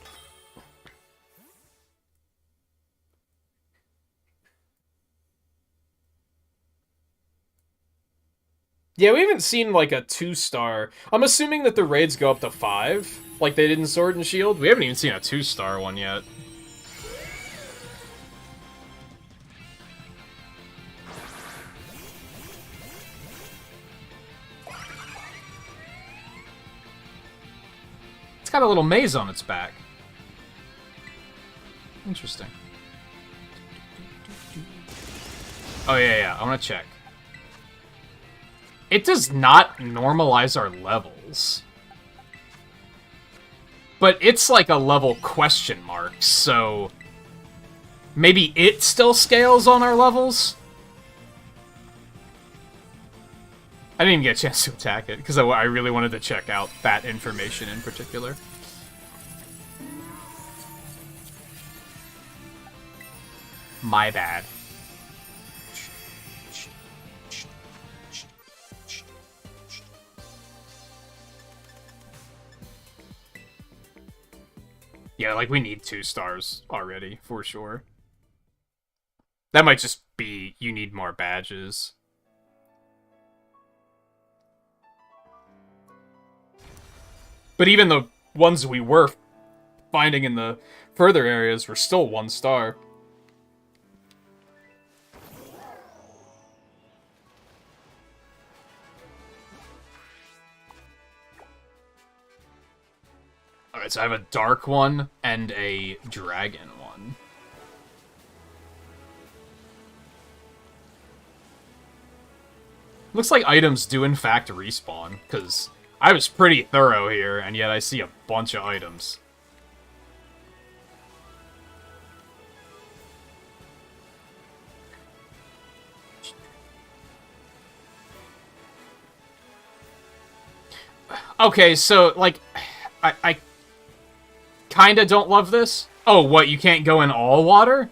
Yeah, we haven't seen, like, a 2-star. I'm assuming that the raids go up to 5, like they did in Sword and Shield. We haven't even seen a 2-star one yet. It's got a little maze on its back. Interesting. Oh, yeah, I want to check. It does not normalize our levels. But it's like a level question mark, so... Maybe it still scales on our levels? I didn't even get a chance to attack it, because I really wanted to check out that information in particular. My bad. Yeah, like, we need 2 stars already, for sure. That might just be, you need more badges. But even the ones we were finding in the further areas were still 1 star. Alright, so I have a dark one and a dragon one. Looks like items do in fact respawn, because I was pretty thorough here, and yet I see a bunch of items. Okay, so, like, I kinda don't love this. Oh, what, you can't go in all water?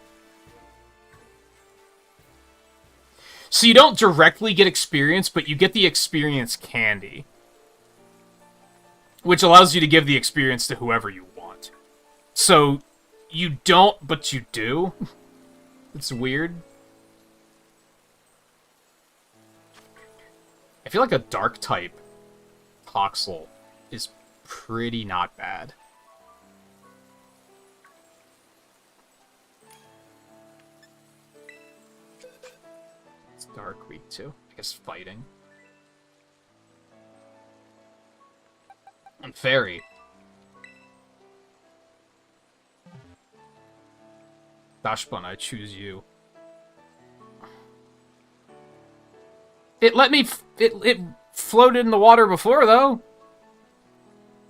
So you don't directly get experience, but you get the experience candy. Which allows you to give the experience to whoever you want. So, you don't, but you do. It's weird. I feel like a dark type Toxel is pretty not bad. It's dark weak too. I guess fighting. And fairy. Dashbun, I choose you. It let me... It floated in the water before, though.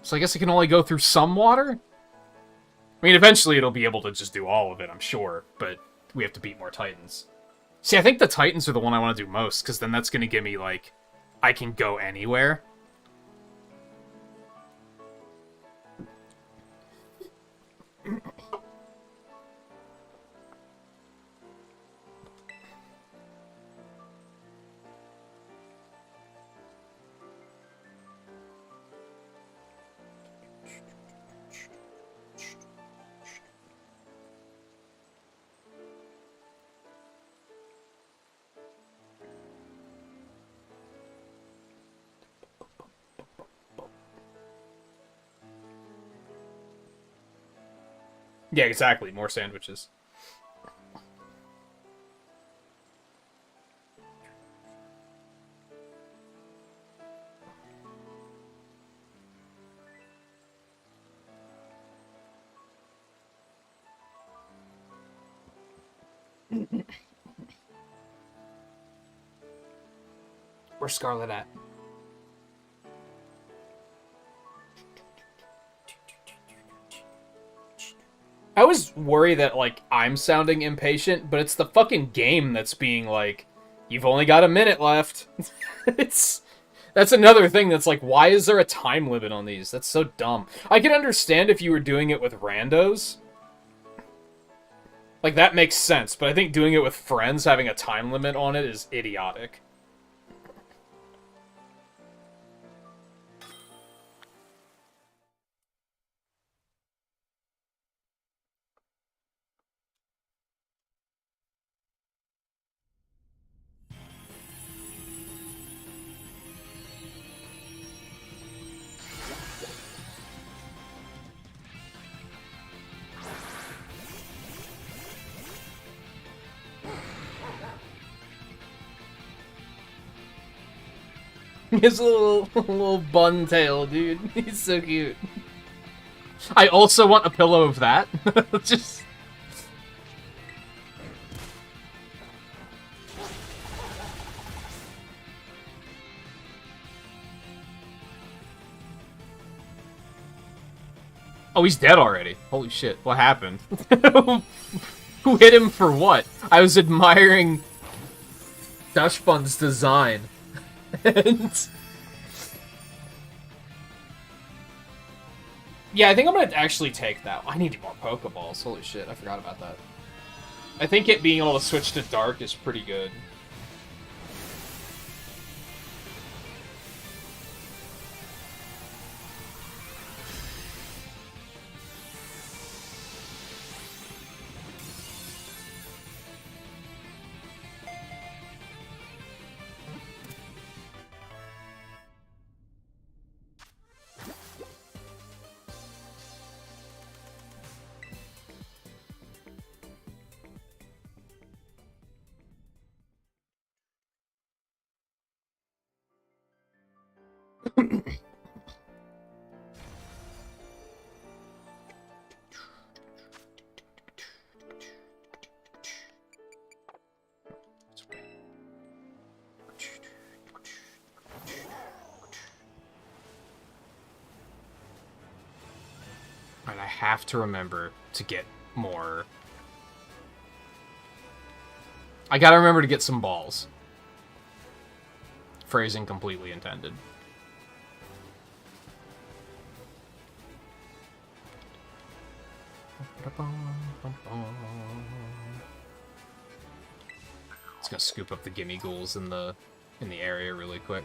So I guess it can only go through some water? I mean, eventually it'll be able to just do all of it, I'm sure. But we have to beat more Titans. See, I think the Titans are the one I want to do most, because then that's going to give me, like... I can go anywhere. Yeah, exactly. More sandwiches. Where's Scarlet at? I always worry that, like, I'm sounding impatient, but it's the fucking game that's being like, you've only got a minute left. That's another thing that's like, why is there a time limit on these? That's so dumb. I can understand if you were doing it with randos. Like, that makes sense, but I think doing it with friends, having a time limit on it, is idiotic. His little bun tail, dude. He's so cute. I also want a pillow of that. Just... Oh, he's dead already. Holy shit, what happened? Who hit him for what? I was admiring Dashbun's design. And... Yeah, I think I'm gonna actually take that. I need more Pokeballs. Holy shit, I forgot about that. I think it being able to switch to Dark is pretty good. And I have to remember to get more... I gotta remember to get some balls. Phrasing completely intended. Just gonna scoop up the gimme ghouls in the area really quick.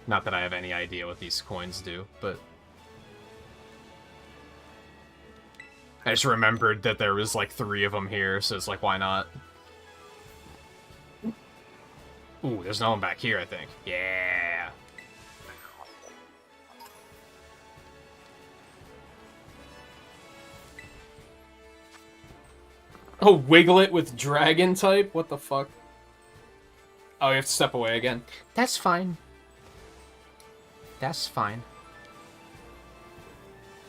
Not that I have any idea what these coins do, but I just remembered that there was like 3 of them here, so it's like, why not? Ooh, there's no one back here, I think. Yeah. Oh, wiggle it with dragon type? What the fuck? Oh, you have to step away again. That's fine. That's fine.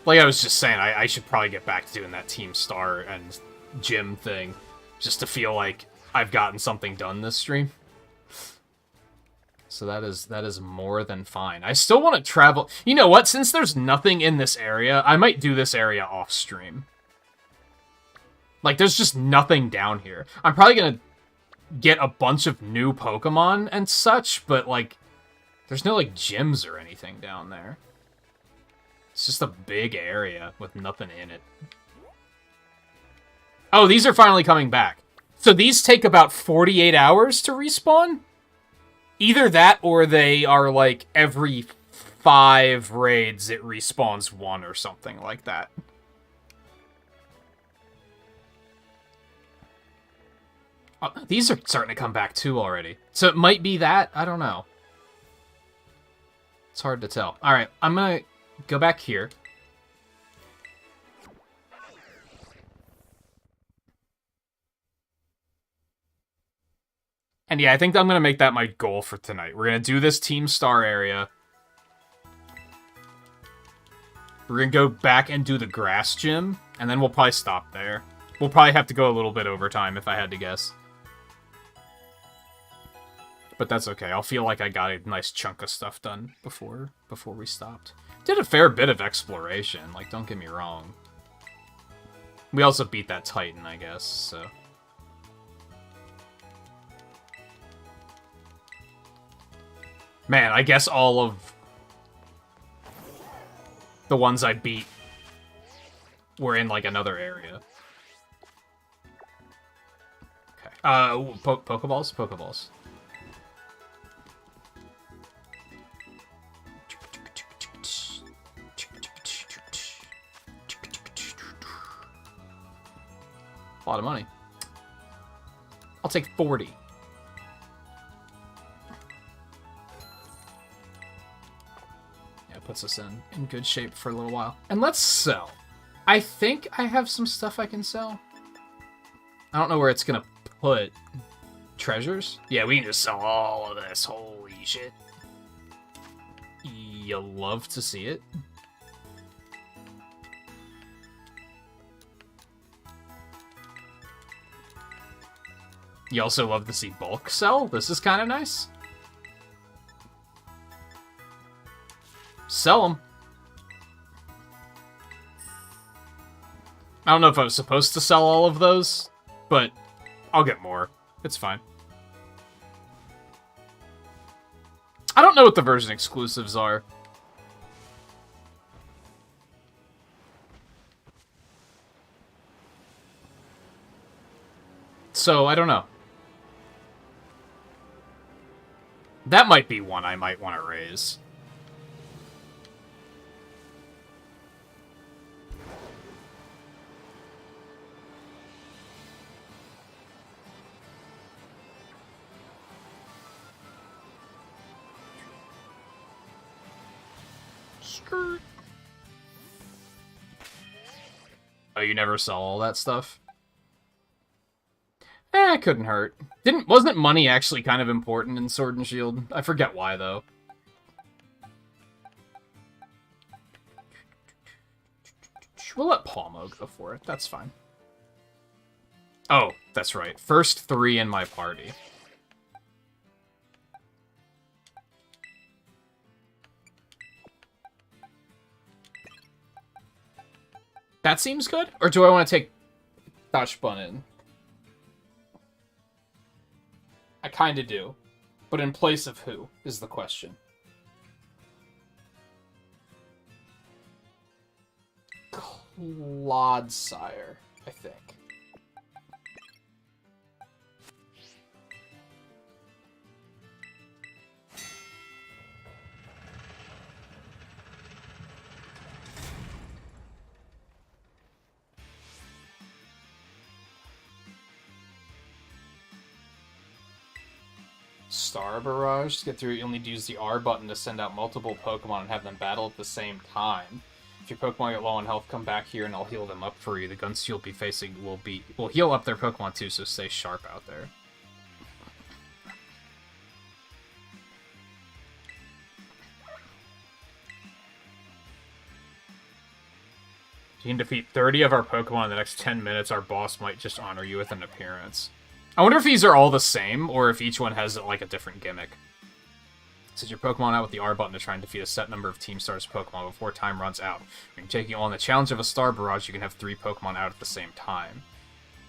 Like I was just saying, I should probably get back to doing that Team Star and gym thing. Just to feel like I've gotten something done this stream. So that is more than fine. I still want to travel. You know what? Since there's nothing in this area, I might do this area off stream. Like, there's just nothing down here. I'm probably gonna get a bunch of new Pokemon and such, but, like, there's no, like, gyms or anything down there. It's just a big area with nothing in it. Oh, these are finally coming back. So these take about 48 hours to respawn? Either that, or they are, like, every 5 raids it respawns 1 or something like that. Oh, these are starting to come back, too, already. So it might be that? I don't know. It's hard to tell. Alright, I'm gonna go back here. And yeah, I think I'm going to make that my goal for tonight. We're going to do this Team Star area. We're going to go back and do the grass gym, and then we'll probably stop there. We'll probably have to go a little bit overtime if I had to guess. But that's okay. I'll feel like I got a nice chunk of stuff done before we stopped. Did a fair bit of exploration, like, don't get me wrong. We also beat that Titan, I guess, so... Man, I guess all of the ones I beat were in, like, another area. Okay. Pokeballs? Pokeballs. A lot of money. I'll take 40. Puts us in good shape for a little while. And let's sell. I think I have some stuff I can sell. I don't know where it's gonna put treasures. Yeah, we can just sell all of this. Holy shit. You love to see it. You also love to see bulk sell. This is kind of nice. Sell them. I don't know if I was supposed to sell all of those, but I'll get more. It's fine. I don't know what the version exclusives are. So, I don't know. That might be one I might want to raise. Oh, you never sell all that stuff? It couldn't hurt. Wasn't money actually kind of important in Sword and Shield? I forget why, though. We'll let Palmo go for it. That's fine. Oh, that's right. First 3 in my party. That seems good? Or do I want to take Dachshund in? I kind of do. But in place of who is the question. Clodsire, I think. Star Barrage. To get through it, you'll need to use the R button to send out multiple Pokemon and have them battle at the same time. If your Pokemon get low on health, come back here and I'll heal them up for you. The guns you'll be facing will heal up their Pokemon too, so stay sharp out there. If you can defeat 30 of our Pokemon in the next 10 minutes, our boss might just honor you with an appearance. I wonder if these are all the same, or if each one has, like, a different gimmick. Send your Pokemon out with the R button to try and defeat a set number of Team Star's Pokemon before time runs out. When you're taking on the challenge of a Star Barrage, you can have 3 Pokemon out at the same time.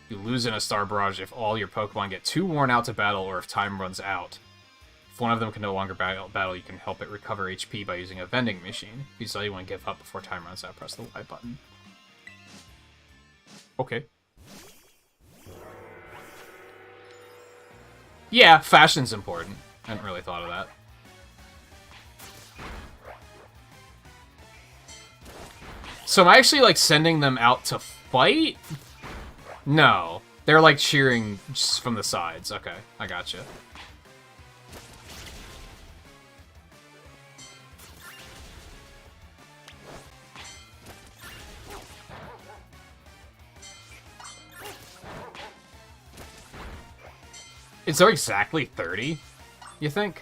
You lose in a Star Barrage if all your Pokemon get too worn out to battle, or if time runs out. If one of them can no longer battle, you can help it recover HP by using a vending machine. If you decide you want to give up before time runs out, press the Y button. Okay. Yeah, fashion's important. I hadn't really thought of that. So am I actually, like, sending them out to fight? No. They're, like, cheering just from the sides. Okay, I gotcha. Is there exactly 30, you think?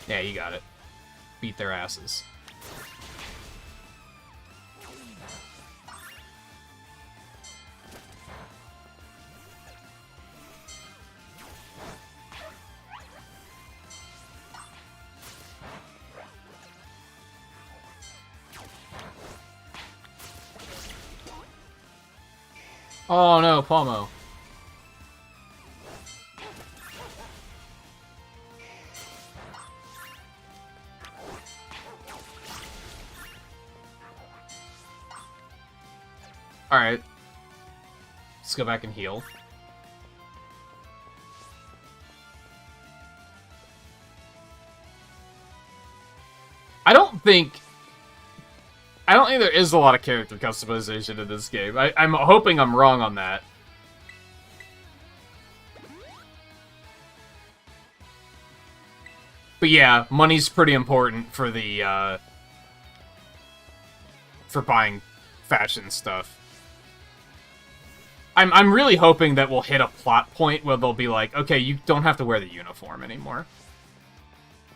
Yeah, you got it. Beat their asses. Oh no, Palmo. Alright. Let's go back and heal. I don't think there is a lot of character customization in this game. I'm hoping I'm wrong on that. But yeah, money's pretty important for the, for buying fashion stuff. I'm really hoping that we'll hit a plot point where they'll be like, okay, you don't have to wear the uniform anymore.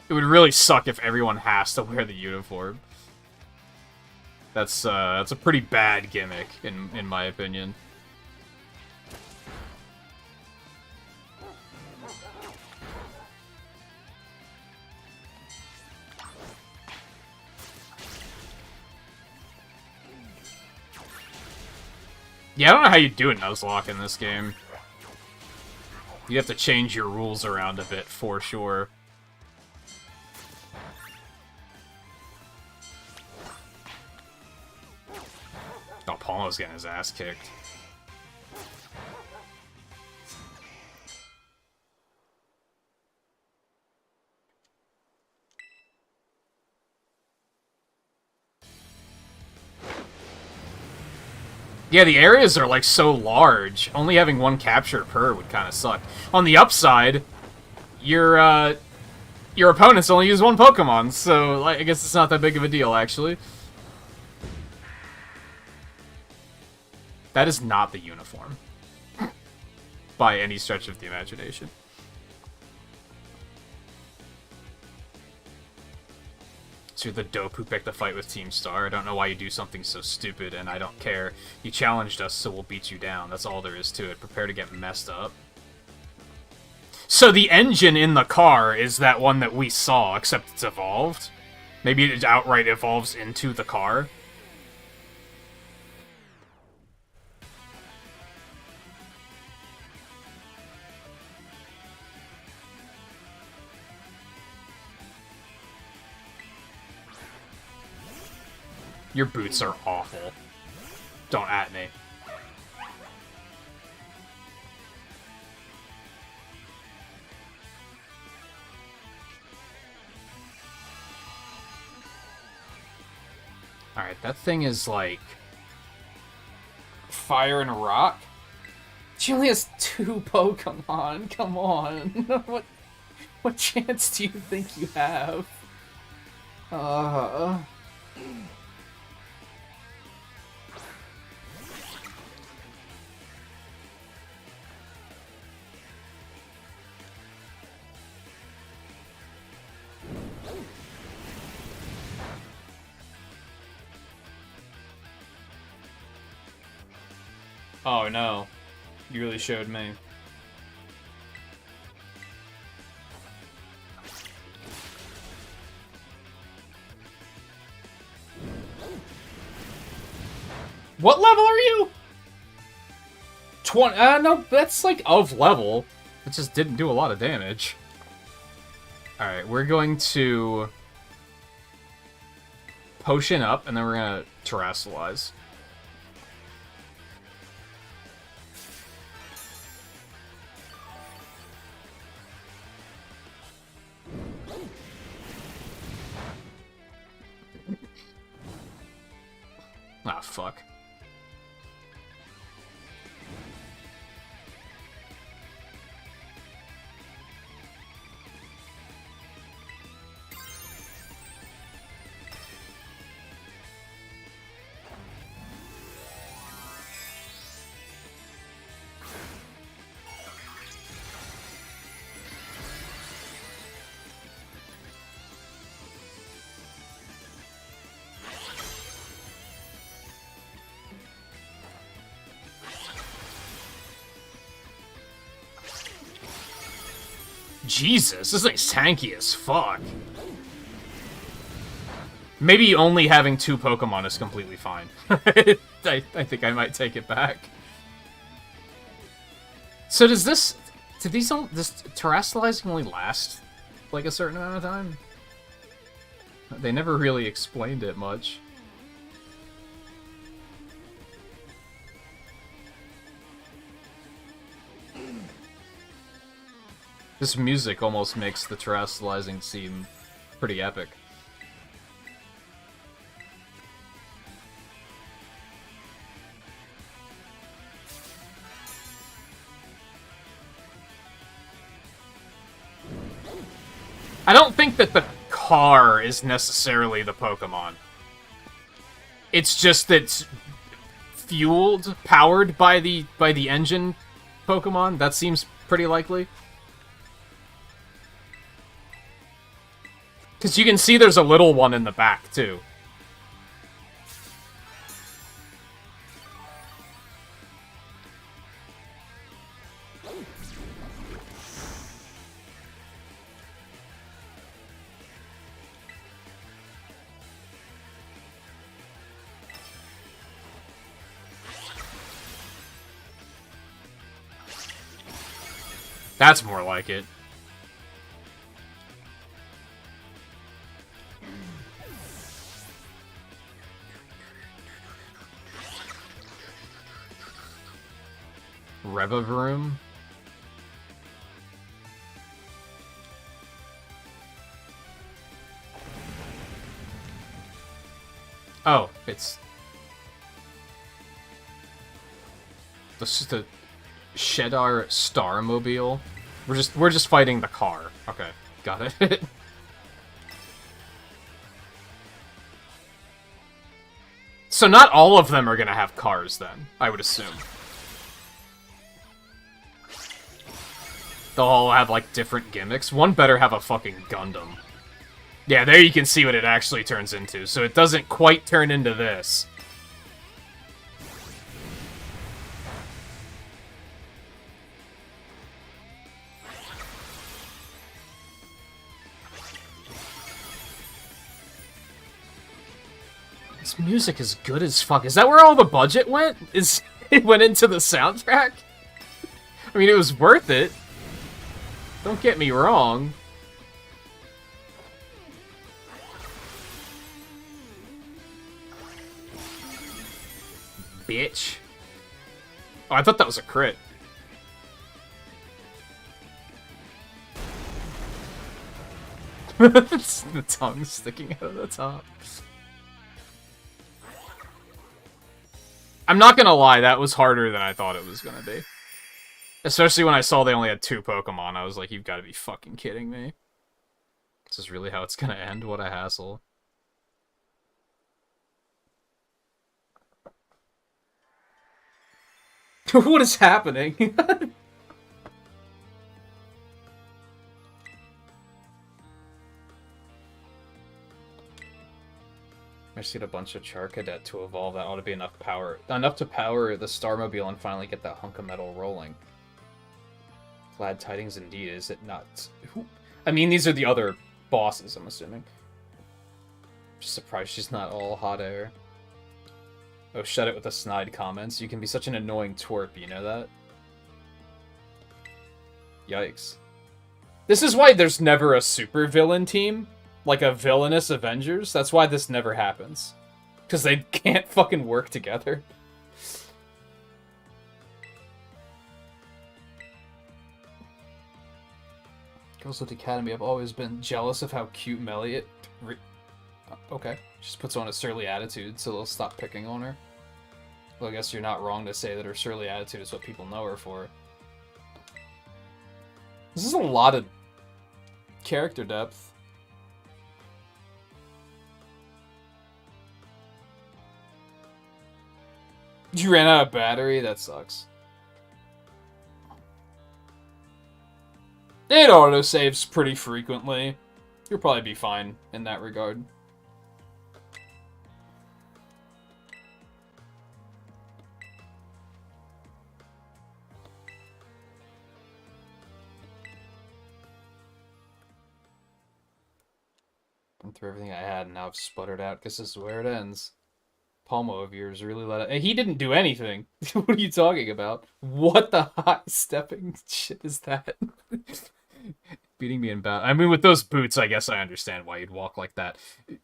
It would really suck if everyone has to wear the uniform. That's a pretty bad gimmick, in my opinion. Yeah, I don't know how you do a Nuzlocke in this game. You have to change your rules around a bit, for sure. Oh, Palmo's getting his ass kicked. Yeah, the areas are, like, so large. Only having one capture per would kind of suck. On the upside, your opponents only use one Pokemon, so like, I guess it's not that big of a deal, actually. That is not the uniform. By any stretch of the imagination. So you're the dope who picked the fight with Team Star. I don't know why you do something so stupid, and I don't care. You challenged us, so we'll beat you down. That's all there is to it. Prepare to get messed up. So the engine in the car is that one that we saw, except it's evolved? Maybe it outright evolves into the car. Your boots are awful. Don't at me. Alright, that thing is like... fire and rock? She only has 2 Pokemon, come on. What chance do you think you have? Oh no. You really showed me. What level are you? 20. No, that's like of level. It just didn't do a lot of damage. Alright, we're going to potion up, and then we're gonna terrestrialize. Ah, fuck. Jesus, this thing's tanky as fuck. Maybe only having 2 Pokemon is completely fine. I think I might take it back. So does this... Does terrestrializing only last, like, a certain amount of time? They never really explained it much. This music almost makes the terrestrializing seem pretty epic. I don't think that the car is necessarily the Pokemon. It's just that it's fueled, powered by the engine Pokemon. That seems pretty likely. Because you can see there's a little one in the back, too. That's more like it. Revavroom. Oh, it's the Shedar Starmobile. We're just fighting the car. Okay, got it. So not all of them are gonna have cars then, I would assume. They'll all have, like, different gimmicks. One better have a fucking Gundam. Yeah, there you can see what it actually turns into. So it doesn't quite turn into this. This music is good as fuck. Is that where all the budget went? It went into the soundtrack? I mean, it was worth it. Don't get me wrong. Bitch. Oh, I thought that was a crit. The tongue sticking out of the top. I'm not gonna lie, that was harder than I thought it was gonna be. Especially when I saw they only had 2 Pokemon, I was like, you've gotta be fucking kidding me. This is really how it's gonna end? What a hassle. What is happening? I just get a bunch of Charcadet to evolve. That ought to be enough power. Enough to power the Starmobile and finally get that hunk of metal rolling. Glad tidings indeed, is it not? I mean, these are the other bosses, I'm assuming. Just surprised she's not all hot air. Oh, shut it with the snide comments. You can be such an annoying twerp, you know that? Yikes. This is why there's never a super villain team. Like a villainous Avengers. That's why this never happens. Because they can't fucking work together. Girls with Academy, I've always been jealous of how cute Melly okay. She just puts on a surly attitude, so they'll stop picking on her. Well, I guess you're not wrong to say that her surly attitude is what people know her for. This is a lot of character depth. You ran out of battery? That sucks. It autosaves pretty frequently. You'll probably be fine in that regard. Went through everything I had and now I've sputtered out because this is where it ends. Palmo of yours really let it. He didn't do anything. What are you talking about? What the high stepping shit is that? Beating me in battle. I mean, with those boots, I guess I understand why you'd walk like that.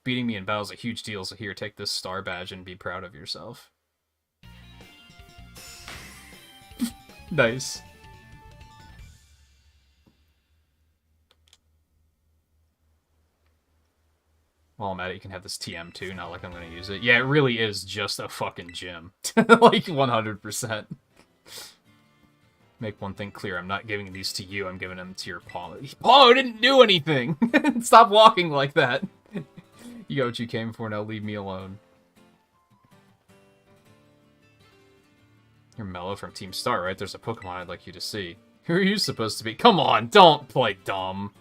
Beating me in battle is a huge deal, so here, take this star badge and be proud of yourself. Nice. Well, I'm at it, you can have this TM too, not like I'm gonna use it. Yeah, it really is just a fucking gym. Like, 100%. Make one thing clear, I'm not giving these to you, I'm giving them to your Palmo. Palmo didn't do anything! Stop walking like that! You got what you came for, now leave me alone. You're Mellow from Team Star, right? There's a Pokemon I'd like you to see. Who are you supposed to be? Come on, don't play dumb.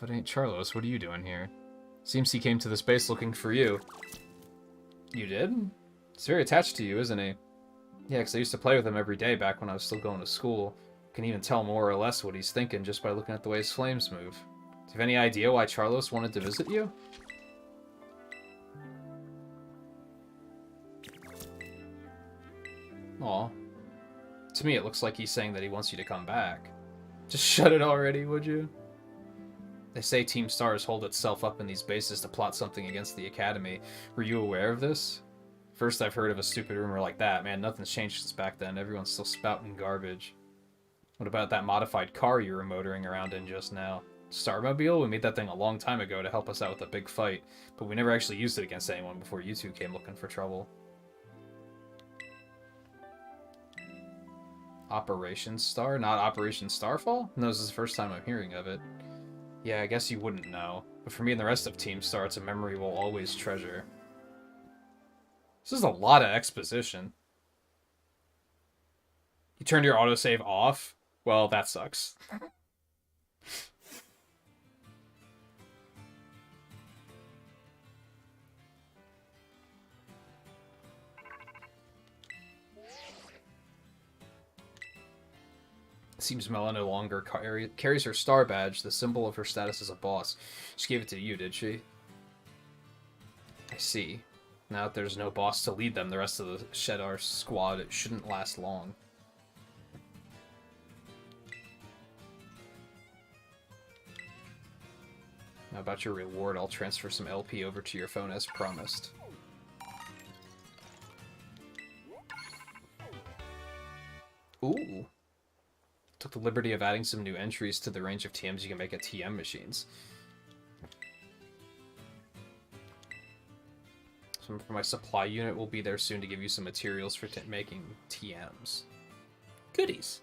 If it ain't Charlos, what are you doing here? Seems he came to this base looking for you. You did? He's very attached to you, isn't he? Yeah, because I used to play with him every day back when I was still going to school. Can even tell more or less what he's thinking just by looking at the way his flames move. Do you have any idea why Charlos wanted to visit you? Aw. To me, it looks like he's saying that he wants you to come back. Just shut it already, would you? They say Team Stars hold itself up in these bases to plot something against the Academy. Were you aware of this? First I've heard of a stupid rumor like that. Man, nothing's changed since back then. Everyone's still spouting garbage. What about that modified car you were motoring around in just now? Starmobile? We made that thing a long time ago to help us out with a big fight, but we never actually used it against anyone before you two came looking for trouble. Operation Star? Not Operation Starfall? No, this is the first time I'm hearing of it. Yeah, I guess you wouldn't know. But for me and the rest of Team Star, it's a memory we'll always treasure. This is a lot of exposition. You turned your autosave off? Well, that sucks. Seems Mela no longer carries her star badge, the symbol of her status as a boss. She gave it to you, did she? I see. Now that there's no boss to lead them, the rest of the Shedar squad, it shouldn't last long. Now about your reward, I'll transfer some LP over to your phone as promised. Ooh. Took the liberty of adding some new entries to the range of TMs you can make at TM machines. Some for my supply unit will be there soon to give you some materials for making TMs. Goodies.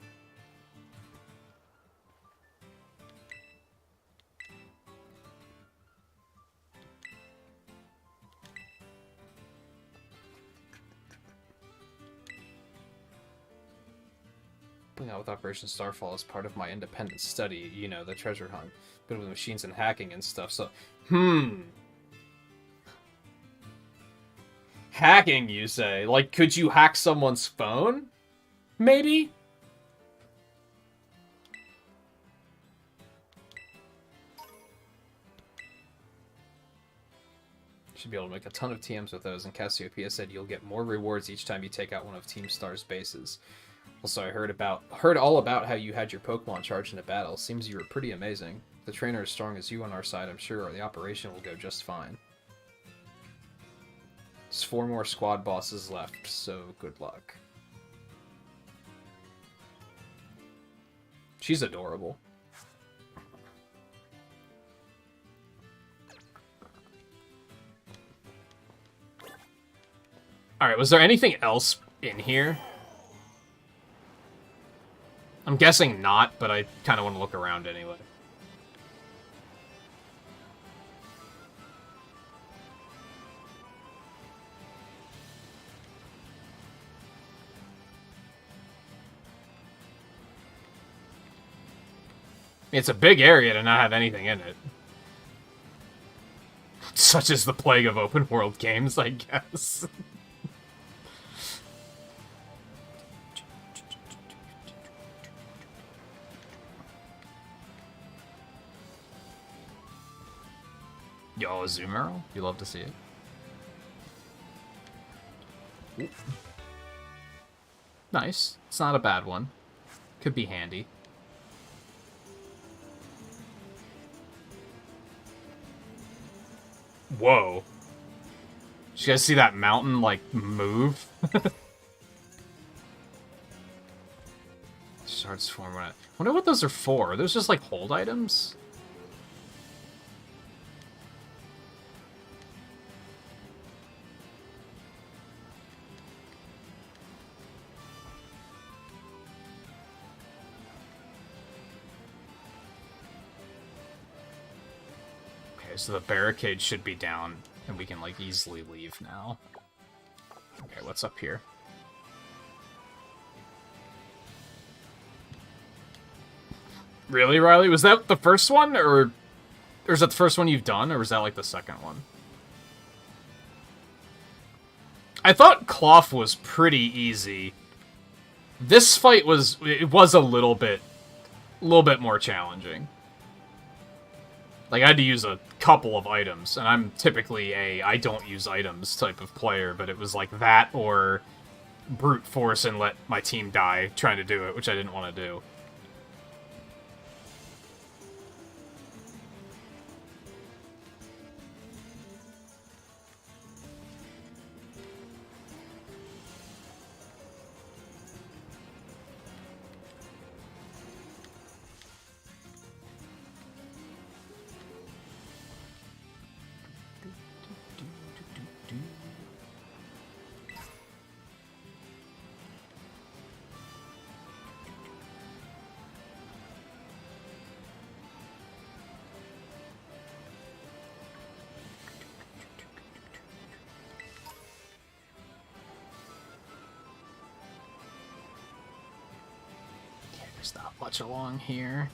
Putting out with Operation Starfall as part of my independent study, you know, the treasure hunt. Bit with machines and hacking and stuff, so... Hacking, you say? Like, could you hack someone's phone? Maybe? Should be able to make a ton of TMs with those, and Cassiopeia said you'll get more rewards each time you take out one of Team Star's bases. Also, I heard all about how you had your Pokemon charged into battle. Seems you were pretty amazing. If the trainer as strong as you on our side, I'm sure the operation will go just fine. There's 4 more squad bosses left, so good luck. She's adorable. Alright, was there anything else in here? I'm guessing not, but I kind of want to look around anyway. It's a big area to not have anything in it. Such is the plague of open world games, I guess. Yo, a zoom arrow? You love to see it. Ooh. Nice. It's not a bad one. Could be handy. Whoa. Did you guys see that mountain, like, move? Starts forming it. Wonder what those are for. Are those just, like, hold items? So the barricade should be down, and we can, like, easily leave now. Okay, what's up here? Really, Riley? Was that the first one, or is that the first one you've done, or was that, like, the second one? I thought Cloth was pretty easy. This fight was a little bit more challenging. Like, I had to use a couple of items, and I'm typically a I don't use items type of player, but it was like that or brute force and let my team die trying to do it, which I didn't want to do. There's not much along here.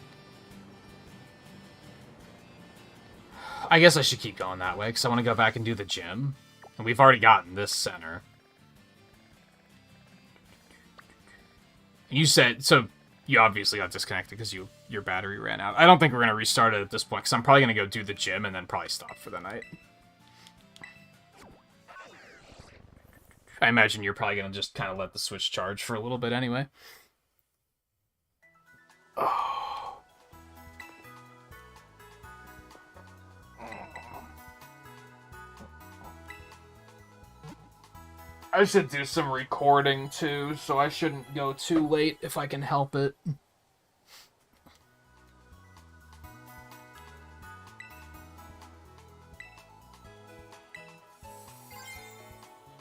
I guess I should keep going that way, because I want to go back and do the gym. And we've already gotten this center. And you said, so You obviously got disconnected because your battery ran out. I don't think we're going to restart it at this point, because I'm probably going to go do the gym and then probably stop for the night. I imagine you're probably going to just kind of let the Switch charge for a little bit anyway. Oh. I should do some recording too, so I shouldn't go too late if I can help it.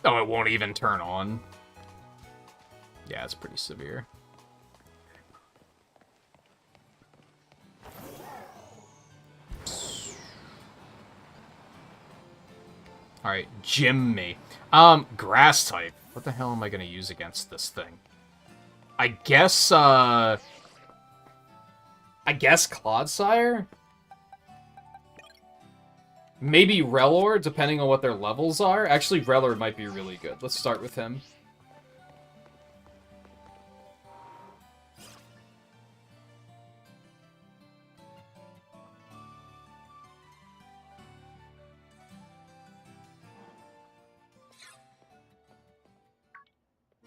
Oh, it won't even turn on. Yeah, it's pretty severe. Alright, gym me. Grass type. What the hell am I gonna use against this thing? I guess Clodsire? Maybe Relor, depending on what their levels are. Actually, Relor might be really good. Let's start with him.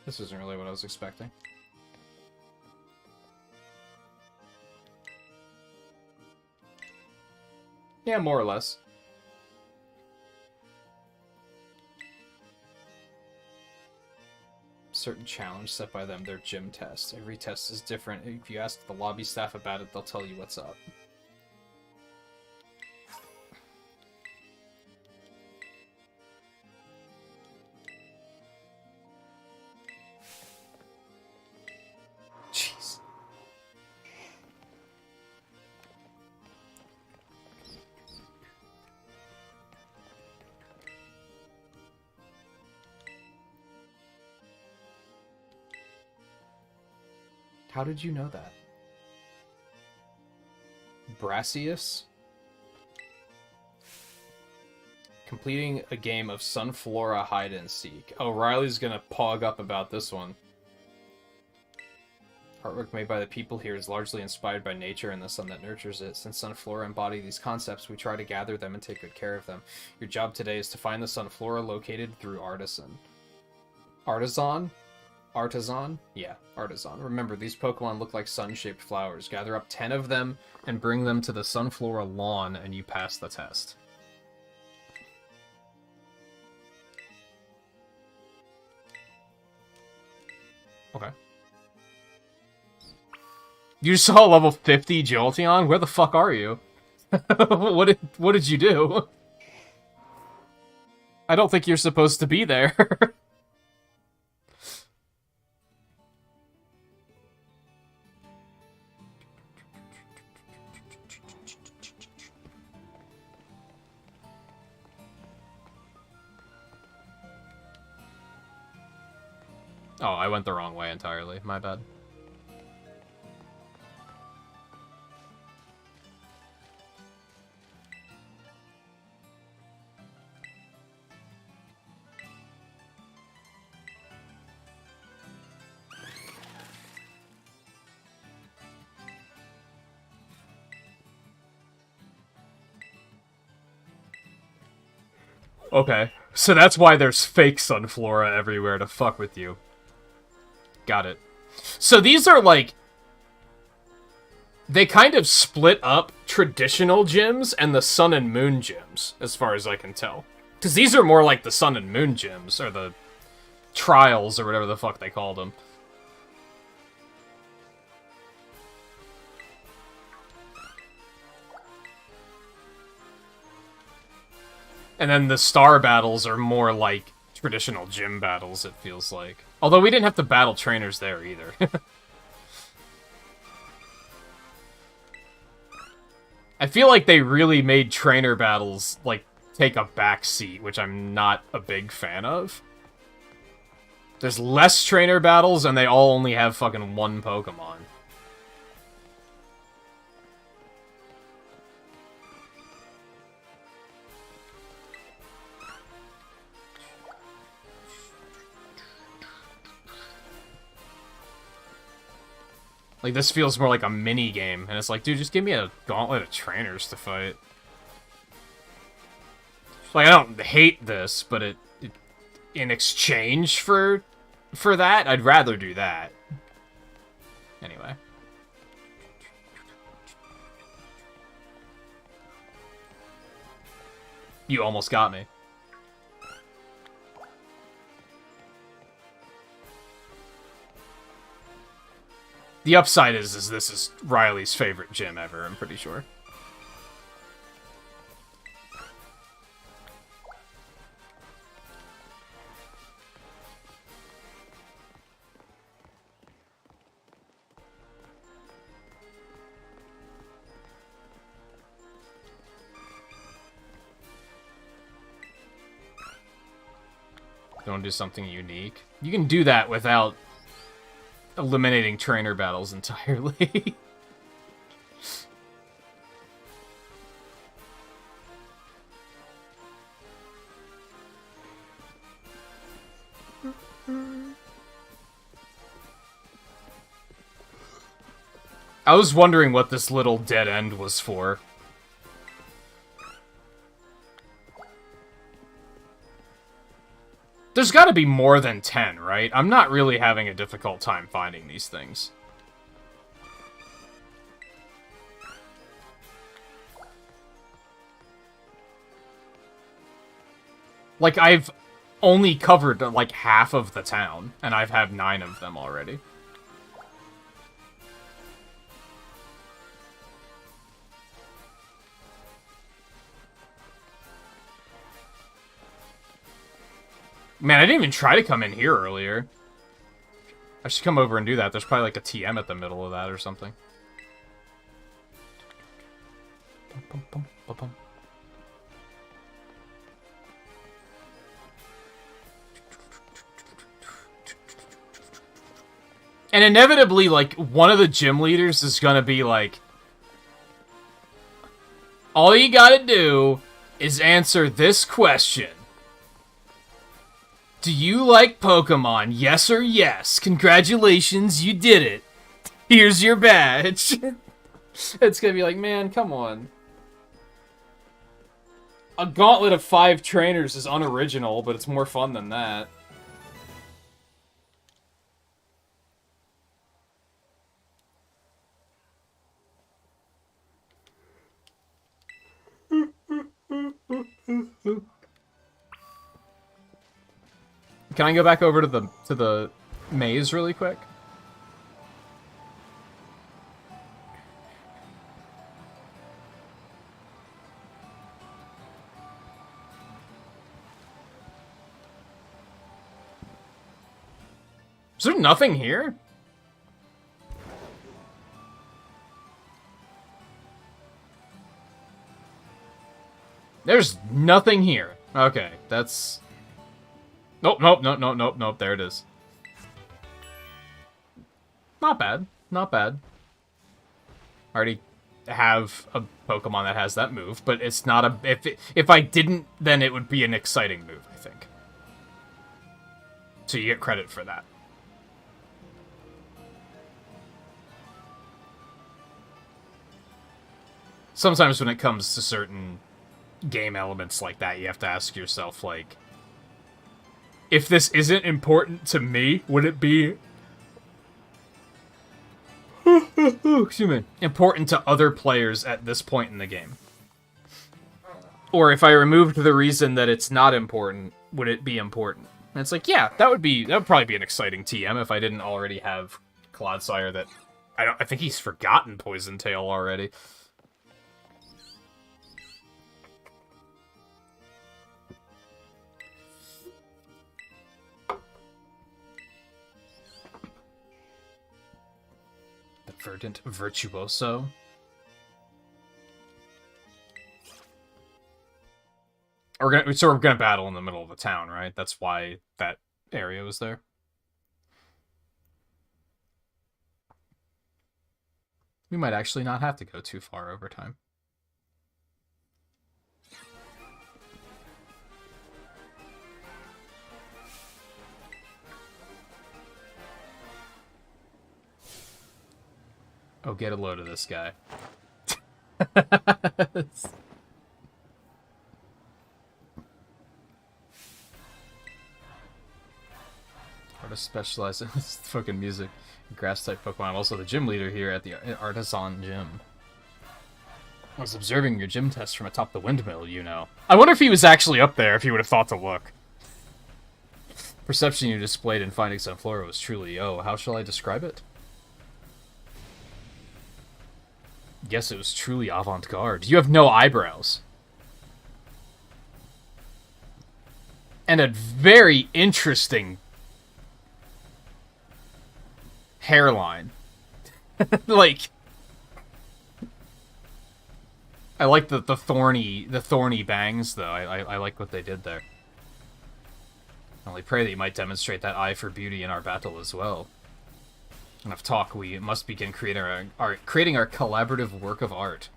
This isn't really what I was expecting. Yeah, more or less. Certain challenge set by them, their gym test. Every test is different. If you ask the lobby staff about it, they'll tell you what's up. Jeez. How did you know that? Brassius? Completing a game of Sunflora hide and seek. Oh, Riley's gonna pog up about this one. Artwork made by the people here is largely inspired by nature and the sun that nurtures it. Since Sunflora embody these concepts, we try to gather them and take good care of them. Your job today is to find the Sunflora located through Artisan. Artisan? Artisan? Yeah, Artisan. Remember, these Pokemon look like sun-shaped flowers. Gather up 10 of them and bring them to the Sunflora lawn and you pass the test. Okay. You saw level 50 Jolteon? Where the fuck are you? What did you do? I don't think you're supposed to be there. Oh, I went the wrong way entirely. My bad. Okay, so that's why there's fake Sunflora everywhere to fuck with you. Got it. So these are like... They kind of split up traditional gyms and the Sun and Moon gyms, as far as I can tell. Because these are more like the Sun and Moon gyms, or the trials, or whatever the fuck they called them. And then the star battles are more like traditional gym battles, it feels like. Although we didn't have to battle trainers there either. I feel like they really made trainer battles, like, take a backseat, which I'm not a big fan of. There's less trainer battles, and they all only have fucking one Pokemon. Like, this feels more like a mini game, and it's like, dude, just give me a gauntlet of trainers to fight. Like, I don't hate this, but it in exchange for that, I'd rather do that. Anyway. You almost got me. The upside is this is Riley's favorite gym ever, I'm pretty sure. Don't do something unique. You can do that without eliminating trainer battles entirely. I was wondering what this little dead end was for. There's gotta be more than 10, right? I'm not really having a difficult time finding these things. Like, I've only covered, like, half of the town, and I've had 9 of them already. Man, I didn't even try to come in here earlier. I should come over and do that. There's probably like a TM at the middle of that or something. And inevitably, like, one of the gym leaders is gonna be like, all you gotta do is answer this question. Do you like Pokemon? Yes or yes? Congratulations, you did it. Here's your badge. It's gonna be like, man, come on. A gauntlet of 5 trainers is unoriginal, but it's more fun than that. Can I go back over to the maze really quick? Is there nothing here? There's nothing here. Okay, that's... Nope, nope, nope, nope, nope, nope, there it is. Not bad, not bad. I already have a Pokemon that has that move, but it's not a... If I didn't, then it would be an exciting move, I think. So you get credit for that. Sometimes when it comes to certain game elements like that, you have to ask yourself, like, if this isn't important to me, would it be excuse me, important to other players at this point in the game? Or if I removed the reason that it's not important, would it be important? And it's like, yeah, that would probably be an exciting TM if I didn't already have Clodsire that I think he's forgotten Poison Tail already. Verdant Virtuoso. So we're gonna battle in the middle of the town, right? That's why that area was there. We might actually not have to go too far over time. Oh, get a load of this guy. Artist specializes in fucking music. Grass-type Pokemon. I'm also the gym leader here at the Artisan Gym. I was observing your gym test from atop the windmill, you know. I wonder if he was actually up there, if he would have thought to look. Perception you displayed in finding Sunflora was truly, oh, how shall I describe it? Yes, it was truly avant-garde. You have no eyebrows. And a very interesting hairline. Like, I like the thorny bangs though. I like what they did there. I only pray that you might demonstrate that eye for beauty in our battle as well. Enough talk. We must begin creating our collaborative work of art.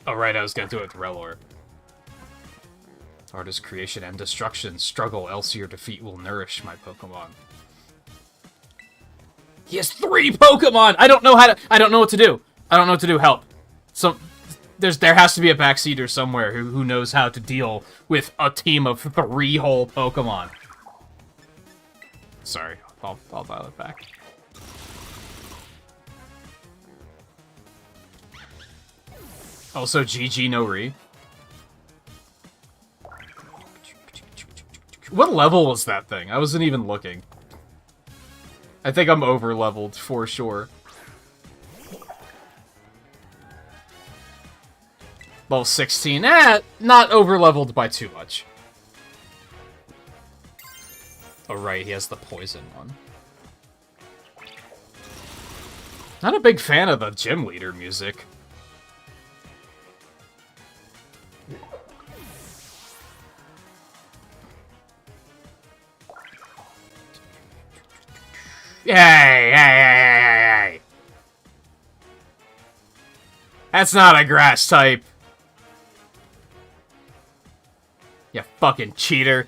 Oh, right, I was gonna do it with Relor. Art is creation and destruction. Struggle, else your defeat will nourish my Pokemon. He has 3 Pokemon! I don't know what to do. I don't know what to do. Help. There has to be a backseater somewhere who knows how to deal with a team of 3 whole Pokemon. Sorry, I'll dial it back. Also, GG no re. What level was that thing? I wasn't even looking. I think I'm over-leveled, for sure. Level 16. Not over-leveled by too much. Oh, right, he has the poison one. Not a big fan of the gym leader music. Hey! That's not a grass type. You fucking cheater.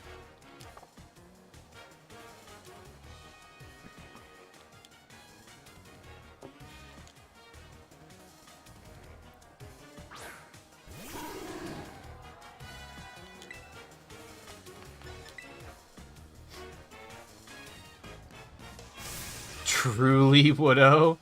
Truly, Widow?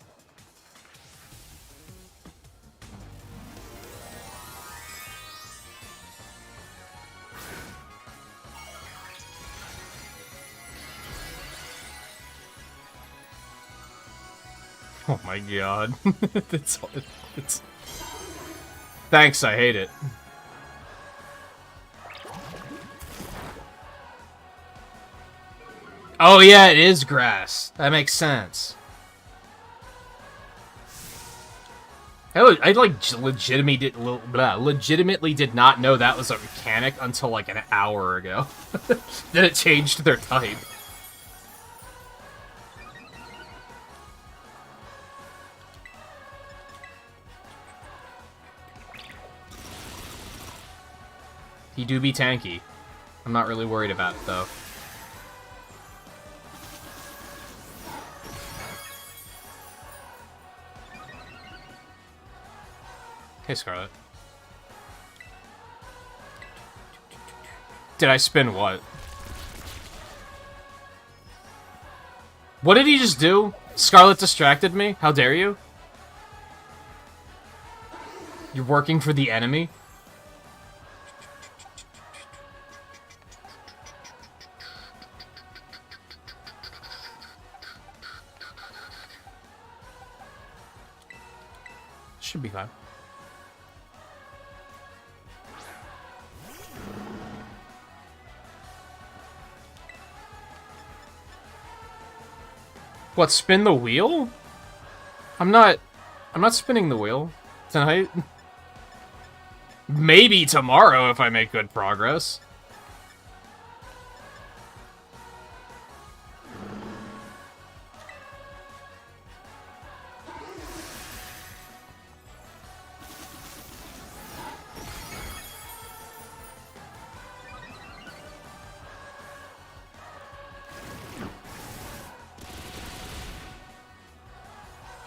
Oh my god. it's... Thanks, I hate it. Oh yeah, it is grass. That makes sense. I like legitimately did not know that was a mechanic until like an hour ago. Then it changed their type. He do be tanky. I'm not really worried about it though. Hey, Scarlet. Did I spin what? What did he just do? Scarlet distracted me? How dare you? You're working for the enemy? Should be fine. What, spin the wheel? I'm not spinning the wheel tonight. Maybe tomorrow if I make good progress.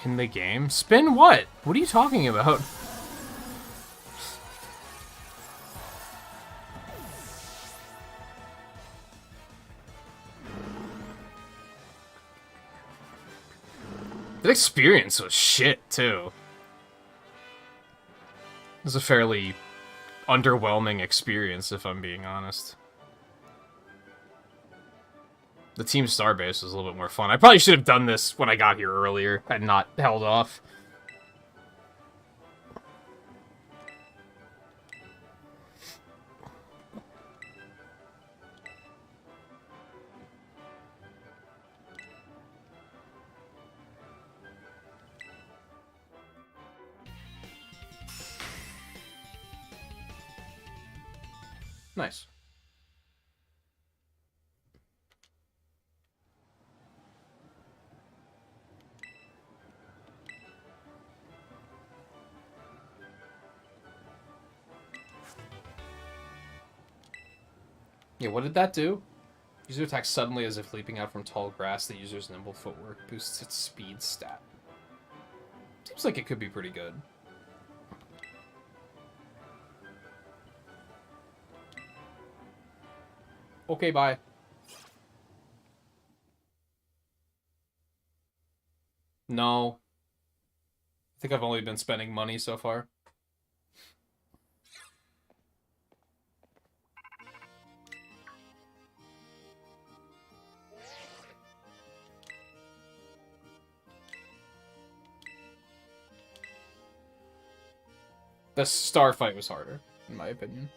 In the game? Spin what? What are you talking about? The experience was shit, too. It was a fairly underwhelming experience, if I'm being honest. The Team Starbase was a little bit more fun. I probably should have done this when I got here earlier and not held off. Nice. Yeah, what did that do? User attacks suddenly as if leaping out from tall grass. The user's nimble footwork boosts its speed stat. Seems like it could be pretty good. Okay, bye. No. I think I've only been spending money so far. The star fight was harder, in my opinion.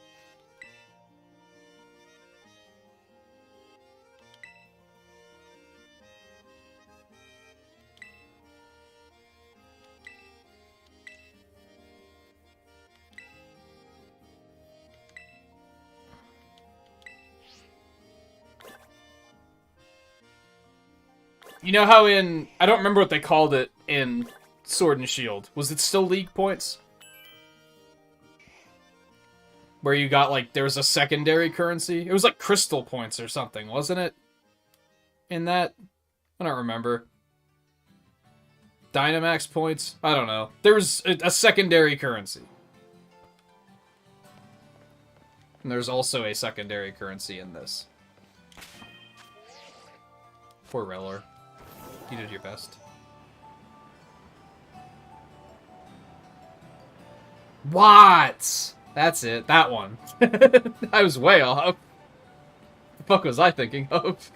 You know how in... I don't remember what they called it in Sword and Shield. Was it still League points? Where you got, like, there was a secondary currency? It was like crystal points or something, wasn't it? In that? I don't remember. Dynamax points? I don't know. There was a secondary currency. And there's also a secondary currency in this. Poor Relor. You did your best. What? That's it. That one. I was way off. The fuck was I thinking of?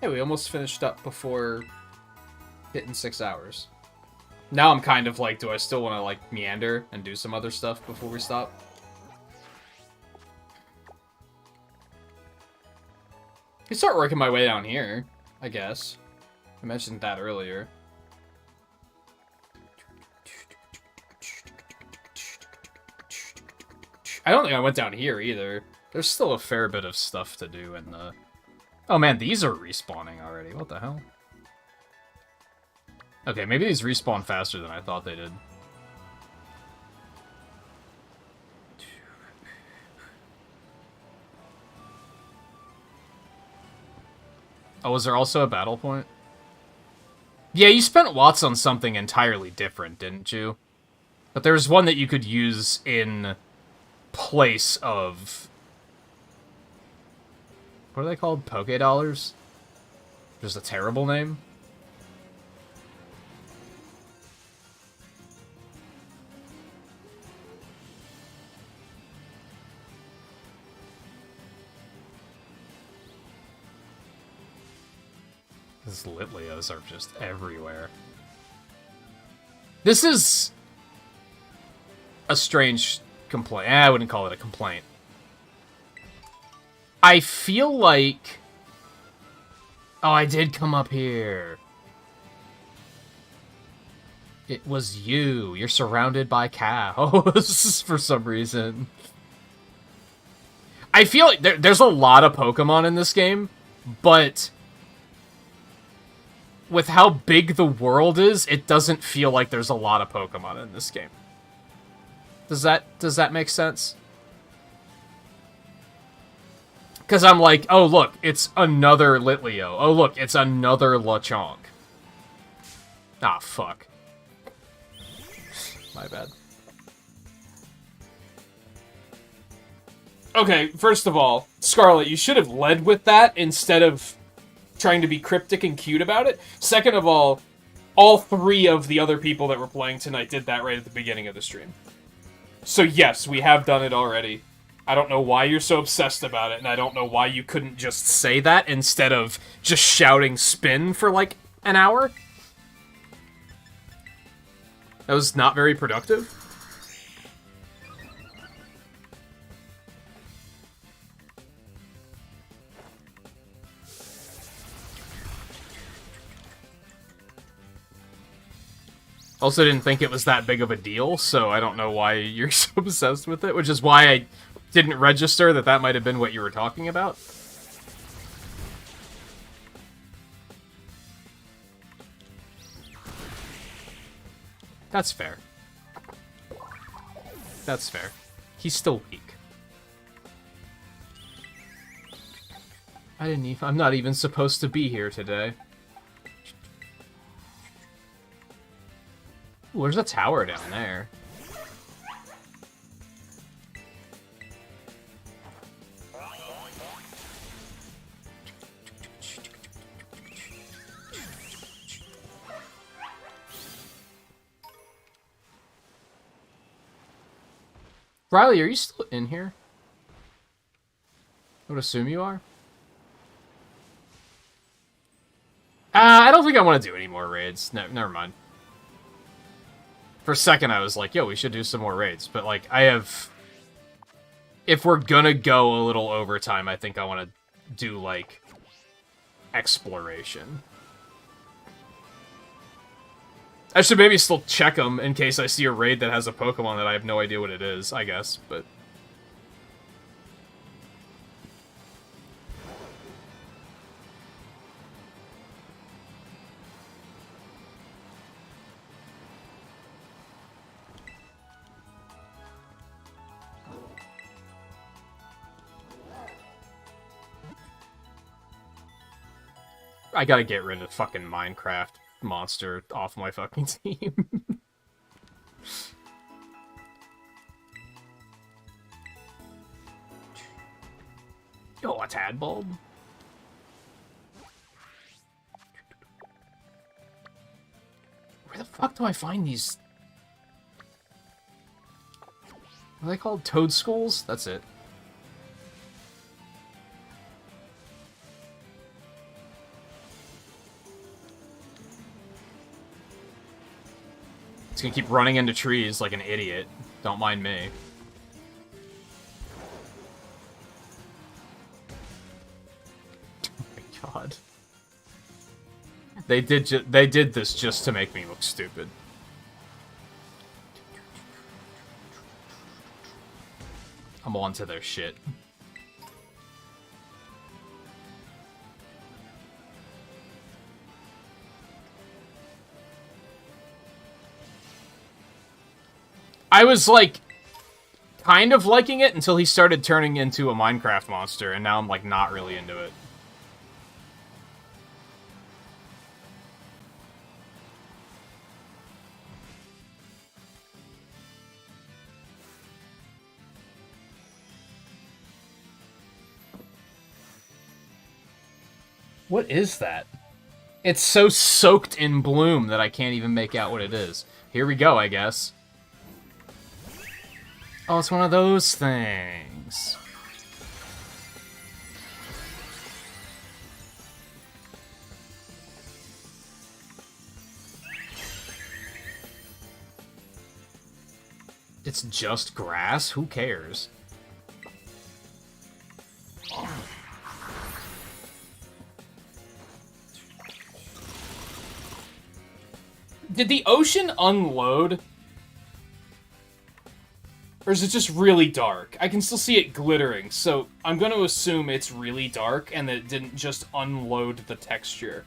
Hey, we almost finished up before hitting 6 hours. Now I'm kind of like, do I still want to, like, meander and do some other stuff before we stop? I can start working my way down here, I guess. I mentioned that earlier. I don't think I went down here either. There's still a fair bit of stuff to do in the... Oh man, these are respawning already. What the hell? Okay, maybe these respawn faster than I thought they did. Oh, was there also a battle point? Yeah, you spent Watts on something entirely different, didn't you? But there was one that you could use in place of... What are they called? Poké Dollars? Just a terrible name. These Litlios are just everywhere. This is a strange complaint. I wouldn't call it a complaint. I feel like... Oh, I did come up here. It was you. You're surrounded by cows for some reason. I feel like there's a lot of Pokemon in this game, but with how big the world is, it doesn't feel like there's a lot of Pokemon in this game. Does that make sense? Because I'm like, oh look, it's another Litleo. Oh look, it's another Lechonk. Ah, fuck. My bad. Okay, first of all, Scarlet, you should have led with that instead of trying to be cryptic and cute about it. Second of all 3 of the other people that were playing tonight did that right at the beginning of the stream. So yes, we have done it already. I don't know why you're so obsessed about it, and I don't know why you couldn't just say that instead of just shouting spin for, like, an hour. That was not very productive. Also didn't think it was that big of a deal, so I don't know why you're so obsessed with it, which is why I didn't register that might have been what you were talking about. That's fair. That's fair. He's still weak. I'm not even supposed to be here today. Ooh, there's a tower down there. Riley, are you still in here? I would assume you are. I don't think I want to do any more raids. No, never mind. For a second, I was like, yo, we should do some more raids. But, like, if we're gonna go a little overtime, I think I want to do, like, exploration. I should maybe still check them in case I see a raid that has a Pokemon that I have no idea what it is, I guess, but... I gotta get rid of fucking Minecraft monster off my fucking team. Yo, a Tadbulb? Where the fuck do I find these? What are they called? Toadskulls? That's it. It's gonna keep running into trees like an idiot. Don't mind me. Oh my god. They did this just to make me look stupid. I'm on to their shit. I was, like, kind of liking it until he started turning into a Minecraft monster, and now I'm, like, not really into it. What is that? It's so soaked in bloom that I can't even make out what it is. Here we go, I guess. Oh, it's one of those things. It's just grass? Who cares? Did the ocean unload? Or is it just really dark? I can still see it glittering, so I'm going to assume it's really dark and that it didn't just unload the texture.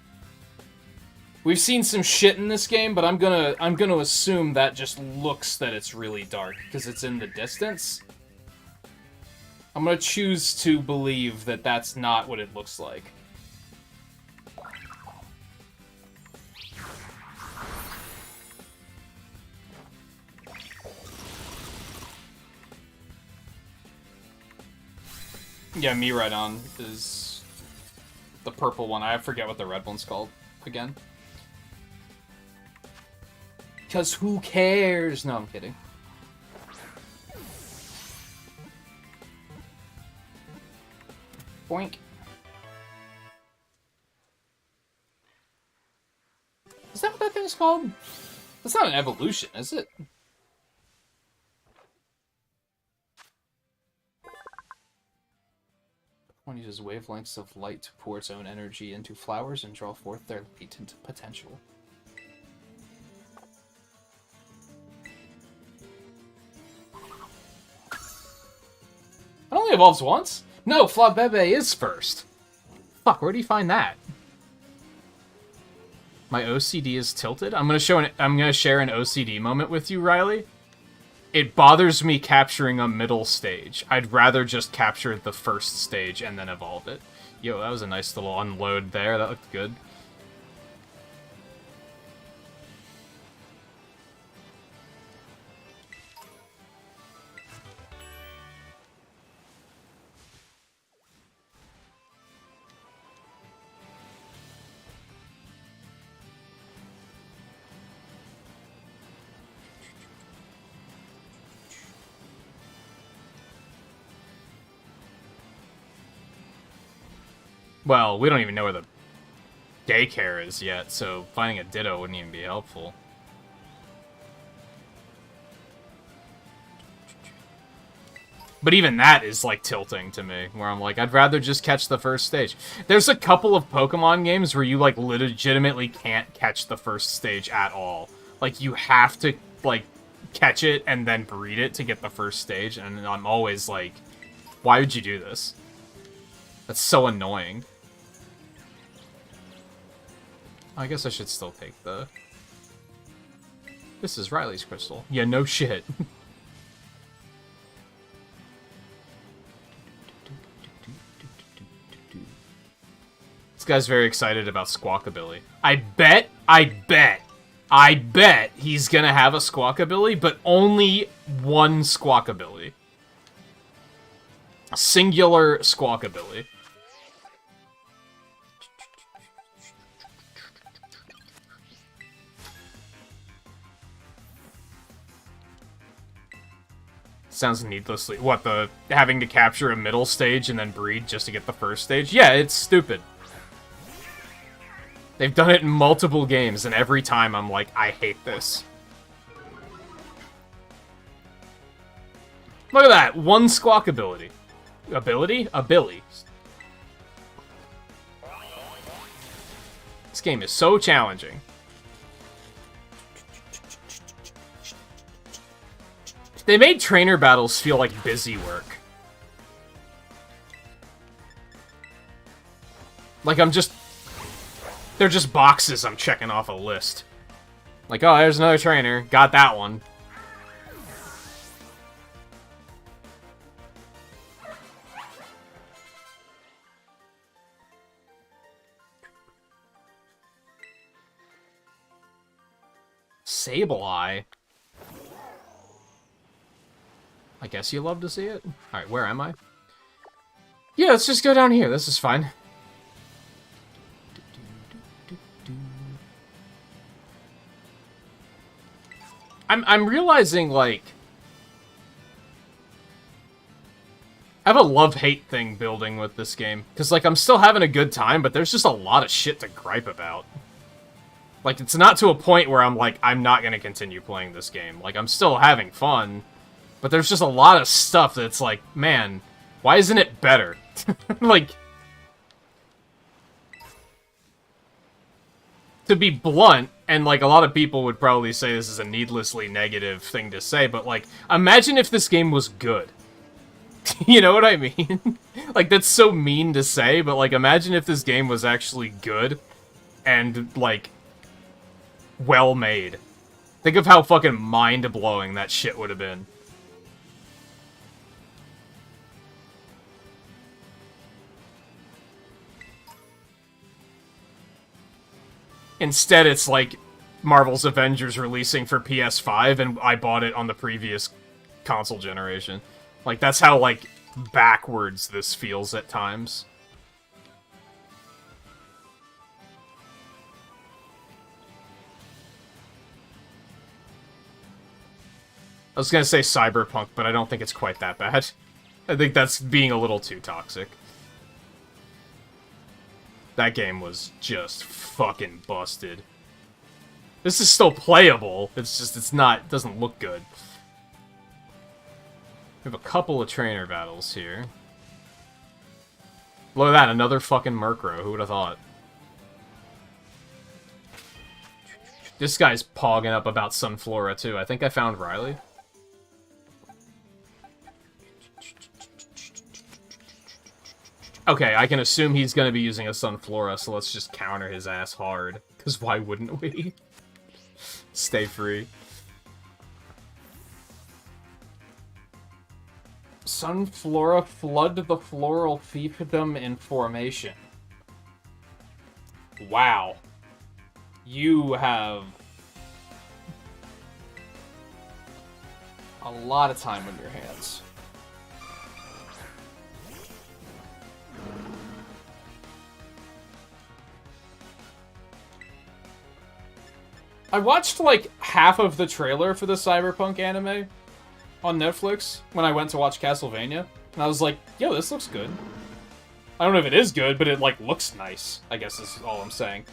We've seen some shit in this game, but I'm gonna assume that just looks that it's really dark because it's in the distance. I'm gonna choose to believe that that's not what it looks like. Yeah, me right on is the purple one. I forget what the red one's called again. Because who cares? No, I'm kidding. Boink. Is that what that thing's called? That's not an evolution, is it? One uses wavelengths of light to pour its own energy into flowers and draw forth their latent potential. It only evolves once? No, Flabebe is first. Fuck, where do you find that? My OCD is tilted? I'm gonna share an OCD moment with you, Riley. It bothers me capturing a middle stage. I'd rather just capture the first stage and then evolve it. Yo, that was a nice little unload there. That looked good. Well, we don't even know where the daycare is yet, so finding a Ditto wouldn't even be helpful. But even that is, like, tilting to me, where I'm like, I'd rather just catch the first stage. There's a couple of Pokemon games where you, like, legitimately can't catch the first stage at all. Like, you have to, like, catch it and then breed it to get the first stage, and I'm always like, why would you do this? That's so annoying. I guess I should still take the... This is Riley's crystal. Yeah, no shit. This guy's very excited about Squawkabilly. I bet he's gonna have a Squawkabilly, but only one Squawkabilly. Singular Squawkabilly. Sounds needlessly... What, the having to capture a middle stage and then breed just to get the first stage? Yeah, it's stupid. They've done it in multiple games, and every time I'm like, I hate this. Look at that! One Squawkabilly. Ability? A Billy. This game is so challenging. They made trainer battles feel like busy work. Like they're just boxes I'm checking off a list. Like, oh, there's another trainer. Got that one. Sableye. I guess you love to see it. Alright, where am I? Yeah, let's just go down here. This is fine. I'm realizing, like... I have a love-hate thing building with this game. Because, like, I'm still having a good time, but there's just a lot of shit to gripe about. Like, it's not to a point where I'm like, I'm not gonna continue playing this game. Like, I'm still having fun, but there's just a lot of stuff that's like, man, why isn't it better? Like... To be blunt, and like a lot of people would probably say this is a needlessly negative thing to say, but like, imagine if this game was good. You know what I mean? Like, that's so mean to say, but like, imagine if this game was actually good, and like, well made. Think of how fucking mind-blowing that shit would have been. Instead, it's like Marvel's Avengers releasing for PS5, and I bought it on the previous console generation. Like, that's how, like, backwards this feels at times. I was gonna say Cyberpunk, but I don't think it's quite that bad. I think that's being a little too toxic. That game was just fucking busted. This is still playable, it's just, it doesn't look good. We have a couple of trainer battles here. Look at that, another fucking Murkrow, who would have thought? This guy's pogging up about Sunflora, too. I think I found Riley. Okay, I can assume he's gonna be using a Sunflora, so let's just counter his ass hard. Because why wouldn't we? Stay free. Sunflora flood the floral fiefdom in formation. Wow. You have a lot of time on your hands. I watched, like, half of the trailer for the Cyberpunk anime on Netflix when I went to watch Castlevania, and I was like, yo, this looks good. I don't know if it is good, but it, like, looks nice, I guess is all I'm saying.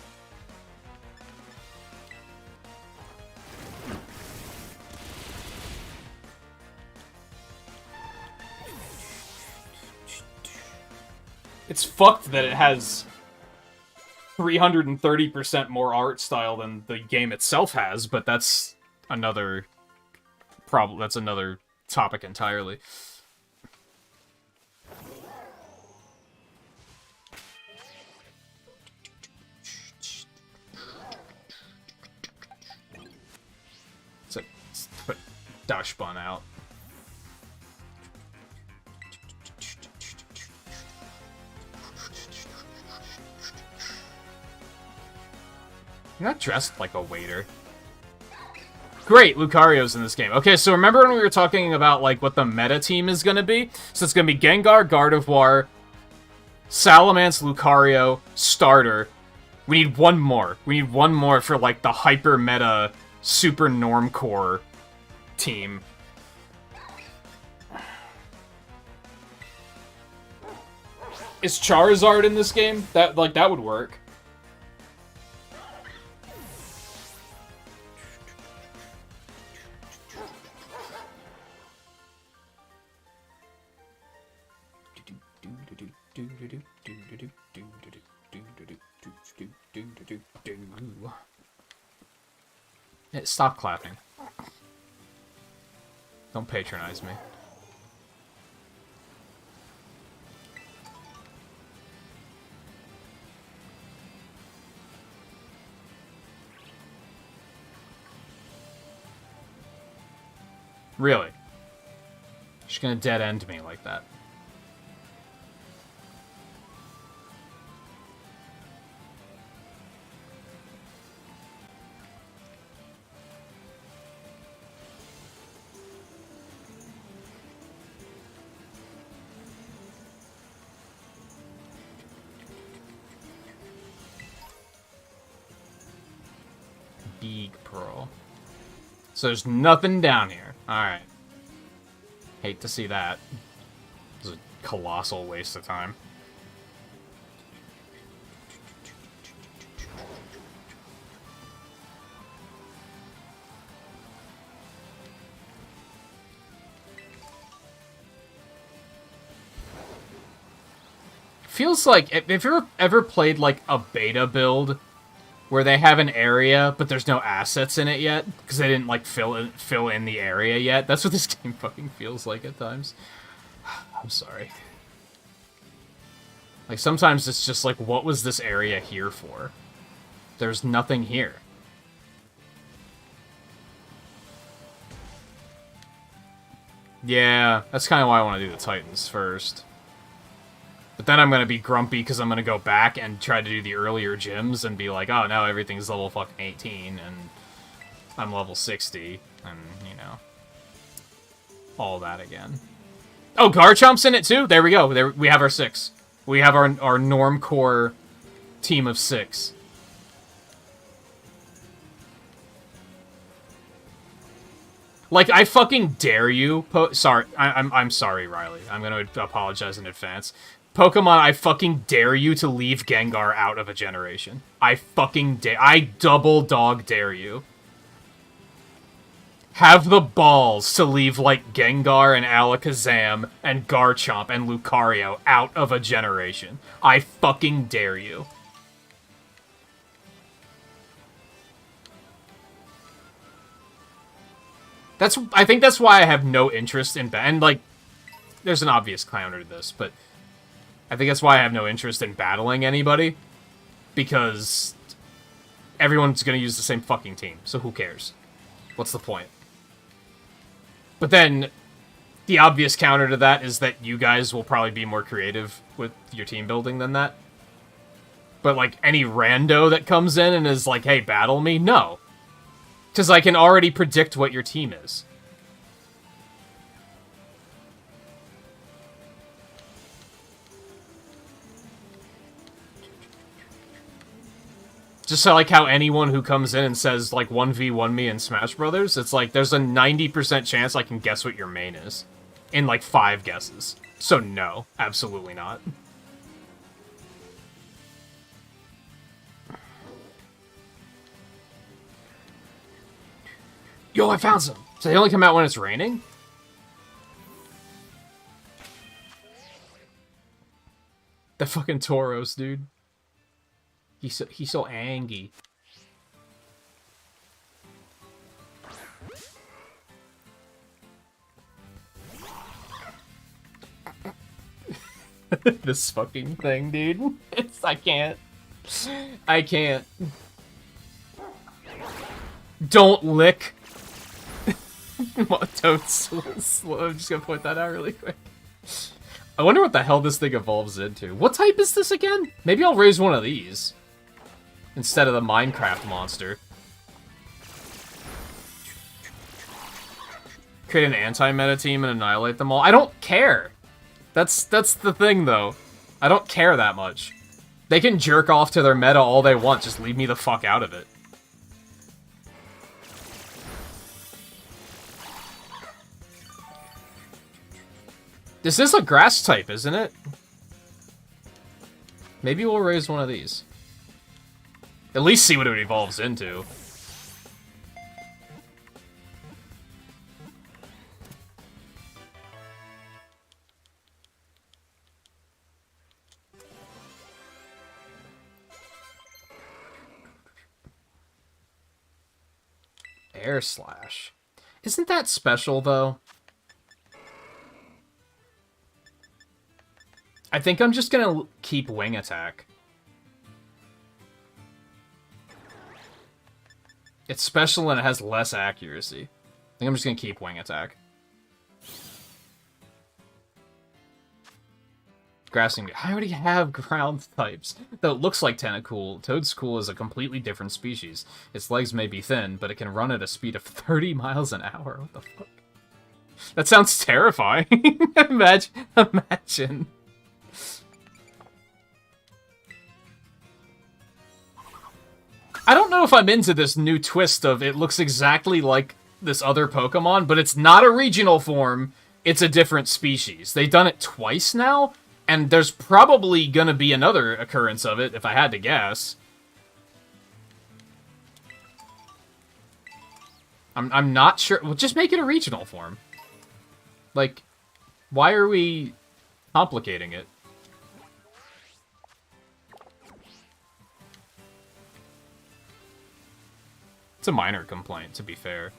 It's fucked that it has 330% more art style than the game itself has, but that's another problem. That's another topic entirely. Let's put Dashbun out. You're not dressed like a waiter. Great, Lucario's in this game. Okay, so remember when we were talking about, like, what the meta team is gonna be? So it's gonna be Gengar, Gardevoir, Salamence, Lucario, Starter. We need one more. We need one more for, like, the hyper-meta, super normcore team. Is Charizard in this game? That would work. Hey, stop clapping. Don't patronize me. Really? She's gonna dead end me like that. Big Pearl. So there's nothing down here. Alright. Hate to see that. It was a colossal waste of time. Feels like, if you've ever played, like, a beta build where they have an area, but there's no assets in it yet, because they didn't, like, fill in the area yet. That's what this game fucking feels like at times. I'm sorry. Like, sometimes it's just like, what was this area here for? There's nothing here. Yeah, that's kind of why I want to do the Titans first. But then I'm going to be grumpy because I'm going to go back and try to do the earlier gyms and be like, oh, now everything's level fucking 18 and I'm level 60 and, you know, all that again. Oh, Garchomp's in it too? There we go. There we have our 6. We have our Normcore team of 6. Like, I fucking dare you. Sorry, I'm sorry, Riley. I'm gonna apologize in advance. Pokemon, I fucking dare you to leave Gengar out of a generation. I fucking dare. I double dog dare you. Have the balls to leave, like, Gengar and Alakazam and Garchomp and Lucario out of a generation. I fucking dare you. I think that's why I have no interest in... And, like, there's an obvious counter to this, but... I think that's why I have no interest in battling anybody. Because... everyone's gonna use the same fucking team, so who cares? What's the point? But then, the obvious counter to that is that you guys will probably be more creative with your team building than that. But, like, any rando that comes in and is like, hey, battle me? No. Because I can already predict what your team is. Just so, like, how anyone who comes in and says, like, 1v1 me in Smash Brothers, it's like, there's a 90% chance I can guess what your main is. In, like, 5 guesses. So, no. Absolutely not. Yo, I found some! So they only come out when it's raining? The fucking Tauros, dude. He's so angry. This fucking thing, dude. I can't. I can't. Don't lick. Toad's slow. I'm just gonna point that out really quick. I wonder what the hell this thing evolves into. What type is this again? Maybe I'll raise one of these. Instead of the Minecraft monster. Create an anti-meta team and annihilate them all. I don't care. That's the thing, though. I don't care that much. They can jerk off to their meta all they want. Just leave me the fuck out of it. This is a grass type, isn't it? Maybe we'll raise one of these. At least see what it evolves into. Air Slash. Isn't that special, though? I think I'm just gonna keep Wing Attack. It's special and it has less accuracy. I think I'm just gonna keep Wing Attack. Grassing. I already have ground types. Though it looks like Tentacool, Toadstool is a completely different species. Its legs may be thin, but it can run at a speed of 30 miles an hour. What the fuck? That sounds terrifying. Imagine. I don't know if I'm into this new twist of it looks exactly like this other Pokemon, but it's not a regional form, it's a different species. They've done it twice now, and there's probably gonna be another occurrence of it, if I had to guess. I'm not sure. Well, just make it a regional form. Like, why are we complicating it? It's a minor complaint, to be fair.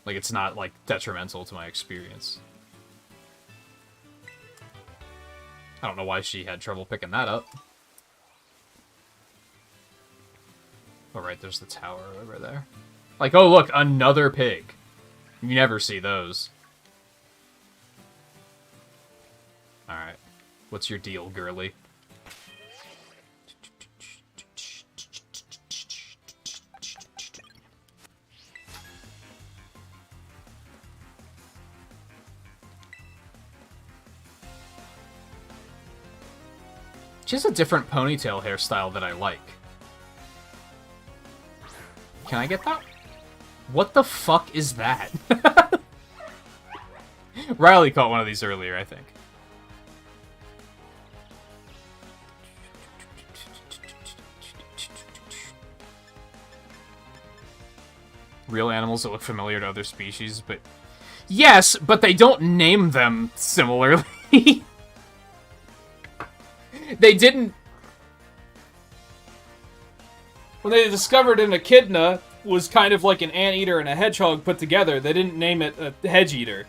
Like, it's not, like, detrimental to my experience. I don't know why she had trouble picking that up. Oh, right, there's the tower over there. Like, oh, look, another pig. You never see those. Alright. What's your deal, girly? She has a different ponytail hairstyle that I like. Can I get that? What the fuck is that? Riley caught one of these earlier, I think. Real animals that look familiar to other species, but... Yes, but they don't name them similarly. They didn't... When they discovered an echidna was kind of like an anteater and a hedgehog put together, they didn't name it a hedge eater.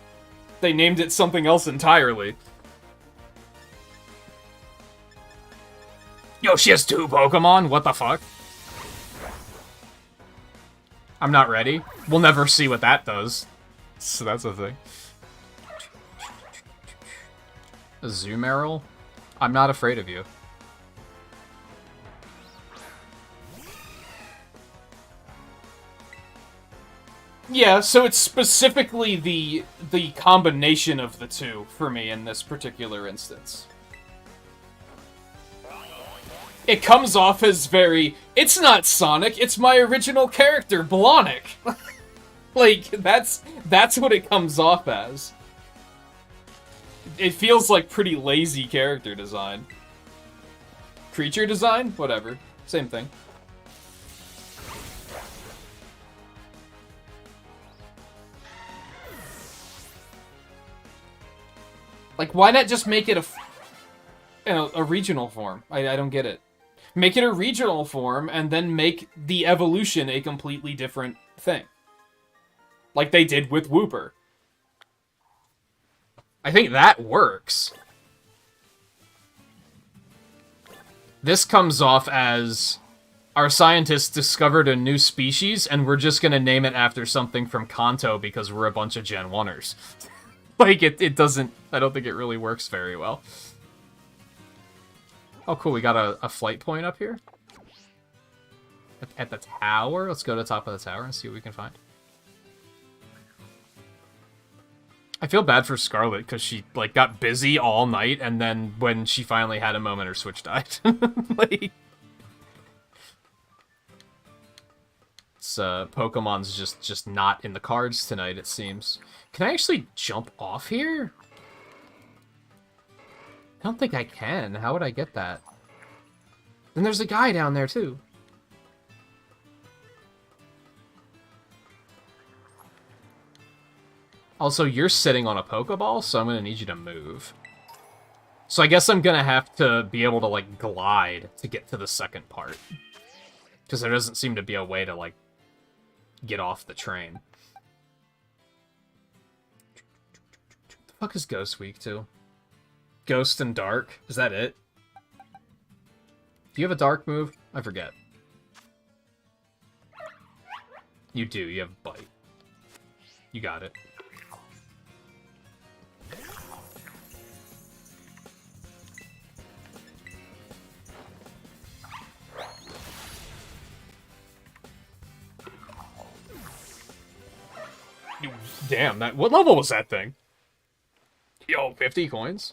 They named it something else entirely. Yo, she has 2 Pokemon? What the fuck? I'm not ready. We'll never see what that does. So that's a thing. A Zoomerl? I'm not afraid of you. Yeah, so it's specifically the combination of the two for me in this particular instance. It comes off as very, it's not Sonic, it's my original character, Blonic. Like, that's what it comes off as. It feels like pretty lazy character design. Creature design? Whatever. Same thing. Like, why not just make it a regional form? I don't get it. Make it a regional form, and then make the evolution a completely different thing. Like they did with Wooper. I think that works. This comes off as... Our scientists discovered a new species, and we're just gonna name it after something from Kanto because we're a bunch of Gen 1ers. Like, it doesn't... I don't think it really works very well. Oh, cool, we got a flight point up here. At the tower? Let's go to the top of the tower and see what we can find. I feel bad for Scarlet, because she, like, got busy all night, and then when she finally had a moment, her Switch died. Like... Pokemon's just not in the cards tonight, it seems. Can I actually jump off here? I don't think I can. How would I get that? And there's a guy down there, too. Also, you're sitting on a Pokeball, so I'm gonna need you to move. So I guess I'm gonna have to be able to, like, glide to get to the second part. Because there doesn't seem to be a way to, like, get off the train. The fuck is Ghost weak to? Ghost and Dark? Is that it? Do you have a Dark move? I forget. You do, you have Bite. You got it. Damn, that... What level was that thing? Yo, 50 coins?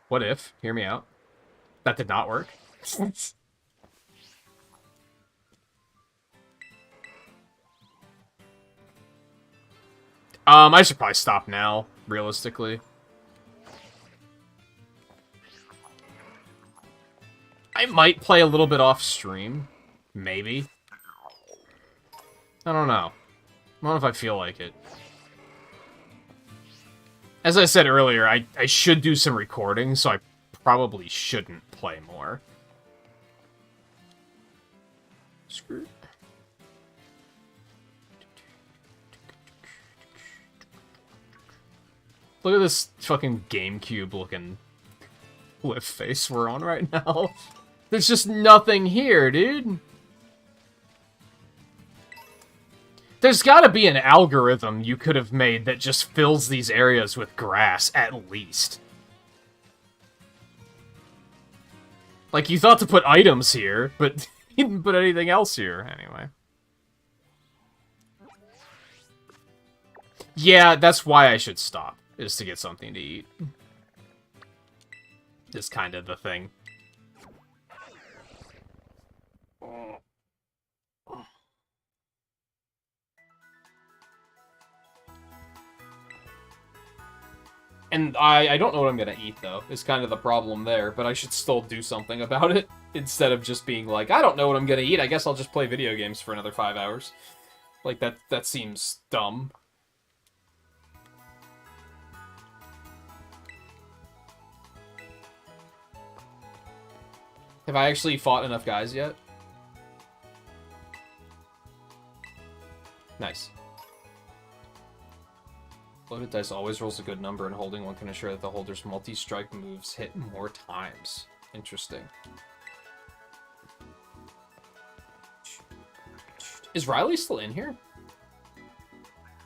What if? Hear me out. That did not work. I should probably stop now, realistically. I might play a little bit off stream. Maybe. I don't know. I don't know if I feel like it. As I said earlier, I should do some recording, so I probably shouldn't play more. Screw. Look at this fucking GameCube-looking flip face we're on right now. There's just nothing here, dude. There's gotta be an algorithm you could have made that just fills these areas with grass, at least. Like, you thought to put items here, but you didn't put anything else here, anyway. Yeah, that's why I should stop, is to get something to eat. Is kind of the thing. And I don't know what I'm gonna eat, though, is kind of the problem there, but I should still do something about it, instead of just being like, I don't know what I'm gonna eat, I guess I'll just play video games for another 5 hours. Like, that seems dumb. Have I actually fought enough guys yet? Nice. Loaded dice always rolls a good number, and holding one can ensure that the holder's multi-strike moves hit more times. Interesting. Is Riley still in here?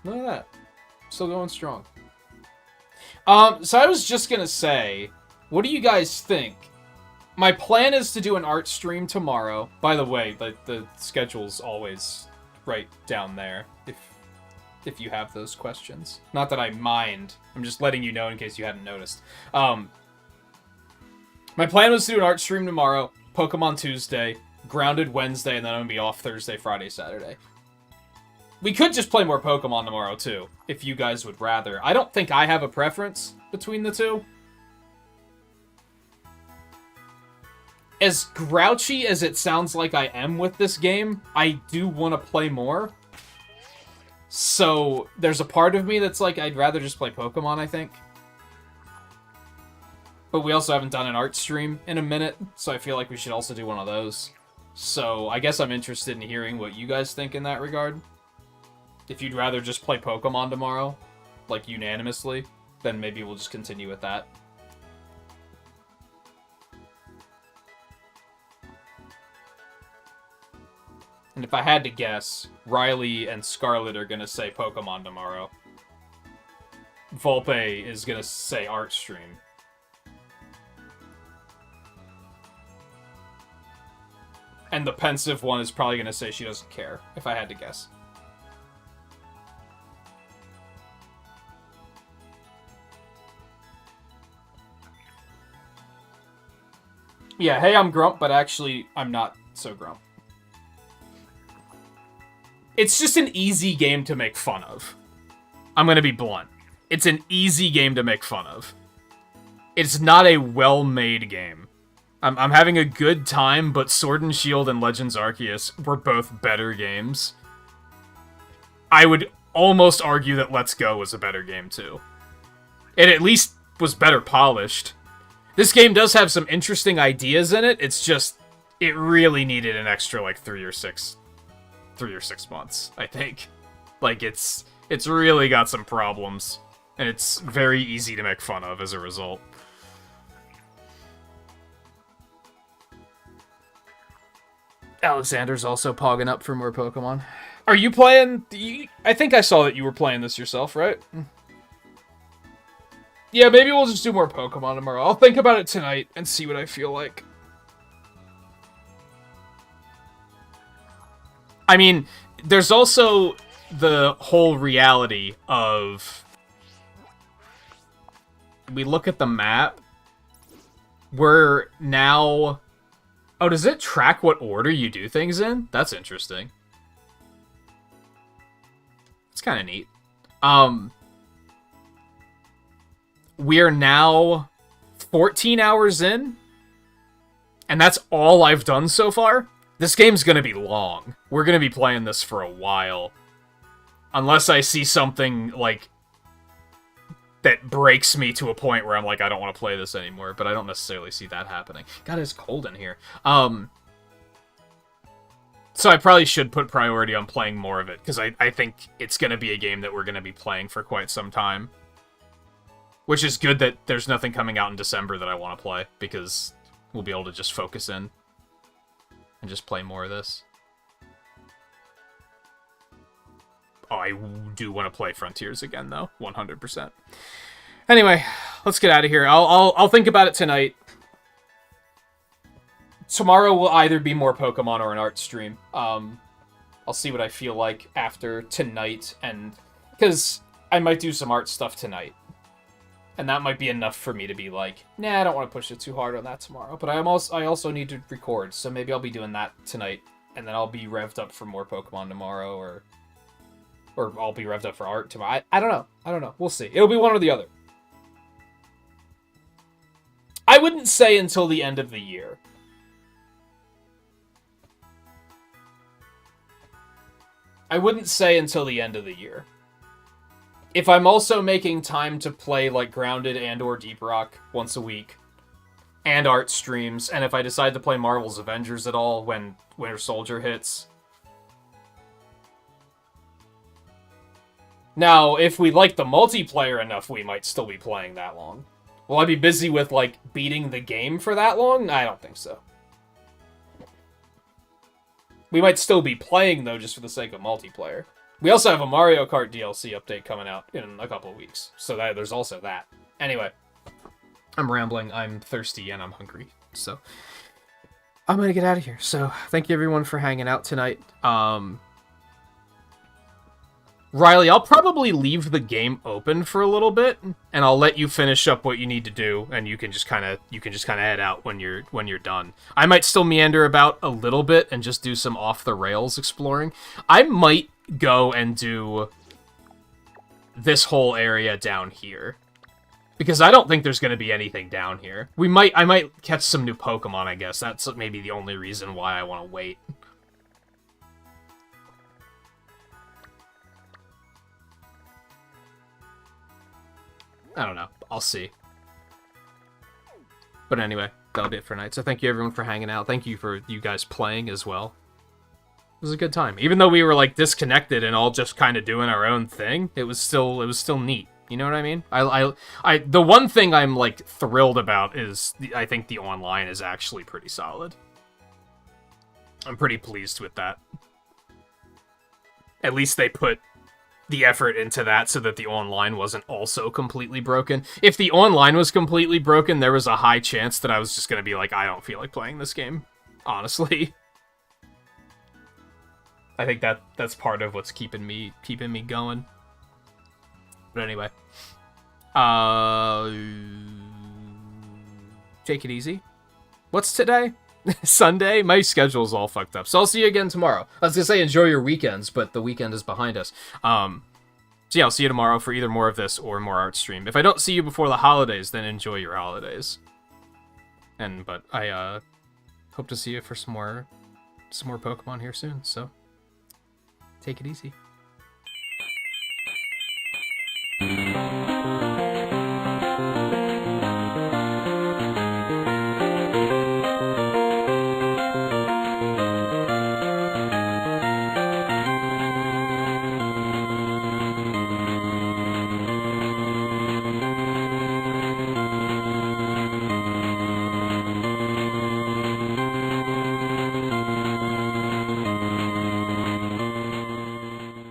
Look at that. Still going strong. So I was just gonna say, what do you guys think? My plan is to do an art stream tomorrow. By the way, the schedule's always right down there, if you have those questions. Not that I mind. I'm just letting you know in case you hadn't noticed. My plan was to do an art stream tomorrow, Pokemon Tuesday, Grounded Wednesday, and then I'm gonna be off Thursday, Friday, Saturday. We could just play more Pokemon tomorrow, too, if you guys would rather. I don't think I have a preference between the two. As grouchy as it sounds like I am with this game, I do want to play more. So, there's a part of me that's like, I'd rather just play Pokemon, I think. But we also haven't done an art stream in a minute, so I feel like we should also do one of those. So, I guess I'm interested in hearing what you guys think in that regard. If you'd rather just play Pokemon tomorrow, like unanimously, then maybe we'll just continue with that. And if I had to guess, Riley and Scarlet are going to say Pokemon tomorrow. Volpe is going to say art stream. And the pensive one is probably going to say she doesn't care, if I had to guess. Yeah, hey, I'm Grump, but actually, I'm not so Grump. It's just an easy game to make fun of. I'm gonna be blunt. It's an easy game to make fun of. It's not a well-made game. I'm having a good time, but Sword and Shield and Legends Arceus were both better games. I would almost argue that Let's Go was a better game, too. It at least was better polished. This game does have some interesting ideas in it, it's just, it really needed an extra, like, 3 or 6 months, I think. Like, it's really got some problems, and it's very easy to make fun of as a result. Alexander's also pogging up for more Pokemon. Are you playing... I think I saw that you were playing this yourself, right? Yeah, maybe we'll just do more Pokemon tomorrow. I'll think about it tonight and see what I feel like. I mean, there's also the whole reality of... We look at the map. We're now... Oh, does it track what order you do things in? That's interesting. It's kind of neat. We're now 14 hours in, and that's all I've done so far. This game's gonna be long. We're gonna be playing this for a while. Unless I see something, like, that breaks me to a point where I'm like, I don't want to play this anymore, but I don't necessarily see that happening. God, it's cold in here. So I probably should put priority on playing more of it, because I think it's going to be a game that we're going to be playing for quite some time. Which is good that there's nothing coming out in December that I want to play, because we'll be able to just focus in and just play more of this. I do want to play Frontiers again, though, 100%. Anyway, let's get out of here. I'll think about it tonight. Tomorrow will either be more Pokemon or an art stream. I'll see what I feel like after tonight, and because I might do some art stuff tonight, and that might be enough for me to be like, nah, I don't want to push it too hard on that tomorrow. But I also need to record, so maybe I'll be doing that tonight, and then I'll be revved up for more Pokemon tomorrow, or I'll be revved up for art tomorrow. I don't know. We'll see. It'll be one or the other. I wouldn't say until the end of the year. I wouldn't say until the end of the year. If I'm also making time to play like Grounded and or Deep Rock once a week, and art streams, and if I decide to play Marvel's Avengers at all when Winter Soldier hits. Now, if we like the multiplayer enough, we might still be playing that long. Will I be busy with, like, beating the game for that long? I don't think so. We might still be playing, though, just for the sake of multiplayer. We also have a Mario Kart DLC update coming out in a couple of weeks, so there's also that. Anyway, I'm rambling, I'm thirsty, and I'm hungry, so I'm gonna get out of here. So, thank you everyone for hanging out tonight. Riley, I'll probably leave the game open for a little bit, and I'll let you finish up what you need to do, and you can just kind of head out when you're done. I might still meander about a little bit and just do some off the rails exploring. I might go and do this whole area down here, because I don't think there's going to be anything down here. I might catch some new Pokemon, I guess. That's maybe the only reason why I want to wait. I don't know. I'll see. But anyway, that'll be it for tonight. So thank you everyone for hanging out. Thank you for you guys playing as well. It was a good time. Even though we were like disconnected and all just kind of doing our own thing, it was still neat. You know what I mean? I the one thing I'm like thrilled about is I think the online is actually pretty solid. I'm pretty pleased with that. At least they put the effort into that so that the online wasn't also completely broken. If the online was completely broken, there was a high chance that I was just going to be like, I don't feel like playing this game. Honestly. I think that's part of what's keeping me going. But anyway. Take it easy. What's today? Sunday? My schedule's all fucked up. So I'll see you again tomorrow. I was gonna say enjoy your weekends, but the weekend is behind us. So yeah, I'll see you tomorrow for either more of this or more art stream. If I don't see you before the holidays, then enjoy your holidays. But I hope to see you for some more Pokemon here soon, so take it easy.